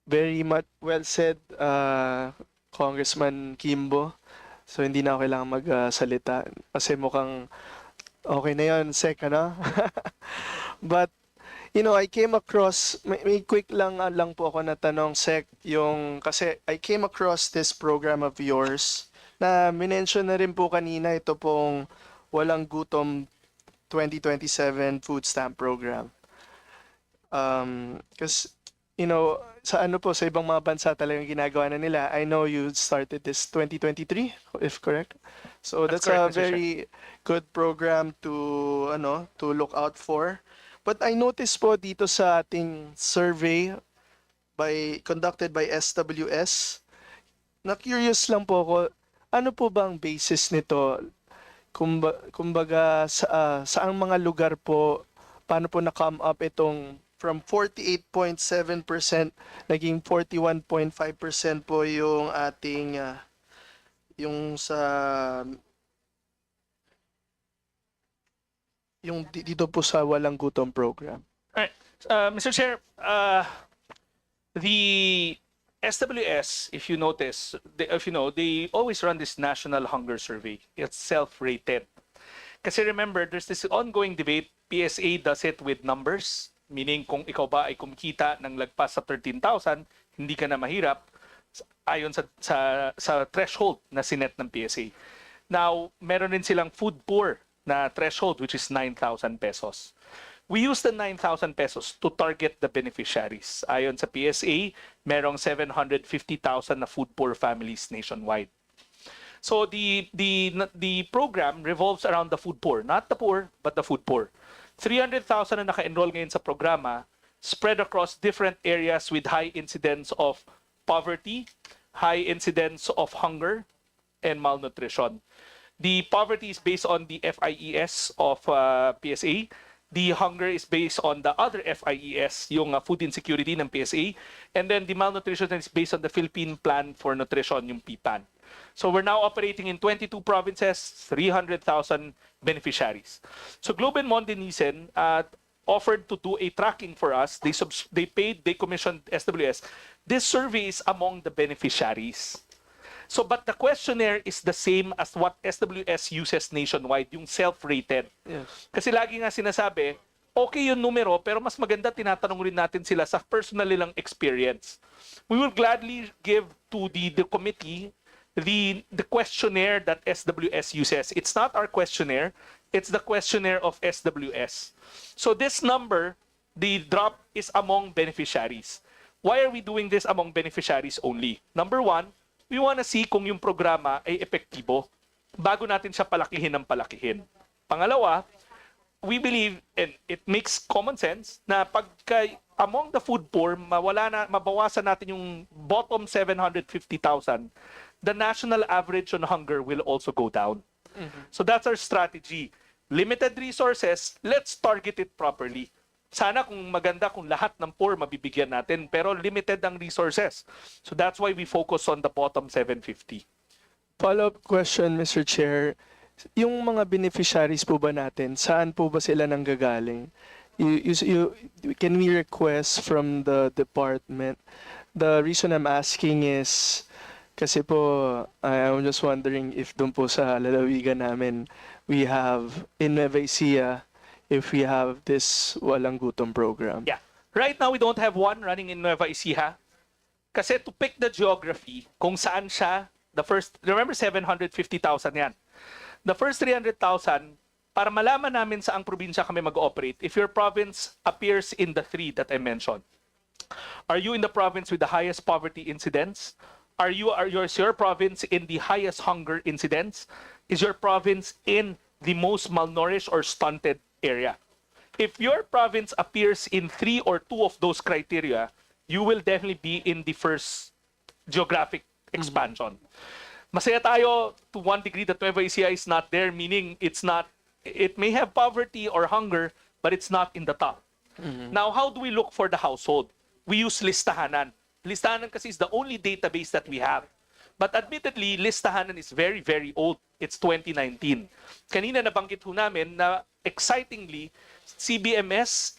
[SPEAKER 12] very much well said, Congressman Kimbo. So hindi na ako kailangan magsalita kasi mukhang okay na yun, Sec, ano? But I came across, may quick lang po ako na tanong, Sec, kasi I came across this program of yours na minention na rin po kanina, ito pong Walang Gutom 2027 Food Stamp Program. Kasi, sa sa ibang mga bansa talagang ginagawa na nila. I know you started this 2023, if correct. So that's
[SPEAKER 7] correct,
[SPEAKER 12] a
[SPEAKER 7] Mr. Chair.
[SPEAKER 12] very good program to look out for. But I noticed po dito sa ating survey conducted by SWS, na-curious lang po ako, ano po bang basis nito? Kumbaga, saang mga lugar po, paano po na-come up itong from 48.7% naging 41.5% po yung ating yung dito po sa Walang Gutom program.
[SPEAKER 7] All right. Mr. Chair, the SWS, if you notice, they always run this national hunger survey. It's self-rated. Kasi remember, there's this ongoing debate. PSA does it with numbers, meaning kung ikaw ba ay kumikita ng lagpas sa 13,000, hindi ka na mahirap ayon sa threshold na sinet ng PSA. Now, meron din silang food poor na threshold, which is 9,000 pesos. We use the 9,000 pesos to target the beneficiaries. Ayon sa PSA, merong 750,000 na food poor families nationwide. So the program revolves around the food poor, not the poor, but the food poor. 300,000 na naka-enroll ngayon sa programa, spread across different areas with high incidence of poverty, high incidence of hunger, and malnutrition. The poverty is based on the FIES of PSA. The hunger is based on the other FIES, yung food insecurity ng PSA. And then the malnutrition is based on the Philippine Plan for Nutrition, yung PPAN. So we're now operating in 22 provinces, 300,000 beneficiaries. So Globe and Modernization offered to do a tracking for us. They commissioned SWS. This survey is among the beneficiaries. So, but the questionnaire is the same as what SWS uses nationwide, yung self-rated.
[SPEAKER 12] Yes.
[SPEAKER 7] Kasi lagi nga sinasabi, okay yung numero, pero mas maganda tinatanong rin natin sila sa personal nilang experience. We will gladly give to the committee the questionnaire that SWS uses. It's not our questionnaire, it's the questionnaire of SWS. So this number, the drop is among beneficiaries. Why are we doing this among beneficiaries only? Number one, we want to see kung yung programa ay epektibo bago natin siya palakihin ng palakihin. Pangalawa, we believe, and it makes common sense, na pagka among the food poor, mabawasan natin yung bottom 750,000, the national average on hunger will also go down. So that's our strategy. Limited resources, let's target it properly. Sana kung maganda kung lahat ng poor mabibigyan natin, pero limited ang resources. So that's why we focus on the bottom 750.
[SPEAKER 12] Follow-up question, Mr. Chair. Yung mga beneficiaries po ba natin, saan po ba sila nanggagaling? Can we request from the department? The reason I'm asking is, kasi po, I'm just wondering if doon po sa lalawigan namin, we have in Nueva Ecija, if we have this Walang Gutom program.
[SPEAKER 7] Yeah. Right now, we don't have one running in Nueva Ecija. Kasi to pick the geography, kung saan siya, the first, remember 750,000 yan. The first 300,000, para malaman namin saang probinsya kami mag-operate, if your province appears in the three that I mentioned. Are you in the province with the highest poverty incidence? Is your province in the highest hunger incidence? Is your province in the most malnourished or stunted area? If your province appears in 3 or 2 of those criteria, you will definitely be in the first geographic expansion. Masaya tayo to one degree that Nueva Ecija is not there, meaning it may have poverty or hunger, but it's not in the top. Now, how do we look for the household? We use listahanan. Listahanan kasi is the only database that we have. But admittedly, listahanan is very, very old. It's 2019. Kanina nabanggit ho namin na excitingly, CBMS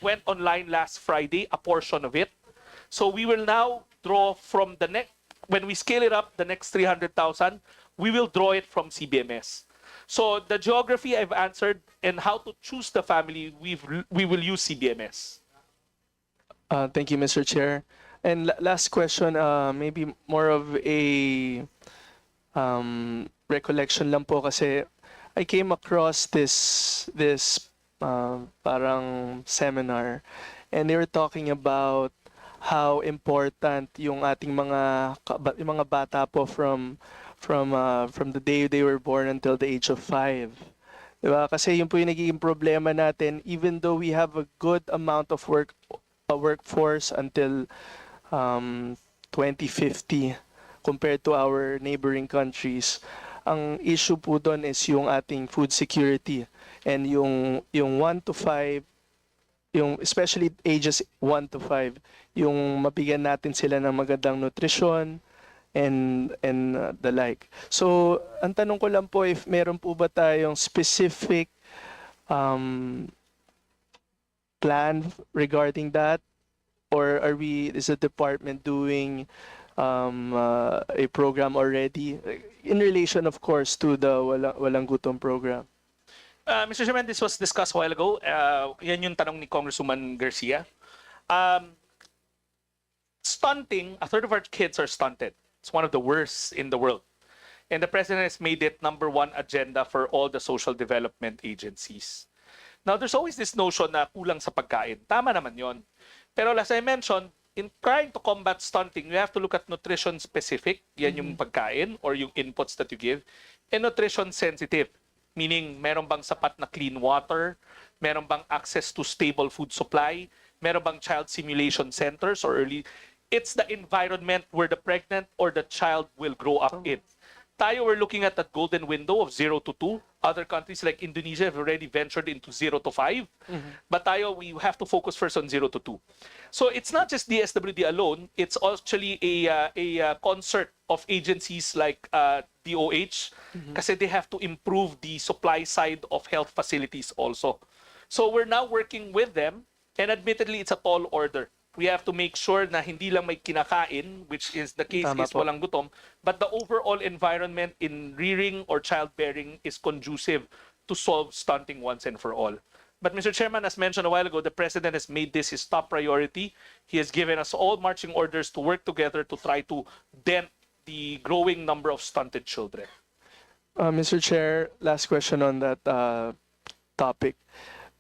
[SPEAKER 7] went online last Friday, a portion of it. So we will now draw from the next, when we scale it up, the next 300,000, we will draw it from CBMS. So the geography I've answered, and how to choose the family, we will use CBMS.
[SPEAKER 12] Thank you, Mr. Chair. And last question, maybe more of a recollection lang po kasi I came across this parang seminar, and they were talking about how important yung ating mga bata po from the day they were born until the age of 5. Diba? Kasi yun po yung nagiging problema natin, even though we have a good amount of workforce until 2050 compared to our neighboring countries. Ang issue po doon is yung ating food security, and yung 1 to 5, yung especially ages 1 to 5, yung mabigyan natin sila ng magandang nutrition and the like. So, ang tanong ko lang po, if meron po ba tayong specific plan regarding that, or is the department doing a program already in relation, of course, to the Walang Gutom program?
[SPEAKER 7] Mr. Chairman, this was discussed a while ago. Yan yung tanong ni Congresswoman Garcia. Stunting, a third of our kids are stunted. It's one of the worst in the world. And the President has made it #1 agenda for all the social development agencies. Now, there's always this notion na kulang sa pagkain. Tama naman yon. Pero as I mentioned, in trying to combat stunting, we have to look at nutrition specific, yan yung pagkain or yung inputs that you give, and nutrition sensitive, meaning meron bang sapat na clean water, meron bang access to stable food supply, meron bang child simulation centers or early. It's the environment where the pregnant or the child will grow up in. Tayo, we're looking at that golden window of 0 to 2. Other countries like Indonesia have already ventured into 0 to 5. But tayo, we have to focus first on 0 to 2. So it's not just DSWD alone. It's actually a concert of agencies like DOH, kasi they have to improve the supply side of health facilities also. So we're now working with them, and admittedly, it's a tall order. We have to make sure na hindi lang may kinakain, which is the case is walang gutom, but the overall environment in rearing or childbearing is conducive to solve stunting once and for all. But Mr. Chairman, as mentioned a while ago, the President has made this his top priority. He has given us all marching orders to work together to try to dent the growing number of stunted children.
[SPEAKER 12] Mr. Chair, last question on that topic.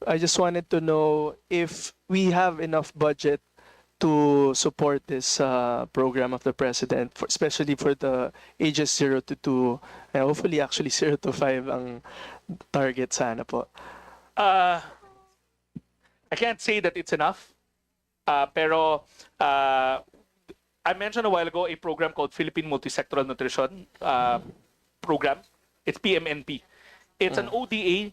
[SPEAKER 12] I just wanted to know if we have enough budget to support this program of the President, especially for the ages 0 to 2, and hopefully actually 0 to 5 ang target sana po.
[SPEAKER 7] I can't say that it's enough, pero I mentioned a while ago a program called Philippine Multisectoral Nutrition Program. It's PMNP. It's an ODA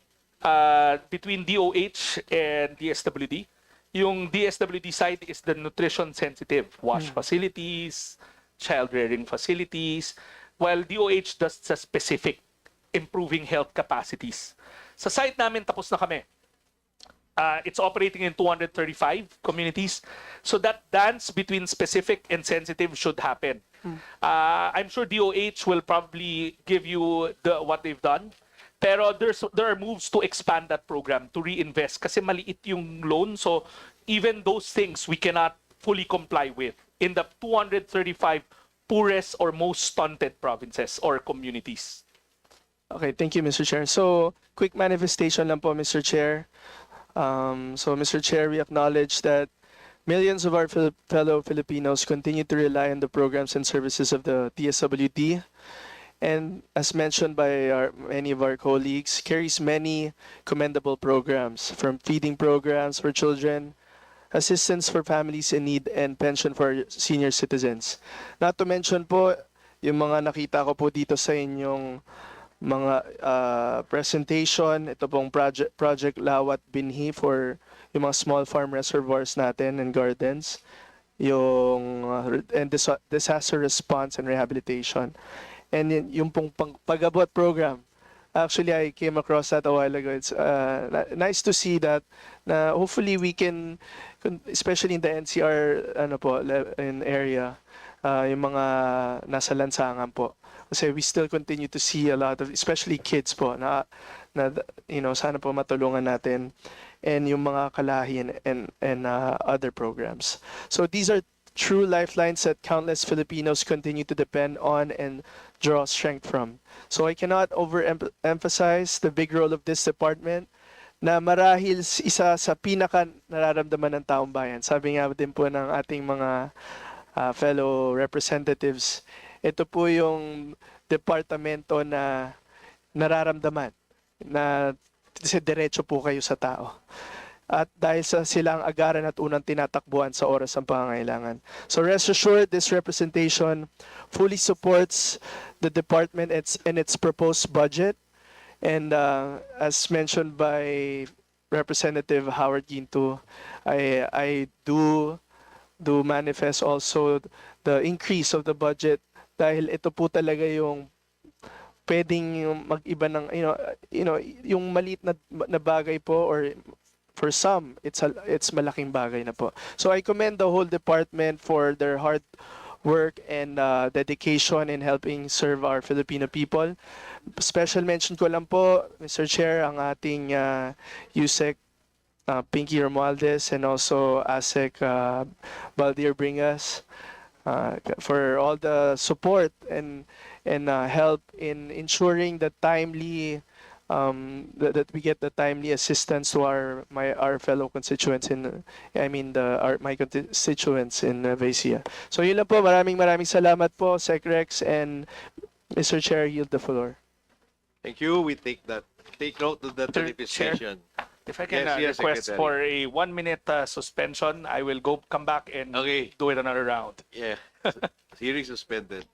[SPEAKER 7] between DOH and DSWD. Yung DSWD side is the nutrition sensitive, wash facilities, child rearing facilities, while DOH does sa specific improving health capacities. Sa site namin, tapos na kami. It's operating in 235 communities. So that dance between specific and sensitive should happen. I'm sure DOH will probably give you what they've done. Pero there are moves to expand that program, to reinvest. Kasi maliit yung loan. So even those things we cannot fully comply with in the 235 poorest or most stunted provinces or communities.
[SPEAKER 12] Okay, thank you, Mr. Chair. So, quick manifestation lang po, Mr. Chair. So, Mr. Chair, we acknowledge that millions of our fellow Filipinos continue to rely on the programs and services of the DSWD. And as mentioned by many of our colleagues, carries many commendable programs, from feeding programs for children, assistance for families in need, and pension for senior citizens. Not to mention po, yung mga nakita ko po dito sa inyong mga presentation, ito pong Project Lawat Binhi for yung mga small farm reservoirs natin and gardens, yung and disaster response and rehabilitation. And yung pong pag-abot program, actually I came across that a while ago. It's nice to see that na hopefully we can, especially in the NCR in area, yung mga nasa lansangan po. Kasi we still continue to see a lot of, especially kids po, na sana po matulungan natin, and yung mga kalahi and other programs. So these are true lifelines that countless Filipinos continue to depend on and draw strength from. So I cannot overemphasize the big role of this department na marahil isa sa pinaka nararamdaman ng taong bayan. Sabi nga din po ng ating mga fellow representatives, ito po yung departamento na nararamdaman na diretso po kayo sa tao. At dahil sa sila ang agaran at unang tinatakbuhan sa oras ng pangangailangan. So rest assured, this representation fully supports the department and its proposed budget. And as mentioned by Representative Howard Ginto, I do manifest also the increase of the budget dahil ito po talaga yung pwedeng mag-iba ng yung maliit na bagay po, or for some, it's malaking bagay na po. So I commend the whole department for their hard work and dedication in helping serve our Filipino people. Special mention ko lang po, Mr. Chair, ang ating USEC Pinky Romualdez and also ASEC Baldir Bringas for all the support and help in ensuring the timely that we get the timely assistance to our fellow constituents my constituents in Vaisia. So yun lang po, maraming salamat po, Sec Rex, and Mr. Chair, yield the floor.
[SPEAKER 5] Thank you. We take note of that manifestation.
[SPEAKER 7] If I can
[SPEAKER 5] Yes,
[SPEAKER 7] request
[SPEAKER 5] Secretary.
[SPEAKER 7] for a 1-minute suspension, I will come back and do it another round.
[SPEAKER 5] Yeah. Hearing suspended.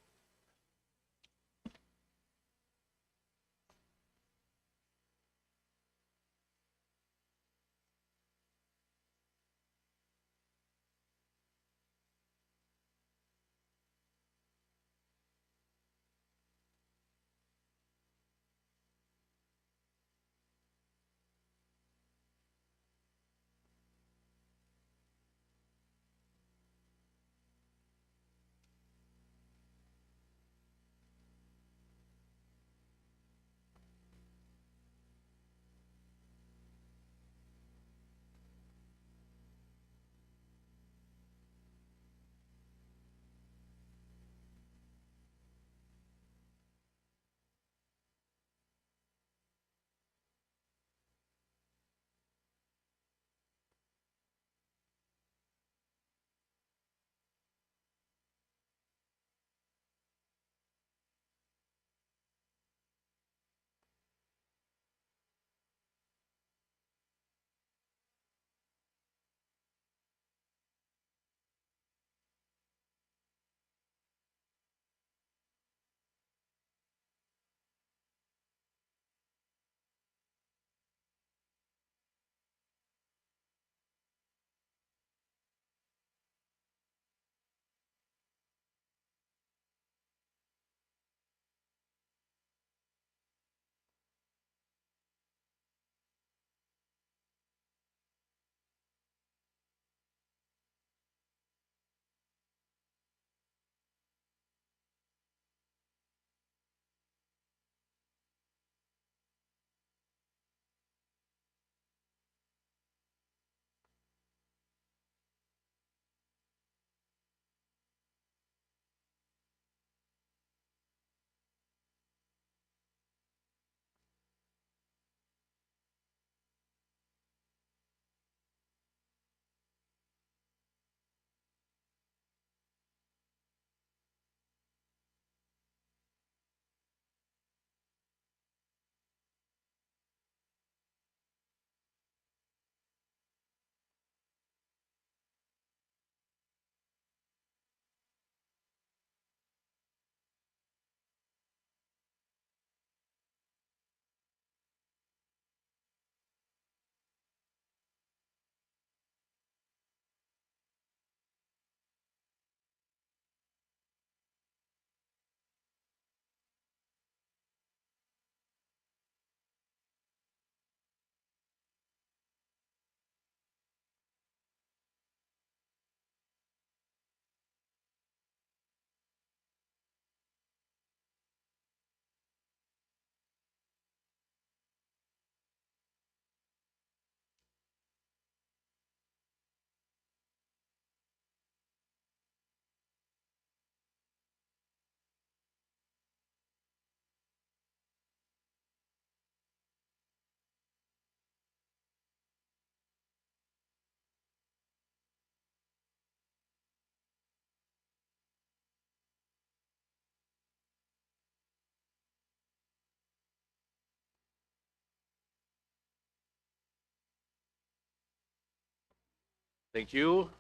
[SPEAKER 6] Thank you.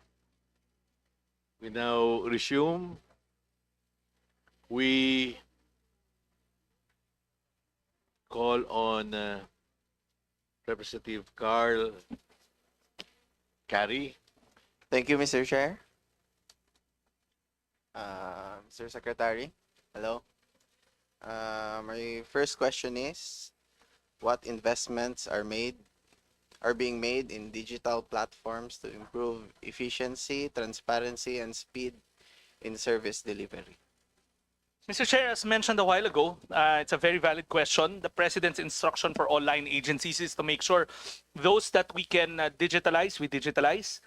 [SPEAKER 6] We now resume. We call on Representative Carl Carey.
[SPEAKER 14] Thank you, Mr. Chair. Mr. Secretary, hello. My first question is, what investments are being made in digital platforms to improve efficiency, transparency, and speed in service delivery?
[SPEAKER 7] Mr. Chair, as mentioned a while ago, it's a very valid question. The President's instruction for all line agencies is to make sure those that we can digitalize, we digitalize.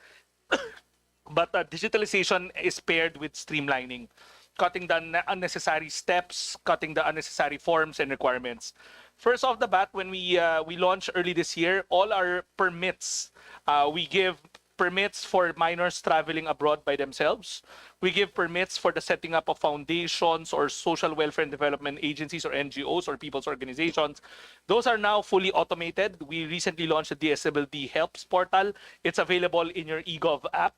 [SPEAKER 7] But digitalization is paired with streamlining, cutting the unnecessary steps, cutting the unnecessary forms and requirements. First off the bat, when we launched early this year, all our permits, we give permits for minors traveling abroad by themselves. We give permits for the setting up of foundations or social welfare and development agencies or NGOs or people's organizations. Those are now fully automated. We recently launched the DSWD Helps portal. It's available in your eGov app.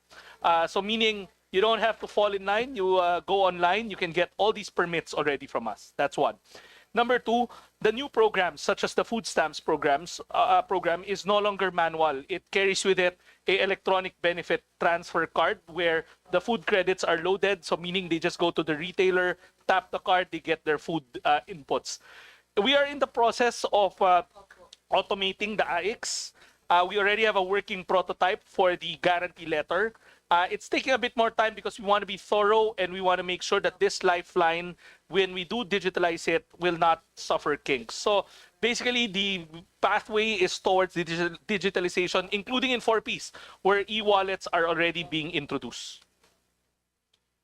[SPEAKER 7] So meaning you don't have to fall in line. You go online. You can get all these permits already from us. That's one. Number two, the new programs, such as the food stamps program, is no longer manual. It carries with it a electronic benefit transfer card where the food credits are loaded. So meaning they just go to the retailer, tap the card, they get their food inputs. We are in the process of automating the AIX. We already have a working prototype for the guarantee letter. It's taking a bit more time because we want to be thorough and we want to make sure that this lifeline, when we do digitalize it, will not suffer kinks. So basically, the pathway is towards the digitalization, including in 4Ps, where e-wallets are already being introduced.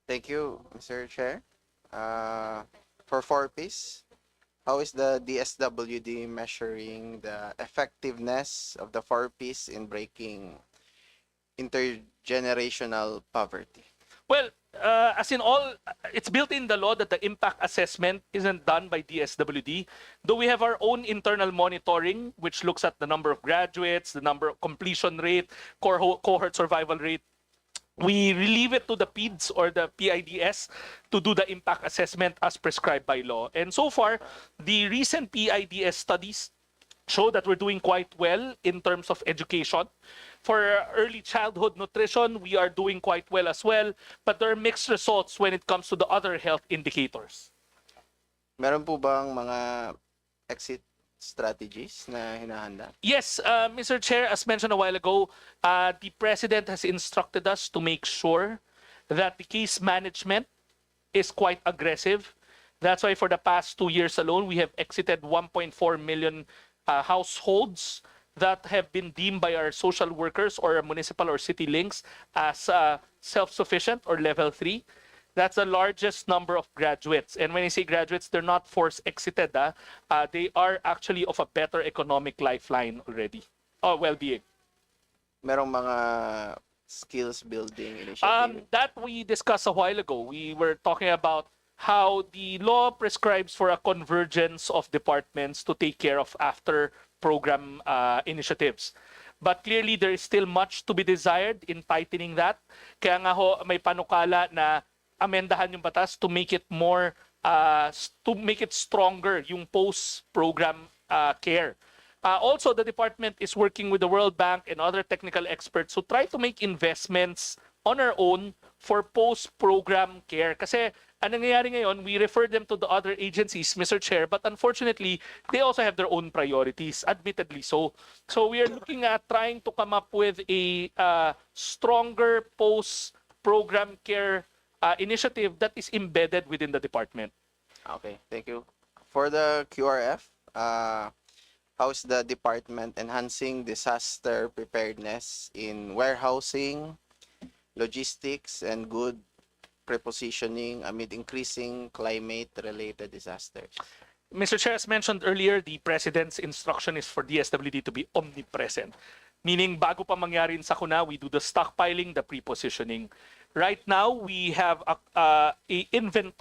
[SPEAKER 14] Thank you, Mr. Chair. For 4Ps, how is the DSWD measuring the effectiveness of the 4Ps in breaking intergenerational poverty?
[SPEAKER 7] Well, as in all, it's built in the law that the impact assessment isn't done by DSWD, though we have our own internal monitoring, which looks at the number of graduates, the number of completion rate, cohort survival rate. We leave it to the PIDS or the PIDS to do the impact assessment as prescribed by law. And so far, the recent PIDS studies show that we're doing quite well in terms of education. For early childhood nutrition, we are doing quite well as well, but there are mixed results when it comes to the other health indicators.
[SPEAKER 14] Meron po bang mga exit strategies na hinahanda?
[SPEAKER 7] Yes, Mr. Chair, as mentioned a while ago, the President has instructed us to make sure that the case management is quite aggressive. That's why for the past 2 years alone, we have exited 1.4 million households that have been deemed by our social workers or municipal or city links as self-sufficient or level 3. That's the largest number of graduates. And when I say graduates, they're not force exited. They are actually of a better economic lifeline already, or well-being.
[SPEAKER 14] Merong mga skills building initiative?
[SPEAKER 7] That we discussed a while ago. We were talking about how the law prescribes for a convergence of departments to take care of after program initiatives. But clearly, there is still much to be desired in tightening that. Kaya nga ho, may panukala na amendahan yung batas to make it more, to make it stronger yung post-program care. Also, the department is working with the World Bank and other technical experts to try to make investments on our own for post-program care. Kasi ang nangyayari ngayon, we refer them to the other agencies, Mr. Chair, but unfortunately, they also have their own priorities, admittedly so. So we are looking at trying to come up with a stronger post-program care initiative that is embedded within the department.
[SPEAKER 14] Okay, thank you. For the QRF, how's the department enhancing disaster preparedness in warehousing, logistics, and good prepositioning amid increasing climate-related disasters?
[SPEAKER 7] Mr. Chair, as mentioned earlier, the President's instruction is for DSWD to be omnipresent. Meaning, bago pa mangyari in sakuna, we do the stockpiling, the prepositioning. Right now, we have a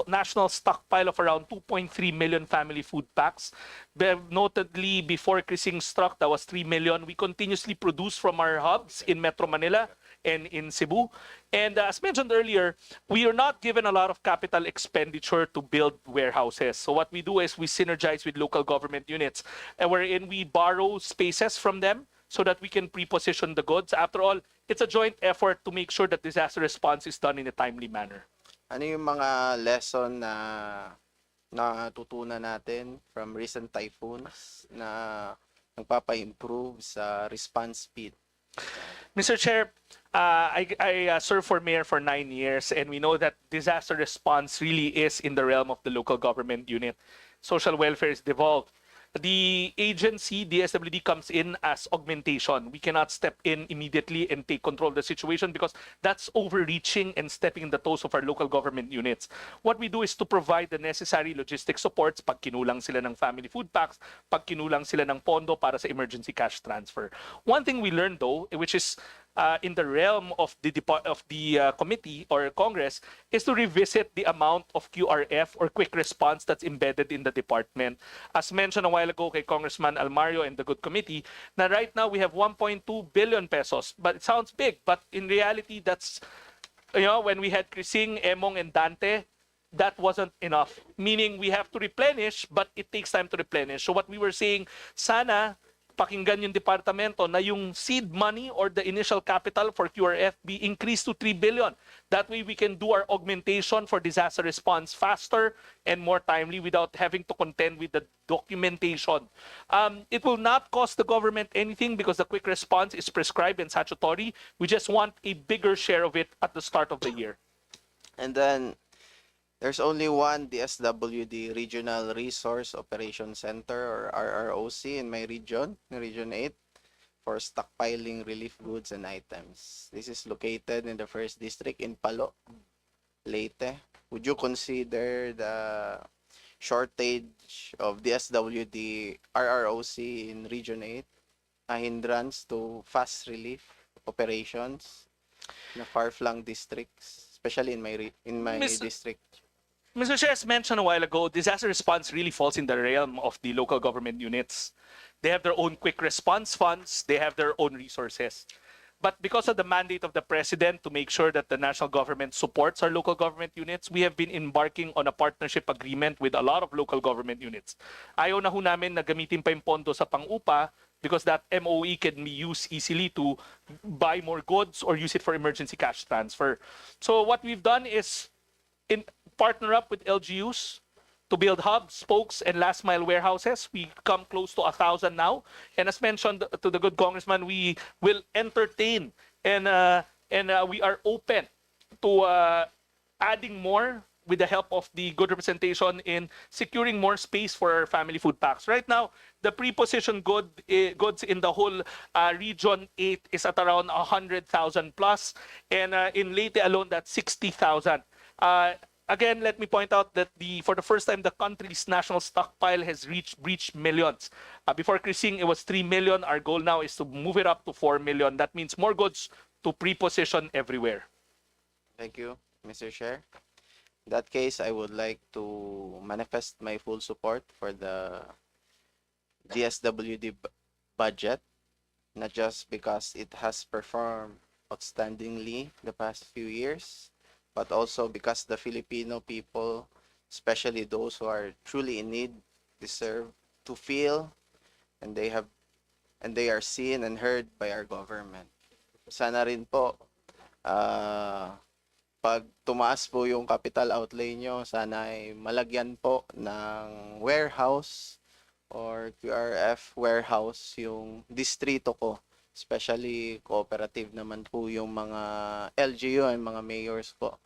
[SPEAKER 7] national stockpile of around 2.3 million family food packs. Notedly, before Krising struck, that was 3 million. We continuously produce from our hubs in Metro Manila and in Cebu. And as mentioned earlier, we are not given a lot of capital expenditure to build warehouses. So what we do is we synergize with local government units, and wherein we borrow spaces from them so that we can pre-position the goods. After all, it's a joint effort to make sure that disaster response is done in a timely manner.
[SPEAKER 14] Ano yung mga lesson na natutunan natin from recent typhoons na nagpapa-improve sa response speed?
[SPEAKER 7] Mr. Chair, I served for mayor for 9 years, and we know that disaster response really is in the realm of the local government unit. Social welfare is devolved. The agency, DSWD, comes in as augmentation. We cannot step in immediately and take control of the situation because that's overreaching and stepping in the toes of our local government units. What we do is to provide the necessary logistic supports pag kinulang sila ng family food packs, pag kinulang sila ng pondo para sa emergency cash transfer. One thing we learned though, which is in the realm of the committee or Congress, is to revisit the amount of QRF or quick response that's embedded in the department. As mentioned a while ago kay Congressman Almario and the Good Committee, na right now we have 1.2 billion pesos. But it sounds big, but in reality, that's, when we had Crising, Emong, and Dante, that wasn't enough. Meaning we have to replenish, but it takes time to replenish. So what we were saying, sana pakinggan yung departamento na yung seed money or the initial capital for QRF be increased to 3 billion. That way we can do our augmentation for disaster response faster and more timely without having to contend with the documentation. It will not cost the government anything because the quick response is prescribed and statutory. We just want a bigger share of it at the start of the year.
[SPEAKER 14] And then, there's only one DSWD Regional Resource Operation Center or RROC in my region, Region 8, for stockpiling relief goods and items. This is located in the 1st District in Palo, Leyte. Would you consider the shortage of DSWD RROC in Region 8 a hindrance to fast relief operations in far-flung districts, especially in my district?
[SPEAKER 7] Mr. Chair, as mentioned a while ago, disaster response really falls in the realm of the local government units. They have their own quick response funds, they have their own resources. But because of the mandate of the President to make sure that the national government supports our local government units, we have been embarking on a partnership agreement with a lot of local government units. Ayaw na ho namin na gamitin pa yung pondo sa pang-upa because that MOE can be used easily to buy more goods or use it for emergency cash transfer. So what we've done is partner up with LGUs to build hubs, spokes, and last mile warehouses. We come close to 1,000 now. And as mentioned to the good congressman, we will entertain and we are open to adding more with the help of the good representation in securing more space for our family food packs. Right now, the pre-positioned goods in the whole Region 8 is at around 100,000 plus. And in Leyte alone, that's 60,000. Again, let me point out that for the first time, the country's national stockpile has reached millions. Before Crising, it was 3 million. Our goal now is to move it up to 4 million. That means more goods to pre-position everywhere.
[SPEAKER 14] Thank you, Mr. Chair. In that case, I would like to manifest my full support for the DSWD budget, not just because it has performed outstandingly the past few years, but also because the Filipino people, especially those who are truly in need, deserve to feel and they are seen and heard by our government. Sana rin po, pag tumaas po yung capital outlay nyo, sana ay malagyan po ng warehouse or QRF warehouse yung distrito ko. Especially cooperative naman po yung mga LGU and mga mayors po.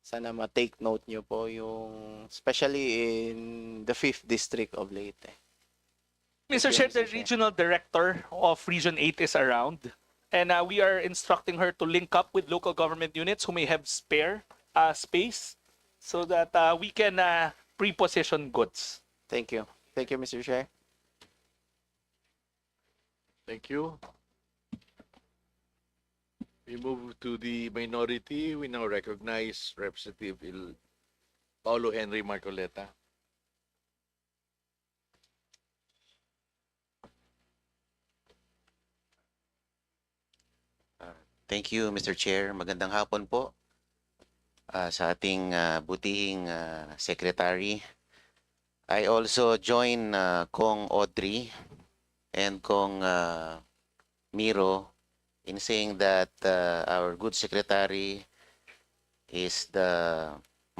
[SPEAKER 14] Sana ma-take note nyo po yung, especially in the 5th District of Leyte.
[SPEAKER 7] Mr. Chair, the regional director of Region 8 is around. And we are instructing her to link up with local government units who may have spare space so that we can pre-position goods.
[SPEAKER 14] Thank you. Thank you, Mr. Chair.
[SPEAKER 6] Thank you. We move to the minority. We now recognize Representative Paulo Henry Marcoleta.
[SPEAKER 15] Thank you, Mr. Chair. Magandang hapon po sa ating butihing secretary. I also join Kong Audrey and Kong Miro in saying that our good secretary is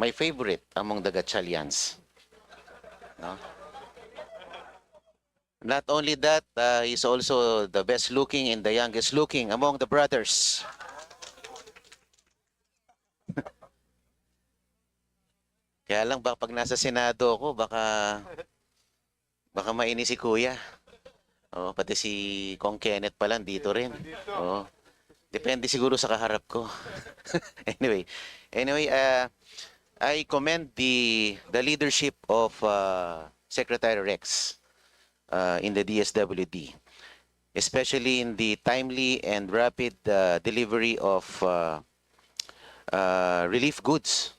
[SPEAKER 15] my favorite among the Gatchalians. No? Not only that, he's also the best looking and the youngest looking among the brothers. Kaya lang pag nasa Senado ako, baka mainis si Kuya. Oh, pati si Kong Kenneth pa lang dito rin. Oh. Depende siguro sa kaharap ko. anyway, I commend the leadership of Secretary Rex in the DSWD, especially in the timely and rapid delivery of relief goods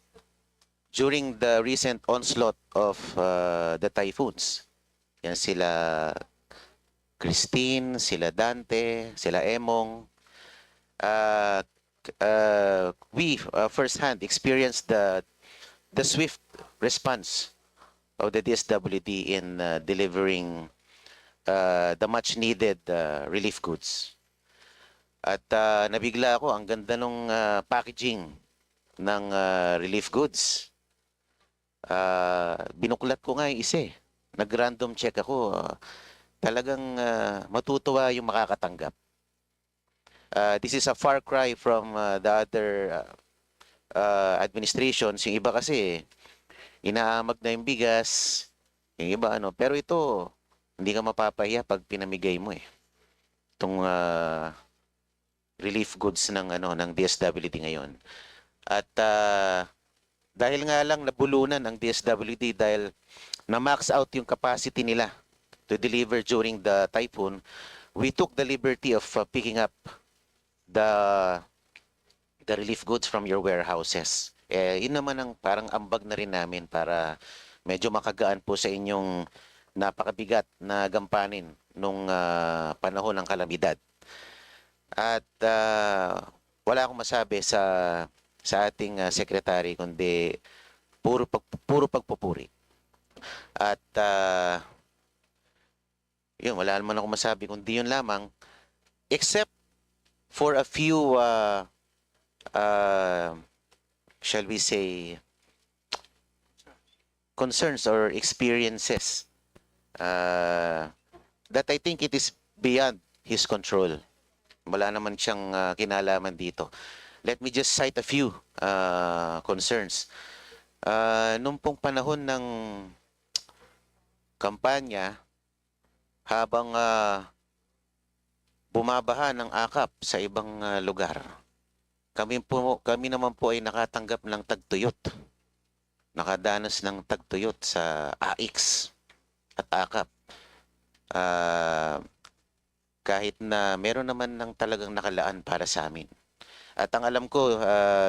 [SPEAKER 15] during the recent onslaught of the typhoons. Yan sila Christine, sila Dante, sila Emong. We firsthand experienced the swift response of the DSWD in delivering the much needed relief goods. At nabigla ako, ang ganda nung packaging ng relief goods. Binuklat ko nga yung isa. Nag-random check ako. Talagang matutuwa yung makakatanggap. This is a far cry from the other administrations. Yung iba kasi, inaamag na yung bigas. Yung iba ano. Pero ito, hindi ka mapapahiya pag pinamigay mo eh. Itong relief goods ng DSWD ngayon. At dahil nga lang nabulunan ang DSWD dahil na-max out yung capacity nila to deliver during the typhoon, we took the liberty of picking up the relief goods from your warehouses. Yun naman ang parang ambag na rin namin para medyo makagaan po sa inyong napakabigat na gampanin nung panahon ng kalamidad. At wala akong masabi sa ating secretary kundi puro pagpupuri. At yun, wala naman ako masabi kundi yun lamang, except for a few shall we say concerns or experiences that I think it is beyond his control. Wala naman siyang kinalaman dito. Let me just cite a few concerns. Nung pong panahon ng kampanya, habang bumabaha ng akap sa ibang lugar, kami naman po ay nakatanggap ng tagtuyot. Nakadanas ng tagtuyot sa AX at akap. Kahit na meron naman ng talagang nakalaan para sa amin. At ang alam ko,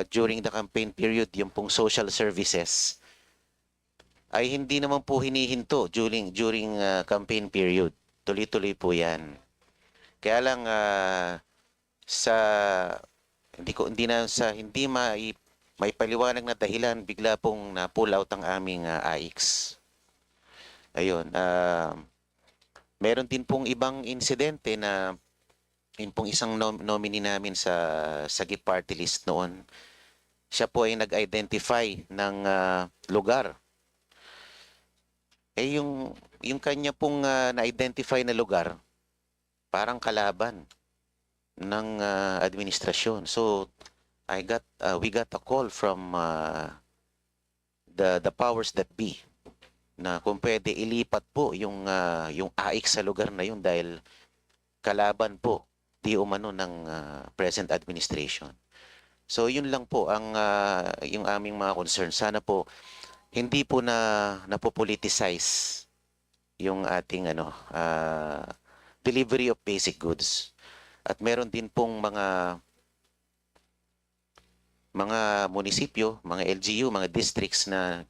[SPEAKER 15] during the campaign period, yung pong social services, ay hindi naman po hinihinto during campaign period. Tuloy-tuloy po yan. Kaya lang, hindi may paliwanag na dahilan, bigla pong na-pull out ang aming AX. Ayun. Meron din pong ibang insidente na yun pong isang nominee namin sa Sagip Party List noon. Siya po ay nag-identify ng lugar. Yung kanya pong na-identify na lugar, parang kalaban ng administrasyon. So we got a call from the powers that be na kung pwede ilipat po yung AX sa lugar na yun dahil kalaban po di umano ng present administration. So yun lang po ang yung aming mga concern. Sana po hindi po napopoliticize yung ating delivery of basic goods. At meron din pong mga munisipyo, mga LGU, mga districts na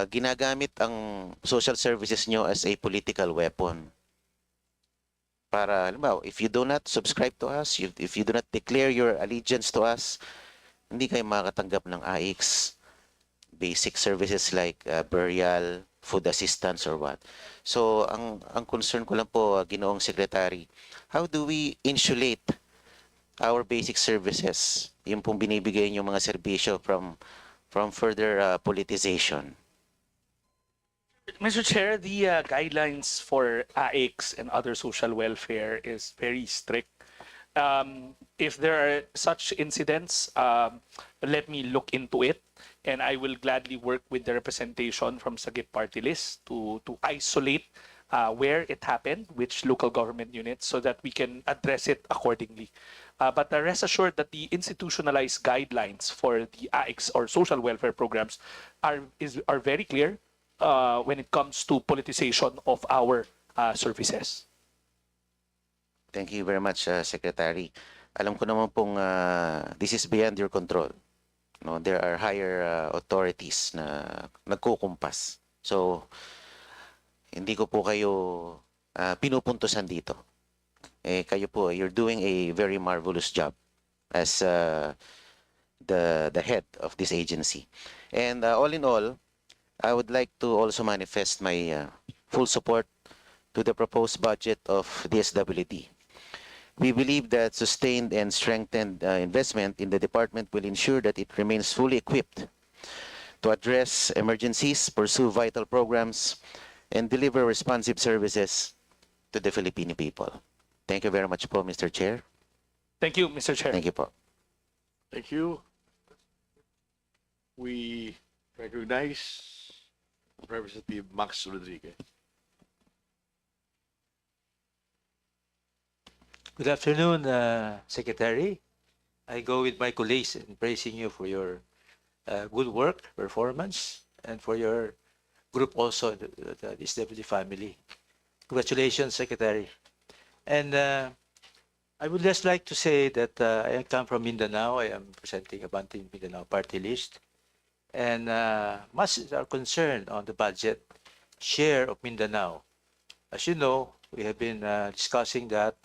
[SPEAKER 15] ginagamit ang social services nyo as a political weapon. Para, halimbawa, if you do not subscribe to us, if you do not declare your allegiance to us, hindi kayo makakatanggap ng AIX basic services like burial, food assistance, or what. So, ang concern ko lang po, Ginoong Secretary, how do we insulate our basic services, yung pong binibigay yung mga serbisyo from further politicization?
[SPEAKER 7] Mr. Chair, the guidelines for AIX and other social welfare is very strict. If there are such incidents, let me look into it, and I will gladly work with the representation from Sagip Party List to isolate where it happened, which local government units, so that we can address it accordingly. But rest assured that the institutionalized guidelines for the AIX or social welfare programs are very clear when it comes to politicization of our services.
[SPEAKER 15] Thank you very much, Secretary. Alam ko naman pong this is beyond your control. No, there are higher authorities na nagkukumpas. So, hindi ko po kayo pinupuntusan dito. Kayo po, you're doing a very marvelous job as the head of this agency. And all in all, I would like to also manifest my full support to the proposed budget of DSWD. We believe that sustained and strengthened investment in the department will ensure that it remains fully equipped to address emergencies, pursue vital programs, and deliver responsive services to the Filipino people. Thank you very much po, Mr. Chair.
[SPEAKER 7] Thank you, Mr. Chair.
[SPEAKER 15] Thank you po.
[SPEAKER 6] Thank you. We recognize Representative Max Rodriguez.
[SPEAKER 17] Good afternoon, Secretary. I go with my colleagues in praising you for your good work, performance, and for your group also, the DSWD family. Congratulations, Secretary. And I would just like to say that I come from Mindanao. I am presenting a Banting Mindanao party list. And much is our concern on the budget share of Mindanao. As you know, we have been discussing that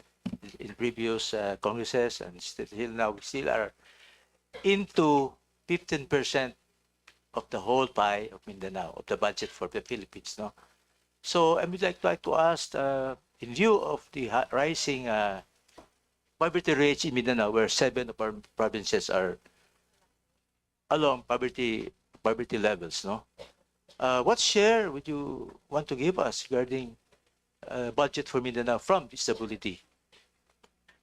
[SPEAKER 17] in previous congresses, and still now we still are into 15% of the whole pie of Mindanao, of the budget for the Philippines. No? So I would like to ask, in view of the rising poverty rates in Mindanao, where 7 of our provinces are along poverty levels, no? What share would you want to give us regarding budget for Mindanao from disability?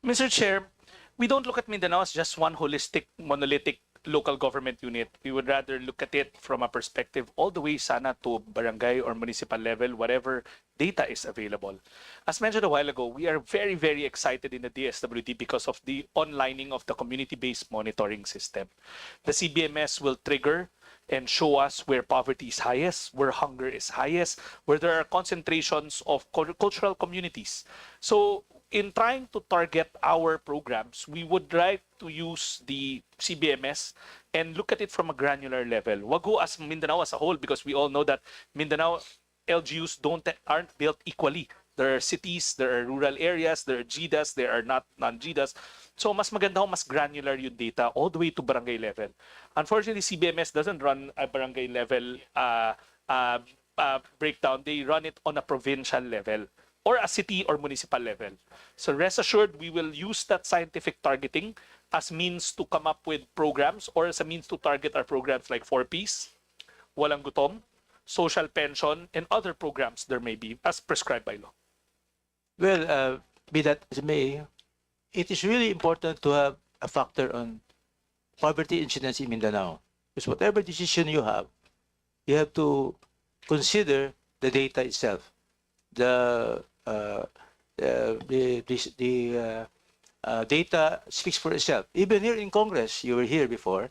[SPEAKER 7] Mr. Chair, we don't look at Mindanao as just one holistic, monolithic local government unit. We would rather look at it from a perspective all the way sana to barangay or municipal level, whatever data is available. As mentioned a while ago, we are very, very excited in the DSWD because of the onlining of the community-based monitoring system. The CBMS will trigger and show us where poverty is highest, where hunger is highest, where there are concentrations of cultural communities. So in trying to target our programs, we would like to use the CBMS and look at it from a granular level. Wag ho as Mindanao as a whole, because we all know that Mindanao LGUs aren't built equally. There are cities, there are rural areas, there are GDAs, there are not non-GDAs. So mas maganda ho, mas granular yung data all the way to barangay level. Unfortunately, CBMS doesn't run a barangay level breakdown. They run it on a provincial level or a city or municipal level. So rest assured, we will use that scientific targeting as means to come up with programs or as a means to target our programs like 4Ps, Walang Gutom, social pension, and other programs there may be as prescribed by law.
[SPEAKER 17] Well, be that as it may, it is really important to have a factor on poverty incidence in Mindanao. Because whatever decision you have to consider the data itself. The data speaks for itself. Even here in Congress, you were here before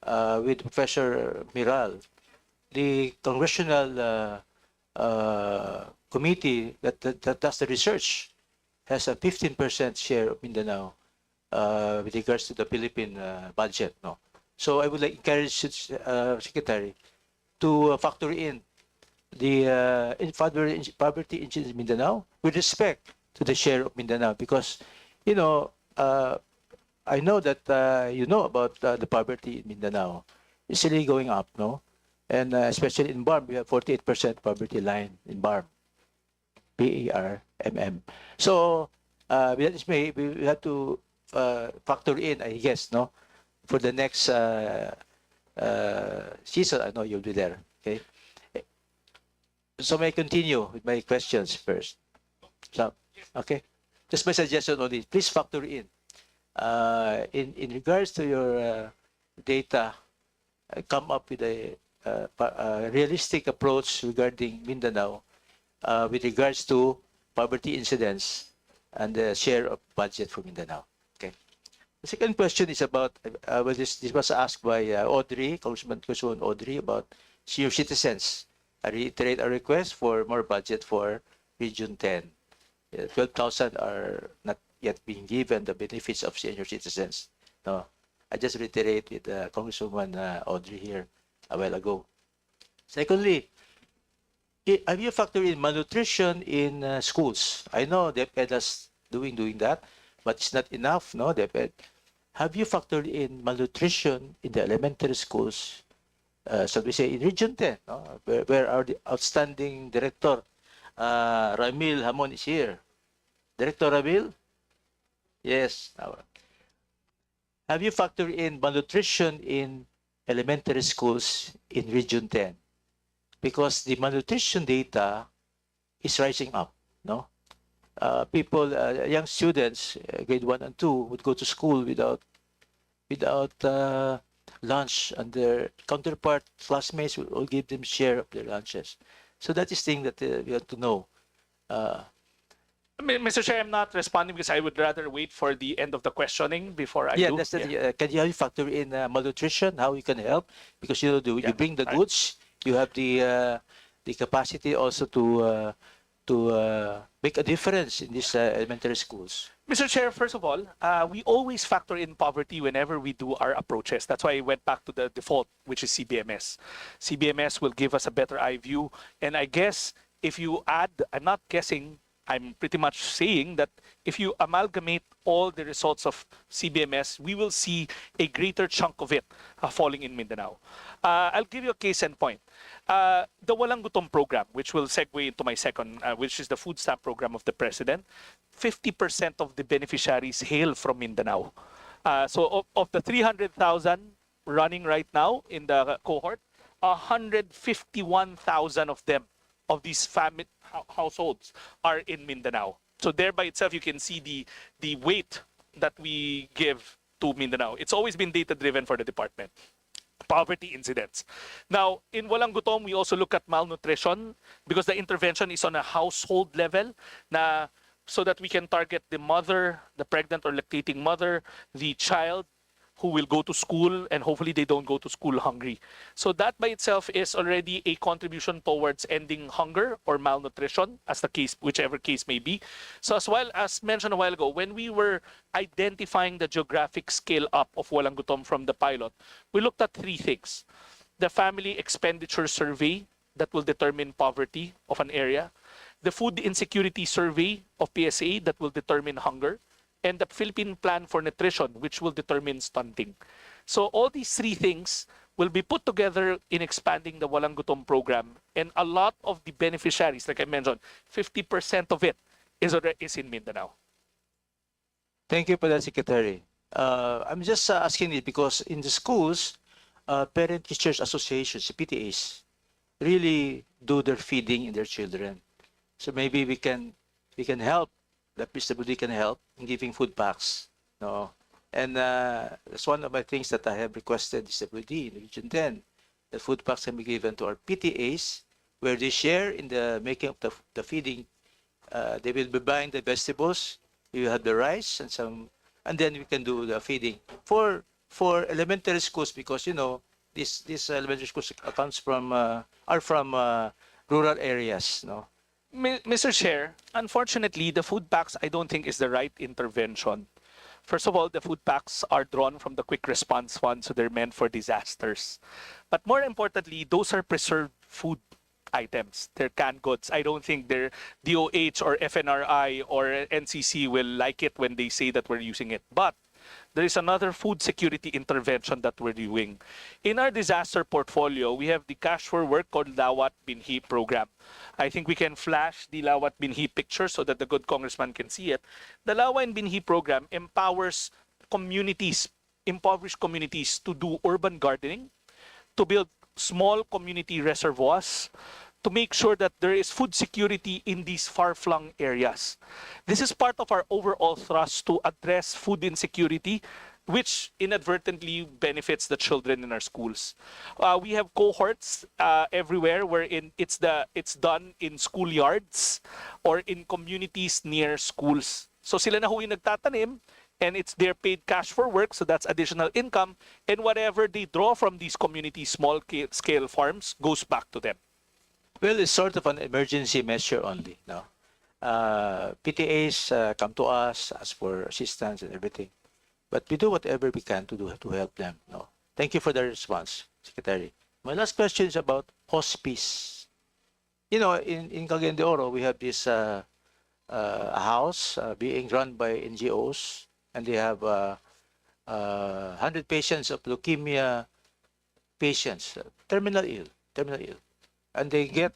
[SPEAKER 17] with Professor Miral. The congressional committee that does the research has a 15% share of Mindanao with regards to the Philippine budget. No, so I would like to encourage Secretary to factor in the poverty incidence in Mindanao with respect to the share of Mindanao because, you know, I know that you know about the poverty in Mindanao. It's really going up, no? And especially in BARM, we have 48% poverty line in BARM, BARMM. So we have to factor in, I guess, no, for the next season. I know you'll be there. Okay. So may I continue with my questions first? So, okay. Just my suggestion only. Please factor in regards to your data, come up with a realistic approach regarding Mindanao with regards to poverty incidence and the share of budget for Mindanao. Okay. The second question is about, this was asked by Audrey, Congresswoman Audrey, about senior citizens. I reiterate our request for more budget for Region 10. 12,000 are not yet being given the benefits of senior citizens. No, I just reiterate with Congresswoman Audrey here a while ago. Secondly, have you factored in malnutrition in schools? I know DepEd is doing that, but it's not enough, no, DepEd. Have you factored in malnutrition in the elementary schools? So we say in Region 10, no? Where our outstanding director, Ramil Hamon, is here. Director Ramil? Yes. Have you factored in malnutrition in elementary schools in Region 10? Because the malnutrition data is rising up, no? People, young students, grade 1 and 2, would go to school without lunch, and their counterpart classmates will give them share of their lunches. So that is thing that we have to know.
[SPEAKER 7] Mr. Chair, I'm not responding because I would rather wait for the end of the questioning before I
[SPEAKER 17] Yeah,
[SPEAKER 7] do.
[SPEAKER 17] that's the, can you factor in malnutrition, how you can help? Because you know, you bring the goods, you have the capacity also to make a difference in these elementary schools.
[SPEAKER 7] Mr. Chair, first of all, we always factor in poverty whenever we do our approaches. That's why I went back to the default, which is CBMS. CBMS will give us a better eye view. And I guess if you add, I'm not guessing, I'm pretty much saying that if you amalgamate all the results of CBMS, we will see a greater chunk of it falling in Mindanao. I'll give you a case in point. The Walang Gutom program, which will segue into my second, which is the food stamp program of the President, 50% of the beneficiaries hail from Mindanao. So of the 300,000 running right now in the cohort, 151,000 of them, of these households, are in Mindanao. So there by itself, you can see the weight that we give to Mindanao. It's always been data-driven for the department. Poverty incidents. Now, in Walang Gutom, we also look at malnutrition because the intervention is on a household level so that we can target the mother, the pregnant or lactating mother, the child who will go to school, and hopefully they don't go to school hungry. So that by itself is already a contribution towards ending hunger or malnutrition, as the case, whichever case may be. So as well as mentioned a while ago, when we were identifying the geographic scale up of Walang Gutom from the pilot, we looked at three things. The family expenditure survey that will determine poverty of an area, the food insecurity survey of PSA that will determine hunger, and the Philippine Plan for Nutrition, which will determine stunting. So all these three things will be put together in expanding the Walang Gutom program. And a lot of the beneficiaries, like I mentioned, 50% of it is in Mindanao.
[SPEAKER 17] Thank you for that, Secretary. I'm just asking it because in the schools, Parent Teachers Associations, PTAs, really do their feeding in their children. So maybe we can help. The PWD can help in giving food packs, no? And that's one of my things that I have requested DSWD in Region 10. The food packs can be given to our PTAs, where they share in the making of the feeding. They will be buying the vegetables. You have the rice and then we can do the feeding for elementary schools, because you know these elementary schools are from rural areas, no?
[SPEAKER 7] Mr. Chair, unfortunately, the food packs I don't think is the right intervention. First of all, the food packs are drawn from the quick response fund, so they're meant for disasters. But more importantly, those are preserved food. items. They're canned goods. I don't think their DOH or FNRI or NCC will like it when they say that we're using it. But there is another food security intervention that we're doing. In our disaster portfolio, we have the Cash for Work called Lawat Binhi program. I think we can flash the Lawat Binhi picture so that the good congressman can see it. The Lawat Binhi program empowers communities, impoverished communities, to do urban gardening, to build small community reservoirs, to make sure that there is food security in these far-flung areas. This is part of our overall thrust to address food insecurity, which inadvertently benefits the children in our schools. We have cohorts everywhere wherein it's done in schoolyards or in communities near schools. So sila na ho yung nagtatanim, and it's their paid cash for work, so that's additional income, and whatever they draw from these community small-scale farms goes back to them.
[SPEAKER 17] Well, it's sort of an emergency measure only. No, PTAs come to us, ask for assistance and everything, but we do whatever we can to help them. No, thank you for the response, Secretary. My last question is about hospice. You know, in Cagayan de Oro, we have this a house being run by NGOs, and they have 100 patients of leukemia patients, terminal ill, and they get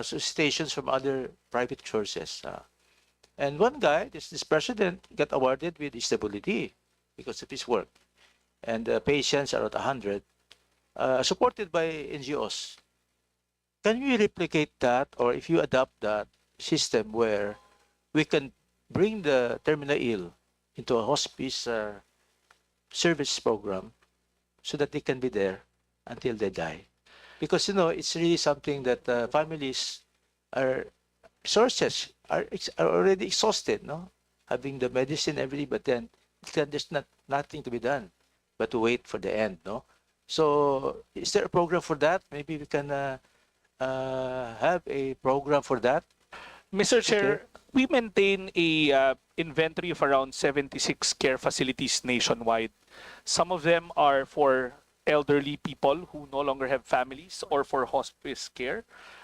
[SPEAKER 17] solicitations from other private sources. And one guy, this president, got awarded with DSWD because of his work. And the patients are at 100, supported by NGOs. Can we replicate that, or if you adopt that system where we can bring the terminal ill into a hospice service program so that they can be there until they die? Because, you know, it's really something that families are already exhausted, no? Having the medicine, everything, but then there's nothing to be done but to wait for the end, no? So is there a program for that? Maybe we can have a program for that.
[SPEAKER 7] Mr. Chair, we maintain a inventory of around 76 care facilities nationwide. Some of them are for elderly people who no longer have families or for hospice care.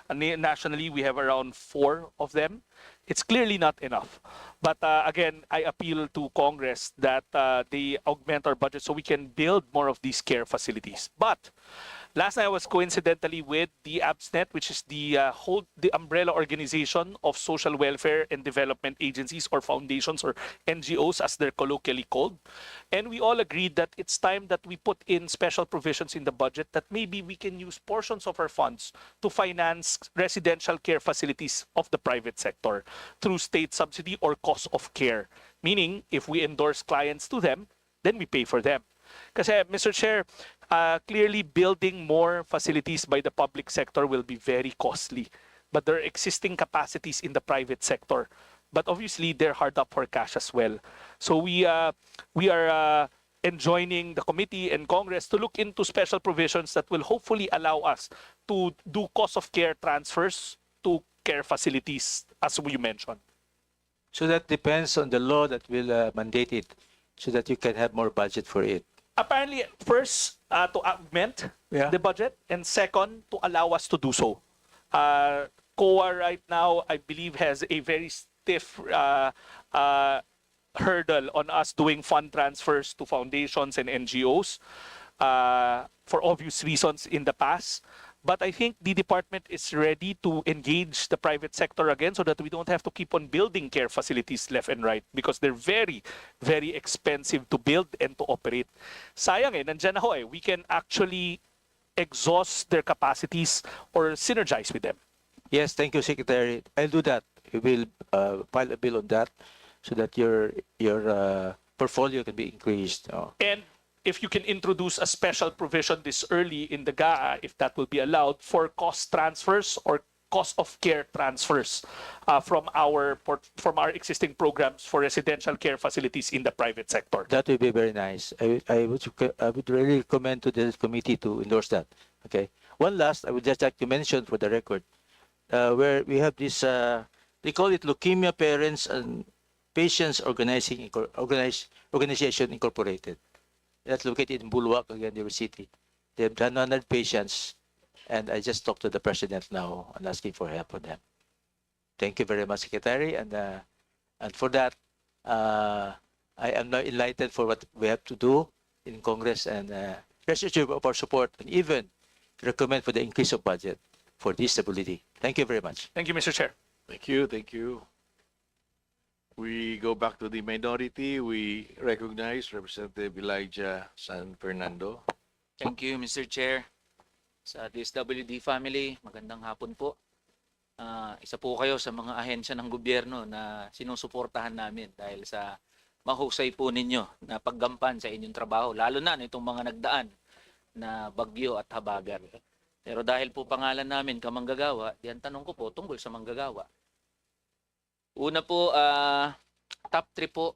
[SPEAKER 7] And nationally, we have around 4 of them. It's clearly not enough. But again, I appeal to Congress that they augment our budget so we can build more of these care facilities. But last night I was coincidentally with the ABSNet, which is the umbrella organization of social welfare and development agencies or foundations or NGOs as they're colloquially called. And we all agreed that it's time that we put in special provisions in the budget that maybe we can use portions of our funds to finance residential care facilities of the private sector through state subsidy or cost of care. Meaning, if we endorse clients to them, then we pay for them. Kasi, Mr. Chair, clearly building more facilities by the public sector will be very costly. But there are existing capacities in the private sector. But obviously, they're hard up for cash as well. So we are enjoining the committee and Congress to look into special provisions that will hopefully allow us to do cost of care transfers to care facilities, as you mentioned.
[SPEAKER 17] So that depends on the law that will mandate it, so that you can have more budget for it.
[SPEAKER 7] Apparently, first, to augment the budget, and second, to allow us to do so. COA right now, I believe, has a very stiff hurdle on us doing fund transfers to foundations and NGOs for obvious reasons in the past. But I think the department is ready to engage the private sector again so that we don't have to keep on building care facilities left and right because they're very, very expensive to build and to operate. Sayang nandyan na ho we can actually exhaust their capacities or synergize with them.
[SPEAKER 17] Yes, thank you, Secretary. I'll do that. We will file a bill on that so that your portfolio can be increased.
[SPEAKER 7] And if you can introduce a special provision this early in the GAA, if that will be allowed, for cost transfers or cost of care transfers from our existing programs for residential care facilities in the private sector.
[SPEAKER 17] That would be very nice. I would really recommend to this committee to endorse that. Okay. One last, I would just like to mention for the record, where we have this, they call it Leukemia Parents and Patients Organization Incorporated. That's located in Bulwak, again, River City. They have done 100 patients And I just talked to the president now and asking for help for them. Thank you very much, Secretary. And for that, I am now enlightened for what we have to do in Congress, and rest assured of our support, and even recommend for the increase of budget for disability. Thank you very much.
[SPEAKER 7] Thank you, Mr. Chair.
[SPEAKER 6] Thank you, thank you. We go back to the minority. We recognize Representative Elijah San Fernando.
[SPEAKER 13] Thank you, Mr. Chair. Sa DSWD family, magandang hapon po. Isa po kayo sa mga ahensya ng gobyerno na sinusuportahan namin dahil sa mahusay po ninyo na paggampan sa inyong trabaho, lalo na itong mga nagdaan na bagyo at habagat. Pero dahil po pangalan namin kamanggagawa, diyan tanong ko po tungkol sa manggagawa. Una po, top 3 po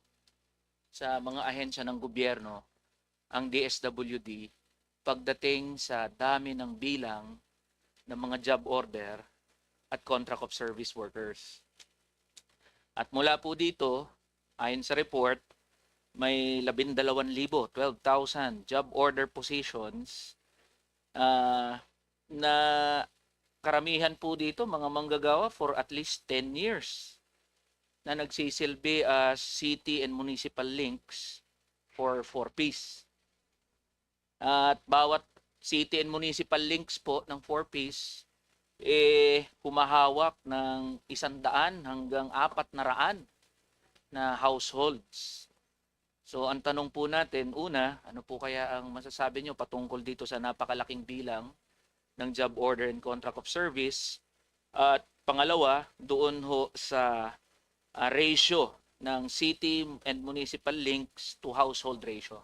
[SPEAKER 13] sa mga ahensya ng gobyerno, ang DSWD, pagdating sa dami ng bilang ng mga job order at contract of service workers. At mula po dito, ayon sa report, may 12,000 job order positions na karamihan po dito mga manggagawa for at least 10 years na nagsisilbi as city and municipal links for 4Ps. At bawat city and municipal links po ng 4Ps humahawak ng 100 hanggang 400 na households. So ang tanong po natin, una, ano po kaya ang masasabi nyo patungkol dito sa napakalaking bilang ng job order and contract of service? At pangalawa, doon ho sa ratio ng city and municipal links to household ratio.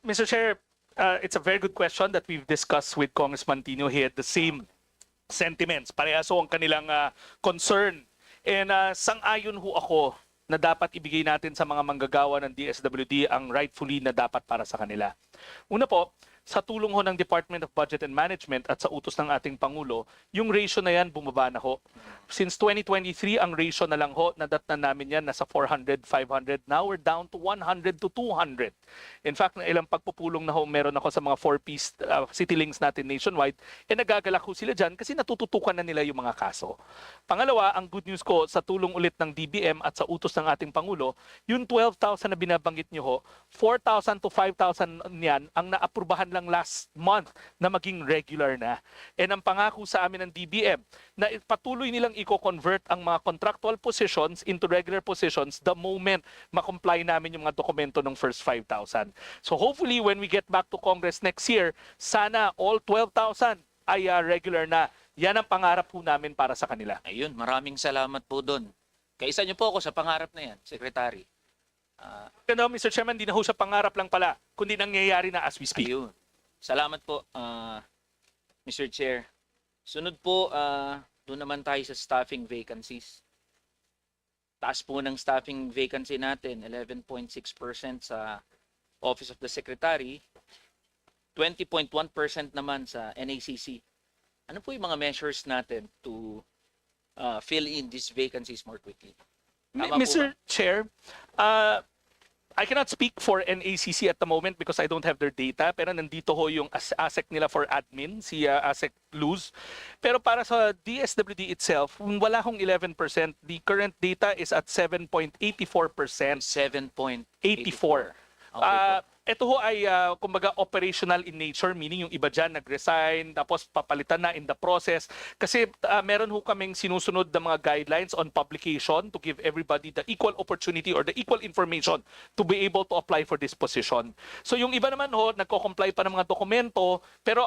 [SPEAKER 7] Mr. Chair, it's a very good question that we've discussed with Congressman Tino. He had the same sentiments. Parehas ho ang kanilang concern. And sang-ayon ho ako na dapat ibigay natin sa mga manggagawa ng DSWD ang rightfully na dapat para sa kanila. Una po, sa tulong ho ng Department of Budget and Management at sa utos ng ating Pangulo, yung ratio na yan bumaba na ho. Since 2023, ang ratio na lang ho, nadatnan namin yan, nasa 400, 500. Now we're down to 100 to 200. In fact, na ilang pagpupulong na ho, meron ako sa mga 4Ps city links natin nationwide, nagagalak ho sila dyan kasi natututukan na nila yung mga kaso. Pangalawa, ang good news ko, sa tulong ulit ng DBM at sa utos ng ating Pangulo, yung 12,000 na binabanggit nyo ho, 4,000 to 5,000 niyan ang naaprubahan lang last month na maging regular na. And ang pangako sa amin ng DBM na patuloy nilang i-convert ang mga contractual positions into regular positions the moment ma-comply namin yung mga dokumento ng first 5,000. So hopefully when we get back to Congress next year, sana all 12,000 ay regular na. Yan ang pangarap po namin para sa kanila.
[SPEAKER 13] Ayun, maraming salamat po doon. Kaisa niyo po ako sa pangarap na yan, Secretary.
[SPEAKER 7] Mr. Chairman, di na ho siya pangarap lang pala, kundi nangyayari na as we speak.
[SPEAKER 13] Ayun. Salamat po, Mr. Chair. Sunod po, doon naman tayo sa staffing vacancies. Taas po ng staffing vacancy natin, 11.6% sa Office of the Secretary, 20.1% naman sa NACC. Ano po yung mga measures natin to fill in these vacancies more quickly? Tama
[SPEAKER 7] Mr. Chair, I cannot speak for NACC at the moment because I don't have their data, pero nandito ho yung ASEC nila for admin, si ASEC Luz. Pero para sa DSWD itself, wala hong 11%. The current data is at 7.84%.
[SPEAKER 13] 7.84.
[SPEAKER 7] Ito ho ay kumbaga operational in nature, meaning yung iba dyan nag-resign, tapos papalitan na in the process. Kasi meron ho kaming sinusunod na mga guidelines on publication to give everybody the equal opportunity or the equal information to be able to apply for this position. So yung iba naman ho, nagko-comply pa ng mga dokumento, pero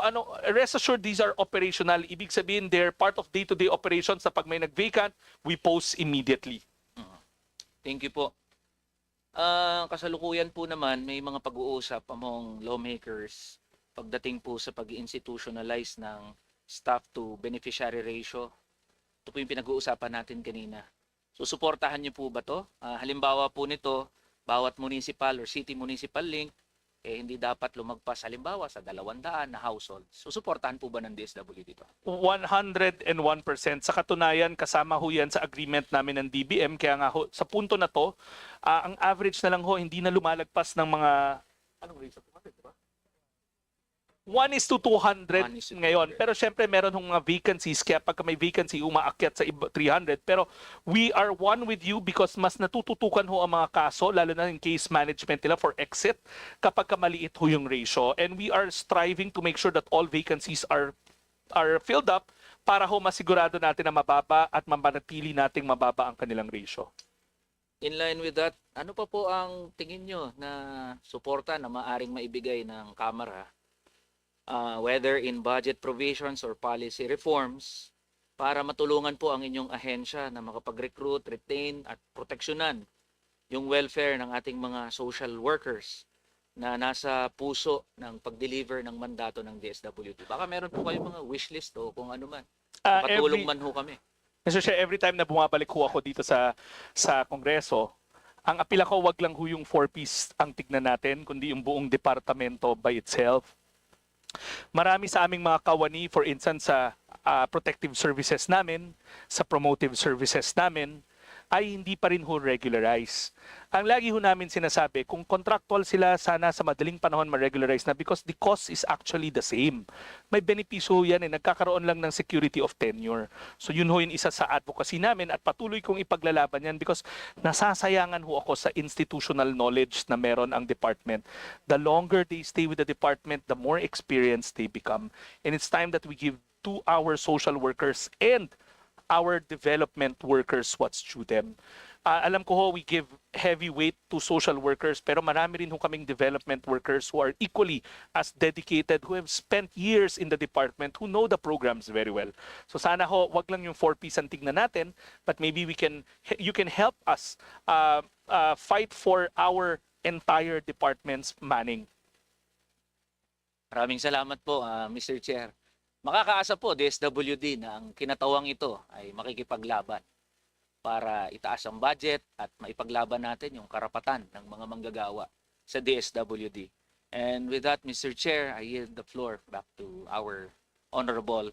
[SPEAKER 7] rest assured these are operational. Ibig sabihin they're part of day-to-day operations na pag may nag-vacant, we post immediately.
[SPEAKER 13] Thank you po. Kasalukuyan po naman, may mga pag-uusap among lawmakers pagdating po sa pag-institutionalize ng staff to beneficiary ratio. Ito po yung pinag-uusapan natin kanina. So, suportahan niyo po ba to? Halimbawa po nito, bawat municipal or city municipal link, hindi dapat lumagpas halimbawa sa 200 na households. So, suportahan po ba ng DSWD dito?
[SPEAKER 7] 101%. Sa katunayan, kasama ho yan sa agreement namin ng DBM. Kaya nga ho, sa punto na to, ang average na lang ho, hindi na lumalagpas ng mga... Anong ratio? 1:200
[SPEAKER 13] 1 is to
[SPEAKER 7] ngayon.
[SPEAKER 13] 200.
[SPEAKER 7] Pero syempre meron hong mga vacancies, kaya pagka may vacancy, umaakyat sa 300. Pero we are one with you because mas natututukan ho ang mga kaso, lalo na yung case management nila for exit, kapag maliit ho yung ratio. And we are striving to make sure that all vacancies are filled up para ho masigurado natin na mababa at mamanatili nating mababa ang kanilang ratio.
[SPEAKER 13] In line with that, ano pa po ang tingin nyo na suporta na maaring maibigay ng Kamara, whether in budget provisions or policy reforms, para matulungan po ang inyong ahensya na makapag-recruit, retain at proteksyonan yung welfare ng ating mga social workers na nasa puso ng pag-deliver ng mandato ng DSWD. Baka meron po kayong mga wishlist o kung ano man. Patulong man ho kami.
[SPEAKER 7] Mr. Chair, every time na bumabalik ho ako dito sa Kongreso, ang apila ko wag lang ho yung 4-piece ang tignan natin, kundi yung buong departamento by itself. Marami sa aming mga kawani, for instance, sa protective services namin, sa promotive services namin, ay hindi pa rin ho regularize. Ang lagi ho namin sinasabi, kung contractual sila, sana sa madaling panahon ma-regularize na because the cost is actually the same. May benepisyo yan nagkakaroon lang ng security of tenure. So yun ho yung isa sa advocacy namin at patuloy kong ipaglalaban yan because nasasayangan ho ako sa institutional knowledge na meron ang department. The longer they stay with the department, the more experienced they become. And it's time that we give to our social workers and our development workers what's due them. Alam ko ho, we give heavy weight to social workers, pero marami rin ho kaming development workers who are equally as dedicated, who have spent years in the department, who know the programs very well. So sana ho, wag lang yung 4-piece ang tignan natin, but maybe you can help us fight for our entire department's manning.
[SPEAKER 13] Maraming salamat po, Mr. Chair. Makakaasa po, DSWD, na ang kinatawang ito ay makikipaglaban para itaas ang budget at maipaglaban natin yung karapatan ng mga manggagawa sa DSWD. And with that, Mr. Chair, I yield the floor back to our honorable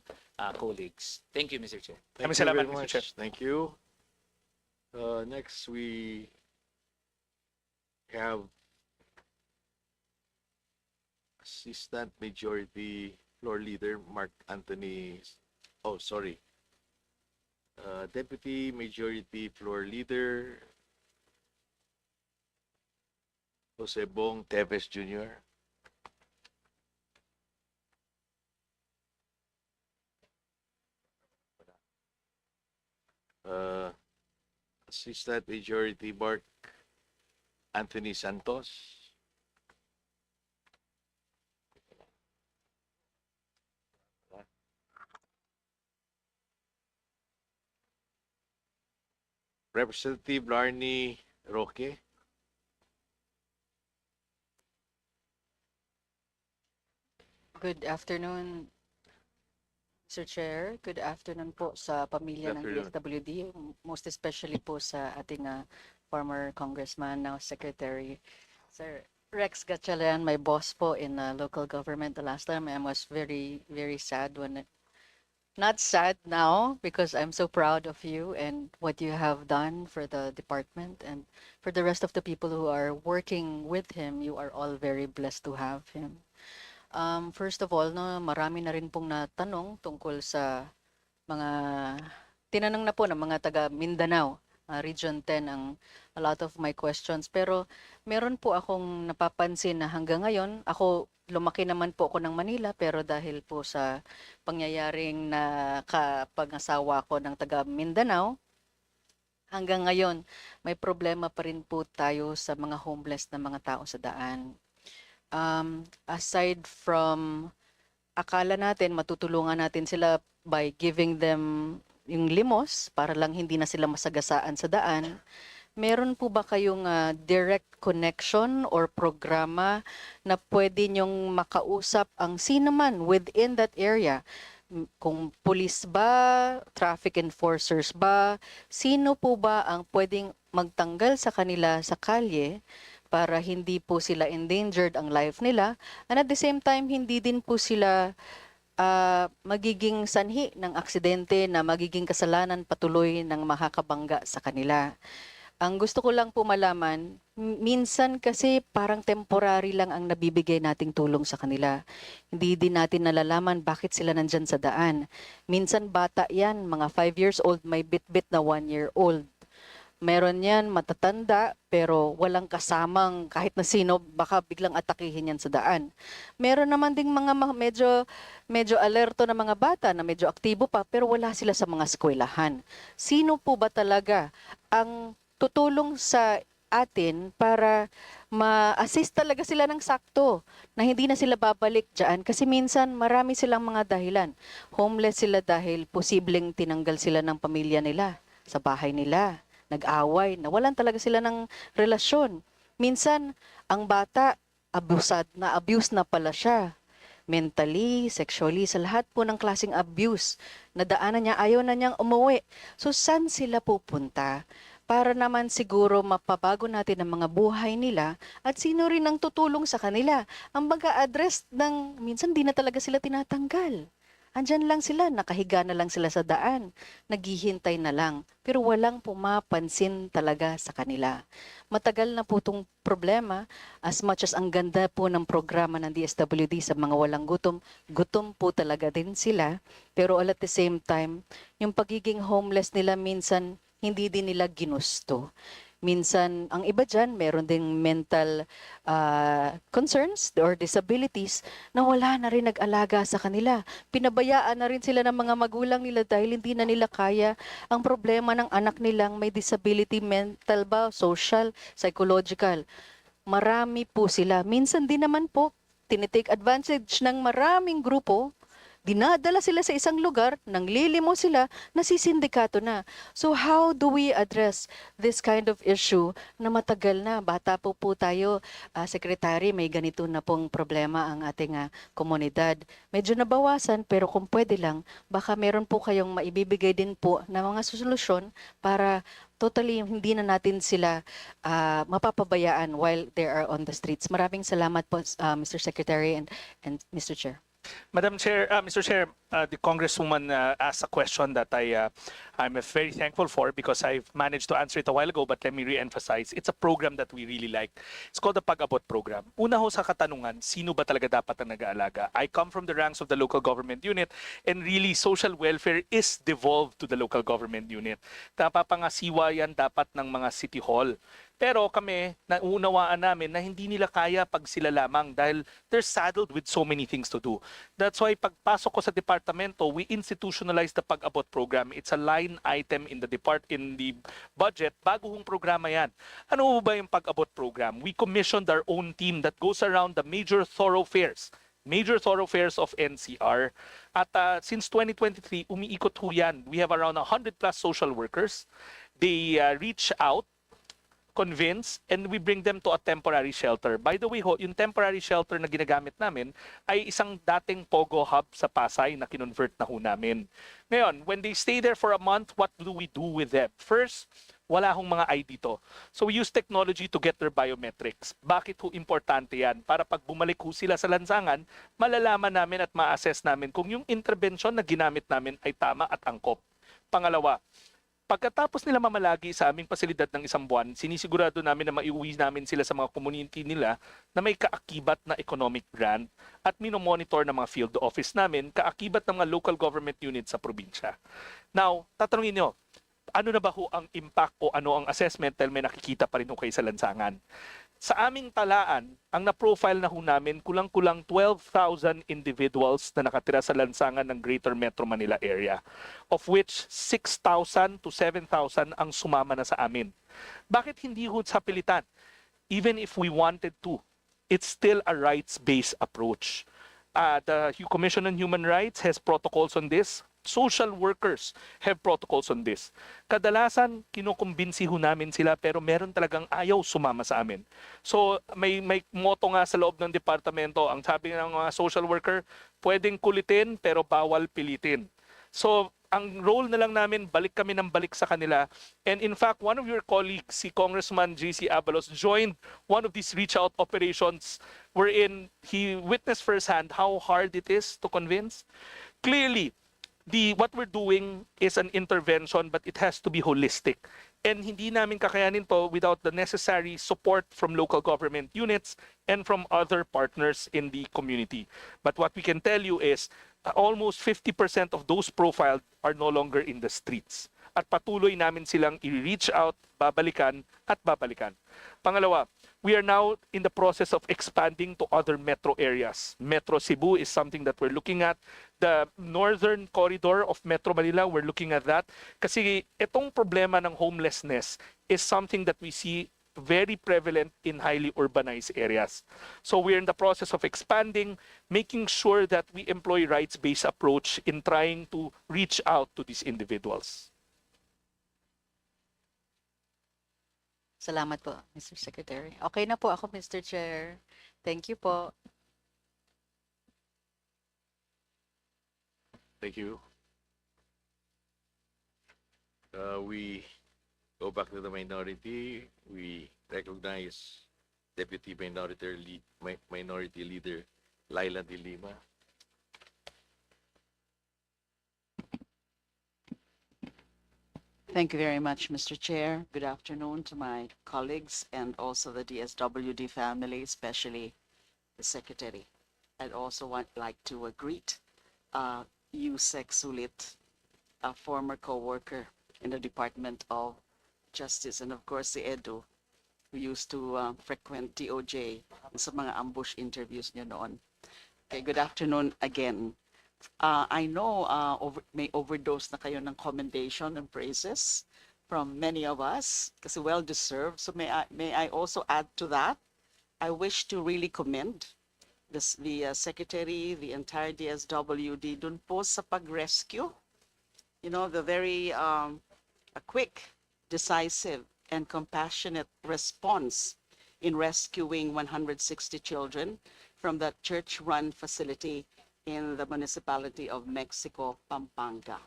[SPEAKER 13] colleagues. Thank you, Mr. Chair.
[SPEAKER 6] Thank you very much. Thank you. Next, we have Assistant Majority Floor Leader Mark Anthony. Oh, sorry. Deputy Majority Floor Leader Jose Bong Teves Jr. Assistant Majority Mark Anthony Santos. Representative Larnie Roque.
[SPEAKER 18] Good afternoon, Mr. Chair. Good afternoon po sa pamilya ng DSWD, most especially po sa ating former congressman, now secretary, Sir Rex Gatchalian, my boss po in local government the last time. I was very, very sad when not sad now because I'm so proud of you and what you have done for the department and for the rest of the people who are working with him. You are all very blessed to have him. First of all, no, marami na rin pong natanong tungkol sa mga tinanong na po ng mga taga Mindanao, Region 10 ang a lot of my questions. Pero meron po akong napapansin na hanggang ngayon, ako lumaki naman po ako ng Manila pero dahil po sa pangyayaring na kapag-asawa ko ng taga Mindanao, hanggang ngayon may problema pa rin po tayo sa mga homeless na mga tao sa daan. Aside from akala natin matutulungan natin sila by giving them yung limos para lang hindi na sila masagasaan sa daan, meron po ba kayong direct connection or programa na pwede nyong makausap ang sino man within that area? Kung police ba, traffic enforcers ba, sino po ba ang pwedeng magtanggal sa kanila sa kalye para hindi po sila endangered ang life nila, and at the same time, hindi din po sila magiging sanhi ng aksidente na magiging kasalanan patuloy ng makakabangga sa kanila. Ang gusto ko lang po malaman, minsan kasi parang temporary lang ang nabibigay nating tulong sa kanila. Hindi din natin nalalaman bakit sila nandyan sa daan. Minsan bata yan, mga 5 years old, may bit-bit na 1 year old. Meron yan matatanda pero walang kasamang kahit na sino, baka biglang atakihin yan sa daan. Meron naman ding mga medyo alerto na mga bata na medyo aktibo pa pero wala sila sa mga eskwelahan. Sino po ba talaga ang tutulong sa atin para ma-assist talaga sila ng sakto na hindi na sila babalik dyan kasi minsan marami silang mga dahilan. Homeless sila dahil posibleng tinanggal sila ng pamilya nila sa bahay nila, nag-away, nawalan talaga sila ng relasyon. Minsan, ang bata, abuse na pala siya. Mentally, sexually, sa lahat po ng klaseng abuse. Nadaanan niya, ayaw na niyang umuwi. So, saan sila pupunta? Para naman siguro mapabago natin ang mga buhay nila at sino rin ang tutulong sa kanila. Ang baga-address ng, minsan di na talaga sila tinatanggal. Andyan lang sila, nakahiga na lang sila sa daan, naghihintay na lang, pero walang pumapansin talaga sa kanila. Matagal na po itong problema, as much as ang ganda po ng programa ng DSWD sa mga walang gutom, gutom po talaga din sila, pero all at the same time, yung pagiging homeless nila minsan, hindi din nila ginusto. Minsan, ang iba dyan, meron ding mental concerns or disabilities na wala na rin nag-alaga sa kanila. Pinabayaan na rin sila ng mga magulang nila dahil hindi na nila kaya ang problema ng anak nilang may disability, mental ba, social, psychological. Marami po sila. Minsan din naman po, tinitake advantage ng maraming grupo. Dinadala sila sa isang lugar, nanglilimo sila, nasisindikato na. So how do we address this kind of issue na matagal na? Bata po tayo, Secretary, may ganito na pong problema ang ating komunidad. Medyo nabawasan pero kung pwede lang, baka meron po kayong maibibigay din po na mga solusyon para totally hindi na natin sila mapapabayaan while they are on the streets. Maraming salamat po, Mr. Secretary and Mr. Chair.
[SPEAKER 7] Madam Chair, Mr. Chair, the Congresswoman asked a question that I'm very thankful for because I've managed to answer it a while ago, but let me re-emphasize. It's a program that we really like. It's called the Pag-abot Program. Una ho sa katanungan, sino ba talaga dapat ang nag-aalaga? I come from the ranks of the local government unit and really social welfare is devolved to the local government unit. Napapangasiwa yan dapat ng mga city hall. Pero kami, nauunawaan namin na hindi nila kaya pag sila lamang dahil they're saddled with so many things to do. That's why pagpasok ko sa departamento, we institutionalize the Pag-abot Program. It's a line item in the budget. Bago hong programa yan. Ano ba yung Pag-abot Program? We commissioned our own team that goes around the major thoroughfares of NCR. At since 2023, umiikot ho yan. We have around 100 plus social workers. They reach out, convince, and we bring them to a temporary shelter. By the way ho, yung temporary shelter na ginagamit namin ay isang dating Pogo Hub sa Pasay na kinonvert na ho namin. Ngayon, when they stay there for a month, what do we do with them? First, wala hong mga ID to. So we use technology to get their biometrics. Bakit ho importante yan? Para pag bumalik ho sila sa lansangan, malalaman namin at ma-assess namin kung yung intervention na ginamit namin ay tama at angkop. Pangalawa, pagkatapos nila mamalagi sa aming pasilidad ng isang buwan, sinisigurado namin na maiuwi namin sila sa mga community nila na may kaakibat na economic grant at minomonitor ng mga field office namin kaakibat ng mga local government units sa probinsya. Now, tatanungin nyo, ano na ba ho ang impact o ano ang assessment dahil may nakikita pa rin ho kayo sa lansangan? Sa aming talaan, ang na-profile na ho namin, kulang-kulang 12,000 individuals na nakatira sa lansangan ng Greater Metro Manila area, of which 6,000 to 7,000 ang sumama na sa amin. Bakit hindi ho sa pilitan? Even if we wanted to, it's still a rights-based approach. The Commission on Human Rights has protocols on this. Social workers have protocols on this. Kadalasan, kinukumbinsi ho namin sila pero meron talagang ayaw sumama sa amin. So, may motto nga sa loob ng departamento, ang sabi ng mga social worker, pwedeng kulitin pero bawal pilitin. So, ang role na lang namin, balik kami ng balik sa kanila. And in fact, one of your colleagues, si Congressman J.C. Abalos, joined one of these reach-out operations wherein he witnessed firsthand how hard it is to convince. Clearly, what we're doing is an intervention, but it has to be holistic. And hindi namin kakayanin to without the necessary support from local government units and from other partners in the community. But what we can tell you is almost 50% of those profiled are no longer in the streets. At patuloy namin silang i-reach out, babalikan at babalikan. Pangalawa, we are now in the process of expanding to other metro areas. Metro Cebu is something that we're looking at. The northern corridor of Metro Manila, we're looking at that. Kasi itong problema ng homelessness is something that we see very prevalent in highly urbanized areas. So we're in the process of expanding, making sure that we employ rights-based approach in trying to reach out to these individuals.
[SPEAKER 18] Salamat po, Mr. Secretary. Okay na po ako, Mr. Chair. Thank you po.
[SPEAKER 6] Thank you. We go back to the minority. We recognize Deputy Minority Leader Laila de Lima.
[SPEAKER 19] Thank you very much, Mr. Chair. Good afternoon to my colleagues and also the DSWD family, especially the Secretary. I'd also like to greet Yusek Sulit, a former co-worker in the Department of Justice, and of course si Edu, who used to frequent DOJ sa mga ambush interviews niya noon. Okay, good afternoon again. I know may overdose na kayo ng commendation and praises from many of us kasi well-deserved. So may I also add to that? I wish to really commend the Secretary, the entire DSWD dun po sa pag-rescue. You know, the very a quick, decisive, and compassionate response in rescuing 160 children from that church-run facility in the municipality of Mexico, Pampanga.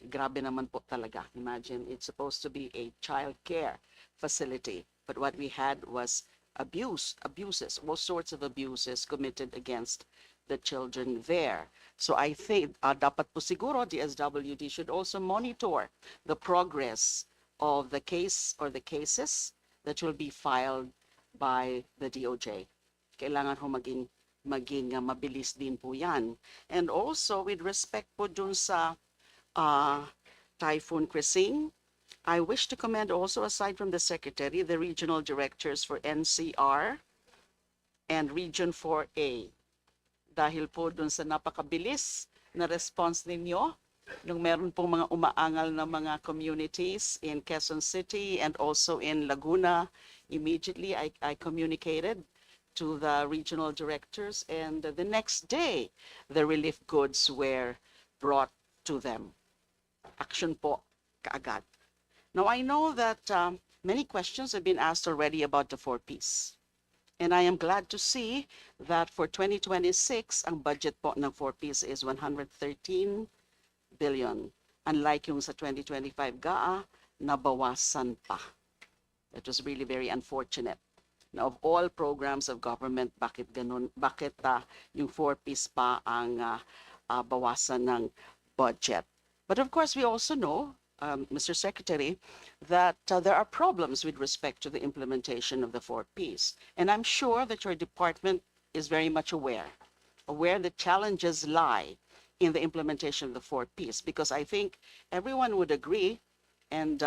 [SPEAKER 19] Grabe naman po talaga. Imagine, it's supposed to be a child care facility, but what we had was abuses, all sorts of abuses committed against the children there. So I think dapat po siguro DSWD should also monitor the progress of the case or the cases that will be filed by the DOJ. Kailangan ho maging mabilis din po yan. And also, with respect po dun sa Typhoon Crising, I wish to commend also, aside from the Secretary, the regional directors for NCR and Region 4A. Dahil po dun sa napakabilis na response ninyo, nung meron pong mga umaangal na mga communities in Quezon City and also in Laguna, immediately I communicated to the regional directors, and the next day, the relief goods were brought to them. Action po kaagad. Now, I know that many questions have been asked already about the 4Ps. And I am glad to see that for 2026, ang budget po ng 4Ps is 113 billion. Unlike yung sa 2025 GAA, nabawasan pa. That was really very unfortunate. Now, of all programs of government, bakit ganun? Bakit yung 4Ps pa ang bawasan ng budget? But of course, we also know, Mr. Secretary, that there are problems with respect to the implementation of the 4Ps. And I'm sure that your department is very much aware the challenges lie in the implementation of the 4Ps, because I think everyone would agree, and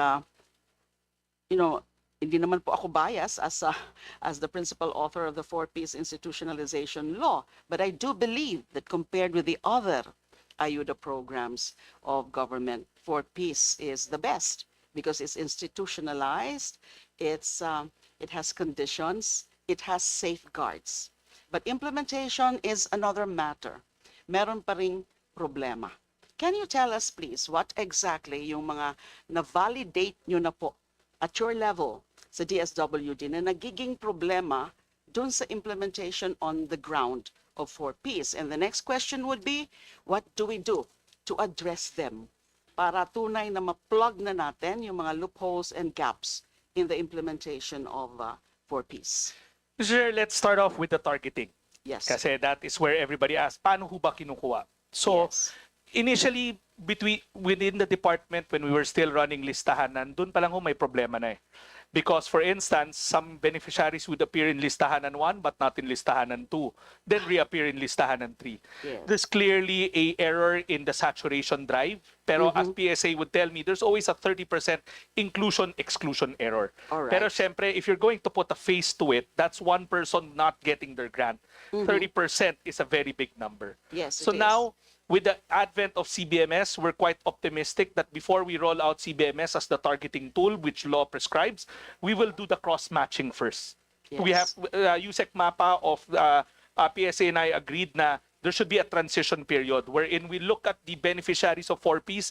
[SPEAKER 19] you know, hindi naman po ako bias as the principal author of the 4Ps institutionalization law, but I do believe that compared with the other ayuda programs of government, 4Ps is the best because it's institutionalized, it has conditions, it has safeguards. But implementation is another matter. Meron pa ring problema. Can you tell us, please, what exactly yung mga na-validate nyo na po at your level sa DSWD na nagiging problema dun sa implementation on the ground of 4Ps? And the next question would be, what do we do to address them para tunay na ma-plug na natin yung mga loopholes and gaps in the implementation of 4Ps?
[SPEAKER 7] Sir, let's start off with the targeting.
[SPEAKER 19] Yes.
[SPEAKER 7] Kasi that is where everybody asks, paano ho ba kinukuha? So, initially, within the department, when we were still running listahan, nandun pa lang ho may problema na eh. Because, for instance, some beneficiaries would appear in listahanan 1 but not in listahanan 2, then reappear in listahanan 3.
[SPEAKER 19] Yes.
[SPEAKER 7] There's clearly a error in the saturation drive. Pero as PSA would tell me, there's always a 30% inclusion-exclusion error.
[SPEAKER 19] All right.
[SPEAKER 7] Pero syempre, if you're going to put a face to it, that's one person not getting their grant. 30% is a very big number.
[SPEAKER 19] Yes,
[SPEAKER 7] So
[SPEAKER 19] it is.
[SPEAKER 7] now, with the advent of CBMS, we're quite optimistic that before we roll out CBMS as the targeting tool, which law prescribes, we will do the cross-matching first. We have USEC MAPA of PSA and I agreed na there should be a transition period wherein we look at the beneficiaries of 4Ps,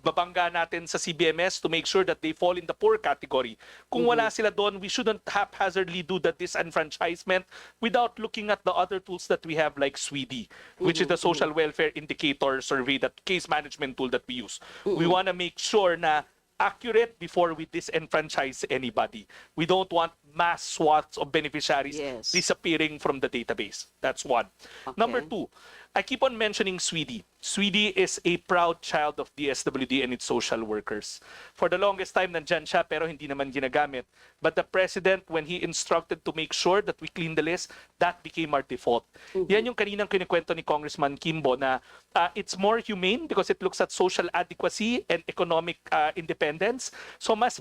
[SPEAKER 7] babangga natin sa CBMS to make sure that they fall in the poor category. Kung wala sila doon, we shouldn't haphazardly do the disenfranchisement without looking at the other tools that we have like SWD, which is the social welfare indicator survey, that case management tool that we use. We want to make sure na accurate before we disenfranchise anybody. We don't want mass swaths of beneficiaries disappearing from the database. That's one. Number two, I keep on mentioning SWD. SWD is a proud child of DSWD and its social workers. For the longest time, nandyan siya pero hindi naman ginagamit. But the President, when he instructed to make sure that we clean the list, that became our default. Yan yung kaninang kinikwento ni Congressman Kimbo na it's more humane because it looks at social adequacy and economic independence. So mas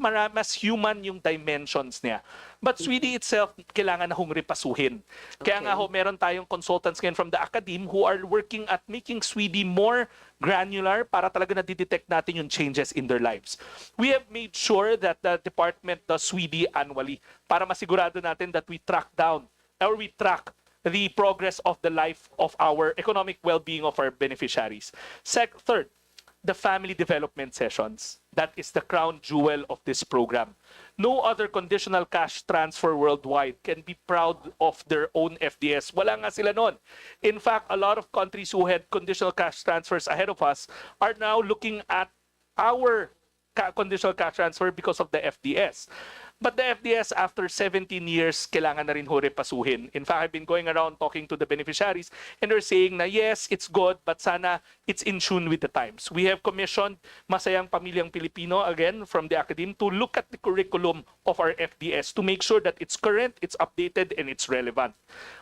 [SPEAKER 7] human yung dimensions niya. But SWD itself, kailangan na hong repasuhin. Kaya nga ho, meron tayong consultants ngayon from the academe who are working at making SWD more granular para talaga na-detect natin yung changes in their lives. We have made sure that the department does SWD annually para masigurado natin that we track down or we track the progress of the life of our economic well-being of our beneficiaries. Third, the family development sessions. That is the crown jewel of this program. No other conditional cash transfer worldwide can be proud of their own FDS. Wala nga sila nun. In fact, a lot of countries who had conditional cash transfers ahead of us are now looking at our conditional cash transfer because of the FDS. But the FDS, after 17 years, kailangan na rin ho repasuhin. In fact, I've been going around talking to the beneficiaries and they're saying na yes, it's good, but sana it's in tune with the times. We have commissioned Masayang Pamilyang Pilipino, again, from the academe, to look at the curriculum of our FDS to make sure that it's current, it's updated, and it's relevant.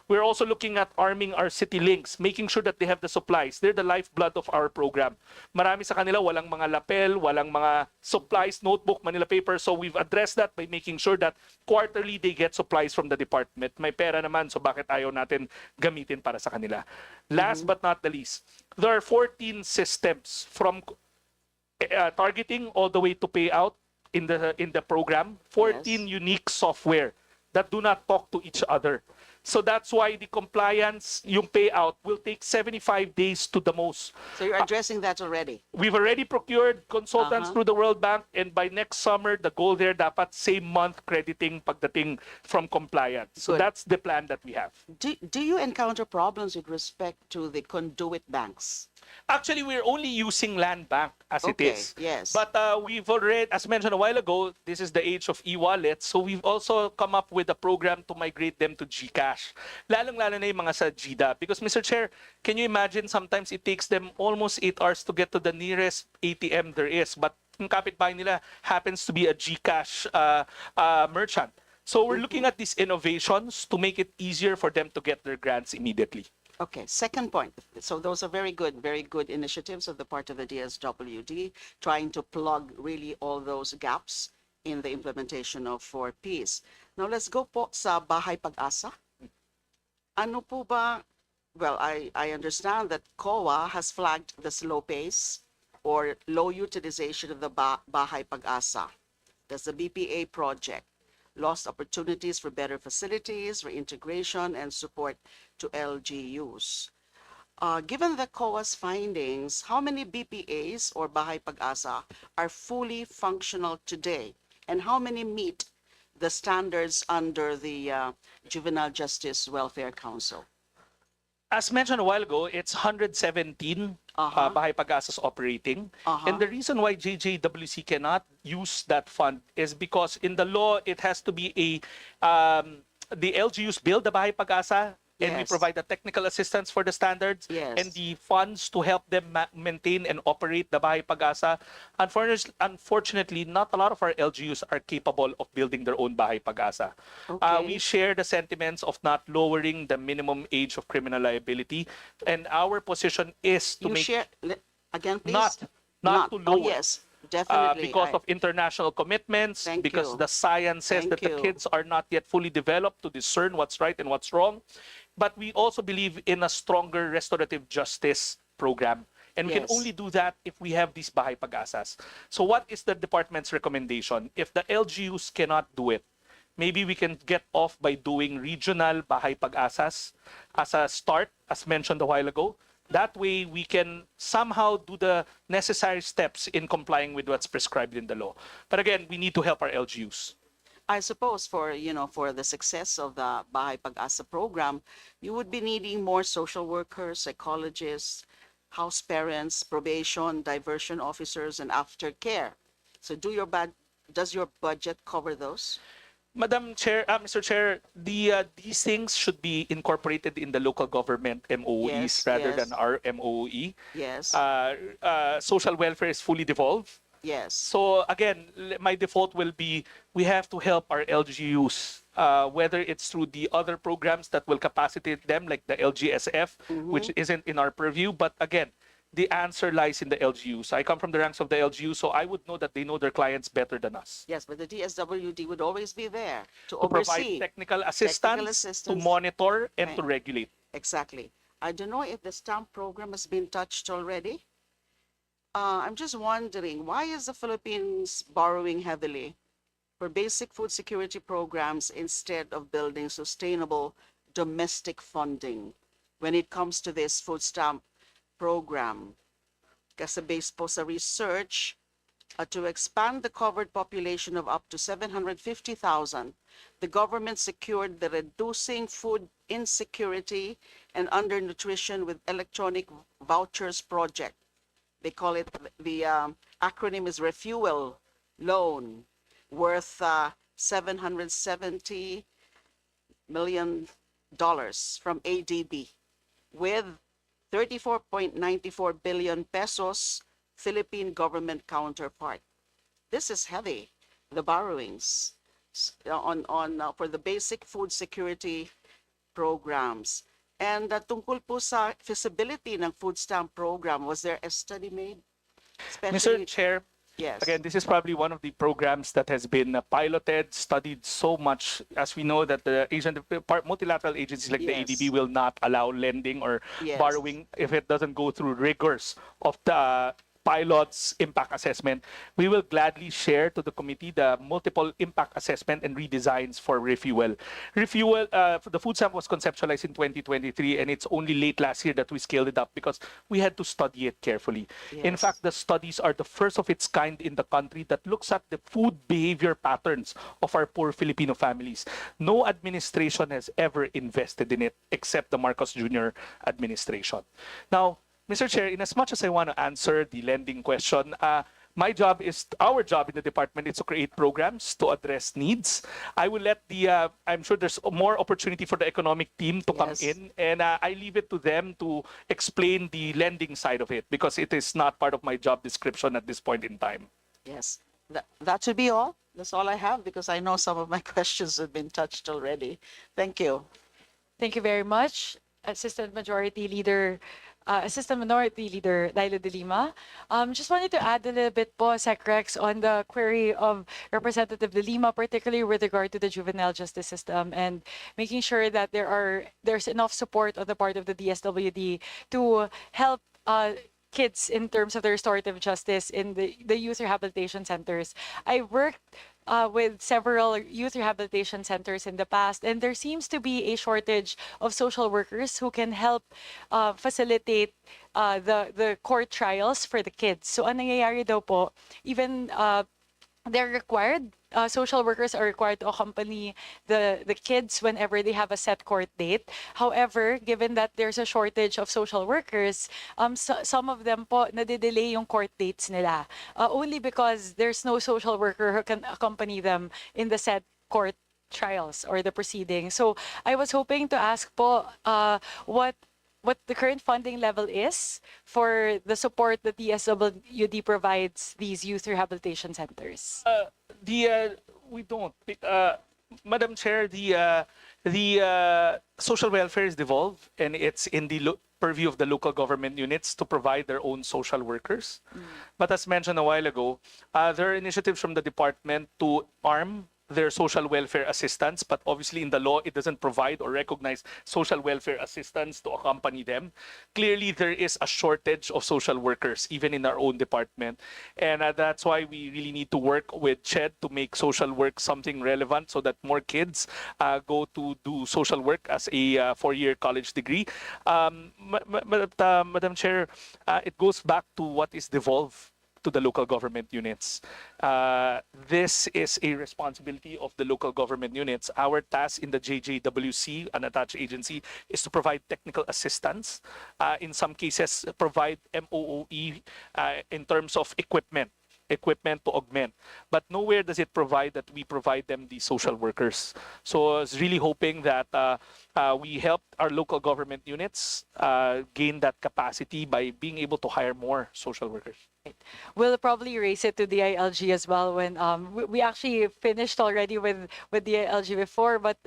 [SPEAKER 7] We're also looking at arming our city links, making sure that they have the supplies. They're the lifeblood of our program. Marami sa kanila, walang mga lapel, walang mga supplies, notebook, Manila paper. So we've addressed that by making sure that quarterly they get supplies from the department. May pera naman, so bakit ayaw natin gamitin para sa kanila? Last but not the least, there are 14 systems from targeting all the way to payout in the program. 14 unique software that do not talk to each other. So that's why the compliance, yung payout, will take 75 days to the most.
[SPEAKER 19] So you're addressing that already?
[SPEAKER 7] We've already procured consultants through the World Bank, and by next summer, the goal there dapat same month crediting pagdating from compliance. So that's the plan that we have.
[SPEAKER 19] Do you encounter problems with respect to the conduit banks?
[SPEAKER 7] Actually, we're only using land bank as it is.
[SPEAKER 19] Yes.
[SPEAKER 7] But we've already, as mentioned a while ago, this is the age of e-wallets. So we've also come up with a program to migrate them to GCash. Lalong-lalo na yung mga sa GDA. Because, Mr. Chair, can you imagine sometimes it takes them almost 8 hours to get to the nearest ATM there is. But yung kapitbahay nila happens to be a GCash merchant. So we're looking at these innovations to make it easier for them to get their grants immediately.
[SPEAKER 19] Okay, second point. So those are very good initiatives of the part of the DSWD, trying to plug really all those gaps in the implementation of 4Ps. Now let's go po sa Bahay Pag-asa. Ano po ba, well, I understand that COA has flagged the slow pace or low utilization of the Bahay Pag-asa. That's the BPA project. Lost opportunities for better facilities, reintegration, and support to LGUs. Given the COA's findings, how many BPAs or Bahay Pag-asa are fully functional today? And how many meet the standards under the Juvenile Justice Welfare Council?
[SPEAKER 7] As mentioned a while ago, it's 117 Bahay Pag-asas operating. And the reason why JJWC cannot use that fund is because in the law, it has to be the LGUs build the Bahay Pag-asa, and we
[SPEAKER 19] Yes.
[SPEAKER 7] provide the technical assistance for the standards
[SPEAKER 19] Yes.
[SPEAKER 7] and the funds to help them maintain and operate the Bahay Pag-asa. Unfortunately, not a lot of our LGUs are capable of building their own Bahay Pag-asa.
[SPEAKER 19] Okay.
[SPEAKER 7] We share the sentiments of not lowering the minimum age of criminal liability, and our position is to
[SPEAKER 19] You
[SPEAKER 7] make
[SPEAKER 19] share, again, please?
[SPEAKER 7] not to
[SPEAKER 19] Oh,
[SPEAKER 7] lower.
[SPEAKER 19] yes, definitely.
[SPEAKER 7] Because of international commitments,
[SPEAKER 19] Thank
[SPEAKER 7] because
[SPEAKER 19] you.
[SPEAKER 7] the science says
[SPEAKER 19] Thank
[SPEAKER 7] that the
[SPEAKER 19] you.
[SPEAKER 7] kids are not yet fully developed to discern what's right and what's wrong. But we also believe in a stronger restorative justice program. And we can
[SPEAKER 19] Yes.
[SPEAKER 7] only do that if we have these Bahay Pag-asas. So what is the department's recommendation? If the LGUs cannot do it, maybe we can get off by doing regional Bahay Pag-asas as a start, as mentioned a while ago. That way, we can somehow do the necessary steps in complying with what's prescribed in the law. But again, we need to help our LGUs.
[SPEAKER 19] I suppose for, for the success of the Bahay Pag-asa program, you would be needing more social workers, psychologists, house parents, probation, diversion officers, and aftercare. So does your budget cover those?
[SPEAKER 7] Madam Chair, Mr. Chair, these things should be incorporated in the local government MOEs
[SPEAKER 19] Yes,
[SPEAKER 7] rather
[SPEAKER 19] yes.
[SPEAKER 7] than our MOE.
[SPEAKER 19] Yes.
[SPEAKER 7] Social welfare is fully devolved.
[SPEAKER 19] Yes.
[SPEAKER 7] So again, my default will be we have to help our LGUs, whether it's through the other programs that will capacitate them, like the LGSF, which isn't in our purview. But again, the answer lies in the LGUs. I come from the ranks of the LGU, so I would know that they know their clients better than us.
[SPEAKER 19] Yes, but the DSWD would always be there to
[SPEAKER 7] To provide
[SPEAKER 19] oversee.
[SPEAKER 7] technical assistance, to monitor, and to regulate.
[SPEAKER 19] Exactly. I don't know if the stamp program has been touched already. I'm just wondering, why is the Philippines borrowing heavily for basic food security programs instead of building sustainable domestic funding when it comes to this food stamp program? Kasi based po sa research, to expand the covered population of up to 750,000, the government secured the Reducing Food Insecurity and Undernutrition with Electronic Vouchers Project. They call it, the acronym is Refuel Loan, worth $770 million from ADB, with 34.94 billion pesos Philippine government counterpart. This is heavy, the borrowings for the basic food security programs. And tungkol po sa feasibility ng food stamp program, was there a study made?
[SPEAKER 7] Mr. Chair,
[SPEAKER 19] Yes.
[SPEAKER 7] again, this is probably one of the programs that has been piloted, studied so much, as we know that the multilateral agencies like
[SPEAKER 19] Yes.
[SPEAKER 7] the ADB will not allow lending or
[SPEAKER 19] Yes.
[SPEAKER 7] borrowing if it doesn't go through rigors of the pilot's impact assessment. We will gladly share to the committee the multiple impact assessment and redesigns for Refuel. Refuel, the food stamp was conceptualized in 2023, and it's only late last year that we scaled it up because we had to study it carefully. In
[SPEAKER 19] Yes.
[SPEAKER 7] fact, the studies are the first of its kind in the country that looks at the food behavior patterns of our poor Filipino families. No administration has ever invested in it except the Marcos Jr. administration. Now, Mr. Chair, in as much as I want to answer the lending question, our job in the department is to create programs to address needs. I will let I'm sure there's more opportunity for the economic team to come in, and I leave it to them to explain the lending side of it because it is not part of my job description at this point in time.
[SPEAKER 19] Yes, that should be all. That's all I have because I know some of my questions have been touched already. Thank you.
[SPEAKER 18] Thank you very much, Assistant Minority Leader Dailo de Lima. Just wanted to add a little bit po, Sec Rex, on the query of Representative de Lima, particularly with regard to the juvenile justice system and making sure that there's enough support on the part of the DSWD to help kids in terms of the restorative justice in the youth rehabilitation centers. I worked with several youth rehabilitation centers in the past, and there seems to be a shortage of social workers who can help facilitate the court trials for the kids. So, ang nangyayari daw po, even they're required, social workers are required to accompany the kids whenever they have a set court date. However, given that there's a shortage of social workers, some of them po nade-delay yung court dates nila. Only because there's no social worker who can accompany them in the set court
[SPEAKER 20] trials or the proceedings. So I was hoping to ask po what the current funding level is for the support that the DSWD provides these youth rehabilitation centers.
[SPEAKER 7] We don't. Madam Chair, the social welfare is devolved, and it's in the purview of the local government units to provide their own social workers. But as mentioned a while ago, there are initiatives from the department to arm their social welfare assistants, but obviously in the law, it doesn't provide or recognize social welfare assistants to accompany them. Clearly, there is a shortage of social workers, even in our own department. And that's why we really need to work with CHED to make social work something relevant so that more kids go to do social work as a four-year college degree. Madam Chair, it goes back to what is devolved to the local government units. This is a responsibility of the local government units. Our task in the JJWC, an attached agency, is to provide technical assistance. In some cases, provide MOOE in terms of equipment to augment. But nowhere does it provide that we provide them the social workers. So I was really hoping that we help our local government units gain that capacity by being able to hire more social workers.
[SPEAKER 20] We'll probably raise it to the ILG as well when we actually finished already with the ILG before, but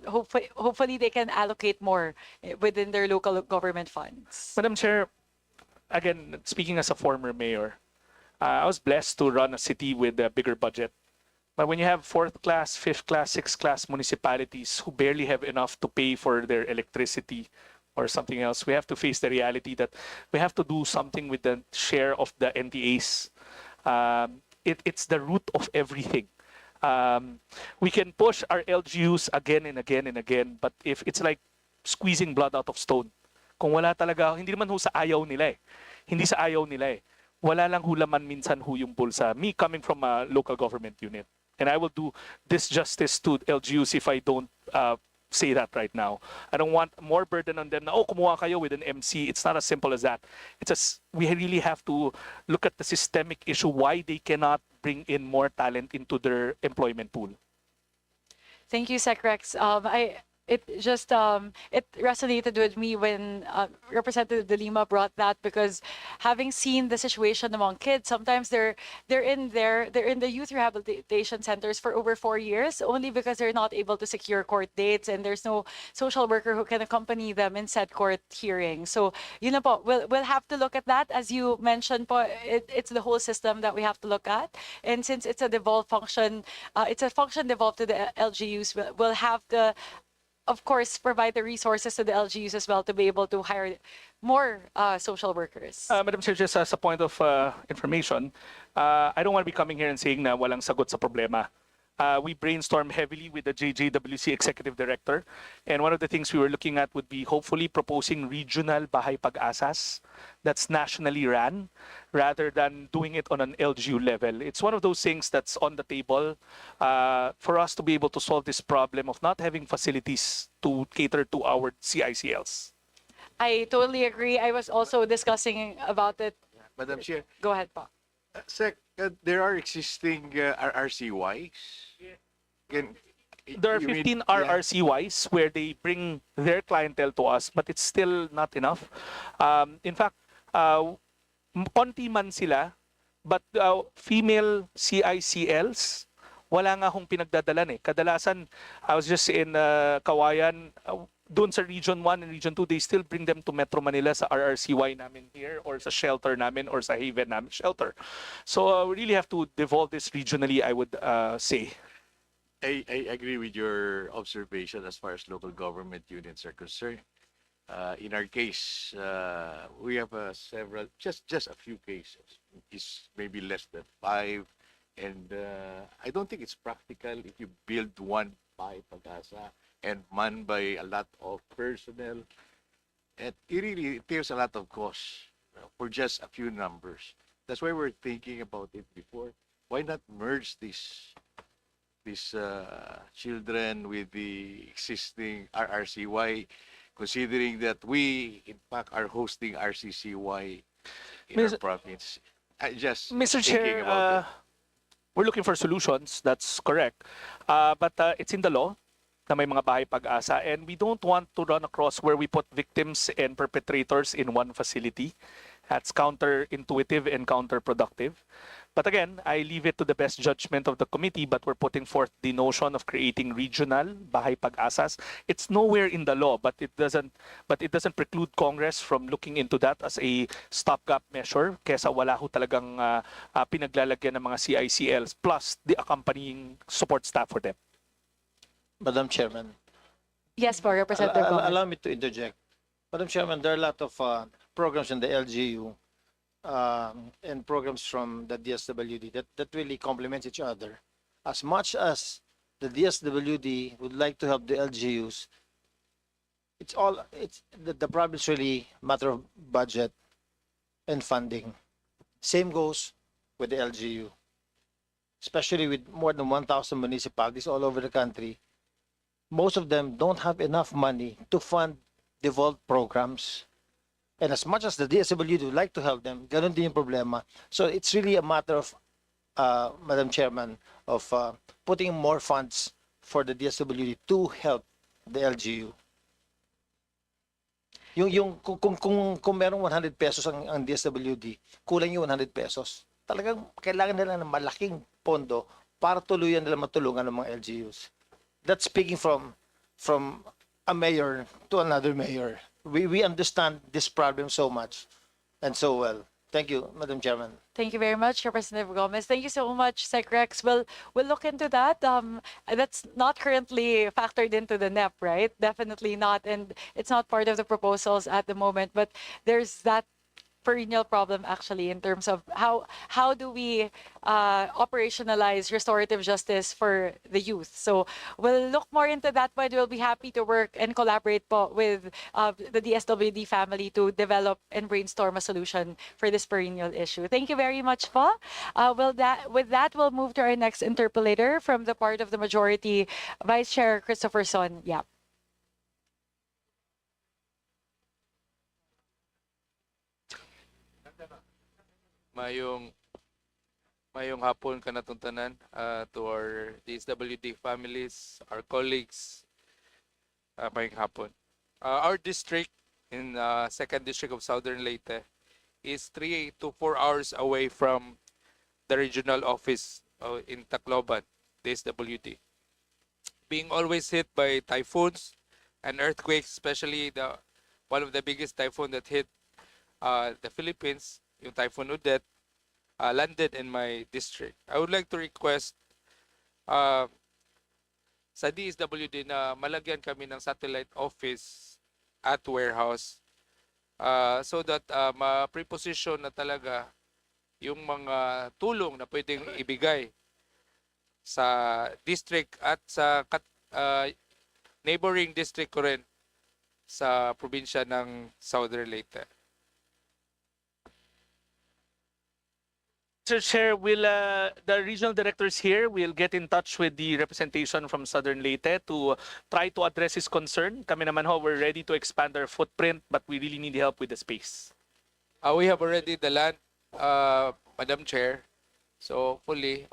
[SPEAKER 20] hopefully they can allocate more within their local government funds.
[SPEAKER 7] Madam Chair, again, speaking as a former mayor, I was blessed to run a city with a bigger budget. But when you have fourth class, fifth class, sixth class municipalities who barely have enough to pay for their electricity or something else, we have to face the reality that we have to do something with the share of the NTAs. It's the root of everything. We can push our LGUs again and again and again, but if it's like squeezing blood out of stone, kung wala talaga, hindi naman ho sa ayaw nila eh. Hindi sa ayaw nila eh. Wala lang hulaman minsan ho yung bulsa. Me coming from a local government unit. And I will do disjustice to LGUs if I don't say that right now. I don't want more burden on them na, oh, kumuha kayo with an MC. It's not as simple as that. We really have to look at the systemic issue why they cannot bring in more talent into their employment pool.
[SPEAKER 20] Thank you, Sec Rex. It just it resonated with me when Representative De Lima brought that, because having seen the situation among kids, sometimes they're in the youth rehabilitation centers for over 4 years only because they're not able to secure court dates and there's no social worker who can accompany them in said court hearing. So yun na po, we'll have to look at that. As you mentioned po, it's the whole system that we have to look at, and since it's a devolved function, it's a function devolved to the LGUs, we'll have to, of course, provide the resources to the LGUs as well to be able to hire more social workers.
[SPEAKER 7] Madam Chair, just as a point of information, I don't want to be coming here and saying na walang sagot sa problema. We brainstormed heavily with the JJWC Executive Director, and one of the things we were looking at would be hopefully proposing regional bahay pag-asas that's nationally ran rather than doing it on an LGU level. It's one of those things that's on the table for us to be able to solve this problem of not having facilities to cater to our CICLs.
[SPEAKER 20] I totally agree. I was also discussing about it.
[SPEAKER 6] Madam Chair,
[SPEAKER 20] Go ahead, Pa.
[SPEAKER 6] Sec, there are existing RRCYs.
[SPEAKER 7] There are 15 RRCYs where they bring their clientele to us, but it's still not enough. In fact, konti man sila, but female CICLs, wala nga hong pinagdadalan eh. Kadalasan, I was just in Kawayan, doon sa Region 1 and Region 2, they still bring them to Metro Manila sa RRCY namin here or sa shelter namin or sa Haven namin shelter. So we really have to devolve this regionally, I would say.
[SPEAKER 6] I agree with your observation as far as local government units are concerned. In our case, we have several, just a few cases. It's maybe less than 5. And I don't think it's practical if you build one bahay pag-asa and manned by a lot of personnel. And it really entails a lot of cost for just a few numbers. That's why we're thinking about it before. Why not merge these children with the existing RRCY, considering that we, in fact, are hosting RCCY in our province? I just
[SPEAKER 7] Mr.
[SPEAKER 6] thinking
[SPEAKER 7] Chair,
[SPEAKER 6] about it.
[SPEAKER 7] we're looking for solutions. That's correct. But it's in the law na may mga bahay pag-asa, and we don't want to run across where we put victims and perpetrators in one facility. That's counterintuitive and counterproductive. But again, I leave it to the best judgment of the committee, but we're putting forth the notion of creating regional bahay pag-asas. It's nowhere in the law, but it doesn't preclude Congress from looking into that as a stopgap measure kesa wala ho talagang pinaglalagyan ng mga CICLs plus the accompanying support staff for them.
[SPEAKER 3] Madam Chairman,
[SPEAKER 20] Yes, po, Representative Gomez.
[SPEAKER 3] allow me to interject. Madam Chairman, there are a lot of programs in the LGU and programs from the DSWD that really complement each other. As much as the DSWD would like to help the LGUs, the problem is really a matter of budget and funding. Same goes with the LGU, especially with more than 1,000 municipalities all over the country. Most of them don't have enough money to fund devolved programs. And as much as the DSWD would like to help them, ganun din yung problema. So it's really a matter of, Madam Chairman, of putting more funds for the DSWD to help the LGU. Kung merong 100 pesos ang DSWD, kulang yung 100 pesos. Talagang kailangan nila ng malaking pondo para tuluyan nila matulungan ng mga LGUs. That's speaking from a mayor to another mayor. We understand this problem so much and so well. Thank you, Madam Chairman.
[SPEAKER 20] Thank you very much, Representative Gomez. Thank you so much, Sec Rex. We'll look into that. That's not currently factored into the NEP, right? Definitely not, and it's not part of the proposals at the moment. But there's that perennial problem actually in terms of how do we operationalize restorative justice for the youth. So we'll look more into that, but we'll be happy to work and collaborate po with the DSWD family to develop and brainstorm a solution for this perennial issue. Thank you very much po. With that, we'll move to our next interpellator from the part of the majority, Vice Chair Christopher Son. Yeah.
[SPEAKER 21] Mayong hapon kanatuntanan to our DSWD families, our colleagues. Mayong hapon. Our district in 2nd District of Southern Leyte is 3 to 4 hours away from the regional office in Tacloban, DSWD. Being always hit by typhoons and earthquakes, especially one of the biggest typhoon that hit the Philippines, yung Typhoon Odette, landed in my district. I would like to request sa DSWD na malagyan kami ng satellite office at warehouse so that ma-preposition na talaga yung mga tulong na pwedeng ibigay sa district at sa neighboring district ko rin sa probinsya ng Southern Leyte.
[SPEAKER 7] Mr. Chair, the regional directors here will get in touch with the representation from Southern Leyte to try to address his concern. Kami naman ho, we're ready to expand our footprint, but we really need help with the space.
[SPEAKER 21] We have already the land, Madam Chair. So hopefully,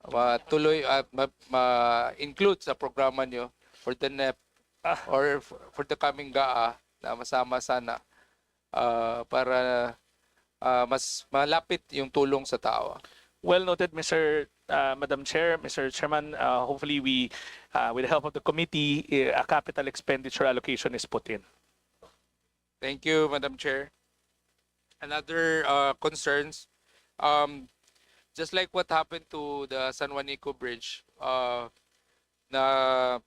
[SPEAKER 21] matuloy at ma-include sa programa nyo for the NEP or for the coming GAA na masama sana para mas malapit yung tulong sa tao.
[SPEAKER 7] Well noted, Madam Chair, Mr. Chairman. Hopefully, with the help of the committee, a capital expenditure allocation is put in.
[SPEAKER 21] Thank you, Madam Chair. Another concerns, just like what happened to the San Juanico Bridge, na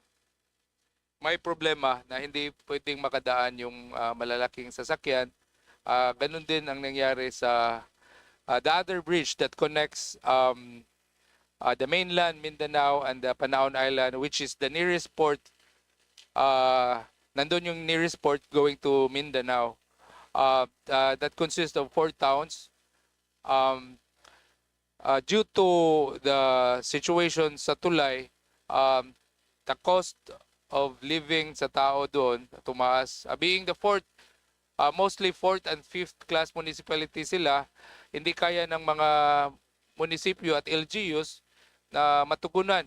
[SPEAKER 21] may problema na hindi pwedeng makadaan yung malalaking sasakyan. Ganun din ang nangyari sa the other bridge that connects the mainland, Mindanao, and the Panaon Island, which is the nearest port. Nandun yung nearest port going to Mindanao. That consists of 4 towns. Due to the situation sa tulay, the cost of living sa tao doon tumaas. Being the mostly 4th and 5th class municipality sila, hindi kaya ng mga munisipyo at LGUs na matugunan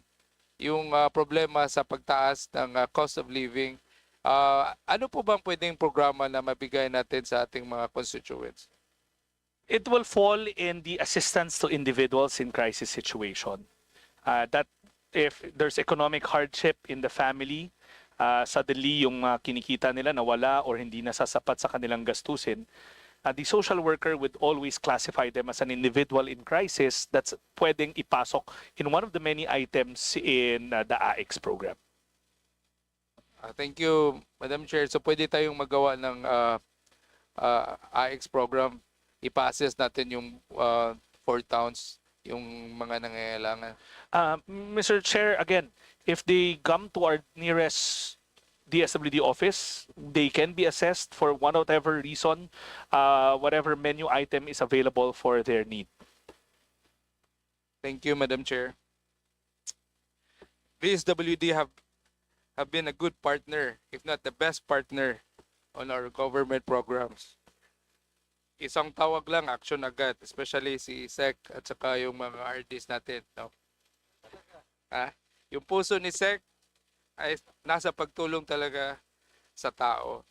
[SPEAKER 21] yung problema sa pagtaas ng cost of living. Ano po bang pwedeng programa na mabigay natin sa ating mga constituents?
[SPEAKER 7] It will fall in the assistance to individuals in crisis situation. That if there's economic hardship in the family, suddenly yung kinikita nila nawala or hindi nasasapat sa kanilang gastusin, the social worker would always classify them as an individual in crisis that's pwedeng ipasok in one of the many items in the AX program.
[SPEAKER 21] Thank you, Madam Chair. So pwede tayong magawa ng AX program. Ipa-assess natin yung 4 towns, yung mga nangangailangan.
[SPEAKER 7] Mr. Chair, again, if they come to our nearest DSWD office, they can be assessed for whatever reason, whatever menu item is available for their need.
[SPEAKER 21] Thank you, Madam Chair. DSWD have been a good partner, if not the best partner, on our government programs. Isang tawag lang, action agad, especially si SEC at saka yung mga RDs natin. No? Yung puso ni SEC ay nasa pagtulong talaga sa tao.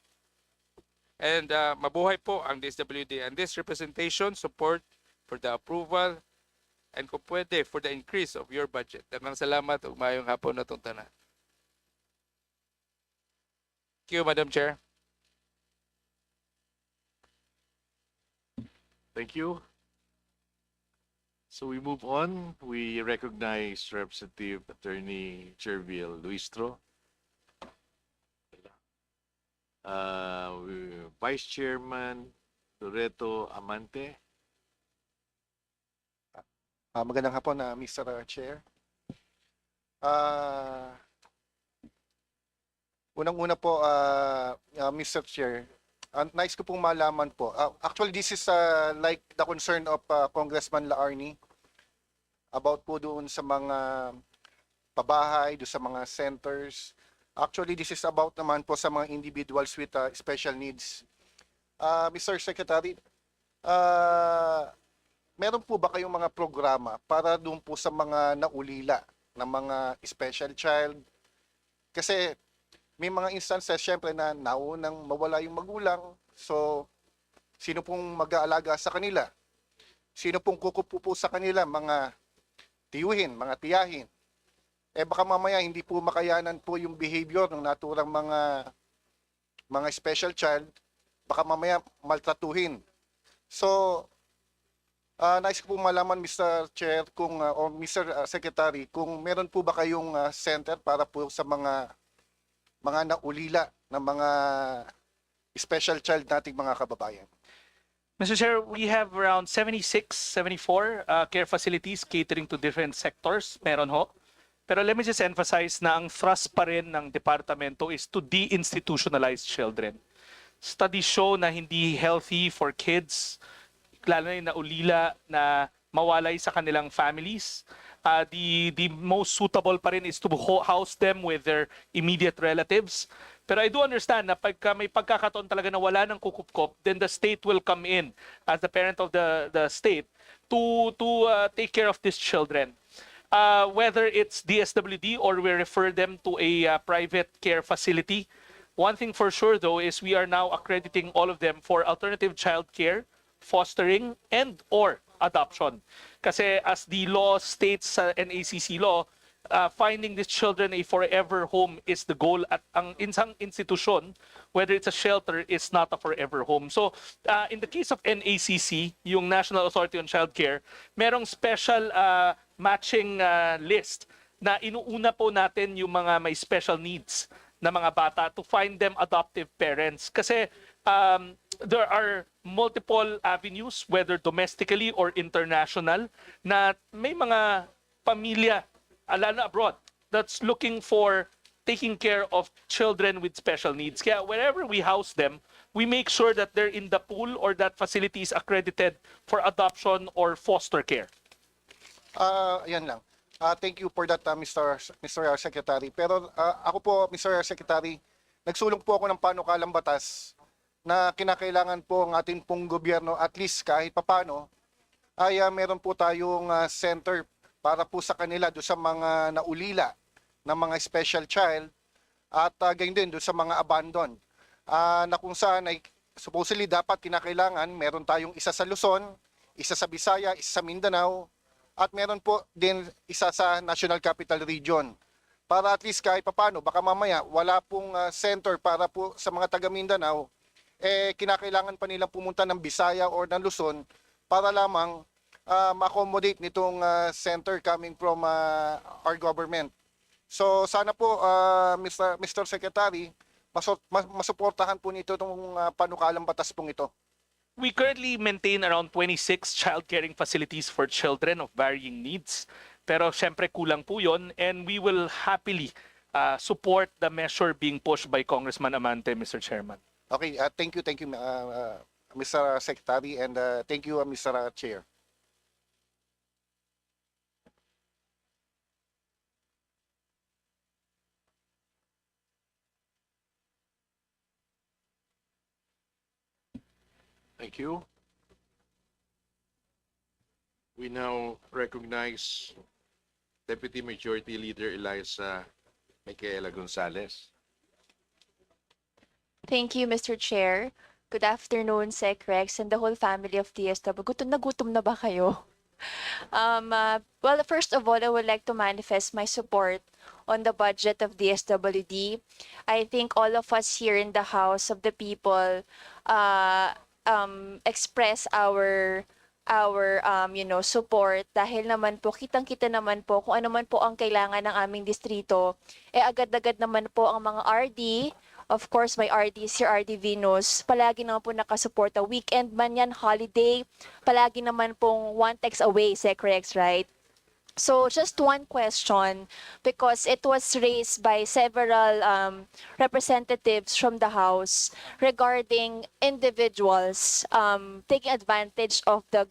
[SPEAKER 21] And mabuhay po ang DSWD. And this representation, support for the approval, and kung pwede, for the increase of your budget. Daghang salamat ug maayong hapon na itong tanan. Thank you, Madam Chair.
[SPEAKER 6] Thank you. So we move on. We recognize Representative Attorney Cherviel Luistro. Vice Chairman Loreto Amante.
[SPEAKER 2] Magandang hapon, Mr. Chair. Unang-una po, Mr. Chair, nice ko pong malaman po. Actually, this is like the concern of Congressman Laarni about po doon sa mga pabahay, doon sa mga centers. Actually, this is about naman po sa mga individuals with special needs. Mr. Secretary, meron po ba kayong mga programa para doon po sa mga naulila na mga special child? Kasi may mga instances, syempre, na naunang mawala yung magulang. So, sino pong mag-aalaga sa kanila? Sino pong kukupo po sa kanila? Mga tiyuhin, mga tiyahin. Baka mamaya hindi po makayanan po yung behavior ng naturang mga special child. Baka mamaya maltratuhin. So, nais ko po malaman, Mr. Chair, o Mr. Secretary, kung meron po ba kayong center para po sa mga naulila ng mga special child nating mga kababayan.
[SPEAKER 7] Mr. Chair, we have around 76, 74 care facilities catering to different sectors. Meron ho. Pero let me just emphasize na ang thrust pa rin ng departamento is to de-institutionalize children. Studies show na hindi healthy for kids, lalo na yung naulila na mawalay sa kanilang families. The most suitable pa rin is to house them with their immediate relatives. Pero I do understand na pagka may pagkakataon talaga na wala ng kukupkop, then the state will come in as the parent of the state to take care of these children. Whether it's DSWD or we refer them to a private care facility. One thing for sure though is we are now accrediting all of them for alternative child care, fostering, and or adoption. Kasi as the law states sa NACC law, finding these children a forever home is the goal at ang isang institusyon, whether it's a shelter, is not a forever home. So in the case of NACC, yung National Authority on Child Care, merong special matching list na inuuna po natin yung mga may special needs na mga bata to find them adoptive parents. Kasi there are multiple avenues, whether domestically or international, na may mga pamilya, lalo abroad, that's looking for taking care of children with special needs. Kaya wherever we house them, we make sure that they're in the pool or that facility is accredited for adoption or foster care.
[SPEAKER 2] Yan lang. Thank you for that, Mr. Secretary. Pero ako po, Mr. Secretary, nagsulong po ako ng panukalang batas na kinakailangan po ang ating pong gobyerno, at least kahit papano, ay meron po tayong center para po sa kanila do sa mga naulila ng mga special child at gayon din do sa mga abandon na kung saan ay supposedly dapat kinakailangan meron tayong isa sa Luzon, isa sa Visaya, isa sa Mindanao at meron po din isa sa National Capital Region para at least kahit papano baka mamaya wala pong center para po sa mga taga Mindanao kinakailangan pa nilang pumunta ng Visaya or ng Luzon para lamang ma-accommodate nitong center coming from our government. So sana po Mr. Secretary, masuportahan po nito itong panukalang batas pong ito.
[SPEAKER 7] We currently maintain around 26 child caring facilities for children of varying needs. Pero syempre kulang po yun and we will happily support the measure being pushed by Congressman Amante, Mr. Chairman.
[SPEAKER 2] Okay, thank you, Mr. Secretary, and thank you, Mr. Chair.
[SPEAKER 6] Thank you. We now recognize Deputy Majority Leader Eliza Micaela Gonzalez.
[SPEAKER 4] Thank you, Mr. Chair. Good afternoon, Sec Rex and the whole family of DSW. Gutom na ba kayo? Well, first of all, I would like to manifest my support on the budget of DSWD. I think all of us here in the House of the People express our support dahil naman po kitang-kita naman po kung ano man po ang kailangan ng aming distrito. Agad-agad naman po ang mga RD. Of course, my RD, si RD Venus, palagi naman po nakasuporta. Weekend man yan, holiday, palagi naman pong one text away, Secrex, right? So just one question, because it was raised by several representatives from the House regarding individuals taking advantage of the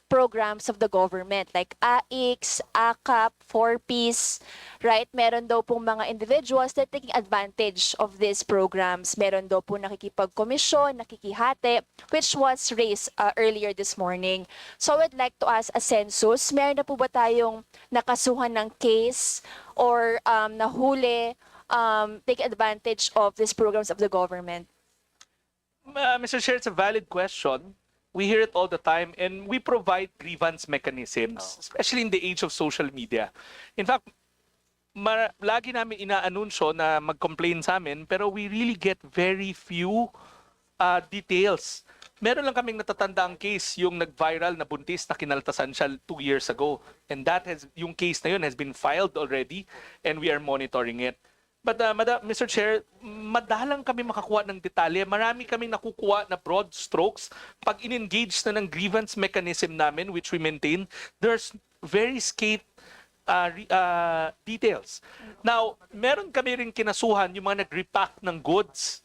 [SPEAKER 4] programs of the government like AIX, AKAP, 4Ps, right? Meron daw pong mga individuals that taking advantage of these programs. Meron daw po nakikipagkomisyon, nakikihati, which was raised earlier this morning. So I would like to ask a census, meron na po ba tayong nakasuhan ng case or nahuli take advantage of these programs of the government?
[SPEAKER 7] Mr. Chair, it's a valid question. We hear it all the time and we provide grievance mechanisms, especially in the age of social media. In fact, lagi namin inaanunsyo na mag-complain sa amin pero we really get very few details. Meron lang kaming natatanda ang case, yung nag-viral na buntis na kinaltasan siya 2 years ago. And yung case na yun has been filed already and we are monitoring it. But Mr. Chair, madalang kami makakuha ng detalye. Marami kaming nakukuha na broad strokes. Pag in-engage na ng grievance mechanism namin, which we maintain, there's very scant details. Now, meron kami rin kinasuhan yung mga nag-repack ng goods.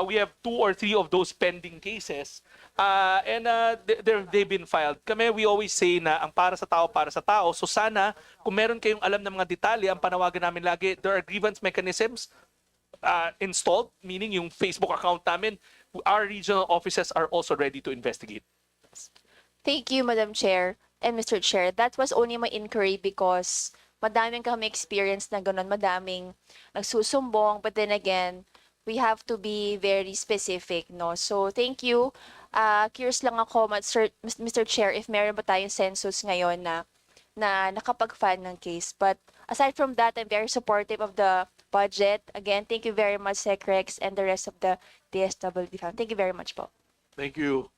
[SPEAKER 7] We have 2 or 3 of those pending cases. And they've been filed. We always say na ang para sa tao, para sa tao. So sana, kung meron kayong alam ng mga detalye, ang panawagan namin lagi, there are grievance mechanisms installed, meaning yung Facebook account namin, our regional offices are also ready to investigate.
[SPEAKER 4] Thank you, Madam Chair and Mr. Chair. That was only my inquiry because madaming kami experience na ganun, madaming nagsusumbong, but then again, we have to be very specific, no? So, thank you. Curious lang ako, Mr. Chair, if meron ba tayong census ngayon na nakapag-file ng case. But aside from that, I'm very supportive of the budget. Again, thank you very much, Sec Rex, and the rest of the DSWD family. Thank you very much po.
[SPEAKER 6] Thank you.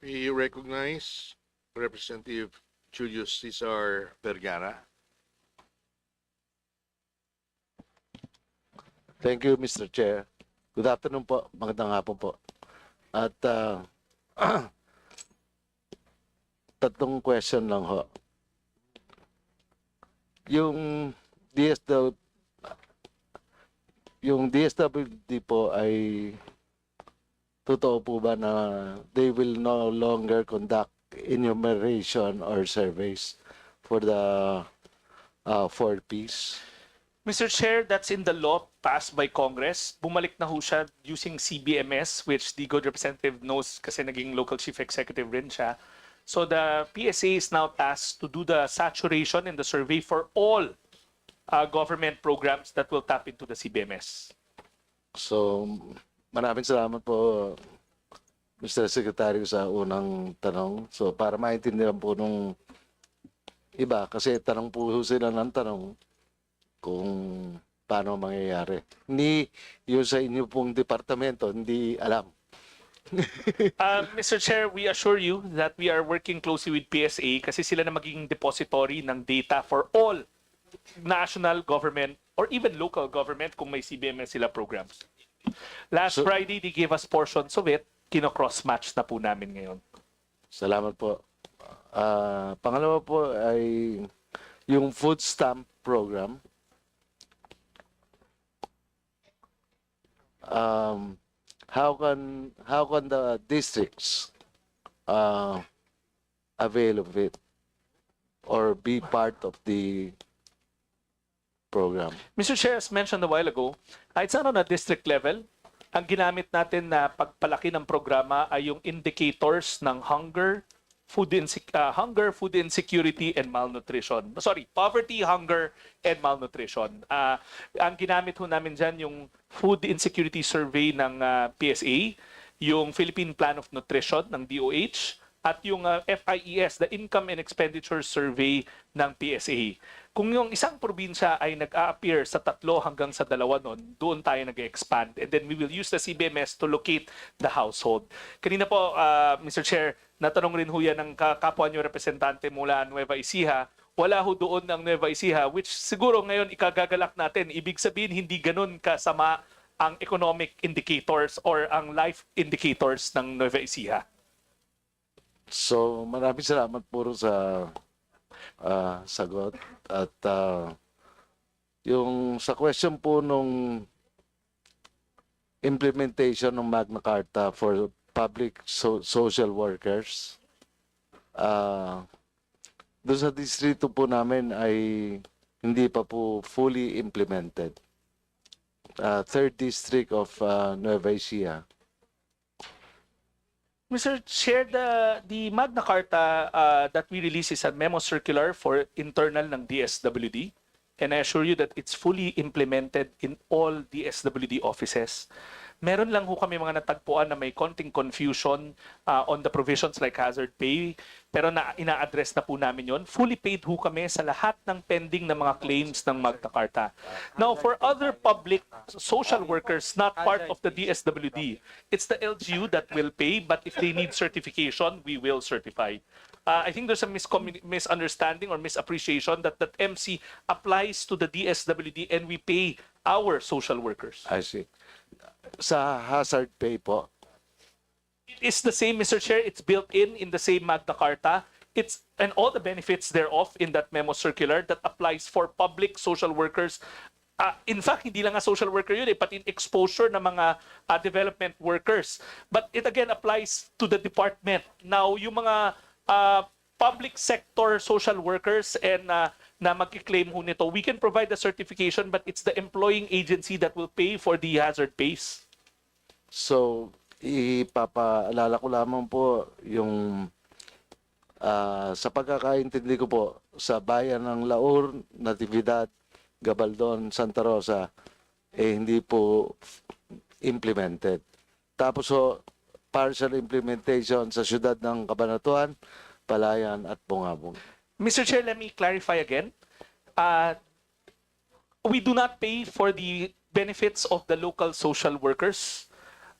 [SPEAKER 6] We recognize Representative Julius Cesar Vergara.
[SPEAKER 22] Thank you, Mr. Chair. Good afternoon po. Magandang hapon po. At tatlong question lang ho. Yung DSWD po ay totoo po ba na they will no longer conduct enumeration or surveys for the 4Ps?
[SPEAKER 7] Mr. Chair, that's in the law passed by Congress. Bumalik na ho siya using CBMS, which the good representative knows kasi naging local chief executive rin siya. So the PSA is now tasked to do the saturation and the survey for all government programs that will tap into the CBMS.
[SPEAKER 22] So, maraming salamat po, Mr. Secretary, sa unang tanong. So, para maintindihan po nung iba, kasi tanong po sila ng tanong kung paano mangyayari. Hindi yung sa inyo pong departamento, hindi alam.
[SPEAKER 7] Mr. Chair, we assure you that we are working closely with PSA kasi sila na magiging depository ng data for all national government or even local government kung may CBMS sila programs. Last Friday, they gave us portions of it. Kino-cross-match na po namin ngayon.
[SPEAKER 22] Salamat po. Pangalawa po ay yung food stamp program. How can the districts avail of it or be part of the program?
[SPEAKER 7] Mr. Chair, as mentioned a while ago, it's not on a district level. Ang ginamit natin na pagpalaki ng programa ay yung indicators ng hunger, food insecurity, and malnutrition. Sorry, poverty, hunger, and malnutrition. Ang ginamit ho namin dyan yung food insecurity survey ng PSA, yung Philippine Plan of Nutrition ng DOH, at yung FIES, the Income and Expenditure Survey ng PSA. Kung yung isang probinsya ay nag-a-appear sa 3 hanggang sa 2 nun, doon tayo nag-expand. And then we will use the CBMS to locate the household. Kanina po, Mr. Chair, natanong rin ho yan ng kapwa nyo representante mula Nueva Ecija. Wala ho doon ng Nueva Ecija, which siguro ngayon ikagagalak natin. Ibig sabihin, hindi ganun kasama ang economic indicators or ang life indicators ng Nueva Ecija.
[SPEAKER 22] So, maraming salamat po sa sagot. At yung sa question po nung implementation ng Magna Carta for public social workers, doon sa distrito po namin ay hindi pa po fully implemented. Third District of Nueva Ecija.
[SPEAKER 7] Mr. Chair, the Magna Carta that we release is a memo circular for internal ng DSWD. And I assure you that it's fully implemented in all DSWD offices. Meron lang ho kami mga natagpuan na may konting confusion on the provisions like hazard pay, pero ina-address na po namin yon. Fully paid ho kami sa lahat ng pending na mga claims ng Magna Carta. Now, for other public social workers not part of the DSWD, it's the LGU that will pay, but if they need certification, we will certify. I think there's a misunderstanding or misappreciation that MC applies to the DSWD and we pay our social workers.
[SPEAKER 22] I see. Sa hazard pay po?
[SPEAKER 7] It's the same, Mr. Chair. It's built in the same Magna Carta. And all the benefits thereof in that memo circular that applies for public social workers. In fact, hindi lang nga social worker yun pati in exposure ng mga development workers. But it again applies to the department. Now, yung mga public sector social workers and na magkiklaim ho nito, we can provide the certification but it's the employing agency that will pay for the hazard pays.
[SPEAKER 22] So, ipapaalala ko lamang po yung sa pagkakaintindi ko po sa bayan ng Laur, Natividad, Gabaldon, Santa Rosa, hindi po implemented. Tapos partial implementation sa siyudad ng Cabanatuan, Palayan at Bungabong.
[SPEAKER 7] Mr. Chair, let me clarify again. We do not pay for the benefits of the local social workers.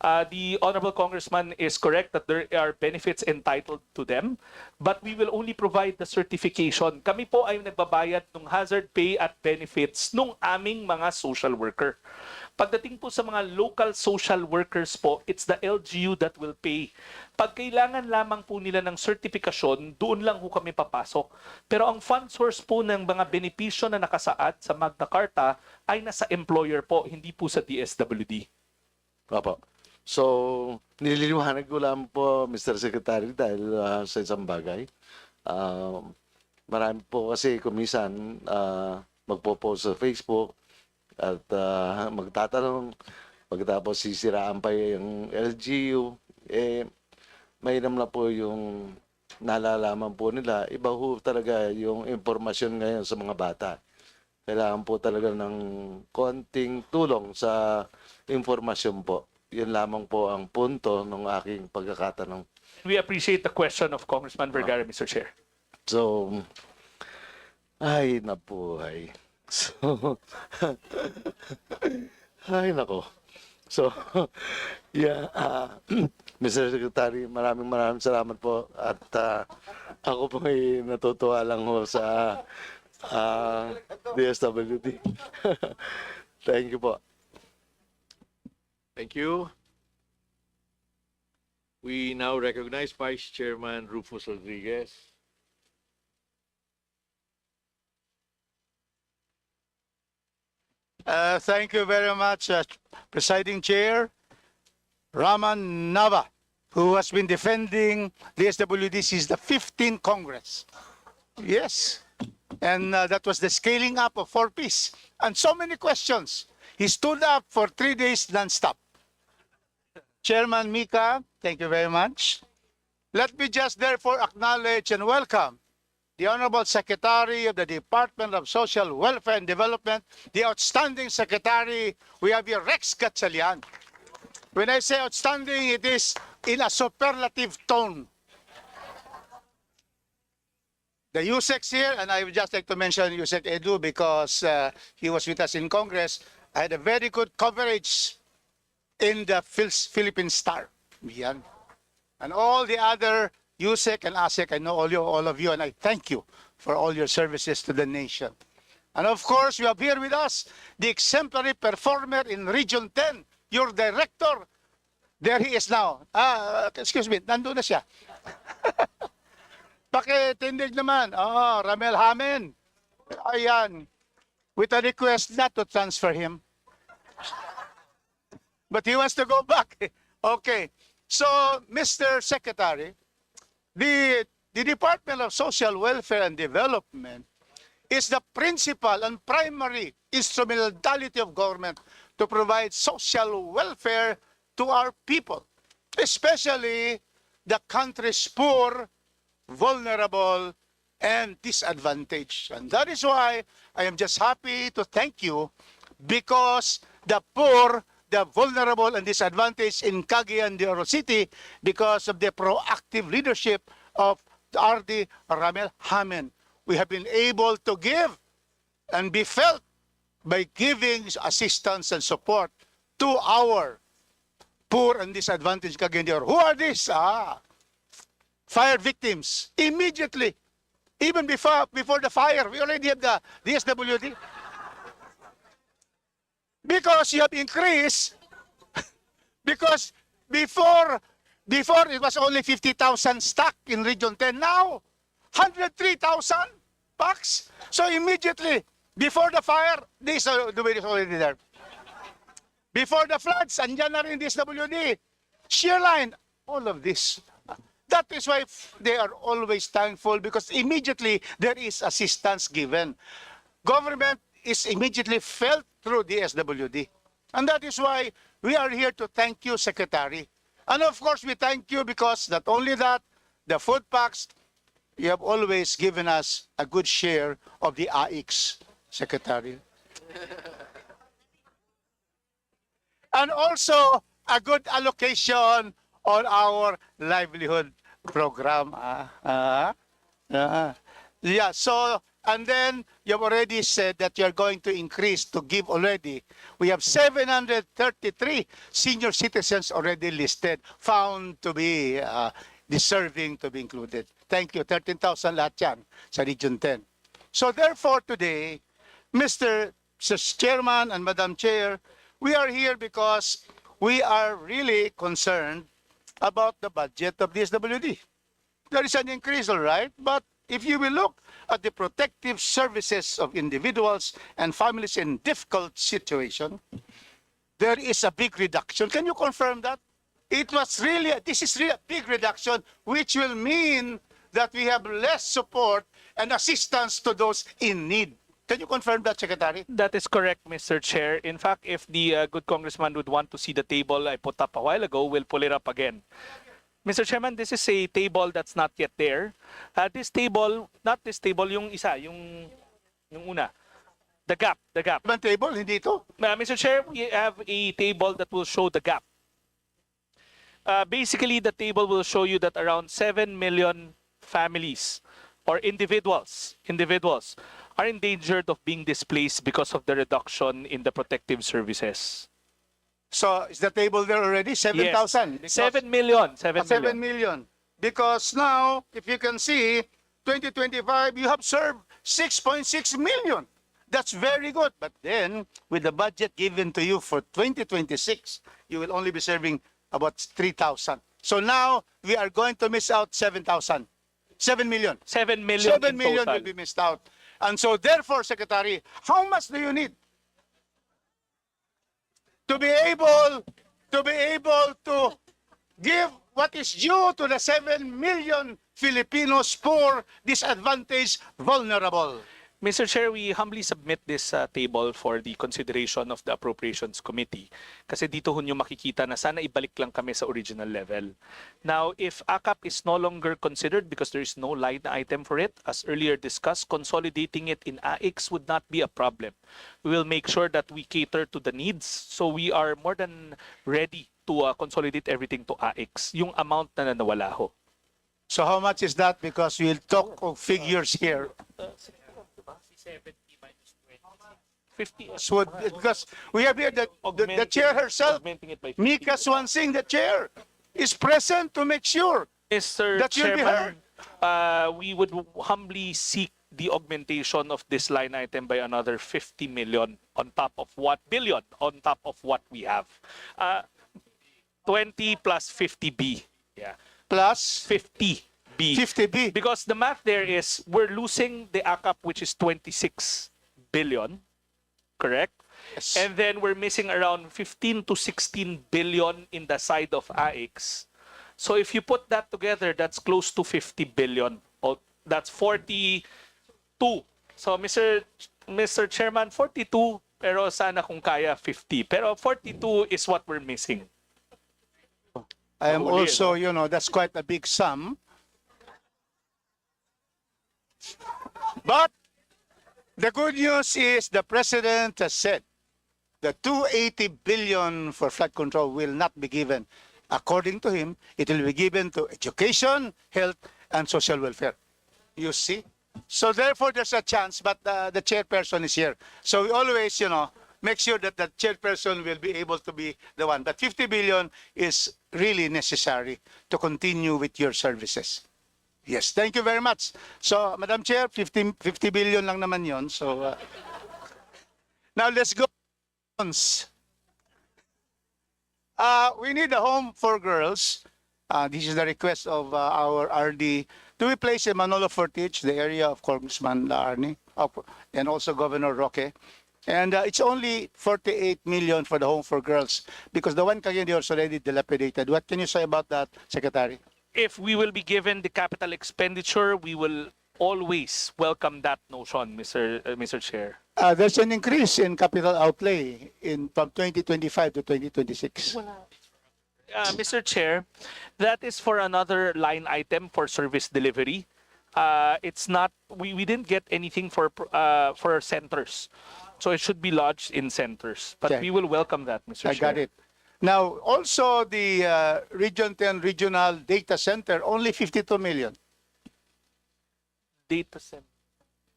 [SPEAKER 7] The Honorable Congressman is correct that there are benefits entitled to them, but we will only provide the certification. Kami po ay nagbabayad ng hazard pay at benefits nung aming mga social worker. Pagdating po sa mga local social workers po, it's the LGU that will pay. Pag kailangan lamang po nila ng sertifikasyon, doon lang po kami papasok. Pero ang fund source po ng mga benepisyo na nakasaad sa Magna Carta ay nasa employer po, hindi po sa DSWD.
[SPEAKER 22] Opo. So, nililiwanag ko lang po, Mr. Secretary, dahil sa isang bagay. Marami po kasi kumisan magpo-post sa Facebook at magtatanong, pagkatapos sisiraan pa yung LGU, mahirap na po yung nalalaman po nila. Iba ho talaga yung impormasyon ngayon sa mga bata. Kailangan po talaga ng konting tulong sa impormasyon po. Yun lamang po ang punto ng aking pagkakatanong.
[SPEAKER 7] We appreciate the question of Congressman Vergara, Mr. Chair.
[SPEAKER 22] So, ay nabuhay. So, ay nako. So, yeah, Mr. Secretary, maraming salamat po. At ako po ay natutuwa lang ho sa DSWD. Thank you po.
[SPEAKER 6] Thank you. We now recognize Vice Chairman Rufus Rodriguez.
[SPEAKER 1] Thank you very much, Presiding Chair. Raman Nava, who has been defending the DSWD since the 15th Congress. Yes. And that was the scaling up of 4Ps. And so many questions. He stood up for 3 days non-stop. Chairman Mika, thank you very much. Let me just therefore acknowledge and welcome the Honorable Secretary of the Department of Social Welfare and Development, the outstanding Secretary. We have here Rex Gatchalian. When I say outstanding, it is in a superlative tone. The USECs here, and I would just like to mention USEC Edu because he was with us in Congress. I had a very good coverage in the Philippine Star. Yan. And all the other USEC and ASEC, I know all of you, and I thank you for all your services to the nation. And of course, we have here with us the exemplary performer in Region 10, your director. There he is now. Excuse me, nandun na siya. Pakitindig naman. Ramel Hamen. Ayan. With a request not to transfer him. But he wants to go back. Okay. So, Mr. Secretary, the Department of Social Welfare and Development is the principal and primary instrumentality of government to provide social welfare to our people, especially the country's poor, vulnerable, and disadvantaged. And that is why I am just happy to thank you, because the poor, the vulnerable, and disadvantaged in Cagayan de Oro City, because of the proactive leadership of RD Ramel Hamen, we have been able to give and be felt by giving assistance and support to our poor and disadvantaged Cagayan de Oro. Who are these? Fire victims. Immediately, even before the fire, we already have the DSWD. Because you have increased, because before it was only 50,000 stock in Region 10, now 103,000 packs. So immediately, before the fire, this is already there. Before the floods, andyan na rin DSWD. Shear line, all of this. That is why they are always thankful, because immediately there is assistance given. Government is immediately felt through the DSWD. And that is why we are here to thank you, Secretary. And of course, we thank you because not only that, the food packs, you have always given us a good share of the AIX, Secretary. And also a good allocation on our livelihood program. Yeah, so, and then you've already said that you're going to increase to give already. We have 733 senior citizens already listed, found to be deserving to be included. Thank you. 13,000 lahat yan sa Region 10. So therefore today, Mr. Chairman and Madam Chair, we are here because we are really concerned about the budget of DSWD. There is an increase, all right, but if you will look at the protective services of individuals and families in difficult situation, there is a big reduction. Can you confirm that? This is really a big reduction, which will mean that we have less support and assistance to those in need. Can you confirm that, Secretary?
[SPEAKER 7] That is correct, Mr. Chair. In fact, if the good congressman would want to see the table I put up a while ago, we'll pull it up again. Mr. Chairman, this is a table that's not yet there. This table, not this table, yung isa, yung una. The gap.
[SPEAKER 1] Ibang table, hindi ito.
[SPEAKER 7] Mr. Chair, we have a table that will show the gap. Basically, the table will show you that around 7 million families or individuals are endangered of being displaced because of the reduction in the protective services.
[SPEAKER 1] So, is the table there already? 7,000?
[SPEAKER 7] Yes. 7 million. 7
[SPEAKER 1] 7
[SPEAKER 7] million.
[SPEAKER 1] million. Because now, if you can see, 2025, you have served 6.6 million. That's very good. But then, with the budget given to you for 2026, you will only be serving about 3,000. So now, we are going to miss out 7,000. 7 million.
[SPEAKER 7] 7 million
[SPEAKER 1] 7
[SPEAKER 7] in
[SPEAKER 1] million
[SPEAKER 7] total.
[SPEAKER 1] will be missed out. And so, therefore, Secretary, how much do you need to be able to give what is due to the 7 million Filipinos, poor, disadvantaged, vulnerable?
[SPEAKER 7] Mr. Chair, we humbly submit this table for the consideration of the Appropriations Committee. Kasi dito ho nyo makikita na sana ibalik lang kami sa original level. Now, if AKAP is no longer considered because there is no line item for it, as earlier discussed, consolidating it in AIX would not be a problem. We will make sure that we cater to the needs. So we are more than ready to consolidate everything to AIX, yung amount na nawala ho.
[SPEAKER 1] So how much is that? Because we'll talk of figures here.
[SPEAKER 7] 70 minus 20. 50.
[SPEAKER 1] So, because we have here the chair herself, Mika Swansing, the chair, is present to make sure
[SPEAKER 7] Mr.
[SPEAKER 1] that you'll be heard.
[SPEAKER 7] Chairman, we would humbly seek the augmentation of this line item by another 50 million on top of what we have. 20 plus 50B. Yeah.
[SPEAKER 1] Plus
[SPEAKER 7] 50B.
[SPEAKER 1] 50B.
[SPEAKER 7] Because the math there is we're losing the AKAP, which is 26 billion, correct?
[SPEAKER 1] Yes.
[SPEAKER 7] And then we're missing around 15 to 16 billion in the side of AIX. So if you put that together, that's close to 50 billion. Oh, that's 42. So Mr. Chairman, 42, pero sana kung kaya 50. Pero 42 is what we're missing.
[SPEAKER 1] I am also, that's quite a big sum. But the good news is the President has said the 280 billion for flood control will not be given. According to him, it will be given to education, health, and social welfare. You see? So therefore, there's a chance, but the chairperson is here. So we always, make sure that the chairperson will be able to be the one. But 50 billion is really necessary to continue with your services. Yes, thank you very much. So, Madam Chair, 50 billion lang naman yon. So, now let's go. We need a home for girls. This is the request of our RD. Do we place in Manolo Fortich, the area of Congressman Arnie, and also Governor Roque? And it's only 48 million for the home for girls because the one Cagayan is already dilapidated. What can you say about that, Secretary?
[SPEAKER 7] If we will be given the capital expenditure, we will always welcome that notion, Mr. Chair.
[SPEAKER 1] There's an increase in capital outlay from 2025 to 2026.
[SPEAKER 7] Mr. Chair, that is for another line item for service delivery. It's not, we didn't get anything for centers. So it should be lodged in centers. But
[SPEAKER 1] Okay.
[SPEAKER 7] we will welcome that, Mr. Chair.
[SPEAKER 1] I got it. Now, also the Region 10 Regional Data Center, only 52 million.
[SPEAKER 7] Data center.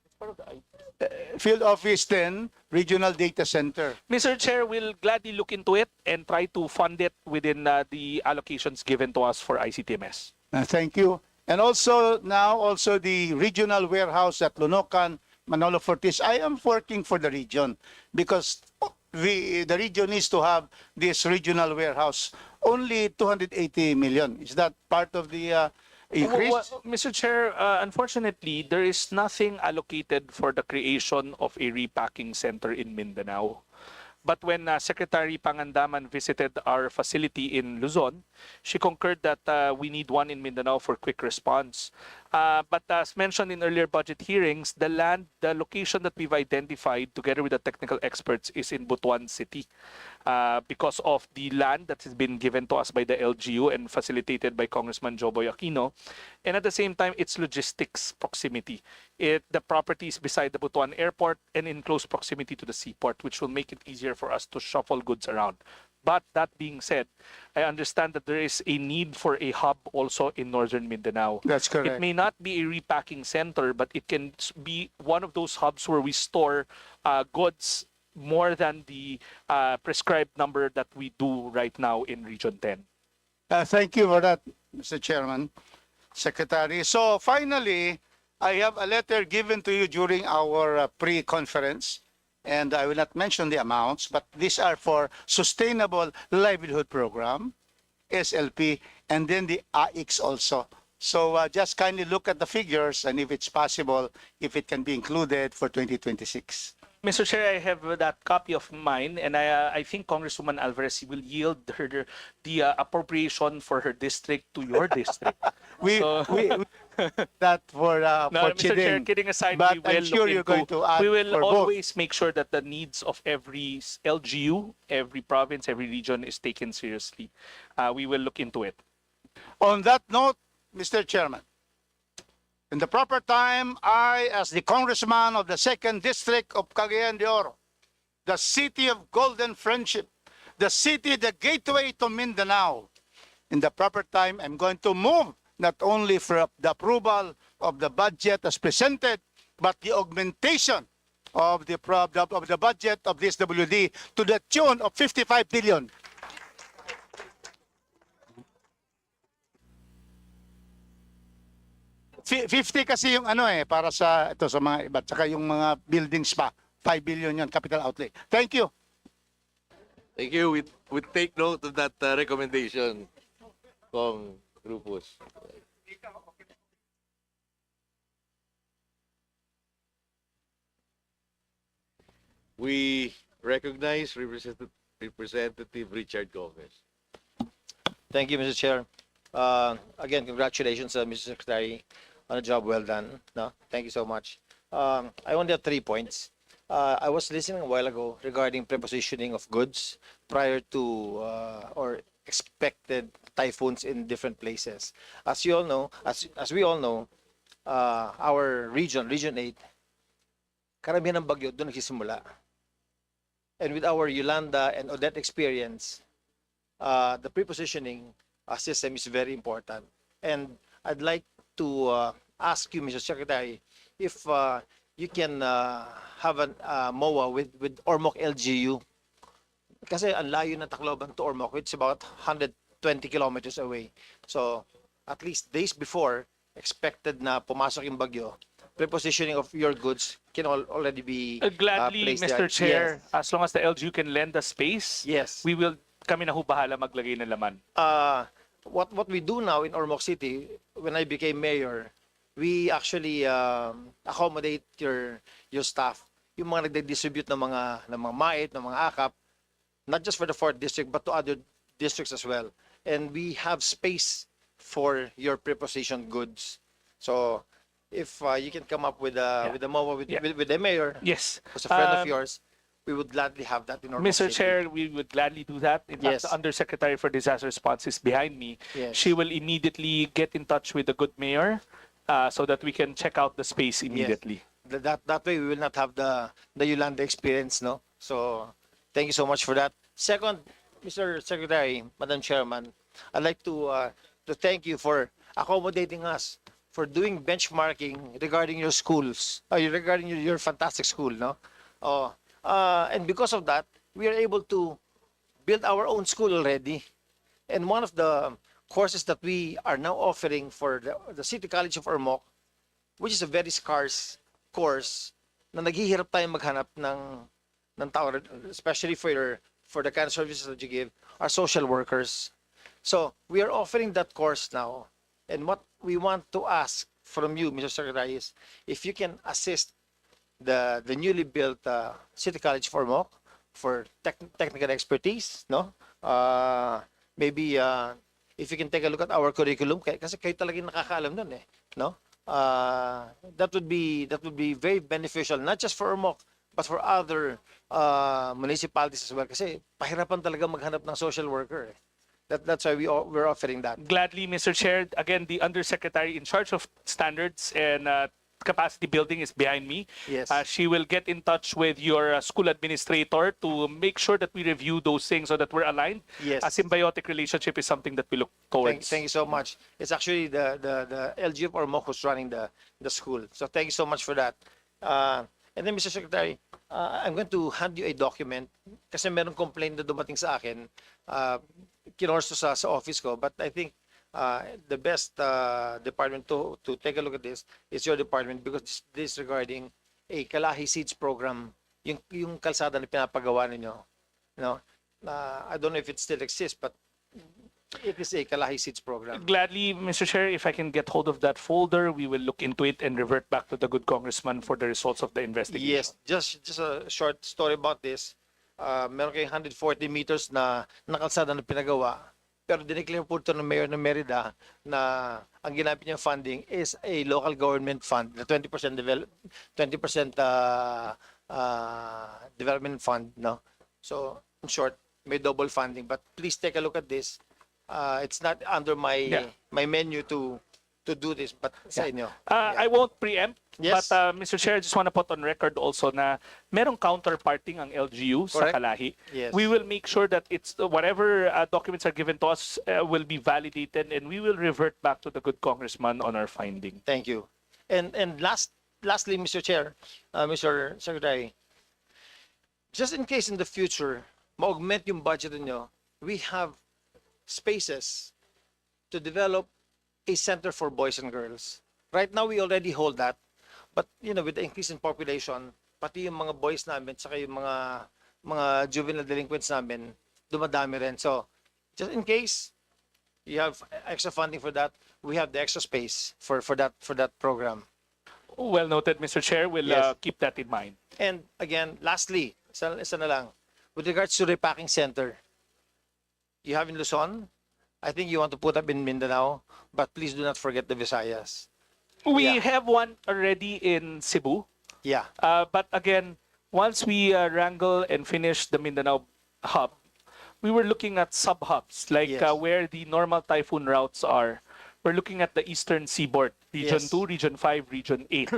[SPEAKER 7] It's part of the IT.
[SPEAKER 1] Field Office 10 Regional Data Center.
[SPEAKER 7] Mr. Chair, we'll gladly look into it and try to fund it within the allocations given to us for ICTMS.
[SPEAKER 1] Thank you. And also the regional warehouse at Lunocan, Manolo Fortis. I am working for the region because the region needs to have this regional warehouse. Only 280 million. Is that part of the increase?
[SPEAKER 7] Well, Mr. Chair, unfortunately, there is nothing allocated for the creation of a repacking center in Mindanao. But when Secretary Pangandaman visited our facility in Luzon, she concurred that we need one in Mindanao for quick response. But as mentioned in earlier budget hearings, the location that we've identified together with the technical experts is in Butuan City. Because of the land that has been given to us by the LGU and facilitated by Congressman Joboy Aquino. And at the same time, its logistics proximity. The property is beside the Butuan Airport and in close proximity to the seaport, which will make it easier for us to shuffle goods around. But that being said, I understand that there is a need for a hub also in Northern Mindanao.
[SPEAKER 1] That's correct.
[SPEAKER 7] It may not be a repacking center, but it can be one of those hubs where we store goods more than the prescribed number that we do right now in Region 10.
[SPEAKER 1] Thank you for that, Mr. Chairman, Secretary. So finally, I have a letter given to you during our pre-conference, and I will not mention the amounts, but these are for Sustainable Livelihood Program, SLP, and then the AIX also. So just kindly look at the figures, and if it's possible, if it can be included for 2026.
[SPEAKER 7] Mr. Chair, I have that copy of mine, and I think Congresswoman Alvarez will yield the appropriation for her district to your district.
[SPEAKER 1] We that for
[SPEAKER 7] No,
[SPEAKER 1] for
[SPEAKER 7] Mr. Chair,
[SPEAKER 1] kidding.
[SPEAKER 7] kidding aside,
[SPEAKER 1] But
[SPEAKER 7] we will
[SPEAKER 1] I'm sure
[SPEAKER 7] look
[SPEAKER 1] you're going
[SPEAKER 7] into,
[SPEAKER 1] to add
[SPEAKER 7] we will
[SPEAKER 1] for both.
[SPEAKER 7] always make sure that the needs of every LGU, every province, every region is taken seriously. We will look into it.
[SPEAKER 1] On that note, Mr. Chairman, in the proper time, I, as the congressman of the 2nd District of Cagayan de Oro, the city of golden friendship, the city, the gateway to Mindanao, in the proper time, I'm going to move not only for the approval of the budget as presented, but the augmentation of the budget of DSWD to the tune of 55 billion. Fi- 50 kasi yung ano para sa ito sa mga iba, tsaka yung mga buildings pa. 5 billion yon capital outlay. Thank you.
[SPEAKER 6] Thank you. We take note of that recommendation from Rufus. We recognize Representative Richard Gomez.
[SPEAKER 3] Thank you, Mr. Chair. Again, congratulations, Mr. Secretary, on a job well done. No, thank you so much. I only have 3 points. I was listening a while ago regarding prepositioning of goods prior to or expected typhoons in different places. As you all know, as we all know, our region, Region 8, karamihan ng bagyo doon nagsisimula. And with our Yolanda and Odette experience, the prepositioning system is very important. And I'd like to ask you, Mr. Secretary, if you can have a MOA with Ormoc LGU. Kasi ang layo ng Tacloban to Ormoc, it's about 120 kilometers away. So at least days before, expected na pumasok yung bagyo, prepositioning of your goods can already be
[SPEAKER 7] Gladly,
[SPEAKER 3] placed
[SPEAKER 7] Mr.
[SPEAKER 3] there.
[SPEAKER 7] Chair,
[SPEAKER 3] Yes.
[SPEAKER 7] as long as the LGU can lend the space,
[SPEAKER 3] Yes.
[SPEAKER 7] kami na ho bahala maglagay ng laman.
[SPEAKER 3] What we do now in Ormoc City, when I became mayor, we actually accommodate your staff, yung mga nagde-distribute ng mga mait, ng mga akap, not just for the 4th district but to other districts as well. And we have space for your prepositioned goods. So if you can come up with a MOA with the mayor,
[SPEAKER 7] Yes.
[SPEAKER 3] who's a friend of yours, we would gladly have that in Ormoc
[SPEAKER 7] Mr.
[SPEAKER 3] City.
[SPEAKER 7] Chair, we would gladly do that. In
[SPEAKER 3] Yes.
[SPEAKER 7] fact, the Undersecretary for Disaster Response is behind me.
[SPEAKER 3] Yes.
[SPEAKER 7] She will immediately get in touch with the good mayor so that we can check out the space immediately.
[SPEAKER 3] That way we will not have the Yolanda experience, no? So thank you so much for that. Second, Mr. Secretary, Madam Chairman, I'd like to thank you for accommodating us, for doing benchmarking regarding your schools, regarding your fantastic school, no? And because of that, we are able to build our own school already. And one of the courses that we are now offering for the City College of Ormoc, which is a very scarce course, na naghihirap tayo maghanap ng tao, especially for the kind of services that you give, are social workers. So we are offering that course now. And what we want to ask from you, Mr. Secretary, is if you can assist the newly built City College for Ormoc for technical expertise, no? Maybe if you can take a look at our curriculum, kasi kayo talagang nakakaalam nun no? that would be very beneficial, not just for Ormoc, but for other municipalities as well. Kasi pahirapan talaga maghanap ng social worker. That's why we're offering that.
[SPEAKER 7] Gladly, Mr. Chair. Again, the Undersecretary in charge of standards and capacity building is behind me.
[SPEAKER 3] Yes.
[SPEAKER 7] She will get in touch with your school administrator to make sure that we review those things so that we're aligned.
[SPEAKER 3] Yes.
[SPEAKER 7] A symbiotic relationship is something that we look towards.
[SPEAKER 3] Thank you so much. It's actually the LG of Ormoc who's running the school. So thank you so much for that. And then, Mr. Secretary, I'm going to hand you a document kasi merong complaint na dumating sa akin. Kinorso sa office ko, but I think the best department to take a look at this is your department, because this is regarding a Kalahi Seeds program, yung kalsada na pinapagawa ninyo. I don't know if it still exists, but it is a Kalahi Seeds program.
[SPEAKER 7] Gladly, Mr. Chair, if I can get hold of that folder, we will look into it and revert back to the good congressman for the results of the investigation.
[SPEAKER 3] Yes, just a short story about this. Meron kayong 140 meters na kalsada na pinagawa, pero dineclare po ito ng Mayor ng Merida na ang ginamit niyang funding is a local government fund, na 20% development fund, no? So, in short, may double funding, but please take a look at this. It's not under my menu to do this, but sa inyo.
[SPEAKER 7] I won't preempt,
[SPEAKER 3] Yes.
[SPEAKER 7] but Mr. Chair, I just want to put on record also na merong counterparting ang LGU sa
[SPEAKER 3] Correct.
[SPEAKER 7] Kalahi.
[SPEAKER 3] Yes.
[SPEAKER 7] We will make sure that it's whatever documents are given to us will be validated, and we will revert back to the good congressman on our finding.
[SPEAKER 3] Thank you. And lastly, Mr. Chair, Mr. Secretary, just in case in the future, ma-augment yung budget niyo, we have spaces to develop a center for boys and girls. Right now, we already hold that. But, with the increase in population, pati yung mga boys namin, saka yung mga juvenile delinquents namin, dumadami rin. So, just in case you have extra funding for that, we have the extra space for that program.
[SPEAKER 7] Well noted, Mr. Chair. We'll
[SPEAKER 3] Yes.
[SPEAKER 7] keep that in mind.
[SPEAKER 3] And again, lastly, isa na lang, with regards to repacking center, you have in Luzon, I think you want to put up in Mindanao, but please do not forget the Visayas.
[SPEAKER 7] We
[SPEAKER 3] Yeah.
[SPEAKER 7] have one already in Cebu.
[SPEAKER 3] Yeah.
[SPEAKER 7] But again, once we wrangle and finish the Mindanao hub, we were looking at sub-hubs, like
[SPEAKER 3] Yes.
[SPEAKER 7] where the normal typhoon routes are. We're looking at the eastern seaboard, Region
[SPEAKER 3] Yes.
[SPEAKER 7] 2, Region 5, Region 8,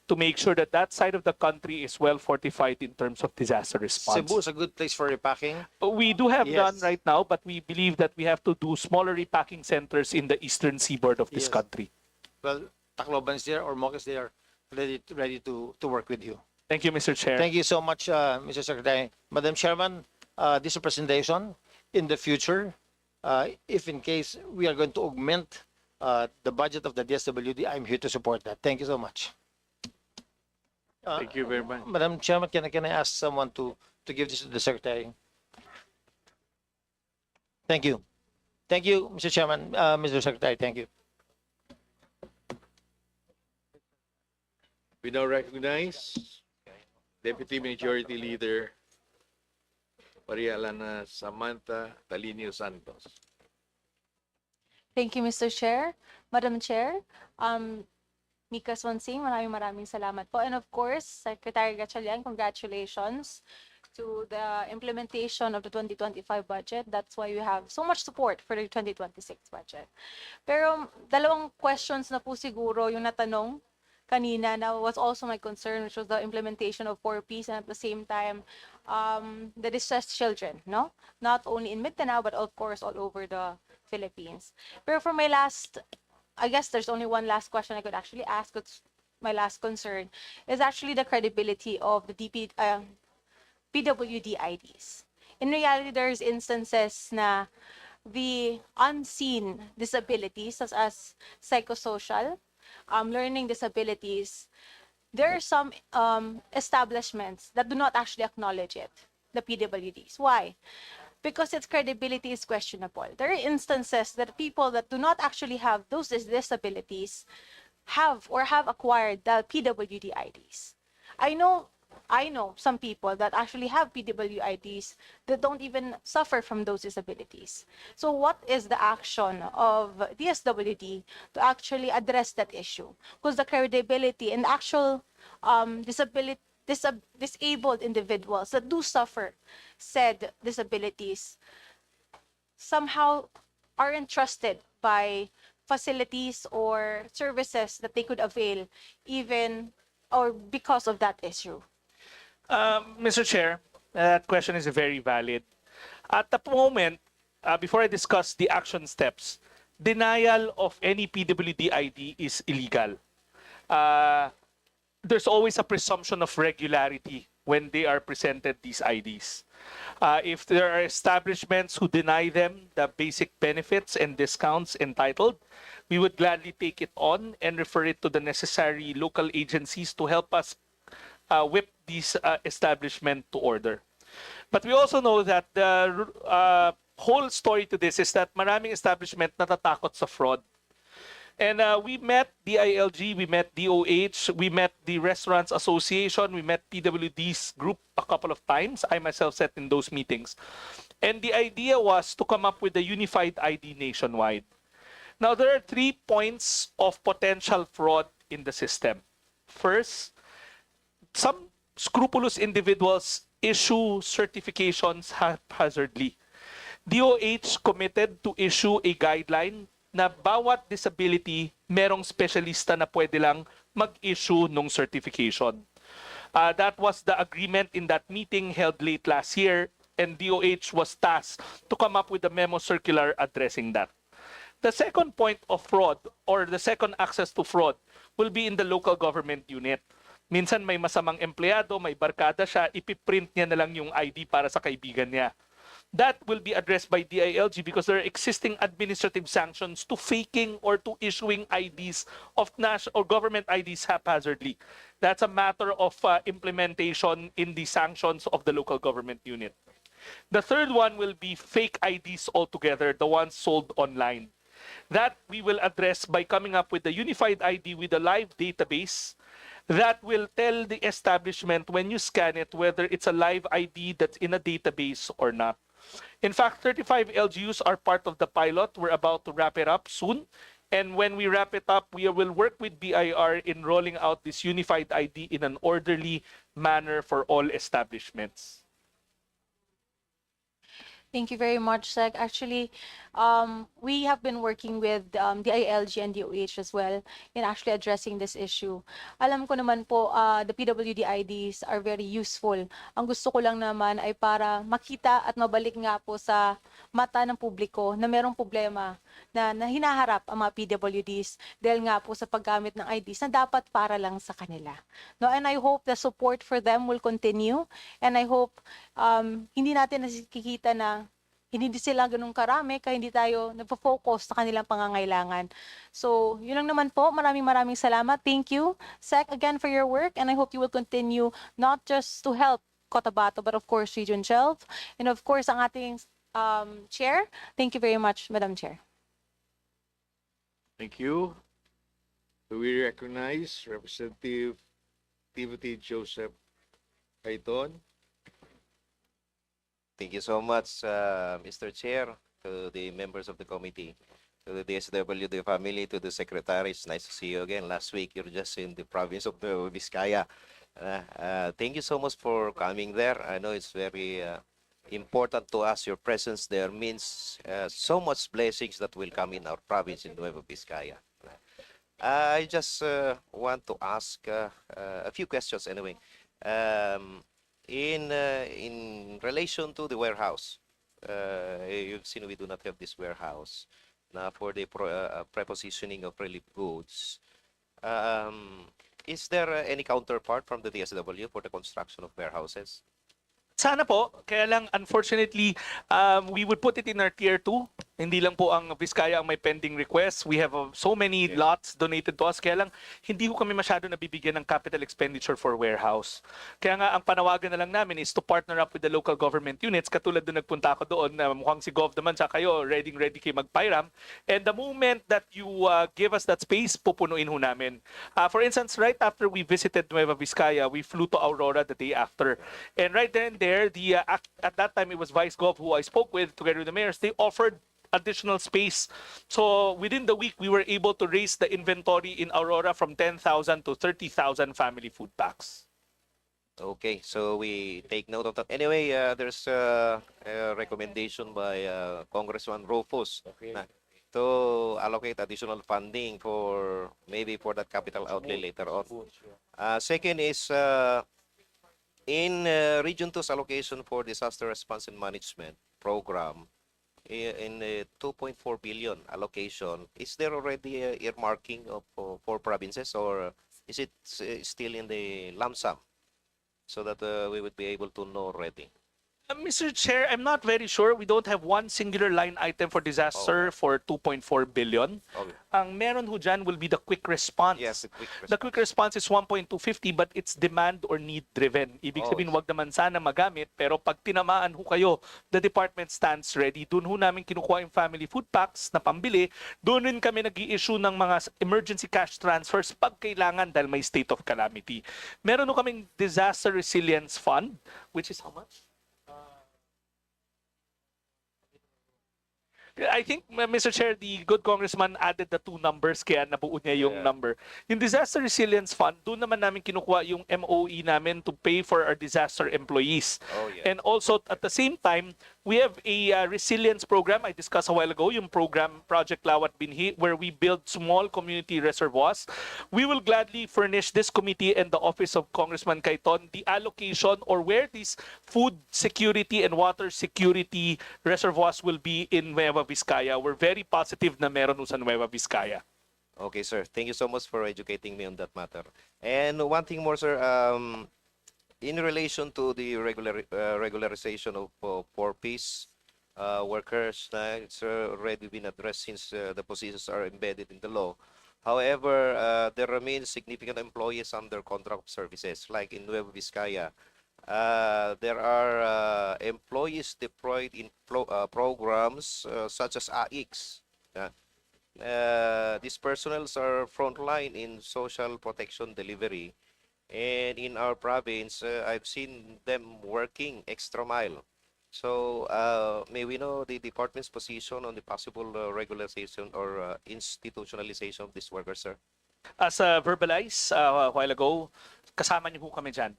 [SPEAKER 7] to make sure that that side of the country is well fortified in terms of disaster response.
[SPEAKER 3] Cebu is a good place for repacking.
[SPEAKER 7] We do have
[SPEAKER 3] Yes.
[SPEAKER 7] none right now, but we believe that we have to do smaller repacking centers in the eastern seaboard of this
[SPEAKER 3] Yes.
[SPEAKER 7] country.
[SPEAKER 3] Well, Tacloban is there, or Moc is there, ready to work with you.
[SPEAKER 7] Thank you, Mr. Chair.
[SPEAKER 3] Thank you so much, Mr. Secretary. Madam Chairman, this is a presentation. In the future, if in case we are going to augment the budget of the DSWD, I'm here to support that. Thank you so much.
[SPEAKER 6] Thank you very much.
[SPEAKER 3] Madam Chairman, can I ask someone to give this to the Secretary? Thank you. Thank you, Mr. Chairman, Mr. Secretary, thank you.
[SPEAKER 6] We now recognize Deputy Majority Leader Maria Elena Samantha Talinio Santos.
[SPEAKER 4] Thank you, Mr. Chair. Madam Chair, Mika Swansing, maraming salamat po. And of course, Secretary Gatchalian, congratulations to the implementation of the 2025 budget. That's why we have so much support for the 2026 budget. Pero dalawang questions na po siguro yung natanong kanina na was also my concern, which was the implementation of 4Ps and at the same time, the distressed children, no? Not only in Mindanao, but of course all over the Philippines. Pero for my last, I guess there's only one last question I could actually ask. It's my last concern is actually the credibility of the PWD IDs. In reality, there's instances na the unseen disabilities, such as psychosocial, learning disabilities, there are some establishments that do not actually acknowledge it, the PWDs. Why? Because its credibility is questionable. There are instances that people that do not actually have those disabilities have acquired the PWD IDs. I know
[SPEAKER 8] I know some people that actually have PWIDs that don't even suffer from those disabilities. So what is the action of DSWD to actually address that issue? Because the credibility and actual disabled individuals that do suffer said disabilities somehow are entrusted by facilities or services that they could avail even or because of that issue.
[SPEAKER 7] Mr. Chair, that question is very valid. At the moment, before I discuss the action steps, denial of any PWD ID is illegal. There's always a presumption of regularity when they are presented these IDs. If there are establishments who deny them the basic benefits and discounts entitled, we would gladly take it on and refer it to the necessary local agencies to help us whip these establishments to order. But we also know that the whole story to this is that maraming establishment natatakot sa fraud. And we met DILG, we met DOH, we met the Restaurants Association, we met PWD's group a couple of times. I myself sat in those meetings. And the idea was to come up with a unified ID nationwide. Now, there are 3 points of potential fraud in the system. First, some scrupulous individuals issue certifications haphazardly. DOH committed to issue a guideline na bawat disability merong specialista na pwede lang mag-issue ng certification. That was the agreement in that meeting held late last year, and DOH was tasked to come up with a memo circular addressing that. The second point of fraud, or the second access to fraud, will be in the local government unit. Minsan may masamang empleyado, may barkada siya, ipiprint niya na lang yung ID para sa kaibigan niya. That will be addressed by DILG because there are existing administrative sanctions to faking or to issuing IDs of national or government IDs haphazardly. That's a matter of implementation in the sanctions of the local government unit. The third one will be fake IDs altogether, the ones sold online. That we will address by coming up with a unified ID with a live database that will tell the establishment when you scan it whether it's a live ID that's in a database or not. In fact, 35 LGUs are part of the pilot. We're about to wrap it up soon. And when we wrap it up, we will work with BIR in rolling out this unified ID in an orderly manner for all establishments.
[SPEAKER 8] Thank you very much, Sec. Actually, we have been working with the ILG and DOH as well in actually addressing this issue. Alam ko naman po, the PWD IDs are very useful. Ang gusto ko lang naman ay para makita at mabalik nga po sa mata ng publiko na merong problema na hinaharap ang mga PWDs dahil nga po sa paggamit ng IDs na dapat para lang sa kanila. No, and I hope the support for them will continue, and I hope hindi natin nakikita na hindi sila ganun karami kaya hindi tayo nagpo-focus sa kanilang pangangailangan. So, yun lang naman po. Maraming salamat. Thank you, Sec, again for your work, and I hope you will continue not just to help Cotabato but of course Region 12 and of course ang ating chair. Thank you very much, Madam Chair.
[SPEAKER 6] Thank you. Do we recognize Representative Timothy Joseph Kaiton?
[SPEAKER 9] Thank you so much, Mr. Chair, to the members of the committee, to the DSWD family, to the secretary. It's nice to see you again. Last week, you're just in the province of the Vizcaya. Thank you so much for coming there. I know it's very important to us. Your presence there means so much blessings that will come in our province in Nueva Vizcaya. I just want to ask a few questions anyway. In relation to the warehouse, you've seen we do not have this warehouse now for the prepositioning of relief goods. Is there any counterpart from the DSW for the construction of warehouses?
[SPEAKER 7] Sana po, kaya lang unfortunately, we would put it in our tier 2 Hindi lang po ang Vizcaya ang may pending request. We have so many lots donated to us. Kaya lang, hindi ko kami masyado nabibigyan ng capital expenditure for warehouse. Kaya nga, ang panawagan na lang namin is to partner up with the local government units. Katulad doon nagpunta ako doon, na mukhang si Gov naman sa kayo, ready kayo magpairam. And the moment that you give us that space, pupunuin ho namin. For instance, right after we visited Nueva Vizcaya, we flew to Aurora the day after. And right then and there, at that time, it was Vice Gov who I spoke with, together with the mayors. They offered additional space. So within the week, we were able to raise the inventory in Aurora from 10,000 to 30,000 family food packs.
[SPEAKER 9] Okay, so we take note of that. Anyway, there's a recommendation by Congressman Rufus na to allocate additional funding for maybe for that capital outlay later on. Second is in Region 2's allocation for disaster response and management program, in the 2.4 billion allocation, is there already a earmarking of for provinces, or is it still in the lump sum, so that we would be able to know already?
[SPEAKER 7] Mr. Chair, I'm not very sure. We don't have one singular line item for disaster for 2.4 billion.
[SPEAKER 9] Okay.
[SPEAKER 7] Ang meron ho dyan will be the quick response.
[SPEAKER 9] Yes, the quick response.
[SPEAKER 7] The quick response is 1.250, but it's demand or need driven. Ibig sabihin, wag naman sana magamit, pero pag tinamaan ho kayo, the department stands ready. Doon ho namin kinukuha yung family food packs na pambili. Doon rin kami nag-i-issue ng mga emergency cash transfers pag kailangan dahil may state of calamity. Meron ho kaming disaster resilience fund, which is how much? I think, Mr. Chair, the good congressman added the two numbers kaya nabuo niya yung number. Yung Disaster Resilience Fund, doon naman namin kinukuha yung MOE namin to pay for our disaster employees. And also, at the same time, we have a resilience program I discussed a while ago, yung program Project Lawat Binhi, where we build small community reservoirs. We will gladly furnish this committee and the office of Congressman Cayton the allocation or where these food security and water security reservoirs will be in Nueva Vizcaya. We're very positive na meron sa Nueva Vizcaya.
[SPEAKER 9] Okay, sir. Thank you so much for educating me on that matter. And one thing more, sir. In relation to the regularization of poor peace workers, it's already been addressed since the positions are embedded in the law. However, there remain significant employees under contract services, like in Nueva Vizcaya. There are employees deployed in programs such as AIX. These personnels are frontline in social protection delivery. And in our province, I've seen them working extra mile. So may we know the department's position on the possible regularization or institutionalization of these workers, sir?
[SPEAKER 7] As verbalized a while ago, kasama niyo po kami dyan.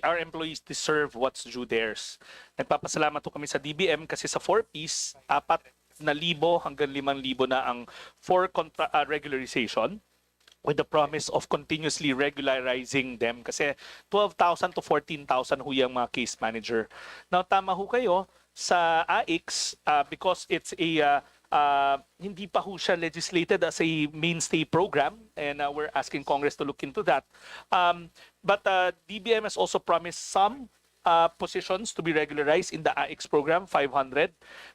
[SPEAKER 7] Our employees deserve what's due theirs. Nagpapasalamat po kami sa DBM kasi sa 4Ps, 4,000 hanggang 5,000 na ang for regularization, with the promise of continuously regularizing them kasi 12,000 to 14,000 ho yung mga case manager. Now, tama ho kayo sa AIX because it's a hindi pa ho siya legislated as a mainstay program and we're asking Congress to look into that. But DBM has also promised some positions to be regularized in the AIX program, 500.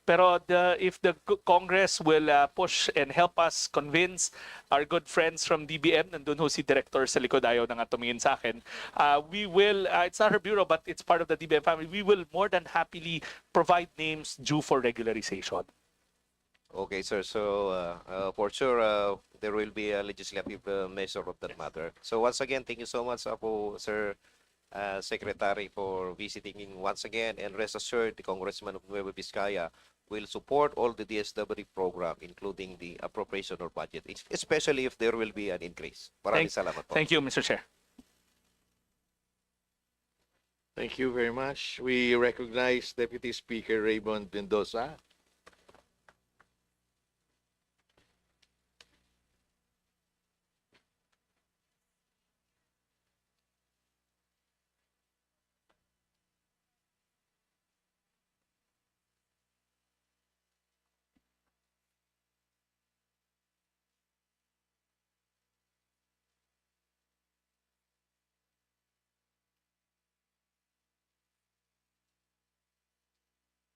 [SPEAKER 7] Pero if the Congress will push and help us convince our good friends from DBM, nandun ho si Director sa likod, ayaw na nga tumingin sa akin, we will, it's not her bureau, but it's part of the DBM family, we will more than happily provide names due for regularization.
[SPEAKER 9] Okay, sir. So for sure, there will be a legislative measure of that matter. So once again, thank you so much, Sir Secretary, for visiting once again, and rest assured the Congressman of Nueva Vizcaya will support all the DSWD program, including the appropriation or budget, especially if there will be an increase. Maraming salamat po.
[SPEAKER 7] Thank you, Mr. Chair.
[SPEAKER 6] Thank you very much. We recognize Deputy Speaker Raymond Mendoza.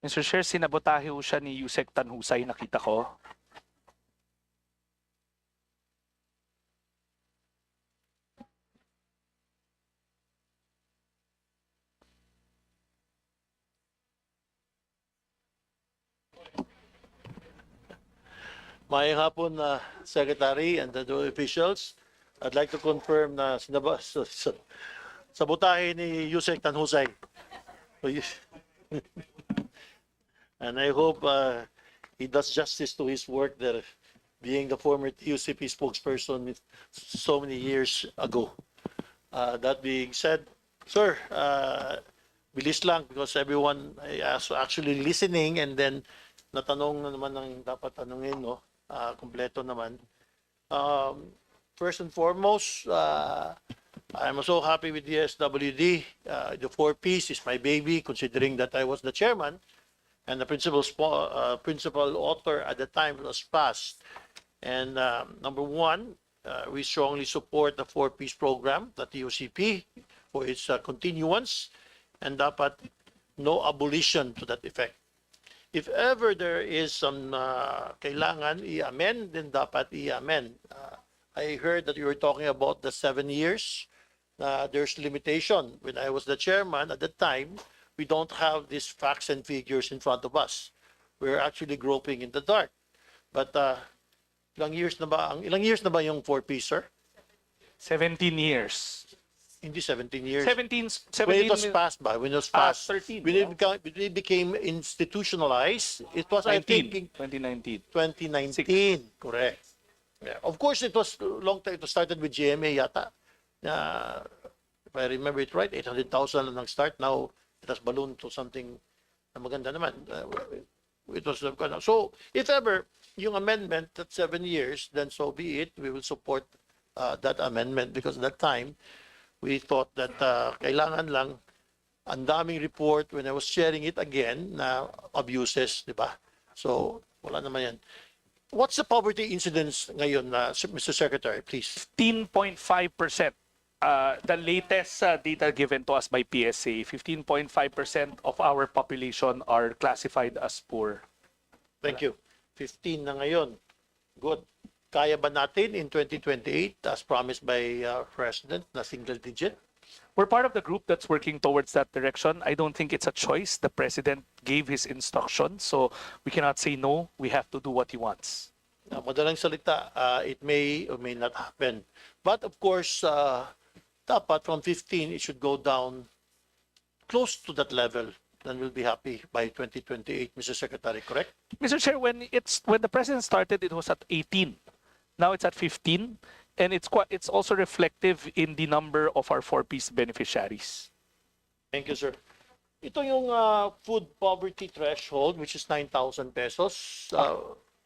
[SPEAKER 7] Mr. Chair, sinabotahe ho siya ni Yusek Tanhusay, nakita ko.
[SPEAKER 10] Maayong hapon, Secretary and the officials. I'd like to confirm na sabotahe ni Yusek Tanhusay. And I hope he does justice to his work there, being the former TUCP spokesperson so many years ago. That being said, sir, bilis lang because everyone is actually listening and then natanong na naman ang dapat tanungin, no? Kompleto naman. First and foremost, I'm so happy with the DSWD. The 4Ps is my baby, considering that I was the chairman and the principal author at the time was passed. And number one, we strongly support the 4Ps program, the TUCP, for its continuance, and dapat no abolition to that effect. If ever there is some kailangan i-amend, then dapat i-amend. I heard that you were talking about the 7 years. There's limitation. When I was the chairman at the time, we don't have these facts and figures in front of us. We're actually groping in the dark. But ilang years na ba yung 4P, sir?
[SPEAKER 7] 17 years.
[SPEAKER 10] Hindi 17 years.
[SPEAKER 7] 17
[SPEAKER 10] When it was passed by, when it was passed,
[SPEAKER 7] 13.
[SPEAKER 10] when it became institutionalized, it was, I think,
[SPEAKER 7] 2019.
[SPEAKER 10] 2019, correct. Yeah. Of course, it was long time. It started with GMA yata. If I remember it right, 800,000 lang start. Now, it has ballooned to something na maganda naman. It was, so, if ever, yung amendment at 7 years, then so be it. We will support that amendment because at that time, we thought that kailangan lang ang daming report when I was sharing it again na abuses, di ba? So, wala naman yan. What's the poverty incidence ngayon, Mr. Secretary, please?
[SPEAKER 7] 15.5%. The latest data given to us by PSA, 15.5% of our population are classified as poor.
[SPEAKER 10] Thank you. 15 na ngayon. Good. Kaya ba natin in 2028 as promised by President na single digit?
[SPEAKER 7] We're part of the group that's working towards that direction. I don't think it's a choice. The President gave his instructions, so we cannot say no. We have to do what he wants.
[SPEAKER 10] Madalang salita, it may or may not happen. But of course, dapat from 15, it should go down close to that level. Then we'll be happy by 2028, Mr. Secretary, correct?
[SPEAKER 7] Mr. Chair, when the President started, it was at 18. Now it's at 15, and it's also reflective in the number of our 4Ps beneficiaries.
[SPEAKER 10] Thank you, sir. Ito yung food poverty threshold, which is 9,000 pesos,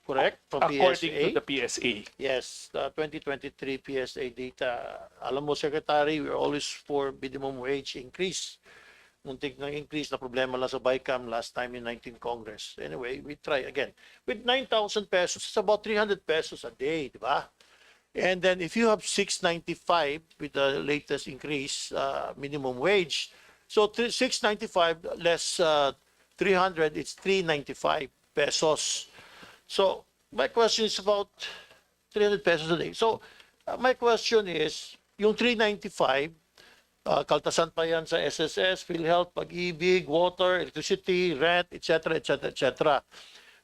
[SPEAKER 10] correct? From
[SPEAKER 7] According
[SPEAKER 10] PSA.
[SPEAKER 7] to the PSA.
[SPEAKER 10] Yes, the 2023 PSA data. Alam mo, Secretary, we're always for minimum wage increase. Muntik ng increase na problema lang sa BICAM last time in 19th Congress. Anyway, we try again. With 9,000 pesos, it's about 300 pesos a day, di ba? And then if you have 695 with the latest increase minimum wage, so 695 less 300, it's 395 pesos. So my question is about 300 pesos a day. So my question is, yung 395, kaltasan pa yan sa SSS, PhilHealth, Pag-ibig, water, electricity, rent, etc., etc., etc.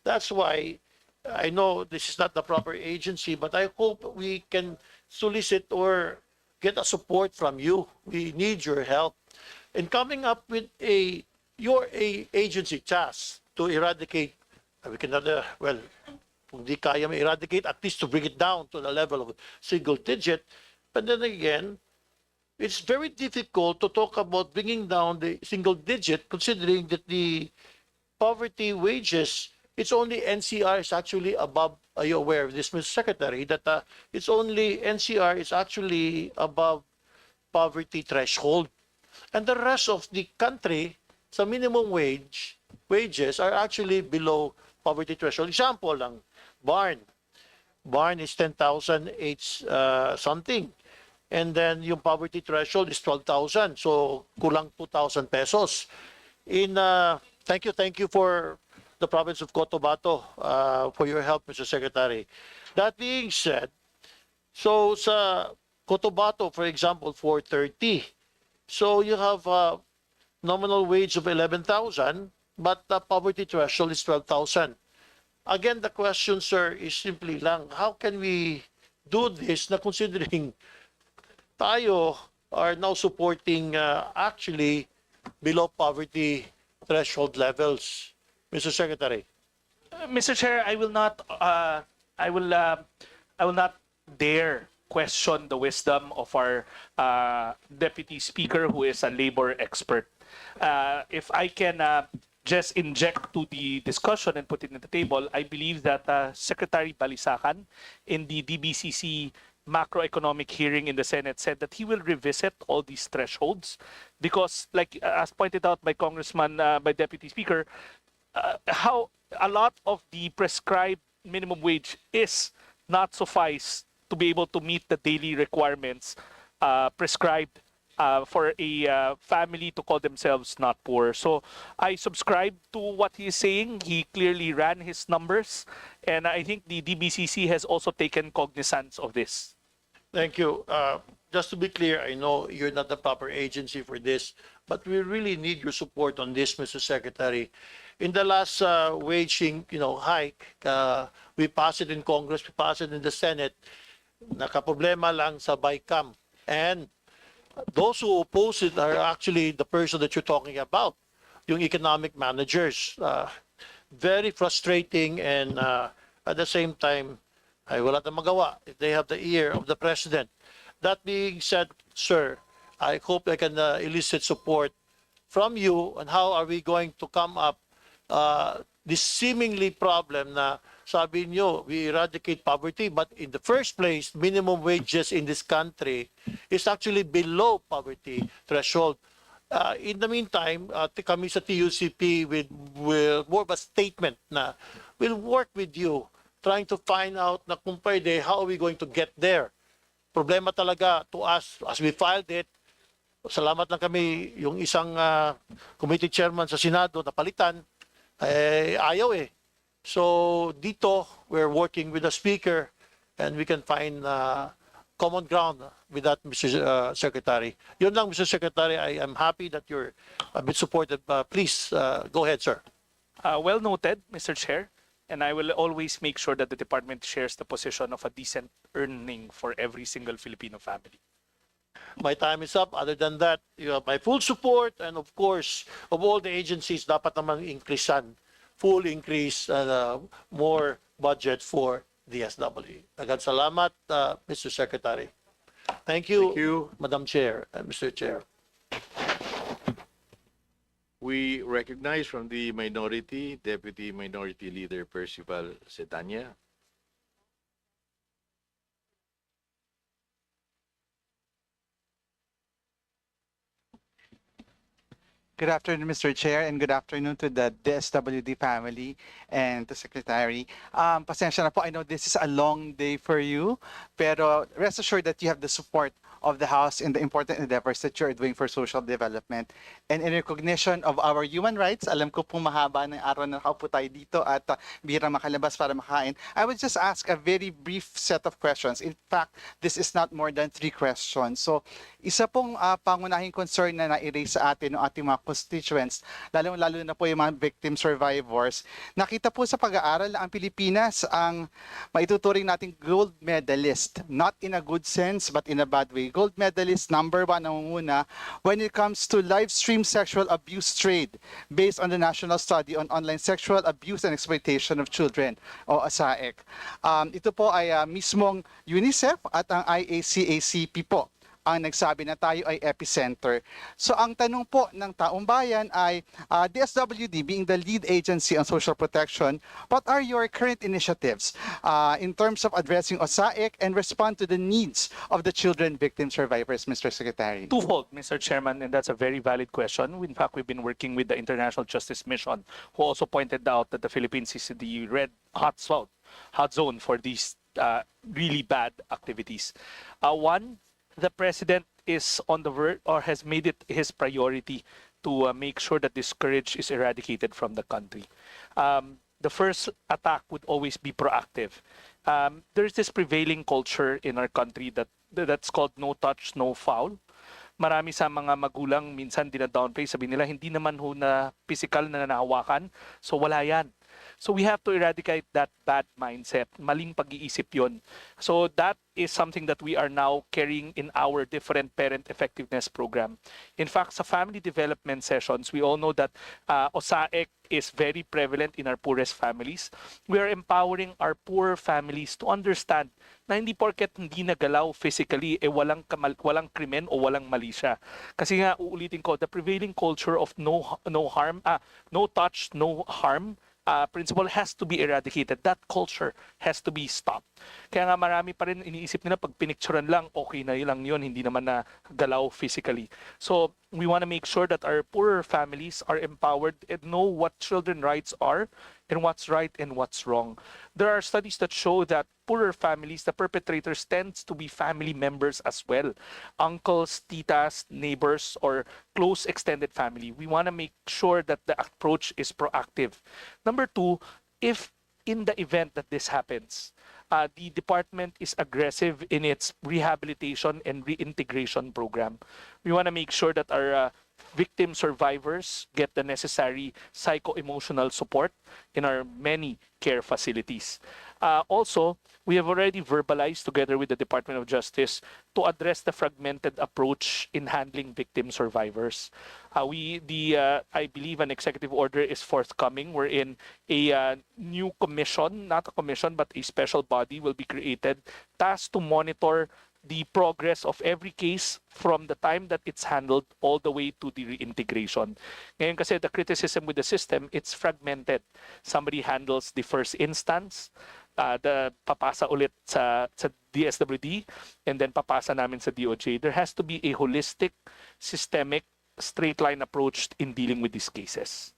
[SPEAKER 10] That's why I know this is not the proper agency, but I hope we can solicit or get a support from you. We need your help in coming up with your agency task to eradicate. We cannot, well, kung di kaya ma-eradicate, at least to bring it down to the level of single digit. But then again, it's very difficult to talk about bringing down the single digit considering that the poverty wages, it's only NCR is actually above, are you aware of this, Mr. Secretary, that it's only NCR is actually above poverty threshold. And the rest of the country, sa minimum wages are actually below poverty threshold. Example lang, Barn is 10,008 something. And then yung poverty threshold is 12,000. So kulang 2,000 pesos. In Thank you for the province of Cotabato for your help, Mr. Secretary. That being said, so sa Cotabato, for example, 430. So you have a nominal wage of 11,000, but the poverty threshold is 12,000. Again, the question, sir, is simply lang, how can we do this na considering tayo are now supporting actually below poverty threshold levels, Mr. Secretary?
[SPEAKER 7] Mr. Chair, I will not dare question the wisdom of our Deputy Speaker, who is a labor expert. If I can just inject to the discussion and put it on the table, I believe that Secretary Balisacan in the DBCC macroeconomic hearing in the Senate said that he will revisit all these thresholds because, like as pointed out by Congressman, by Deputy Speaker, how a lot of the prescribed minimum wage is not suffice to be able to meet the daily requirements prescribed for a family to call themselves not poor. So I subscribe to what he is saying. He clearly ran his numbers, and I think the DBCC has also taken cognizance of this.
[SPEAKER 10] Thank you. Just to be clear, I know you're not the proper agency for this, but we really need your support on this, Mr. Secretary. In the last hike, we passed it in Congress, we passed it in the Senate. Nakaproblema lang sa BICAM. And those who oppose it are actually the person that you're talking about, yung economic managers. Very frustrating, and at the same time, ay wala tayong magawa if they have the ear of the president. That being said, sir, I hope I can elicit support from you on how are we going to come up this seemingly problem na sabi nyo, we eradicate poverty, but in the first place, minimum wages in this country is actually below poverty threshold. In the meantime, kami sa TUCP with more of a statement na we'll work with you trying to find out na kung pwede, how are we going to get there. Problema talaga to us as we filed it. Salamat lang kami, yung isang committee chairman sa Senado na palitan, ayaw eh. So dito, we're working with the speaker and we can find common ground with that, Mr. Secretary. Yun lang, Mr. Secretary, I am happy that you're a bit supported. Please, go ahead, sir.
[SPEAKER 7] Well noted, Mr. Chair. And I will always make sure that the department shares the position of a decent earning for every single Filipino family.
[SPEAKER 10] My time is up. Other than that, you have my full support, and of course, of all the agencies, dapat naman increasean, full increase, more budget for DSWD. Agad salamat, Mr. Secretary. Thank you, Madam Chair and Mr. Chair.
[SPEAKER 6] We recognize from the minority, Deputy Minority Leader Percival Setanya.
[SPEAKER 11] Good afternoon, Mr. Chair, and good afternoon to the DSWD family and to Secretary. Pasensya na po, I know this is a long day for you, pero rest assured that you have the support of the House in the important endeavors that you're doing for social development. And in recognition of our human rights, alam ko pong mahaba ng araw na nakaupo tayo dito at bihira makalabas para makain. I would just ask a very brief set of questions. In fact, this is not more than 3 questions. So, isa pong pangunahing concern na na-erase sa atin ng ating mga constituents, lalo na po yung mga victim survivors. Nakita po sa pag-aaral na ang Pilipinas ang maituturing nating gold medalist, not in a good sense but in a bad way. Gold medalist number 1 nangunguna when it comes to live stream sexual abuse trade based on the National Study on Online Sexual Abuse and Exploitation of Children o ASAEC. Ito po ay mismong UNICEF at ang IACACP po ang nagsabi na tayo ay epicenter. So ang tanong po ng taong bayan ay DSWD being the lead agency on social protection, what are your current initiatives in terms of addressing OSAIC and respond to the needs of the children victim survivors, Mr. Secretary?
[SPEAKER 7] Twofold, Mr. Chairman, and that's a very valid question. In fact, we've been working with the International Justice Mission, who also pointed out that the Philippines is the red hot zone for these really bad activities. One, the president is on the verge or has made it his priority to make sure that this scourge is eradicated from the country. The first attack would always be proactive. There's this prevailing culture in our country that's called no touch, no foul. Marami sa mga magulang minsan dina-downplay, sabi nila hindi naman ho na physical na nanahawakan, so wala yan. So we have to eradicate that bad mindset. Maling pag-iisip yon. So that is something that we are now carrying in our different parent effectiveness program. In fact, sa family development sessions, we all know that OSAEC is very prevalent in our poorest families. We are empowering our poor families to understand na hindi porket hindi nagalaw physically, walang krimen o walang mali siya. Kasi nga, uulitin ko, the prevailing culture of no harm, no touch, no harm, principle has to be eradicated. That culture has to be stopped. Kaya nga marami pa rin iniisip nila pag pinicturean lang, okay na lang yun, hindi naman na galaw physically. So we want to make sure that our poorer families are empowered and know what children's rights are and what's right and what's wrong. There are studies that show that poorer families, the perpetrators tends to be family members as well. Uncles, titas, neighbors, or close extended family. We want to make sure that the approach is proactive. Number two, if in the event that this happens, the department is aggressive in its rehabilitation and reintegration program. We want to make sure that our victim survivors get the necessary psycho-emotional support in our many care facilities. Also, we have already verbalized together with the Department of Justice to address the fragmented approach in handling victim survivors. I believe an executive order is forthcoming wherein a new commission, not a commission, but a special body will be created tasked to monitor the progress of every case from the time that it's handled all the way to the reintegration. Ngayon kasi the criticism with the system, it's fragmented. Somebody handles the first instance, papasa ulit sa DSWD, and then papasa namin sa DOJ. There has to be a holistic, systemic, straight-line approach in dealing with these cases.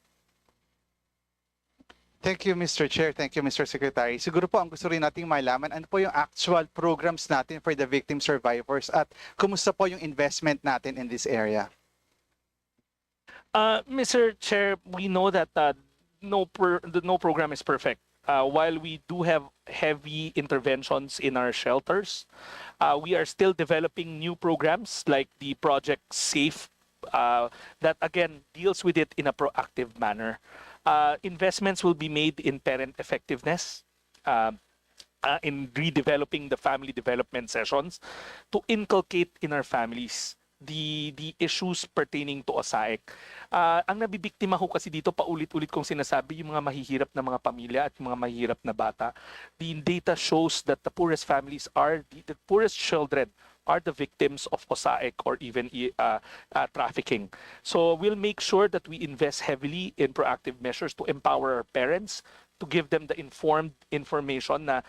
[SPEAKER 11] Thank you, Mr. Chair. Thank you, Mr. Secretary. Siguro po ang gusto rin nating malaman, ano po yung actual programs natin for the victim survivors at kumusta po yung investment natin in this area?
[SPEAKER 7] Mr. Chair, we know that no program is perfect. While we do have heavy interventions in our shelters, we are still developing new programs like the Project SAFE that again deals with it in a proactive manner. Investments will be made in parent effectiveness, in redeveloping the family development sessions to inculcate in our families the issues pertaining to OSAEC. Ang nabibiktima ho kasi dito, paulit-ulit kong sinasabi, yung mga mahihirap na mga pamilya at yung mga mahihirap na bata. The data shows that the poorest families the poorest children are the victims of OSAEC or even trafficking. So we'll make sure that we invest heavily in proactive measures to empower our parents, to give them the informed information na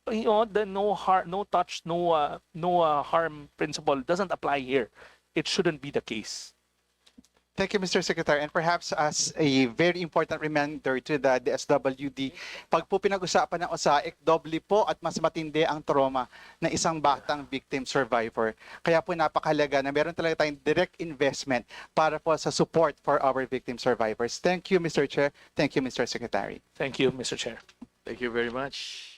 [SPEAKER 7] the no touch, no harm principle doesn't apply here. It shouldn't be the case.
[SPEAKER 11] Thank you, Mr. Secretary. And perhaps as a very important reminder to the DSWD, pag po pinag-usapan ng OSAEC, doble po at mas matindi ang trauma ng isang batang victim survivor. Kaya po napakahalaga na meron talaga tayong direct investment para po sa support for our victim survivors. Thank you, Mr. Chair. Thank you, Mr. Secretary.
[SPEAKER 7] Thank you, Mr. Chair.
[SPEAKER 6] Thank you very much.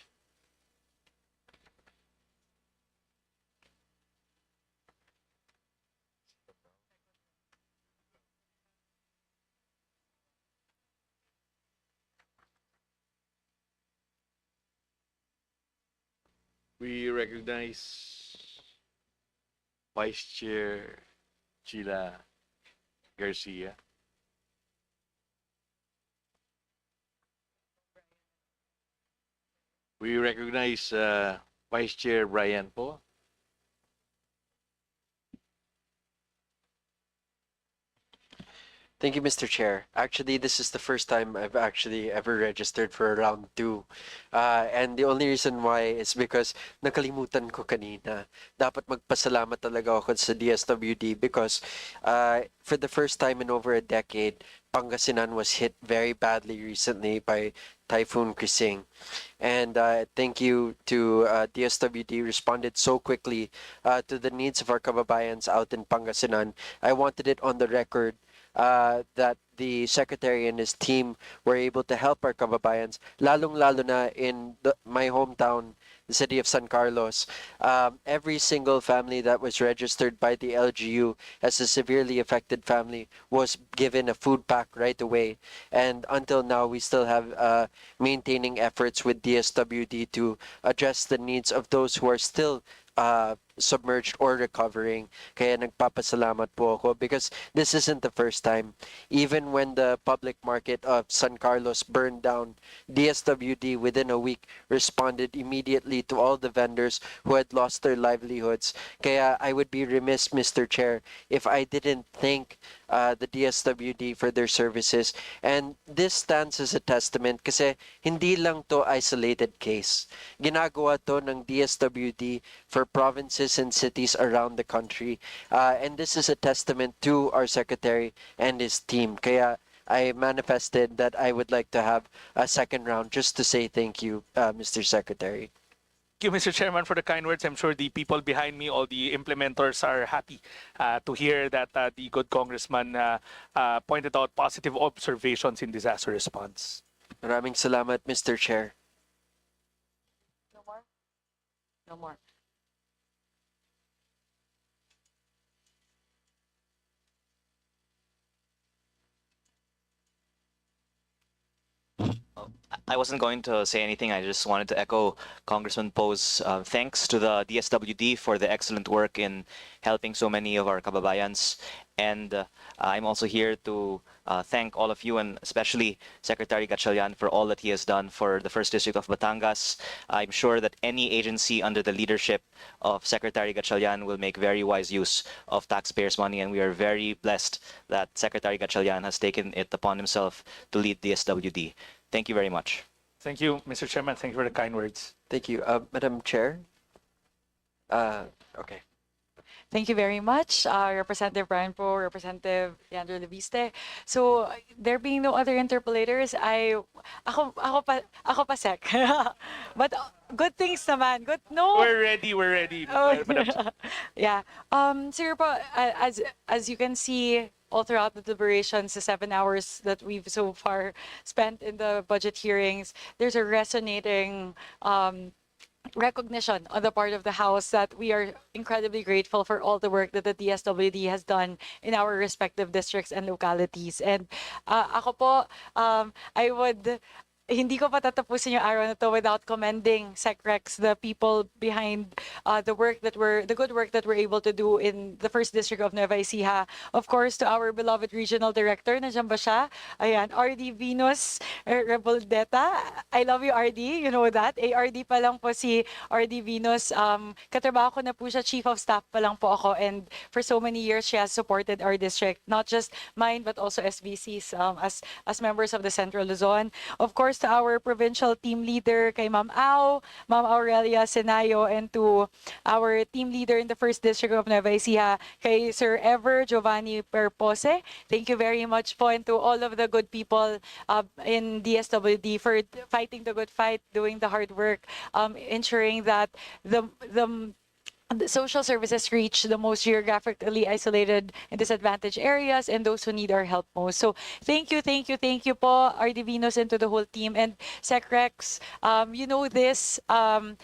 [SPEAKER 6] We recognize Vice Chair Sheila Garcia. We recognize Vice Chair Brian po.
[SPEAKER 12] Thank you, Mr. Chair. Actually, this is the first time I've actually ever registered for round 2. And the only reason why is because nakalimutan ko kanina. Dapat magpasalamat talaga ako sa DSWD because for the first time in over a decade, Pangasinan was hit very badly recently by Typhoon Krising. And thank you to DSWD responded so quickly to the needs of our kababayans out in Pangasinan. I wanted it on the record that the secretary and his team were able to help our kababayans, lalong-lalo na in my hometown, the city of San Carlos. Every single family that was registered by the LGU as a severely affected family was given a food pack right away. And until now, we still have maintaining efforts with DSWD to address the needs of those who are still submerged or recovering. Kaya nagpapasalamat po ako because this isn't the first time. Even when the public market of San Carlos burned down, DSWD within a week responded immediately to all the vendors who had lost their livelihoods. Kaya I would be remiss, Mr. Chair, if I didn't thank the DSWD for their services. And this stands as a testament kasi hindi lang to isolated case. Ginagawa to ng DSWD for provinces and cities around the country. And this is a testament to our secretary and his team. Kaya I manifested that I would like to have a second round just to say thank you, Mr. Secretary.
[SPEAKER 7] Thank you, Mr. Chairman, for the kind words. I'm sure the people behind me, all the implementers, are happy to hear that the good congressman pointed out positive observations in disaster response.
[SPEAKER 12] Maraming salamat, Mr. Chair.
[SPEAKER 19] No more? No more.
[SPEAKER 5] I wasn't going to say anything. I just wanted to echo Congressman Poe's thanks to the DSWD for the excellent work in helping so many of our kababayans. And I'm also here to thank all of you, and especially Secretary Gatchalian, for all that he has done for the 1st District of Batangas. I'm sure that any agency under the leadership of Secretary Gatchalian will make very wise use of taxpayers' money, and we are very blessed that Secretary Gatchalian has taken it upon himself to lead DSWD. Thank you very much.
[SPEAKER 7] Thank you, Mr. Chairman. Thank you for the kind words.
[SPEAKER 12] Thank you. Madam Chair? Okay.
[SPEAKER 20] Thank you very much, Representative Brian Poe, Representative Leandro Leviste. So, there being no other interpellators, ako pa sec. But good things naman. Good, no.
[SPEAKER 7] We're ready.
[SPEAKER 20] Oh,
[SPEAKER 7] Madam-
[SPEAKER 20] yeah. Sir po, as you can see, all throughout the deliberations, the 7 hours that we've so far spent in the budget hearings, there's a resonating recognition on the part of the House that we are incredibly grateful for all the work that the DSWD has done in our respective districts and localities. And ako po, I would hindi ko patatapusin yung araw na to without commending SecRex, the people behind the good work that we're able to do in the 1st District of Nueva Ecija. Of course, to our beloved regional director, nandiyan ba siya? Ayan, RD Venus Reboldeta. I love you, RD. You know that. ARD pa lang po si RD Venus. Katrabaho ko na po siya, chief of staff pa lang po ako. And for so many years, she has supported our district. Not just mine, but also SVC's as members of the Central Luzon. Of course, to our provincial team leader, kay Ma'am Aurelia Senayo, and to our team leader in the 1st District of Nueva Ecija, kay Sir Ever Giovanni Perpose. Thank you very much po, and to all of the good people in DSWD for fighting the good fight, doing the hard work, ensuring that the social services reach the most geographically isolated and disadvantaged areas and those who need our help most. So thank you po, RD Venus, and to the whole team. And SecRex, you know this, I'm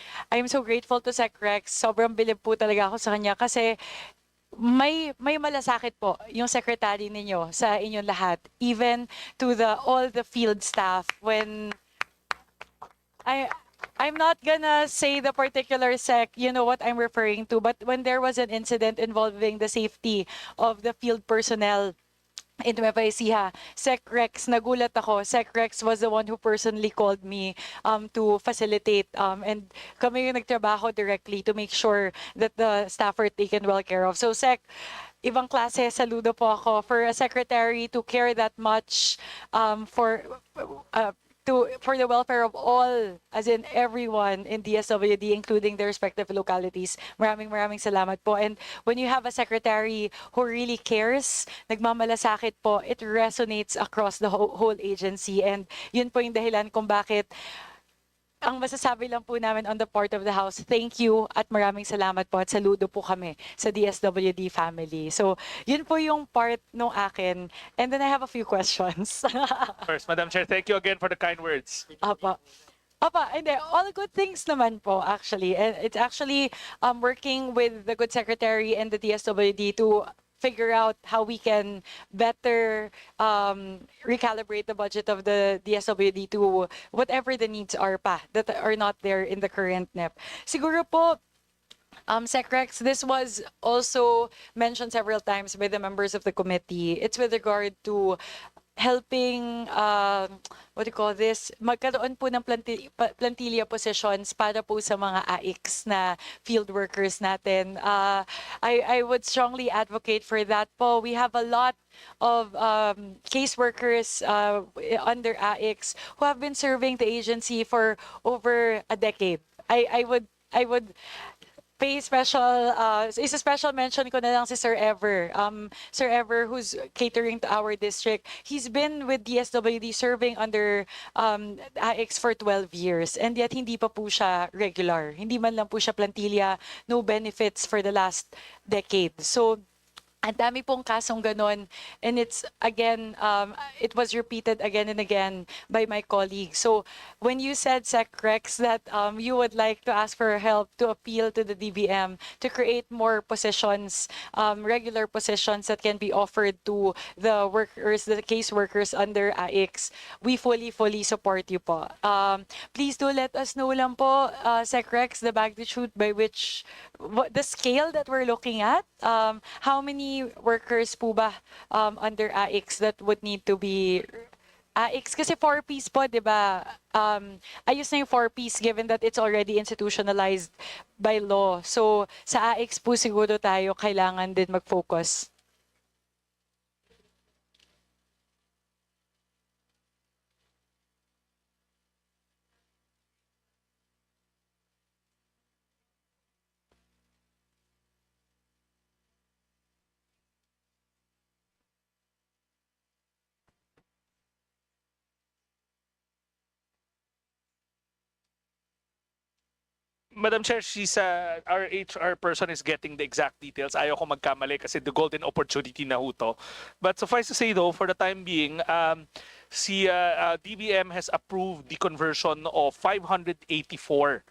[SPEAKER 20] so grateful to SecRex. Sobrang bilib po talaga ako sa kanya kasi may malasakit po yung secretary ninyo sa inyong lahat, even to all the field staff. When I'm not gonna say the particular sec, you know what I'm referring to, but when there was an incident involving the safety of the field personnel in Nueva Ecija, SecRex, nagulat ako. SecRex was the one who personally called me to facilitate, and kami yung nagtrabaho directly to make sure that the staff are taken well care of. So Sec, ibang klase, saludo po ako for a secretary to care that much for the welfare of all, as in everyone in DSWD, including their respective localities. Maraming salamat po. And when you have a secretary who really cares, nagmamalasakit po, it resonates across the whole agency. And yun po yung dahilan kung bakit ang masasabi lang po namin on the part of the House, thank you at maraming salamat po at saludo po kami sa DSWD family. So, yun po yung part nung akin. And then I have a few questions.
[SPEAKER 7] First, Madam Chair, thank you again for the kind words.
[SPEAKER 20] Apa. Hindi, all good things naman po actually. And it's actually working with the good secretary and the DSWD to figure out how we can better recalibrate the budget of the DSWD to whatever the needs are pa that are not there in the current NEP. Siguro po, Secrex, this was also mentioned several times by the members of the committee. It's with regard to helping, what do you call this, magkaroon po ng plantilla positions para po sa mga AICs na field workers natin. I would strongly advocate for that po. We have a lot of caseworkers under AICs who have been serving the agency for over a decade. I would pay special, isa special mention ko na lang si Sir Ever. Sir Ever, who's catering to our district, he's been with DSWD serving under AX for 12 years and yet hindi pa po siya regular. Hindi man lang po siya plantilla, no benefits for the last decade. So, ang dami pong kasong ganon. And it's, again, it was repeated again and again by my colleagues. So when you said, Secrex, that you would like to ask for help to appeal to the DBM to create more positions, regular positions that can be offered to the workers, the case workers under AIX, we fully support you po. Please do let us know lang po, Secrex, the magnitude by which, the scale that we're looking at, how many workers po ba under AIX that would need to be AIX kasi 4-piece po, di ba? Ayos na yung 4-piece given that it's already institutionalized by law. So sa AIX po siguro tayo kailangan din mag-focus.
[SPEAKER 7] Madam Chair, our HR person is getting the exact details. Ayaw ko magkamali kasi the golden opportunity na ho to. But suffice to say though, for the time being, DBM has approved the conversion of 584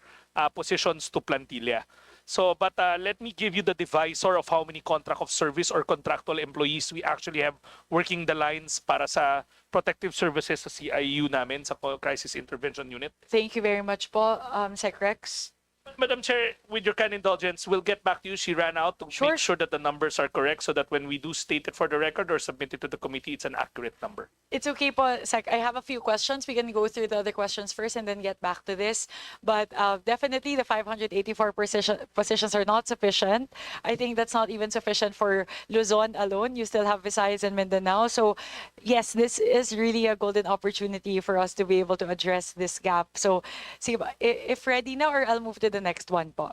[SPEAKER 7] positions to plantilla. So, but let me give you the divisor of how many contract of service or contractual employees we actually have working the lines para sa protective services sa CIU namin, sa Crisis Intervention Unit.
[SPEAKER 20] Thank you very much po, Secrex.
[SPEAKER 7] Madam Chair, with your kind indulgence, we'll get back to you. She ran out to make sure that the numbers are correct so that when we do state it for the record or submit it to the committee, it's an accurate number.
[SPEAKER 20] It's okay po, Sec. I have a few questions. We can go through the other questions first and then get back to this. But definitely the 584 positions are not sufficient. I think that's not even sufficient for Luzon alone. You still have Visayas and Mindanao. So yes, this is really a golden opportunity for us to be able to address this gap. So sige ba, if ready na, or I'll move to the next one po.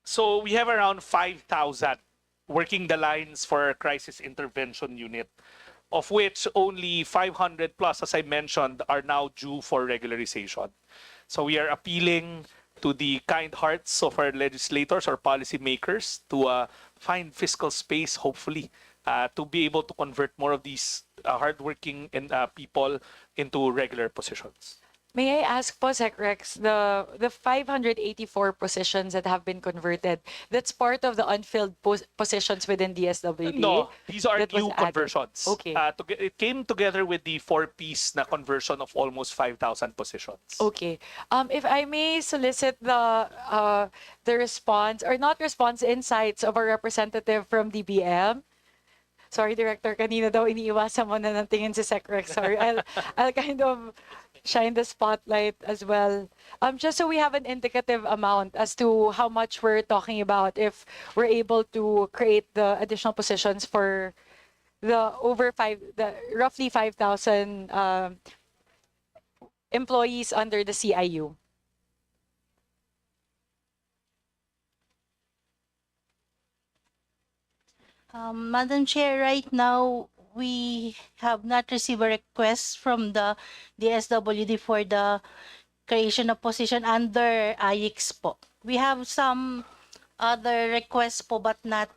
[SPEAKER 7] So we have around 5,000 working the lines for our crisis intervention unit, of which only 500 plus, as I mentioned, are now due for regularization. So we are appealing to the kind hearts of our legislators or policymakers to find fiscal space, hopefully, to be able to convert more of these hardworking people into regular positions.
[SPEAKER 20] May I ask po, Secrex, the 584 positions that have been converted, that's part of the unfilled positions within DSWD?
[SPEAKER 7] No, these are
[SPEAKER 20] that was
[SPEAKER 7] new
[SPEAKER 20] added?
[SPEAKER 7] conversions.
[SPEAKER 20] Okay.
[SPEAKER 7] It came together with the 4-piece na conversion of almost 5,000 positions.
[SPEAKER 20] Okay. If I may solicit the response, or not response, insights of a representative from DBM. Sorry, Director, kanina daw iniiwasan mo na ng tingin si Secrex. Sorry, I'll kind of shine the spotlight as well. Just so we have an indicative amount as to how much we're talking about if we're able to create the additional positions for the roughly 5,000 employees under the CIU.
[SPEAKER 14] Madam Chair, right now we have not received a request from the DSWD for the creation of position under IX po. We have some other requests po but not.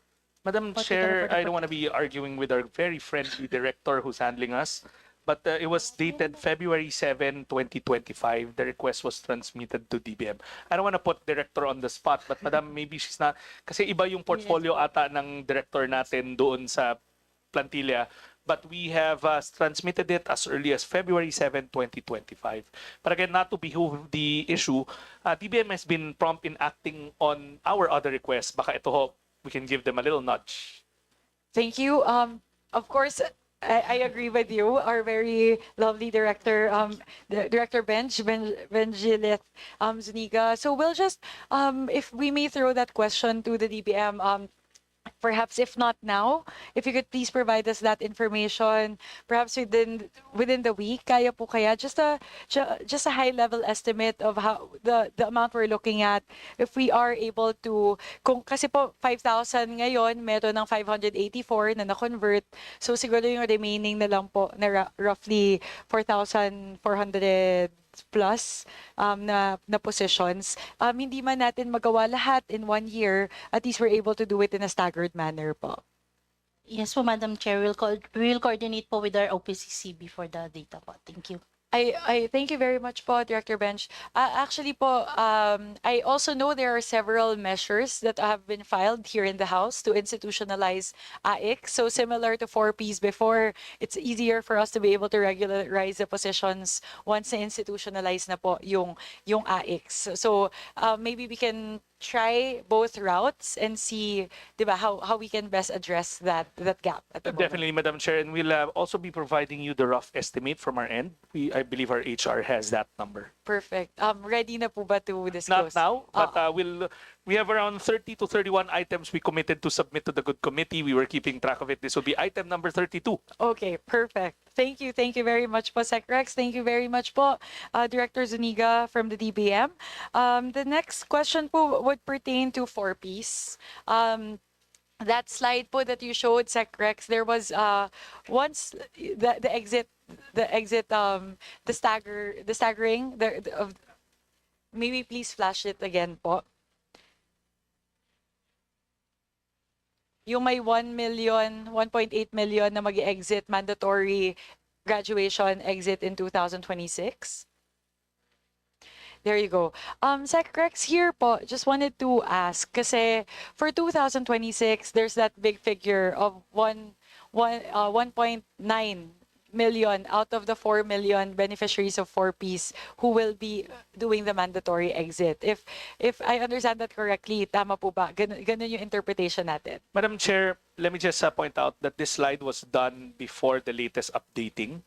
[SPEAKER 7] Madam Chair, I don't want to be arguing with our very friendly director who's handling us, but it was dated February 7, 2025. The request was transmitted to DBM. I don't want to put director on the spot, but Madam, maybe she's not, kasi iba yung portfolio ata ng director natin doon sa plantilla, but we have transmitted it as early as February 7, 2025. But again, not to behoove the issue, DBM has been prompt in acting on our other requests. Baka ito ho, we can give them a little nudge.
[SPEAKER 20] Thank you. Of course, I agree with you. Our very lovely director, Director Benjilith Zuniga. So we'll just, if we may throw that question to the DBM, perhaps if not now, if you could please provide us that information, perhaps within the week, kaya po kaya just a high level estimate of how the amount we're looking at, if we are able to, kung kasi po 5,000 ngayon, meron ng 584 na na-convert, so siguro yung remaining na lang po na roughly 4,400 plus na positions, hindi man natin magawa lahat in 1 year, at least we're able to do it in a staggered manner po.
[SPEAKER 14] Yes po, Madam Chair. We'll coordinate po with our OPCC before the data po. Thank you.
[SPEAKER 20] I thank you very much po, Director Bench. Actually po, I also know there are several measures that have been filed here in the House to institutionalize AIC. So similar to 4Ps before, it's easier for us to be able to regularize the positions once na-institutionalize na po yung AIC. So maybe we can try both routes and see, diba, how we can best address that gap at the moment.
[SPEAKER 7] Definitely, Madam Chair, and we'll also be providing you the rough estimate from our end. I believe our HR has that number.
[SPEAKER 20] Perfect. Ready na po ba to
[SPEAKER 7] Not
[SPEAKER 20] disclose?
[SPEAKER 7] now, but we have around 30 to 31 items we committed to submit to the good committee. We were keeping track of it. This will be item number 32.
[SPEAKER 20] Okay, perfect. Thank you very much po, Sec Rex. Thank you very much po, Director Zuniga from the DBM. The next question po would pertain to 4Ps. That slide po that you showed, Sec Rex, there was once the exit, the staggering, maybe please flash it again po. Yung may 1 million, 1.8 million na mag-exit mandatory graduation exit in 2026. There you go. Sec Rex, here po, just wanted to ask, kasi for 2026, there's that big figure of 1.9 million out of the 4 million beneficiaries of 4Ps who will be doing the mandatory exit. If I understand that correctly, tama po ba? Ganun yung interpretation natin.
[SPEAKER 7] Madam Chair, let me just point out that this slide was done before the latest updating.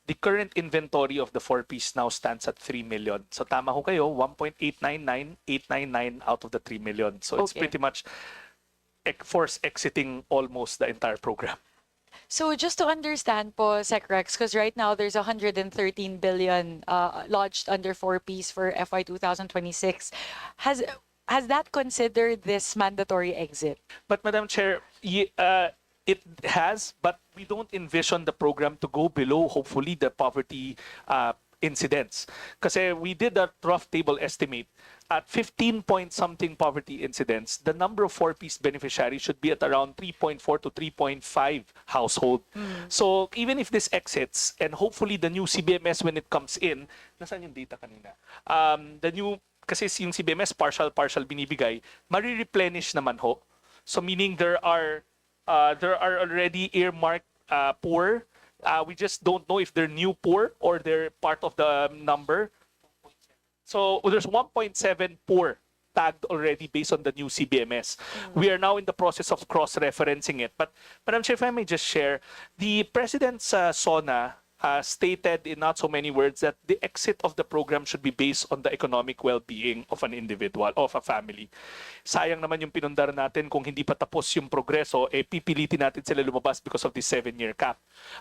[SPEAKER 7] The current inventory of the 4Ps now stands at 3 million. So tama ho kayo, 1.899 out of the 3 million. So it's pretty much force exiting almost the entire program.
[SPEAKER 20] So just to understand po, Sec Rex, because right now there's 113 billion lodged under 4Ps for FY 2026. Has that considered this mandatory exit?
[SPEAKER 7] But Madam Chair, it has, but we don't envision the program to go below, hopefully, the poverty incidents. Kasi we did a rough table estimate. At 15 point something poverty incidents, the number of 4Ps beneficiaries should be at around 3.4 to 3.5 household. So even if this exits, and hopefully the new CBMS when it comes in, nasaan yung data kanina? The new, kasi yung CBMS partial binibigay, mari-replenish naman ho. So meaning there are already earmarked poor. We just don't know if they're new poor or they're part of the number. So there's 1.7 poor tagged already based on the new CBMS. We are now in the process of cross-referencing it. But Madam Chair, if I may just share, the President's SONA stated in not so many words that the exit of the program should be based on the economic well-being of an individual, of a family. Sayang naman yung pinundar natin kung hindi pa tapos yung progreso, pipilitin natin sila lumabas because of the 7-year cap.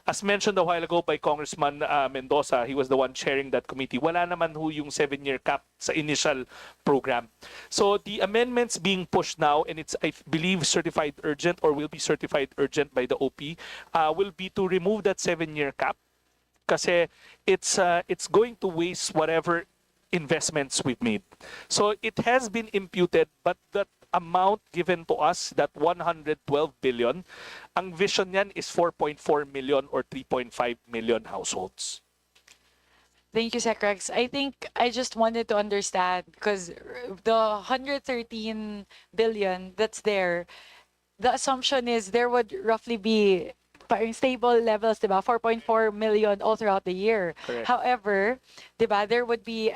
[SPEAKER 7] As mentioned a while ago by Congressman Mendoza, he was the one chairing that committee, wala naman ho yung 7-year cap sa initial program. So the amendments being pushed now, and it's, I believe, certified urgent or will be certified urgent by the OP, will be to remove that 7-year cap kasi it's going to waste whatever investments we've made. So it has been imputed, but that amount given to us, that 112 billion, ang vision niyan is 4.4 million or 3.5 million households.
[SPEAKER 20] Thank you, Sec Rex. I think I just wanted to understand because the 113 billion that's there, the assumption is there would roughly be parang stable levels, diba? 4.4 million all throughout the year.
[SPEAKER 7] Correct.
[SPEAKER 20] However, diba, there would be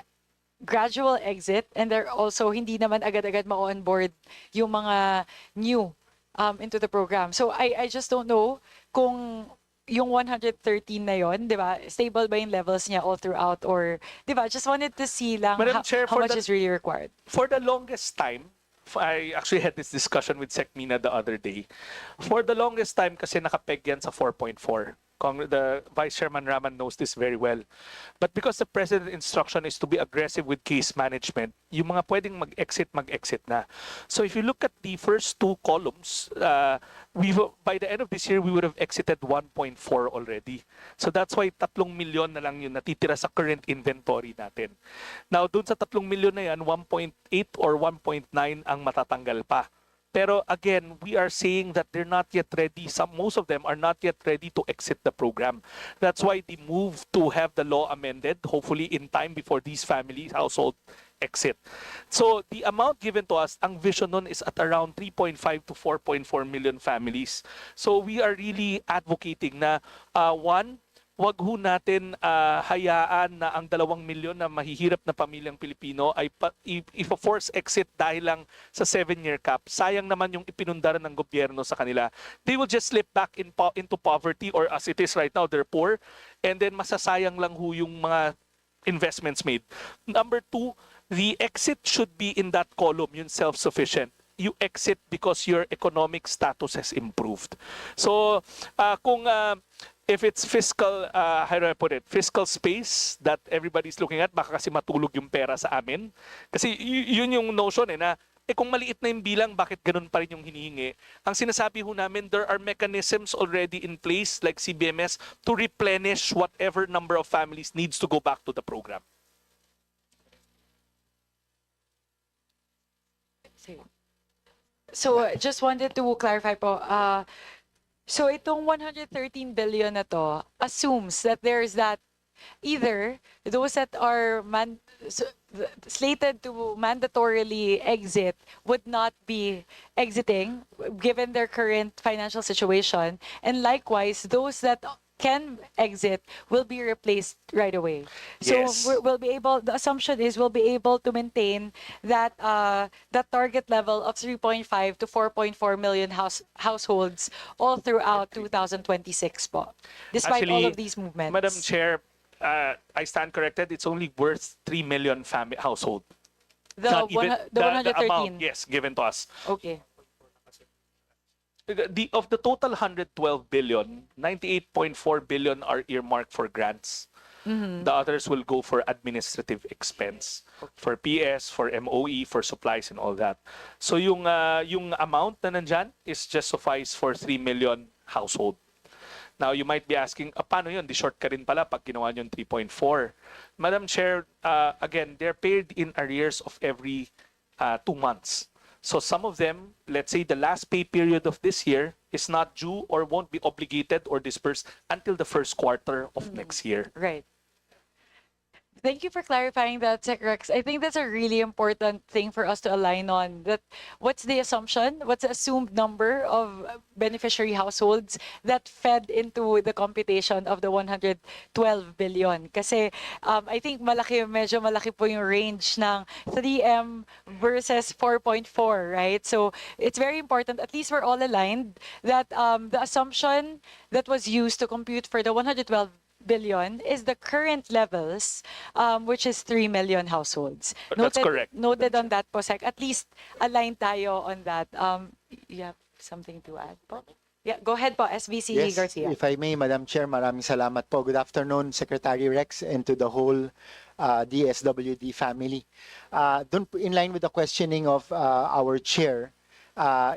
[SPEAKER 20] gradual exit and there also hindi naman agad-agad ma-onboard yung mga new into the program. So I just don't know kung yung 113 na yon, di ba? Stable ba yung levels niya all throughout or, di ba? Just wanted to see lang
[SPEAKER 7] Madam Chair,
[SPEAKER 20] how much is really required.
[SPEAKER 7] For the longest time, I actually had this discussion with Sec Mina the other day. For the longest time kasi nakapeg yan sa 4.4. The Vice Chairman Raman knows this very well. But because the President's instruction is to be aggressive with case management, yung mga pwedeng mag-exit na. So if you look at the first two columns, by the end of this year, we would have exited 1.4 already. So that's why 3 milyon na lang yung natitira sa current inventory natin. Now, dun sa 3 milyon na yan, 1.8 or 1.9 ang matatanggal pa. Pero again, we are saying that they're not yet ready. Most of them are not yet ready to exit the program. That's why the move to have the law amended, hopefully in time before these families, household exit. So the amount given to us, ang vision nun is at around 3.5 to 4.4 million families. So we are really advocating na one, wag ho natin hayaan na ang 2 milyon na mahihirap na pamilyang Pilipino ay force exit dahil lang sa 7-year cap. Sayang naman yung ipinundaran ng gobyerno sa kanila. They will just slip back into poverty or as it is right now, they're poor. And then masasayang lang ho yung mga investments made. Number 2, the exit should be in that column, yung self-sufficient. You exit because your economic status has improved. So if it's fiscal, how do I put it, fiscal space that everybody's looking at, baka kasi matulog yung pera sa amin. Kasi yun yung notion na, kung maliit na yung bilang, bakit ganun pa rin yung hinihingi? Ang sinasabi ho namin, there are mechanisms already in place like CBMS to replenish whatever number of families needs to go back to the program.
[SPEAKER 20] So just wanted to clarify po, so itong 113 billion na to assumes that there's that either those that are slated to mandatorily exit would not be exiting given their current financial situation, and likewise those that can exit will be replaced right away.
[SPEAKER 7] Yes.
[SPEAKER 20] So we'll be able, the assumption is we'll be able to maintain that that target level of 3.5 to 4.4 million households all throughout 2026 po. Despite all of these movements.
[SPEAKER 7] Madam Chair, I stand corrected. It's only worth 3 million household.
[SPEAKER 20] The
[SPEAKER 7] Not even
[SPEAKER 20] 113.
[SPEAKER 7] the amount, yes, given to us.
[SPEAKER 20] Okay.
[SPEAKER 7] Of the total 112 billion, 98.4 billion are earmarked for grants. The others will go for administrative expense, for PS, for MOE, for supplies and all that. So yung amount na nandyan is just suffice for 3 million household. Now, you might be asking, paano yun? Di short ka rin pala pag ginawa nyo yung 3.4. Madam Chair, again, they're paid in arrears of every 2 months. So some of them, let's say the last pay period of this year is not due or won't be obligated or dispersed until the first quarter of next year.
[SPEAKER 20] Right. Thank you for clarifying that, Sec Rex. I think that's a really important thing for us to align on. That what's the assumption? What's the assumed number of beneficiary households that fed into the computation of the 112 billion? Kasi I think medyo malaki po yung range ng 3M versus 4.4, right? So it's very important, at least we're all aligned, that the assumption that was used to compute for the 112 billion is the current levels, which is 3 million households.
[SPEAKER 7] That's correct.
[SPEAKER 20] Noted on that po, Sec. At least align tayo on that. You have something to add po? Yeah, go ahead po, SVC
[SPEAKER 15] Yes,
[SPEAKER 20] Garcia.
[SPEAKER 15] if I may, Madam Chair, maraming salamat po. Good afternoon, Secretary Rex, and to the whole DSWD family. In line with the questioning of our chair,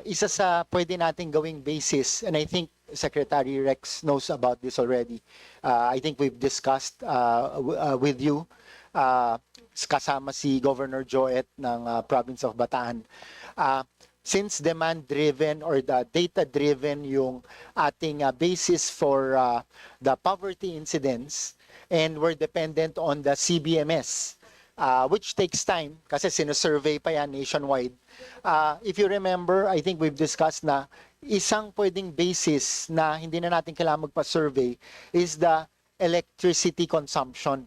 [SPEAKER 15] isa sa pwede nating gawing basis, and I think Secretary Rex knows about this already. I think we've discussed with you, kasama si Governor Joet ng province of Bataan. Since demand-driven or the data-driven yung ating basis for the poverty incidence, and we're dependent on the CBMS, which takes time kasi sinusurvey pa yan nationwide. If you remember, I think we've discussed na isang pwedeng basis na hindi na natin kailangan magpa-survey is the electricity consumption.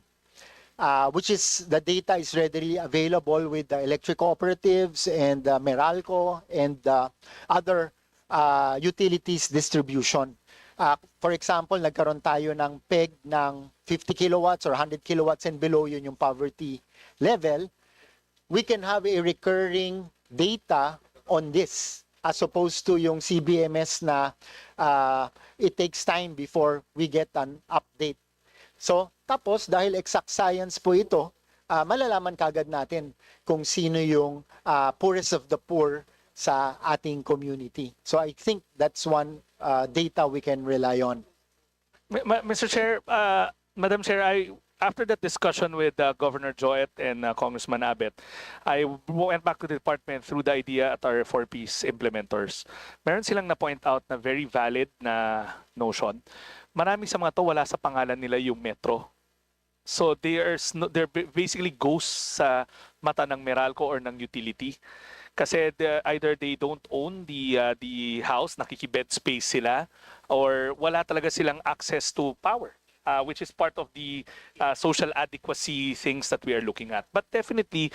[SPEAKER 15] Which is the data is readily available with the electric cooperatives and Meralco and other utilities distribution. For example, nagkaroon tayo ng PEG ng 50 kilowatts or 100 kilowatts and below, yun yung poverty level. We can have a recurring data on this as opposed to yung CBMS na it takes time before we get an update. So, tapos dahil exact science po ito, malalaman kagad natin kung sino yung poorest of the poor sa ating community. So I think that's one data we can rely on.
[SPEAKER 7] Mr. Chair, Madam Chair, after that discussion with Governor Joet and Congressman Abet, I went back to the department through the idea at our 4Ps implementers. Meron silang na-point out na very valid na notion. Marami sa mga to wala sa pangalan nila yung metro. So they're basically ghosts sa mata ng Meralco or ng utility. Kasi either they don't own the house, nakikibed space sila, or wala talaga silang access to power. Which is part of the social adequacy things that we are looking at. But definitely,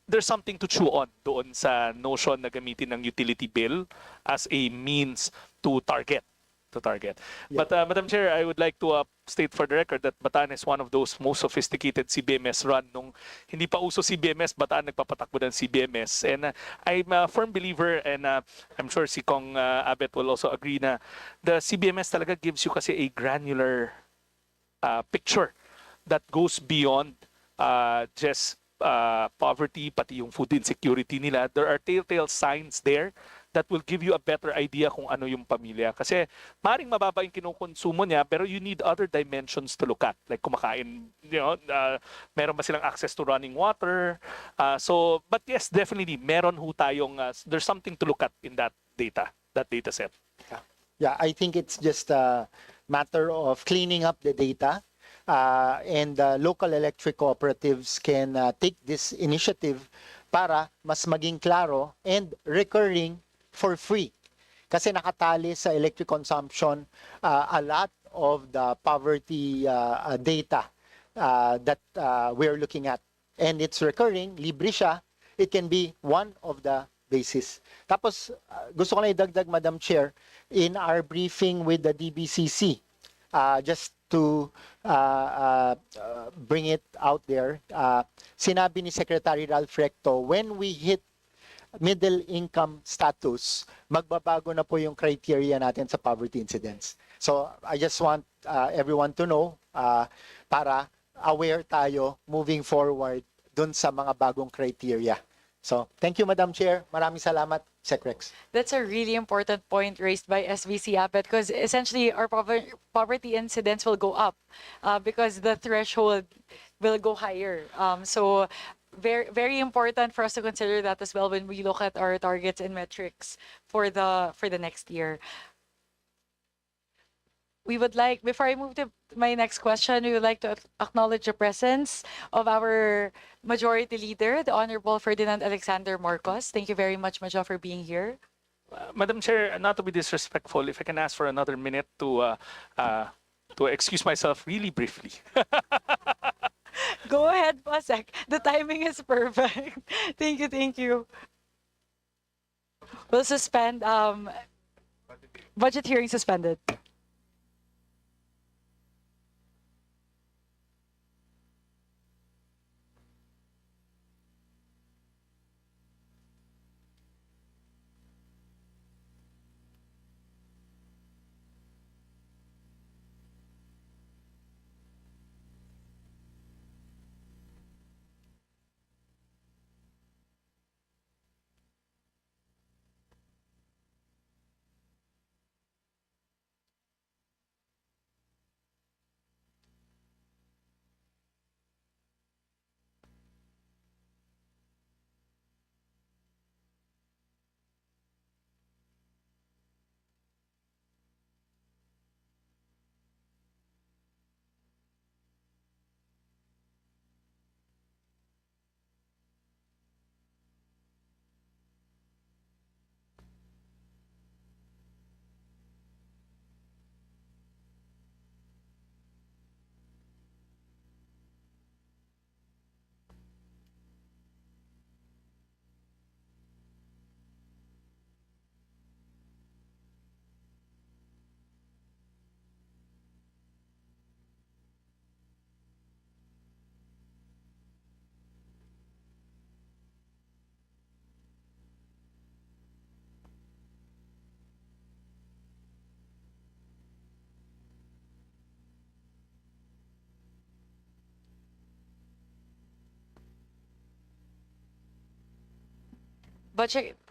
[SPEAKER 7] there's something to chew on doon sa notion na gamitin ng utility bill as a means to target. Yeah. But Madam Chair, I would like to state for the record that Bataan is one of those most sophisticated CBMS run. Nung hindi pa uso CBMS, Bataan nagpapatakbo ng CBMS. And I'm a firm believer, and I'm sure si Kong Abet will also agree na the CBMS talaga gives you kasi a granular picture that goes beyond just poverty, pati yung food insecurity nila. There are telltale signs there that will give you a better idea kung ano yung pamilya. Kasi maring mababa yung kinukonsumo niya, pero you need other dimensions to look at. Like kumakain, meron ba silang access to running water? But yes, definitely, meron ho tayong, there's something to look at in that data set.
[SPEAKER 15] Yeah, I think it's just a matter of cleaning up the data, and local electric cooperatives can take this initiative para mas maging klaro and recurring for free. Kasi nakatali sa electric consumption a lot of the poverty data that we're looking at. And it's recurring, libre siya. It can be one of the basis. Tapos, gusto ko na idagdag, Madam Chair, in our briefing with the DBCC, just to bring it out there, sinabi ni Secretary Ralph Recto, when we hit middle income status, magbabago na po yung criteria natin sa poverty incidence. So I just want everyone to know para aware tayo moving forward dun sa mga bagong criteria. So thank you, Madam Chair. Maraming salamat, Sec Rex.
[SPEAKER 20] That's a really important point raised by SVC Abet, because essentially our poverty incidence will go up because the threshold will go higher. So very, very important for us to consider that as well when we look at our targets and metrics for the next year. We would like, before I move to my next question, we would like to acknowledge the presence of our Majority Leader, the Honorable Ferdinand Alexander Marcos. Thank you very much, Majo, for being here.
[SPEAKER 7] Madam Chair, not to be disrespectful, if I can ask for another minute to excuse myself really briefly.
[SPEAKER 20] Go ahead, Pasek. The timing is perfect. Thank you. We'll suspend, budget hearing suspended.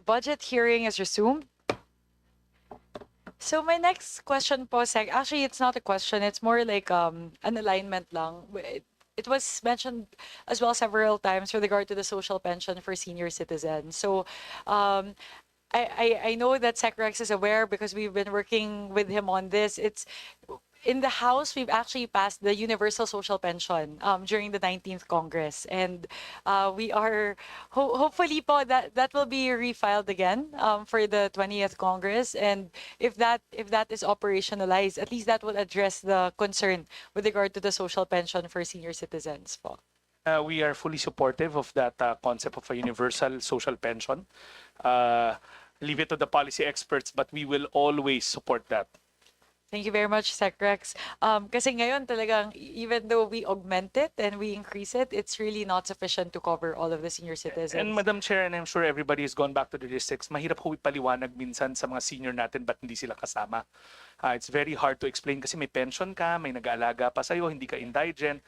[SPEAKER 20] budget hearing is resumed. So my next question po, Sec, actually it's not a question, it's more like an alignment lang. It was mentioned as well several times with regard to the social pension for senior citizens. So I know that Sec Rex is aware because we've been working with him on this. It's in the House, we've actually passed the Universal Social Pension during the 19th Congress. And we are, hopefully po, that will be refiled again for the 20th Congress. And if that is operationalized, at least that will address the concern with regard to the social pension for senior citizens po.
[SPEAKER 7] We are fully supportive of that concept of a universal social pension. Leave it to the policy experts, but we will always support that.
[SPEAKER 20] Thank you very much, Sec Rex. Kasi ngayon talagang, even though we augment it and we increase it, it's really not sufficient to cover all of the senior citizens.
[SPEAKER 7] And Madam Chair, and I'm sure everybody has gone back to the districts, mahirap ho ipaliwanag minsan sa mga senior natin ba't hindi sila kasama. It's very hard to explain kasi may pension ka, may nag-aalaga pa sa'yo, hindi ka indigent.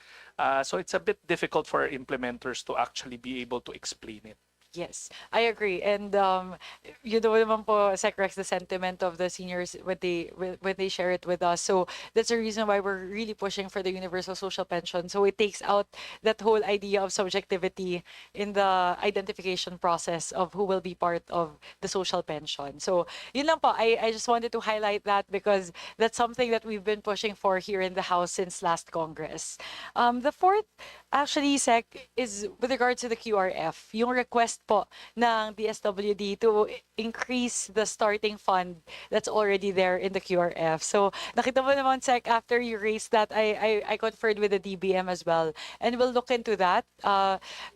[SPEAKER 7] So it's a bit difficult for our implementers to actually be able to explain it.
[SPEAKER 20] Yes, I agree. And you know naman po, Sec Rex, the sentiment of the seniors when they share it with us. So that's the reason why we're really pushing for the universal social pension. So it takes out that whole idea of subjectivity in the identification process of who will be part of the social pension. So yun lang po, I just wanted to highlight that because that's something that we've been pushing for here in the House since last Congress. The fourth, actually, Sec, is with regards to the QRF, yung request po ng DSWD to increase the starting fund that's already there in the QRF. So nakita mo naman, Sec, after you raised that, I conferred with the DBM as well. And we'll look into that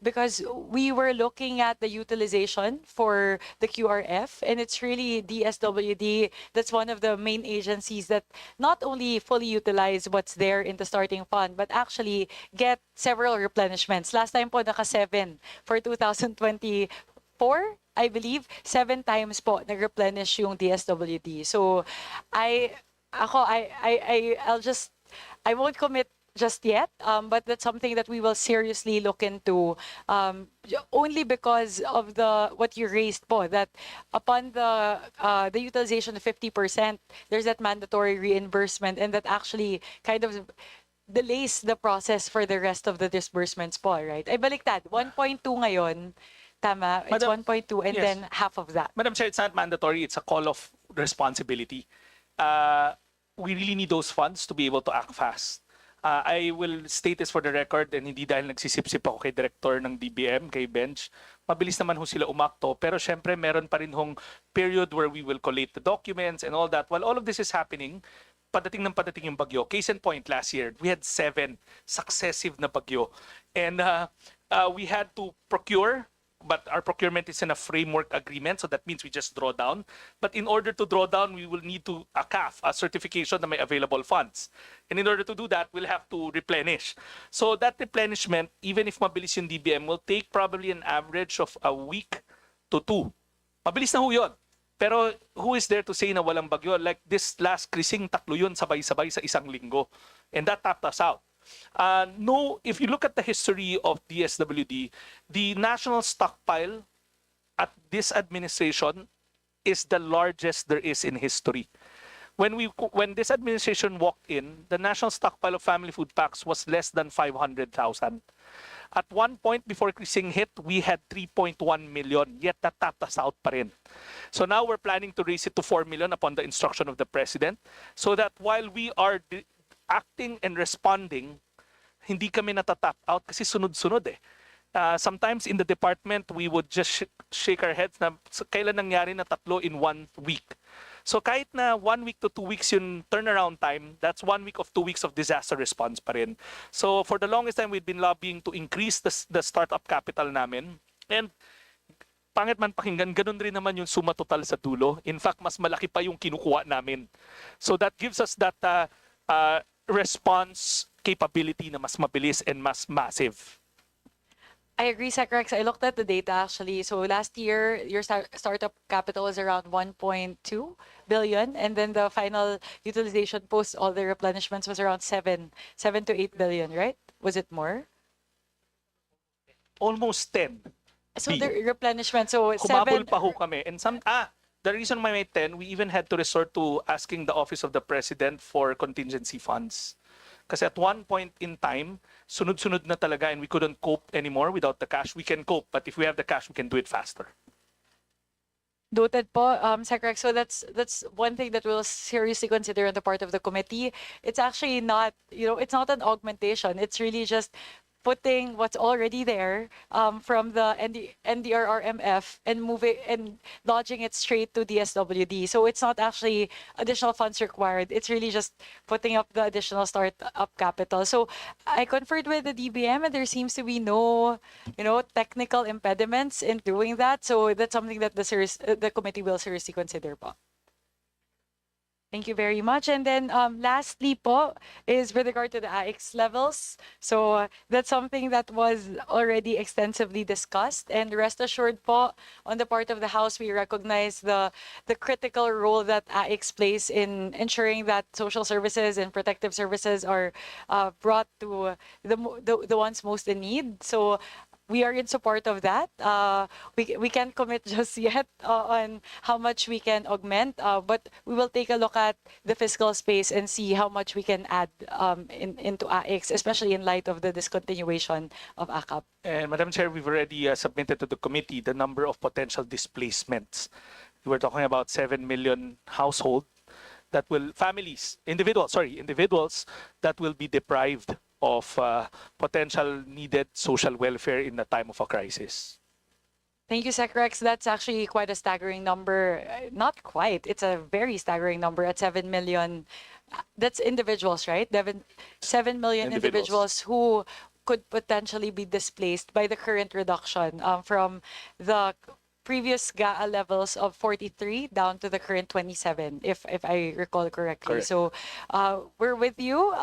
[SPEAKER 20] because we were looking at the utilization for the QRF, and it's really DSWD that's one of the main agencies that not only fully utilize what's there in the starting fund, but actually get several replenishments. Last time po, naka-7 for 2024, I believe, 7 times po nag-replenish yung DSWD. So, I won't commit just yet, but that's something that we will seriously look into only because of what you raised po, that upon the utilization of 50%, there's that mandatory reimbursement, and that actually kind of delays the process for the rest of the disbursements po, right? Ay baliktad, 1.2 ngayon, tama? It's 1.2 and
[SPEAKER 7] yes.
[SPEAKER 20] then half of that.
[SPEAKER 7] Madam Chair, it's not mandatory, it's a call of responsibility. We really need those funds to be able to act fast. I will state this for the record, and hindi dahil nagsisip-sip ako kay Director ng DBM, kay Bench. Mabilis naman ho sila umakto, pero syempre meron pa rin hong period where we will collate the documents and all that. While all of this is happening, padating yung bagyo. Case in point, last year, we had 7 successive na bagyo. And we had to procure, but our procurement is in a framework agreement, so that means we just draw down. But in order to draw down, we will need to a CAF, a certification na may available funds. And in order to do that, we'll have to replenish. So that replenishment, even if mabilis yung DBM, will take probably an average of a week to 2. Mabilis na ho yun. Pero who is there to say na walang bagyo? Like this last krising, 3 yun sabay-sabay sa isang linggo. And that tapped us out. No, if you look at the history of DSWD, the national stockpile at this administration is the largest there is in history. When this administration walked in, the national stockpile of family food packs was less than 500,000. At one point before krising hit, we had 3.1 million, yet that tapped us out pa rin. So now we're planning to raise it to 4 million upon the instruction of the President, so that while we are acting and responding, hindi kami natatap out kasi sunod-sunod eh. Sometimes in the department, we would just shake our heads na kailan nangyari na 3 in 1 week. So kahit na 1 week to 2 weeks yung turnaround time, that's 1 week of 2 weeks of disaster response pa rin. So for the longest time, we've been lobbying to increase the startup capital namin. And pangit man pakinggan, ganun rin naman yung suma total sa dulo. In fact, mas malaki pa yung kinukuha namin. So that gives us that response capability na mas mabilis and mas massive.
[SPEAKER 20] I agree, Sec Rex. I looked at the data actually. So last year, your startup capital was around 1.2 billion, and then the final utilization post all the replenishments was around 7 to 8 billion, right? Was it more?
[SPEAKER 7] Almost 10.
[SPEAKER 20] So
[SPEAKER 7] B.
[SPEAKER 20] the replenishment, so
[SPEAKER 7] Humabol
[SPEAKER 20] 7,
[SPEAKER 7] pa ho kami. And the reason why may 10, we even had to resort to asking the Office of the President for contingency funds. Kasi at one point in time, sunod-sunod na talaga and we couldn't cope anymore without the cash. We can cope, but if we have the cash, we can do it faster.
[SPEAKER 20] noted po, Secretary. So that's one thing that we'll seriously consider on the part of the committee. It's actually not, it's not an augmentation. It's really just putting what's already there from the NDRRMF and moving and lodging it straight to DSWD. So it's not actually additional funds required. It's really just putting up the additional start-up capital. So I conferred with the DBM and there seems to be no, technical impediments in doing that. So that's something that the committee will seriously consider po. Thank you very much. And then lastly po is with regard to the AX levels. So that's something that was already extensively discussed. And rest assured po, on the part of the House, we recognize the critical role that AX plays in ensuring that social services and protective services are brought to the ones most in need. So we are in support of that. We can't commit just yet on how much we can augment, but we will take a look at the fiscal space and see how much we can add into AX, especially in light of the discontinuation of ACAP.
[SPEAKER 7] And Madam Chair, we've already submitted to the committee the number of potential displacements. We're talking about 7 million households that will, individuals that will be deprived of potential needed social welfare in the time of a crisis.
[SPEAKER 20] Thank you, Secrex. That's actually quite a staggering number. Not quite. It's a very staggering number at 7 million. That's individuals, right? 7 million individuals who could potentially be displaced by the current reduction from the previous GAA levels of 43 down to the current 27, if I recall correctly.
[SPEAKER 7] Correct.
[SPEAKER 20] So we're with you.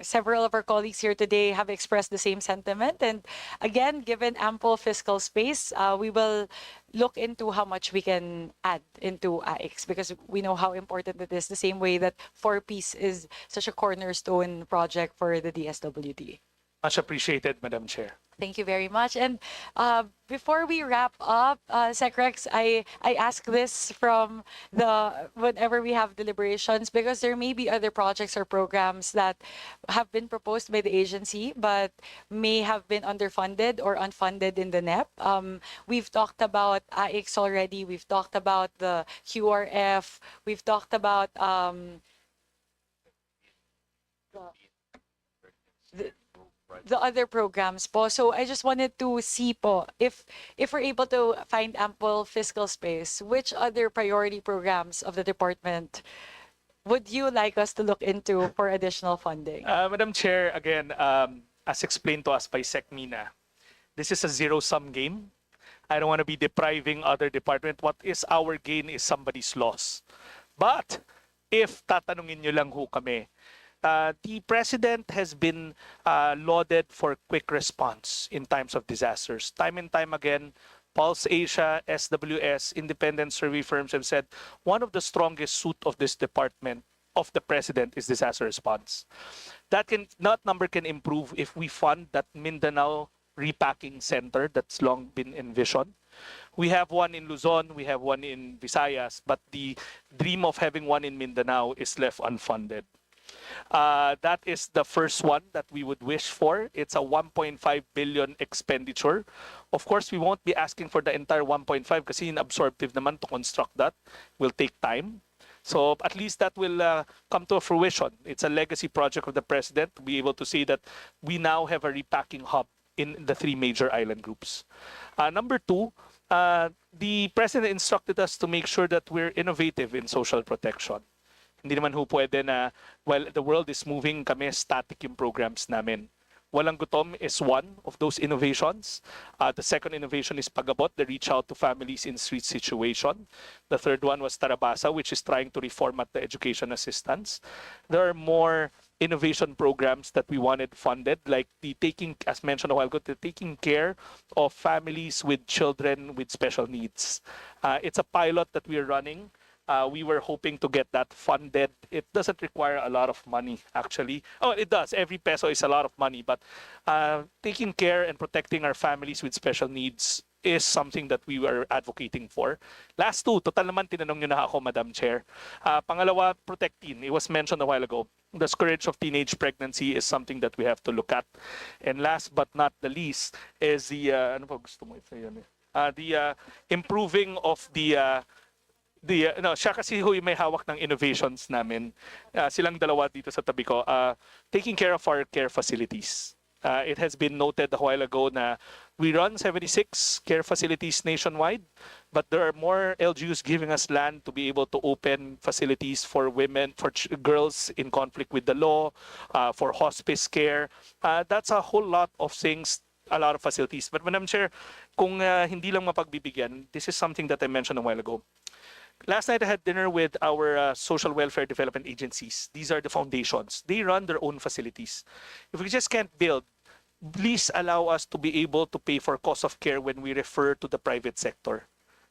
[SPEAKER 20] Several of our colleagues here today have expressed the same sentiment. And again, given ample fiscal space, we will look into how much we can add into AX because we know how important it is, the same way that 4-piece is such a cornerstone project for the DSWD.
[SPEAKER 7] Much appreciated, Madam Chair.
[SPEAKER 20] Thank you very much. And before we wrap up, Secrex, I ask this from whenever we have deliberations, because there may be other projects or programs that have been proposed by the agency, but may have been underfunded or unfunded in the NEP. We've talked about AX already. We've talked about the QRF. We've talked about the other programs po. So I just wanted to see po, if we're able to find ample fiscal space, which other priority programs of the department would you like us to look into for additional funding?
[SPEAKER 7] Madam Chair, again, as explained to us by Sec Mina, this is a zero-sum game. I don't want to be depriving other department. What is our gain is somebody's loss. But if tatanungin nyo lang ho kami, the President has been lauded for quick response in times of disasters. Time and time again, Pulse Asia, SWS, independent survey firms have said one of the strongest suit of this department of the President is disaster response. That number can improve if we fund that Mindanao repacking center that's long been envisioned. We have one in Luzon, we have one in Visayas, but the dream of having one in Mindanao is left unfunded. That is the first one that we would wish for. It's a 1.5 billion expenditure. Of course, we won't be asking for the entire 1.5 kasi inabsorptive naman to construct that. Will take time. So at least that will come to a fruition. It's a legacy project of the President to be able to say that we now have a repacking hub in the 3 major island groups. Number 2, the President instructed us to make sure that we're innovative in social protection. Hindi naman ho pwede na, while the world is moving, kami static yung programs namin. Walang Gutom is one of those innovations. The second innovation is Pagabot, the reach out to families in street situation. The third one was Tarabasa, which is trying to reformat the education assistance. There are more innovation programs that we wanted funded, like the taking, as mentioned a while ago, the taking care of families with children with special needs. It's a pilot that we're running. We were hoping to get that funded. It doesn't require a lot of money, actually. Oh, it does. Every peso is a lot of money. But taking care and protecting our families with special needs is something that we were advocating for. Last two, total naman tinanong nyo na ako, Madam Chair. Pangalawa, protect teen. It was mentioned a while ago. The scourge of teenage pregnancy is something that we have to look at. And last but not the least is the, ano ba gusto mo ito yun? Improving of no, siya kasi ho yung may hawak ng innovations namin. Silang dalawa dito sa tabi ko. Taking care of our care facilities. It has been noted a while ago na we run 76 care facilities nationwide, but there are more LGUs giving us land to be able to open facilities for women, for girls in conflict with the law, for hospice care. That's a whole lot of things, a lot of facilities. But Madam Chair, kung hindi lang mapagbibigyan, this is something that I mentioned a while ago. Last night I had dinner with our social welfare development agencies. These are the foundations. They run their own facilities. If we just can't build, please allow us to be able to pay for cost of care when we refer to the private sector.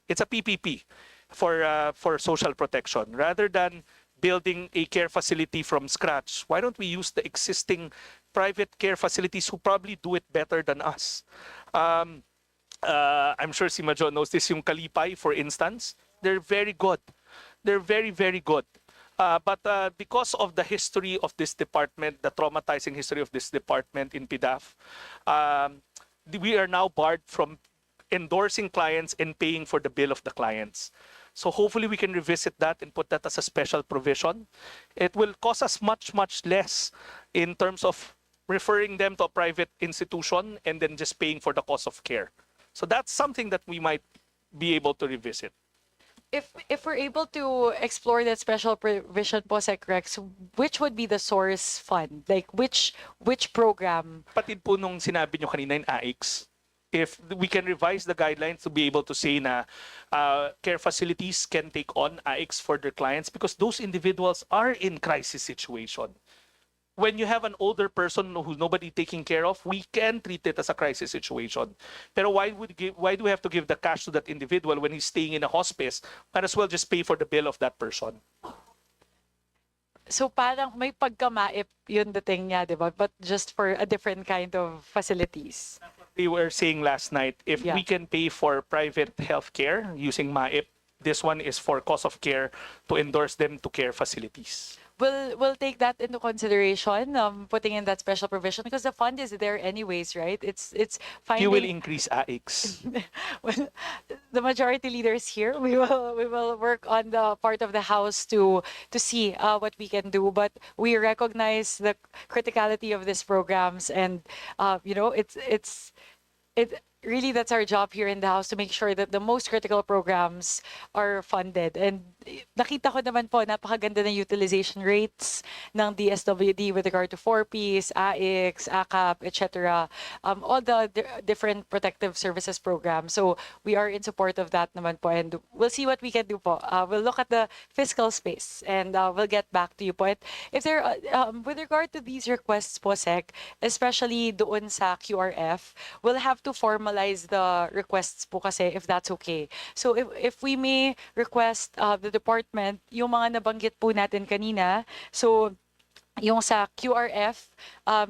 [SPEAKER 7] It's a PPP for social protection. Rather than building a care facility from scratch, why don't we use the existing private care facilities who probably do it better than us? I'm sure si Majo knows this, yung Kalipay, for instance. They're very good. They're very, very good. But because of the history of this department, the traumatizing history of this department in PDAF, we are now barred from endorsing clients and paying for the bill of the clients. So hopefully we can revisit that and put that as a special provision. It will cost us much, much less in terms of referring them to a private institution and then just paying for the cost of care. So that's something that we might be able to revisit.
[SPEAKER 20] If we're able to explore that special provision po, Sec Rex, which would be the source fund? Like which program?
[SPEAKER 7] Patid po nung sinabi nyo kanina in AIX, if we can revise the guidelines to be able to say na care facilities can take on AIX for their clients because those individuals are in crisis situation. When you have an older person who's nobody taking care of, we can treat it as a crisis situation. Pero why do we have to give the cash to that individual when he's staying in a hospice? Might as well just pay for the bill of that person.
[SPEAKER 20] So parang may pagkamaip yun dating niya, di ba? But just for a different kind of facilities.
[SPEAKER 7] We were saying last night, if we can pay for private healthcare using MAIP, this one is for cost of care to endorse them to care facilities.
[SPEAKER 20] We'll take that into consideration, putting in that special provision because the fund is there anyways, right? It's finding.
[SPEAKER 7] You will increase AIX.
[SPEAKER 20] Well, the majority leaders here, we will work on the part of the house to see what we can do. But we recognize the criticality of these programs, and it really, that's our job here in the House to make sure that the most critical programs are funded. And nakita ko naman po, napakaganda ng utilization rates ng DSWD with regard to 4Ps, AIX, ACAP, etc. All the different protective services programs. So we are in support of that naman po. And we'll see what we can do po. We'll look at the fiscal space and we'll get back to you po. If there, with regard to these requests po, Sec, especially doon sa QRF, we'll have to formalize the requests po kasi if that's okay. So if we may request the department, yung mga nabanggit po natin kanina, so yung sa QRF,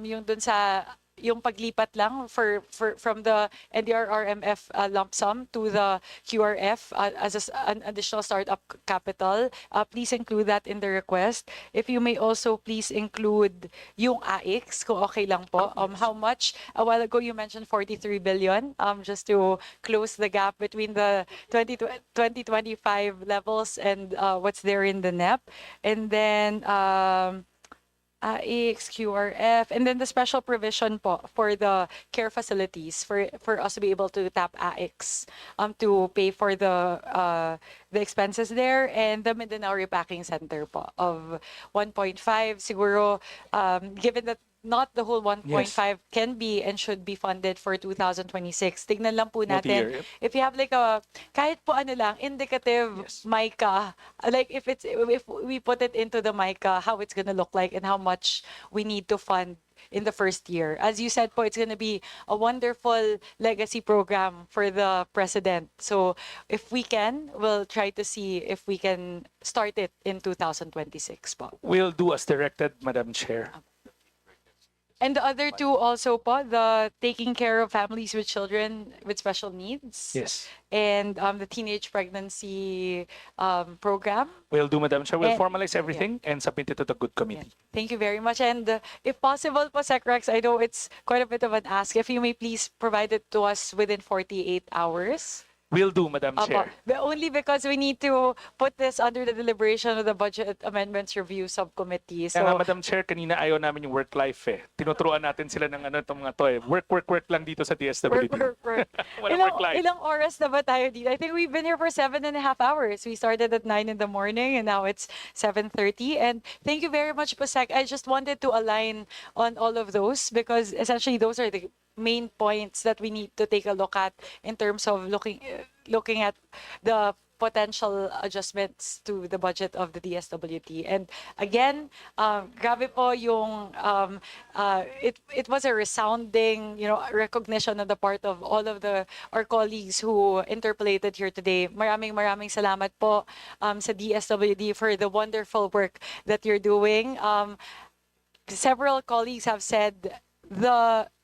[SPEAKER 20] yung dun sa yung paglipat lang from the NDRRMF lump sum to the QRF as an additional startup capital, please include that in the request. If you may also please include yung AIX, kung okay lang po. How much? A while ago you mentioned 43 billion, just to close the gap between the 2025 levels and what's there in the NEP. And then AIX, QRF, and then the special provision po for the care facilities for us to be able to tap AIX to pay for the expenses there, and the Mindanao Repacking Center po of 1.5 siguro, given that not the whole 1.5 can be and should be funded for 2026. Tignan lang po natin.
[SPEAKER 7] Multi-year,
[SPEAKER 20] If you have like a, kahit po ano lang, indicative MICA, like if we put it into the MICA, how it's gonna look like and how much we need to fund in the first year. As you said po, it's gonna be a wonderful legacy program for the president. So if we can, we'll try to see if we can start it in 2026 po.
[SPEAKER 7] We'll do as directed, Madam Chair.
[SPEAKER 20] And the other two also po, the taking care of families with children with special needs.
[SPEAKER 7] Yes.
[SPEAKER 20] And the teenage pregnancy program.
[SPEAKER 7] We'll do, Madam Chair. We'll
[SPEAKER 20] And-
[SPEAKER 7] formalize everything and submit it to the good committee.
[SPEAKER 20] Thank you very much. And if possible po, Sec Rex, I know it's quite a bit of an ask. If you may please provide it to us within 48 hours.
[SPEAKER 7] We'll do, Madam
[SPEAKER 20] Apo.
[SPEAKER 7] Chair.
[SPEAKER 20] But only because we need to put this under the deliberation of the Budget Amendments Review Subcommittee.
[SPEAKER 7] Kaya nga,
[SPEAKER 20] So,
[SPEAKER 7] Madam Chair, kanina ayaw namin yung work life eh. Tinuturuan natin sila ng ano itong mga to eh. Work lang dito sa DSWD.
[SPEAKER 20] work.
[SPEAKER 7] Walang work life.
[SPEAKER 20] Ilang oras na ba tayo dito? I think we've been here for 7.5 hours. We started at 9 in the morning and now it's 7:30. And thank you very much, Pasek. I just wanted to align on all of those because essentially those are the main points that we need to take a look at in terms of looking at the potential adjustments to the budget of the DSWD. And again, grabe po yung it was a resounding, recognition on the part of all of our colleagues who interpolated here today. Maraming salamat po sa DSWD for the wonderful work that you're doing. Several colleagues have said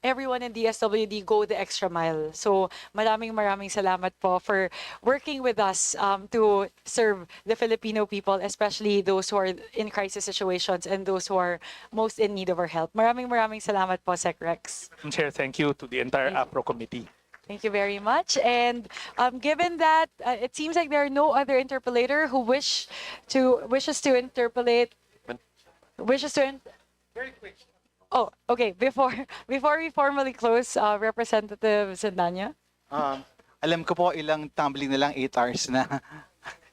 [SPEAKER 20] everyone in DSWD go the extra mile. So maraming salamat po for working with us to serve the Filipino people, especially those who are in crisis situations and those who are most in need of our help. Maraming salamat po, Sec Rex.
[SPEAKER 7] Madam Chair, thank you to the entire APRO committee.
[SPEAKER 20] Thank you very much. And given that it seems like there are no other interpolator who wishes to interpolate.
[SPEAKER 7] Very quick.
[SPEAKER 20] Oh, okay. Before we formally close, Representative Sandanya.
[SPEAKER 11] Alam ko po ilang tumbling na lang, 8 hours na.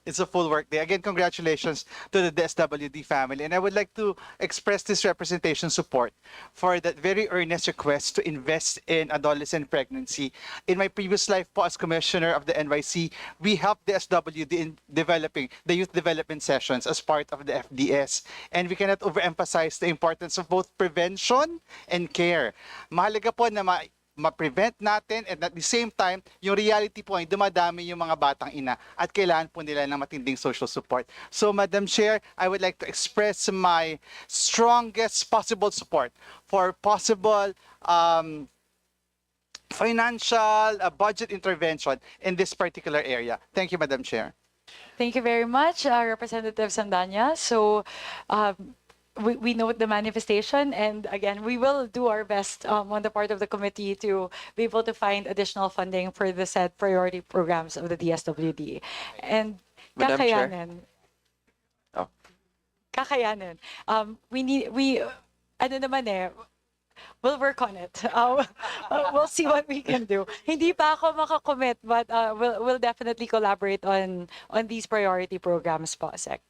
[SPEAKER 11] It's a full work day. Again, congratulations to the DSWD family. And I would like to express this representation support for that very earnest request to invest in adolescent pregnancy. In my previous life po as Commissioner of the NYC, we helped the DSWD in developing the youth development sessions as part of the FDS. And we cannot overemphasize the importance of both prevention and care. Mahalaga po na ma-prevent natin and at the same time, yung reality po ay dumadami yung mga batang ina at kailangan po nila ng matinding social support. So, Madam Chair, I would like to express my strongest possible support for possible financial budget intervention in this particular area. Thank you, Madam Chair.
[SPEAKER 20] Thank you very much, Representative Sandanya. So, we note the manifestation, and again, we will do our best on the part of the committee to be able to find additional funding for the said priority programs of the DSWD. And
[SPEAKER 12] Madam Chair.
[SPEAKER 20] kakayanin.
[SPEAKER 12] Oh.
[SPEAKER 20] Kakayanin. Ano naman eh, we'll work on it. We'll see what we can do. Hindi pa ako makakommit, but we'll definitely collaborate on these priority programs po, Sec.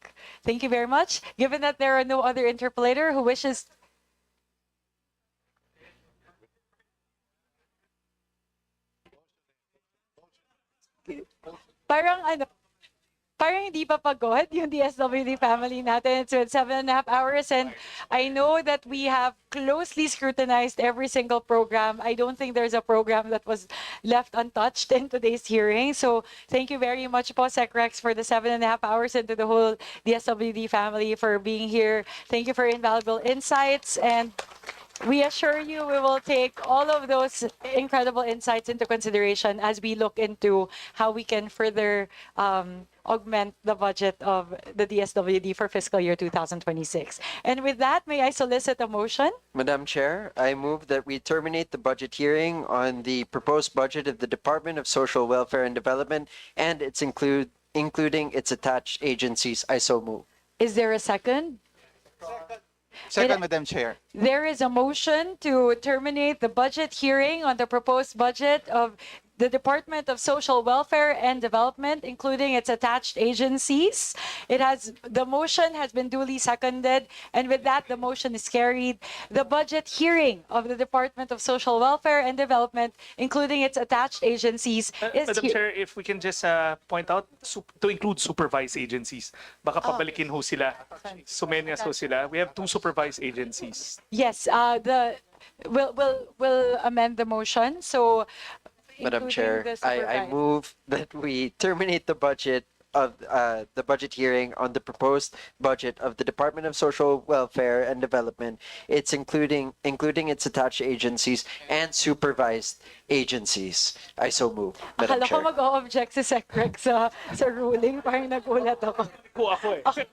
[SPEAKER 20] Thank you very much. Given that there are no other interpolator who wishes... Parang hindi pa pagod yung DSWD family natin. It's been 7.5 hours, and I know that we have closely scrutinized every single program. I don't think there's a program that was left untouched in today's hearing. So thank you very much po, Sec Rex, for the 7.5 hours, and to the whole DSWD family for being here. Thank you for invaluable insights, and we assure you we will take all of those incredible insights into consideration as we look into how we can further augment the budget of the DSWD for fiscal year 2026. And with that, may I solicit a motion?
[SPEAKER 12] Madam Chair, I move that we terminate the budget hearing on the proposed budget of the Department of Social Welfare and Development and including its attached agencies. I so move.
[SPEAKER 20] Is there a second?
[SPEAKER 11] Second, Madam Chair.
[SPEAKER 20] There is a motion to terminate the budget hearing on the proposed budget of the Department of Social Welfare and Development, including its attached agencies. The motion has been duly seconded, and with that, the motion is carried. The budget hearing of the Department of Social Welfare and Development, including its attached agencies, is
[SPEAKER 7] Madam Chair, if we can just point out to include supervised agencies. Baka pabalikin ho sila. Sumenyas ho sila. We have 2 supervised agencies.
[SPEAKER 20] Yes, we'll amend the motion. So,
[SPEAKER 12] Madam
[SPEAKER 20] including
[SPEAKER 12] Chair,
[SPEAKER 20] the
[SPEAKER 12] I
[SPEAKER 20] supervised.
[SPEAKER 12] move that we terminate the budget of the budget hearing on the proposed budget of the Department of Social Welfare and Development. It's including its attached agencies and supervised agencies. I so move, Madam
[SPEAKER 20] Akala ko
[SPEAKER 12] Chair.
[SPEAKER 20] mag-o-object si Sec Rex sa ruling. Parang nagulat ako.
[SPEAKER 7] Ako eh.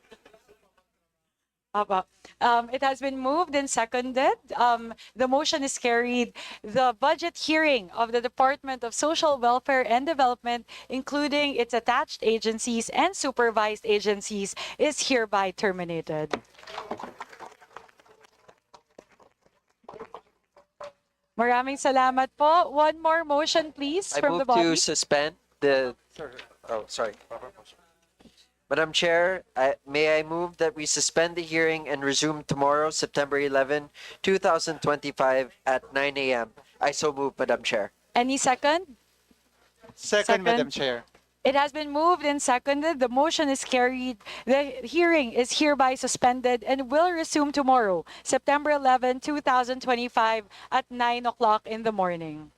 [SPEAKER 20] Aba. It has been moved and seconded. The motion is carried. The budget hearing of the Department of Social Welfare and Development, including its attached agencies and supervised agencies, is hereby terminated. Maraming salamat po. One more motion, please,
[SPEAKER 12] I
[SPEAKER 20] from the
[SPEAKER 12] move to
[SPEAKER 20] body.
[SPEAKER 12] suspend the. Oh, sorry. Madam Chair, may I move that we suspend the hearing and resume tomorrow, September 11, 2025 at 9 a.m. I so move, Madam Chair.
[SPEAKER 20] Any second?
[SPEAKER 11] Second, Madam Chair.
[SPEAKER 20] It has been moved and seconded. The motion is carried. The hearing is hereby suspended and will resume tomorrow, September 11, 2025 at 9 o'clock in the morning.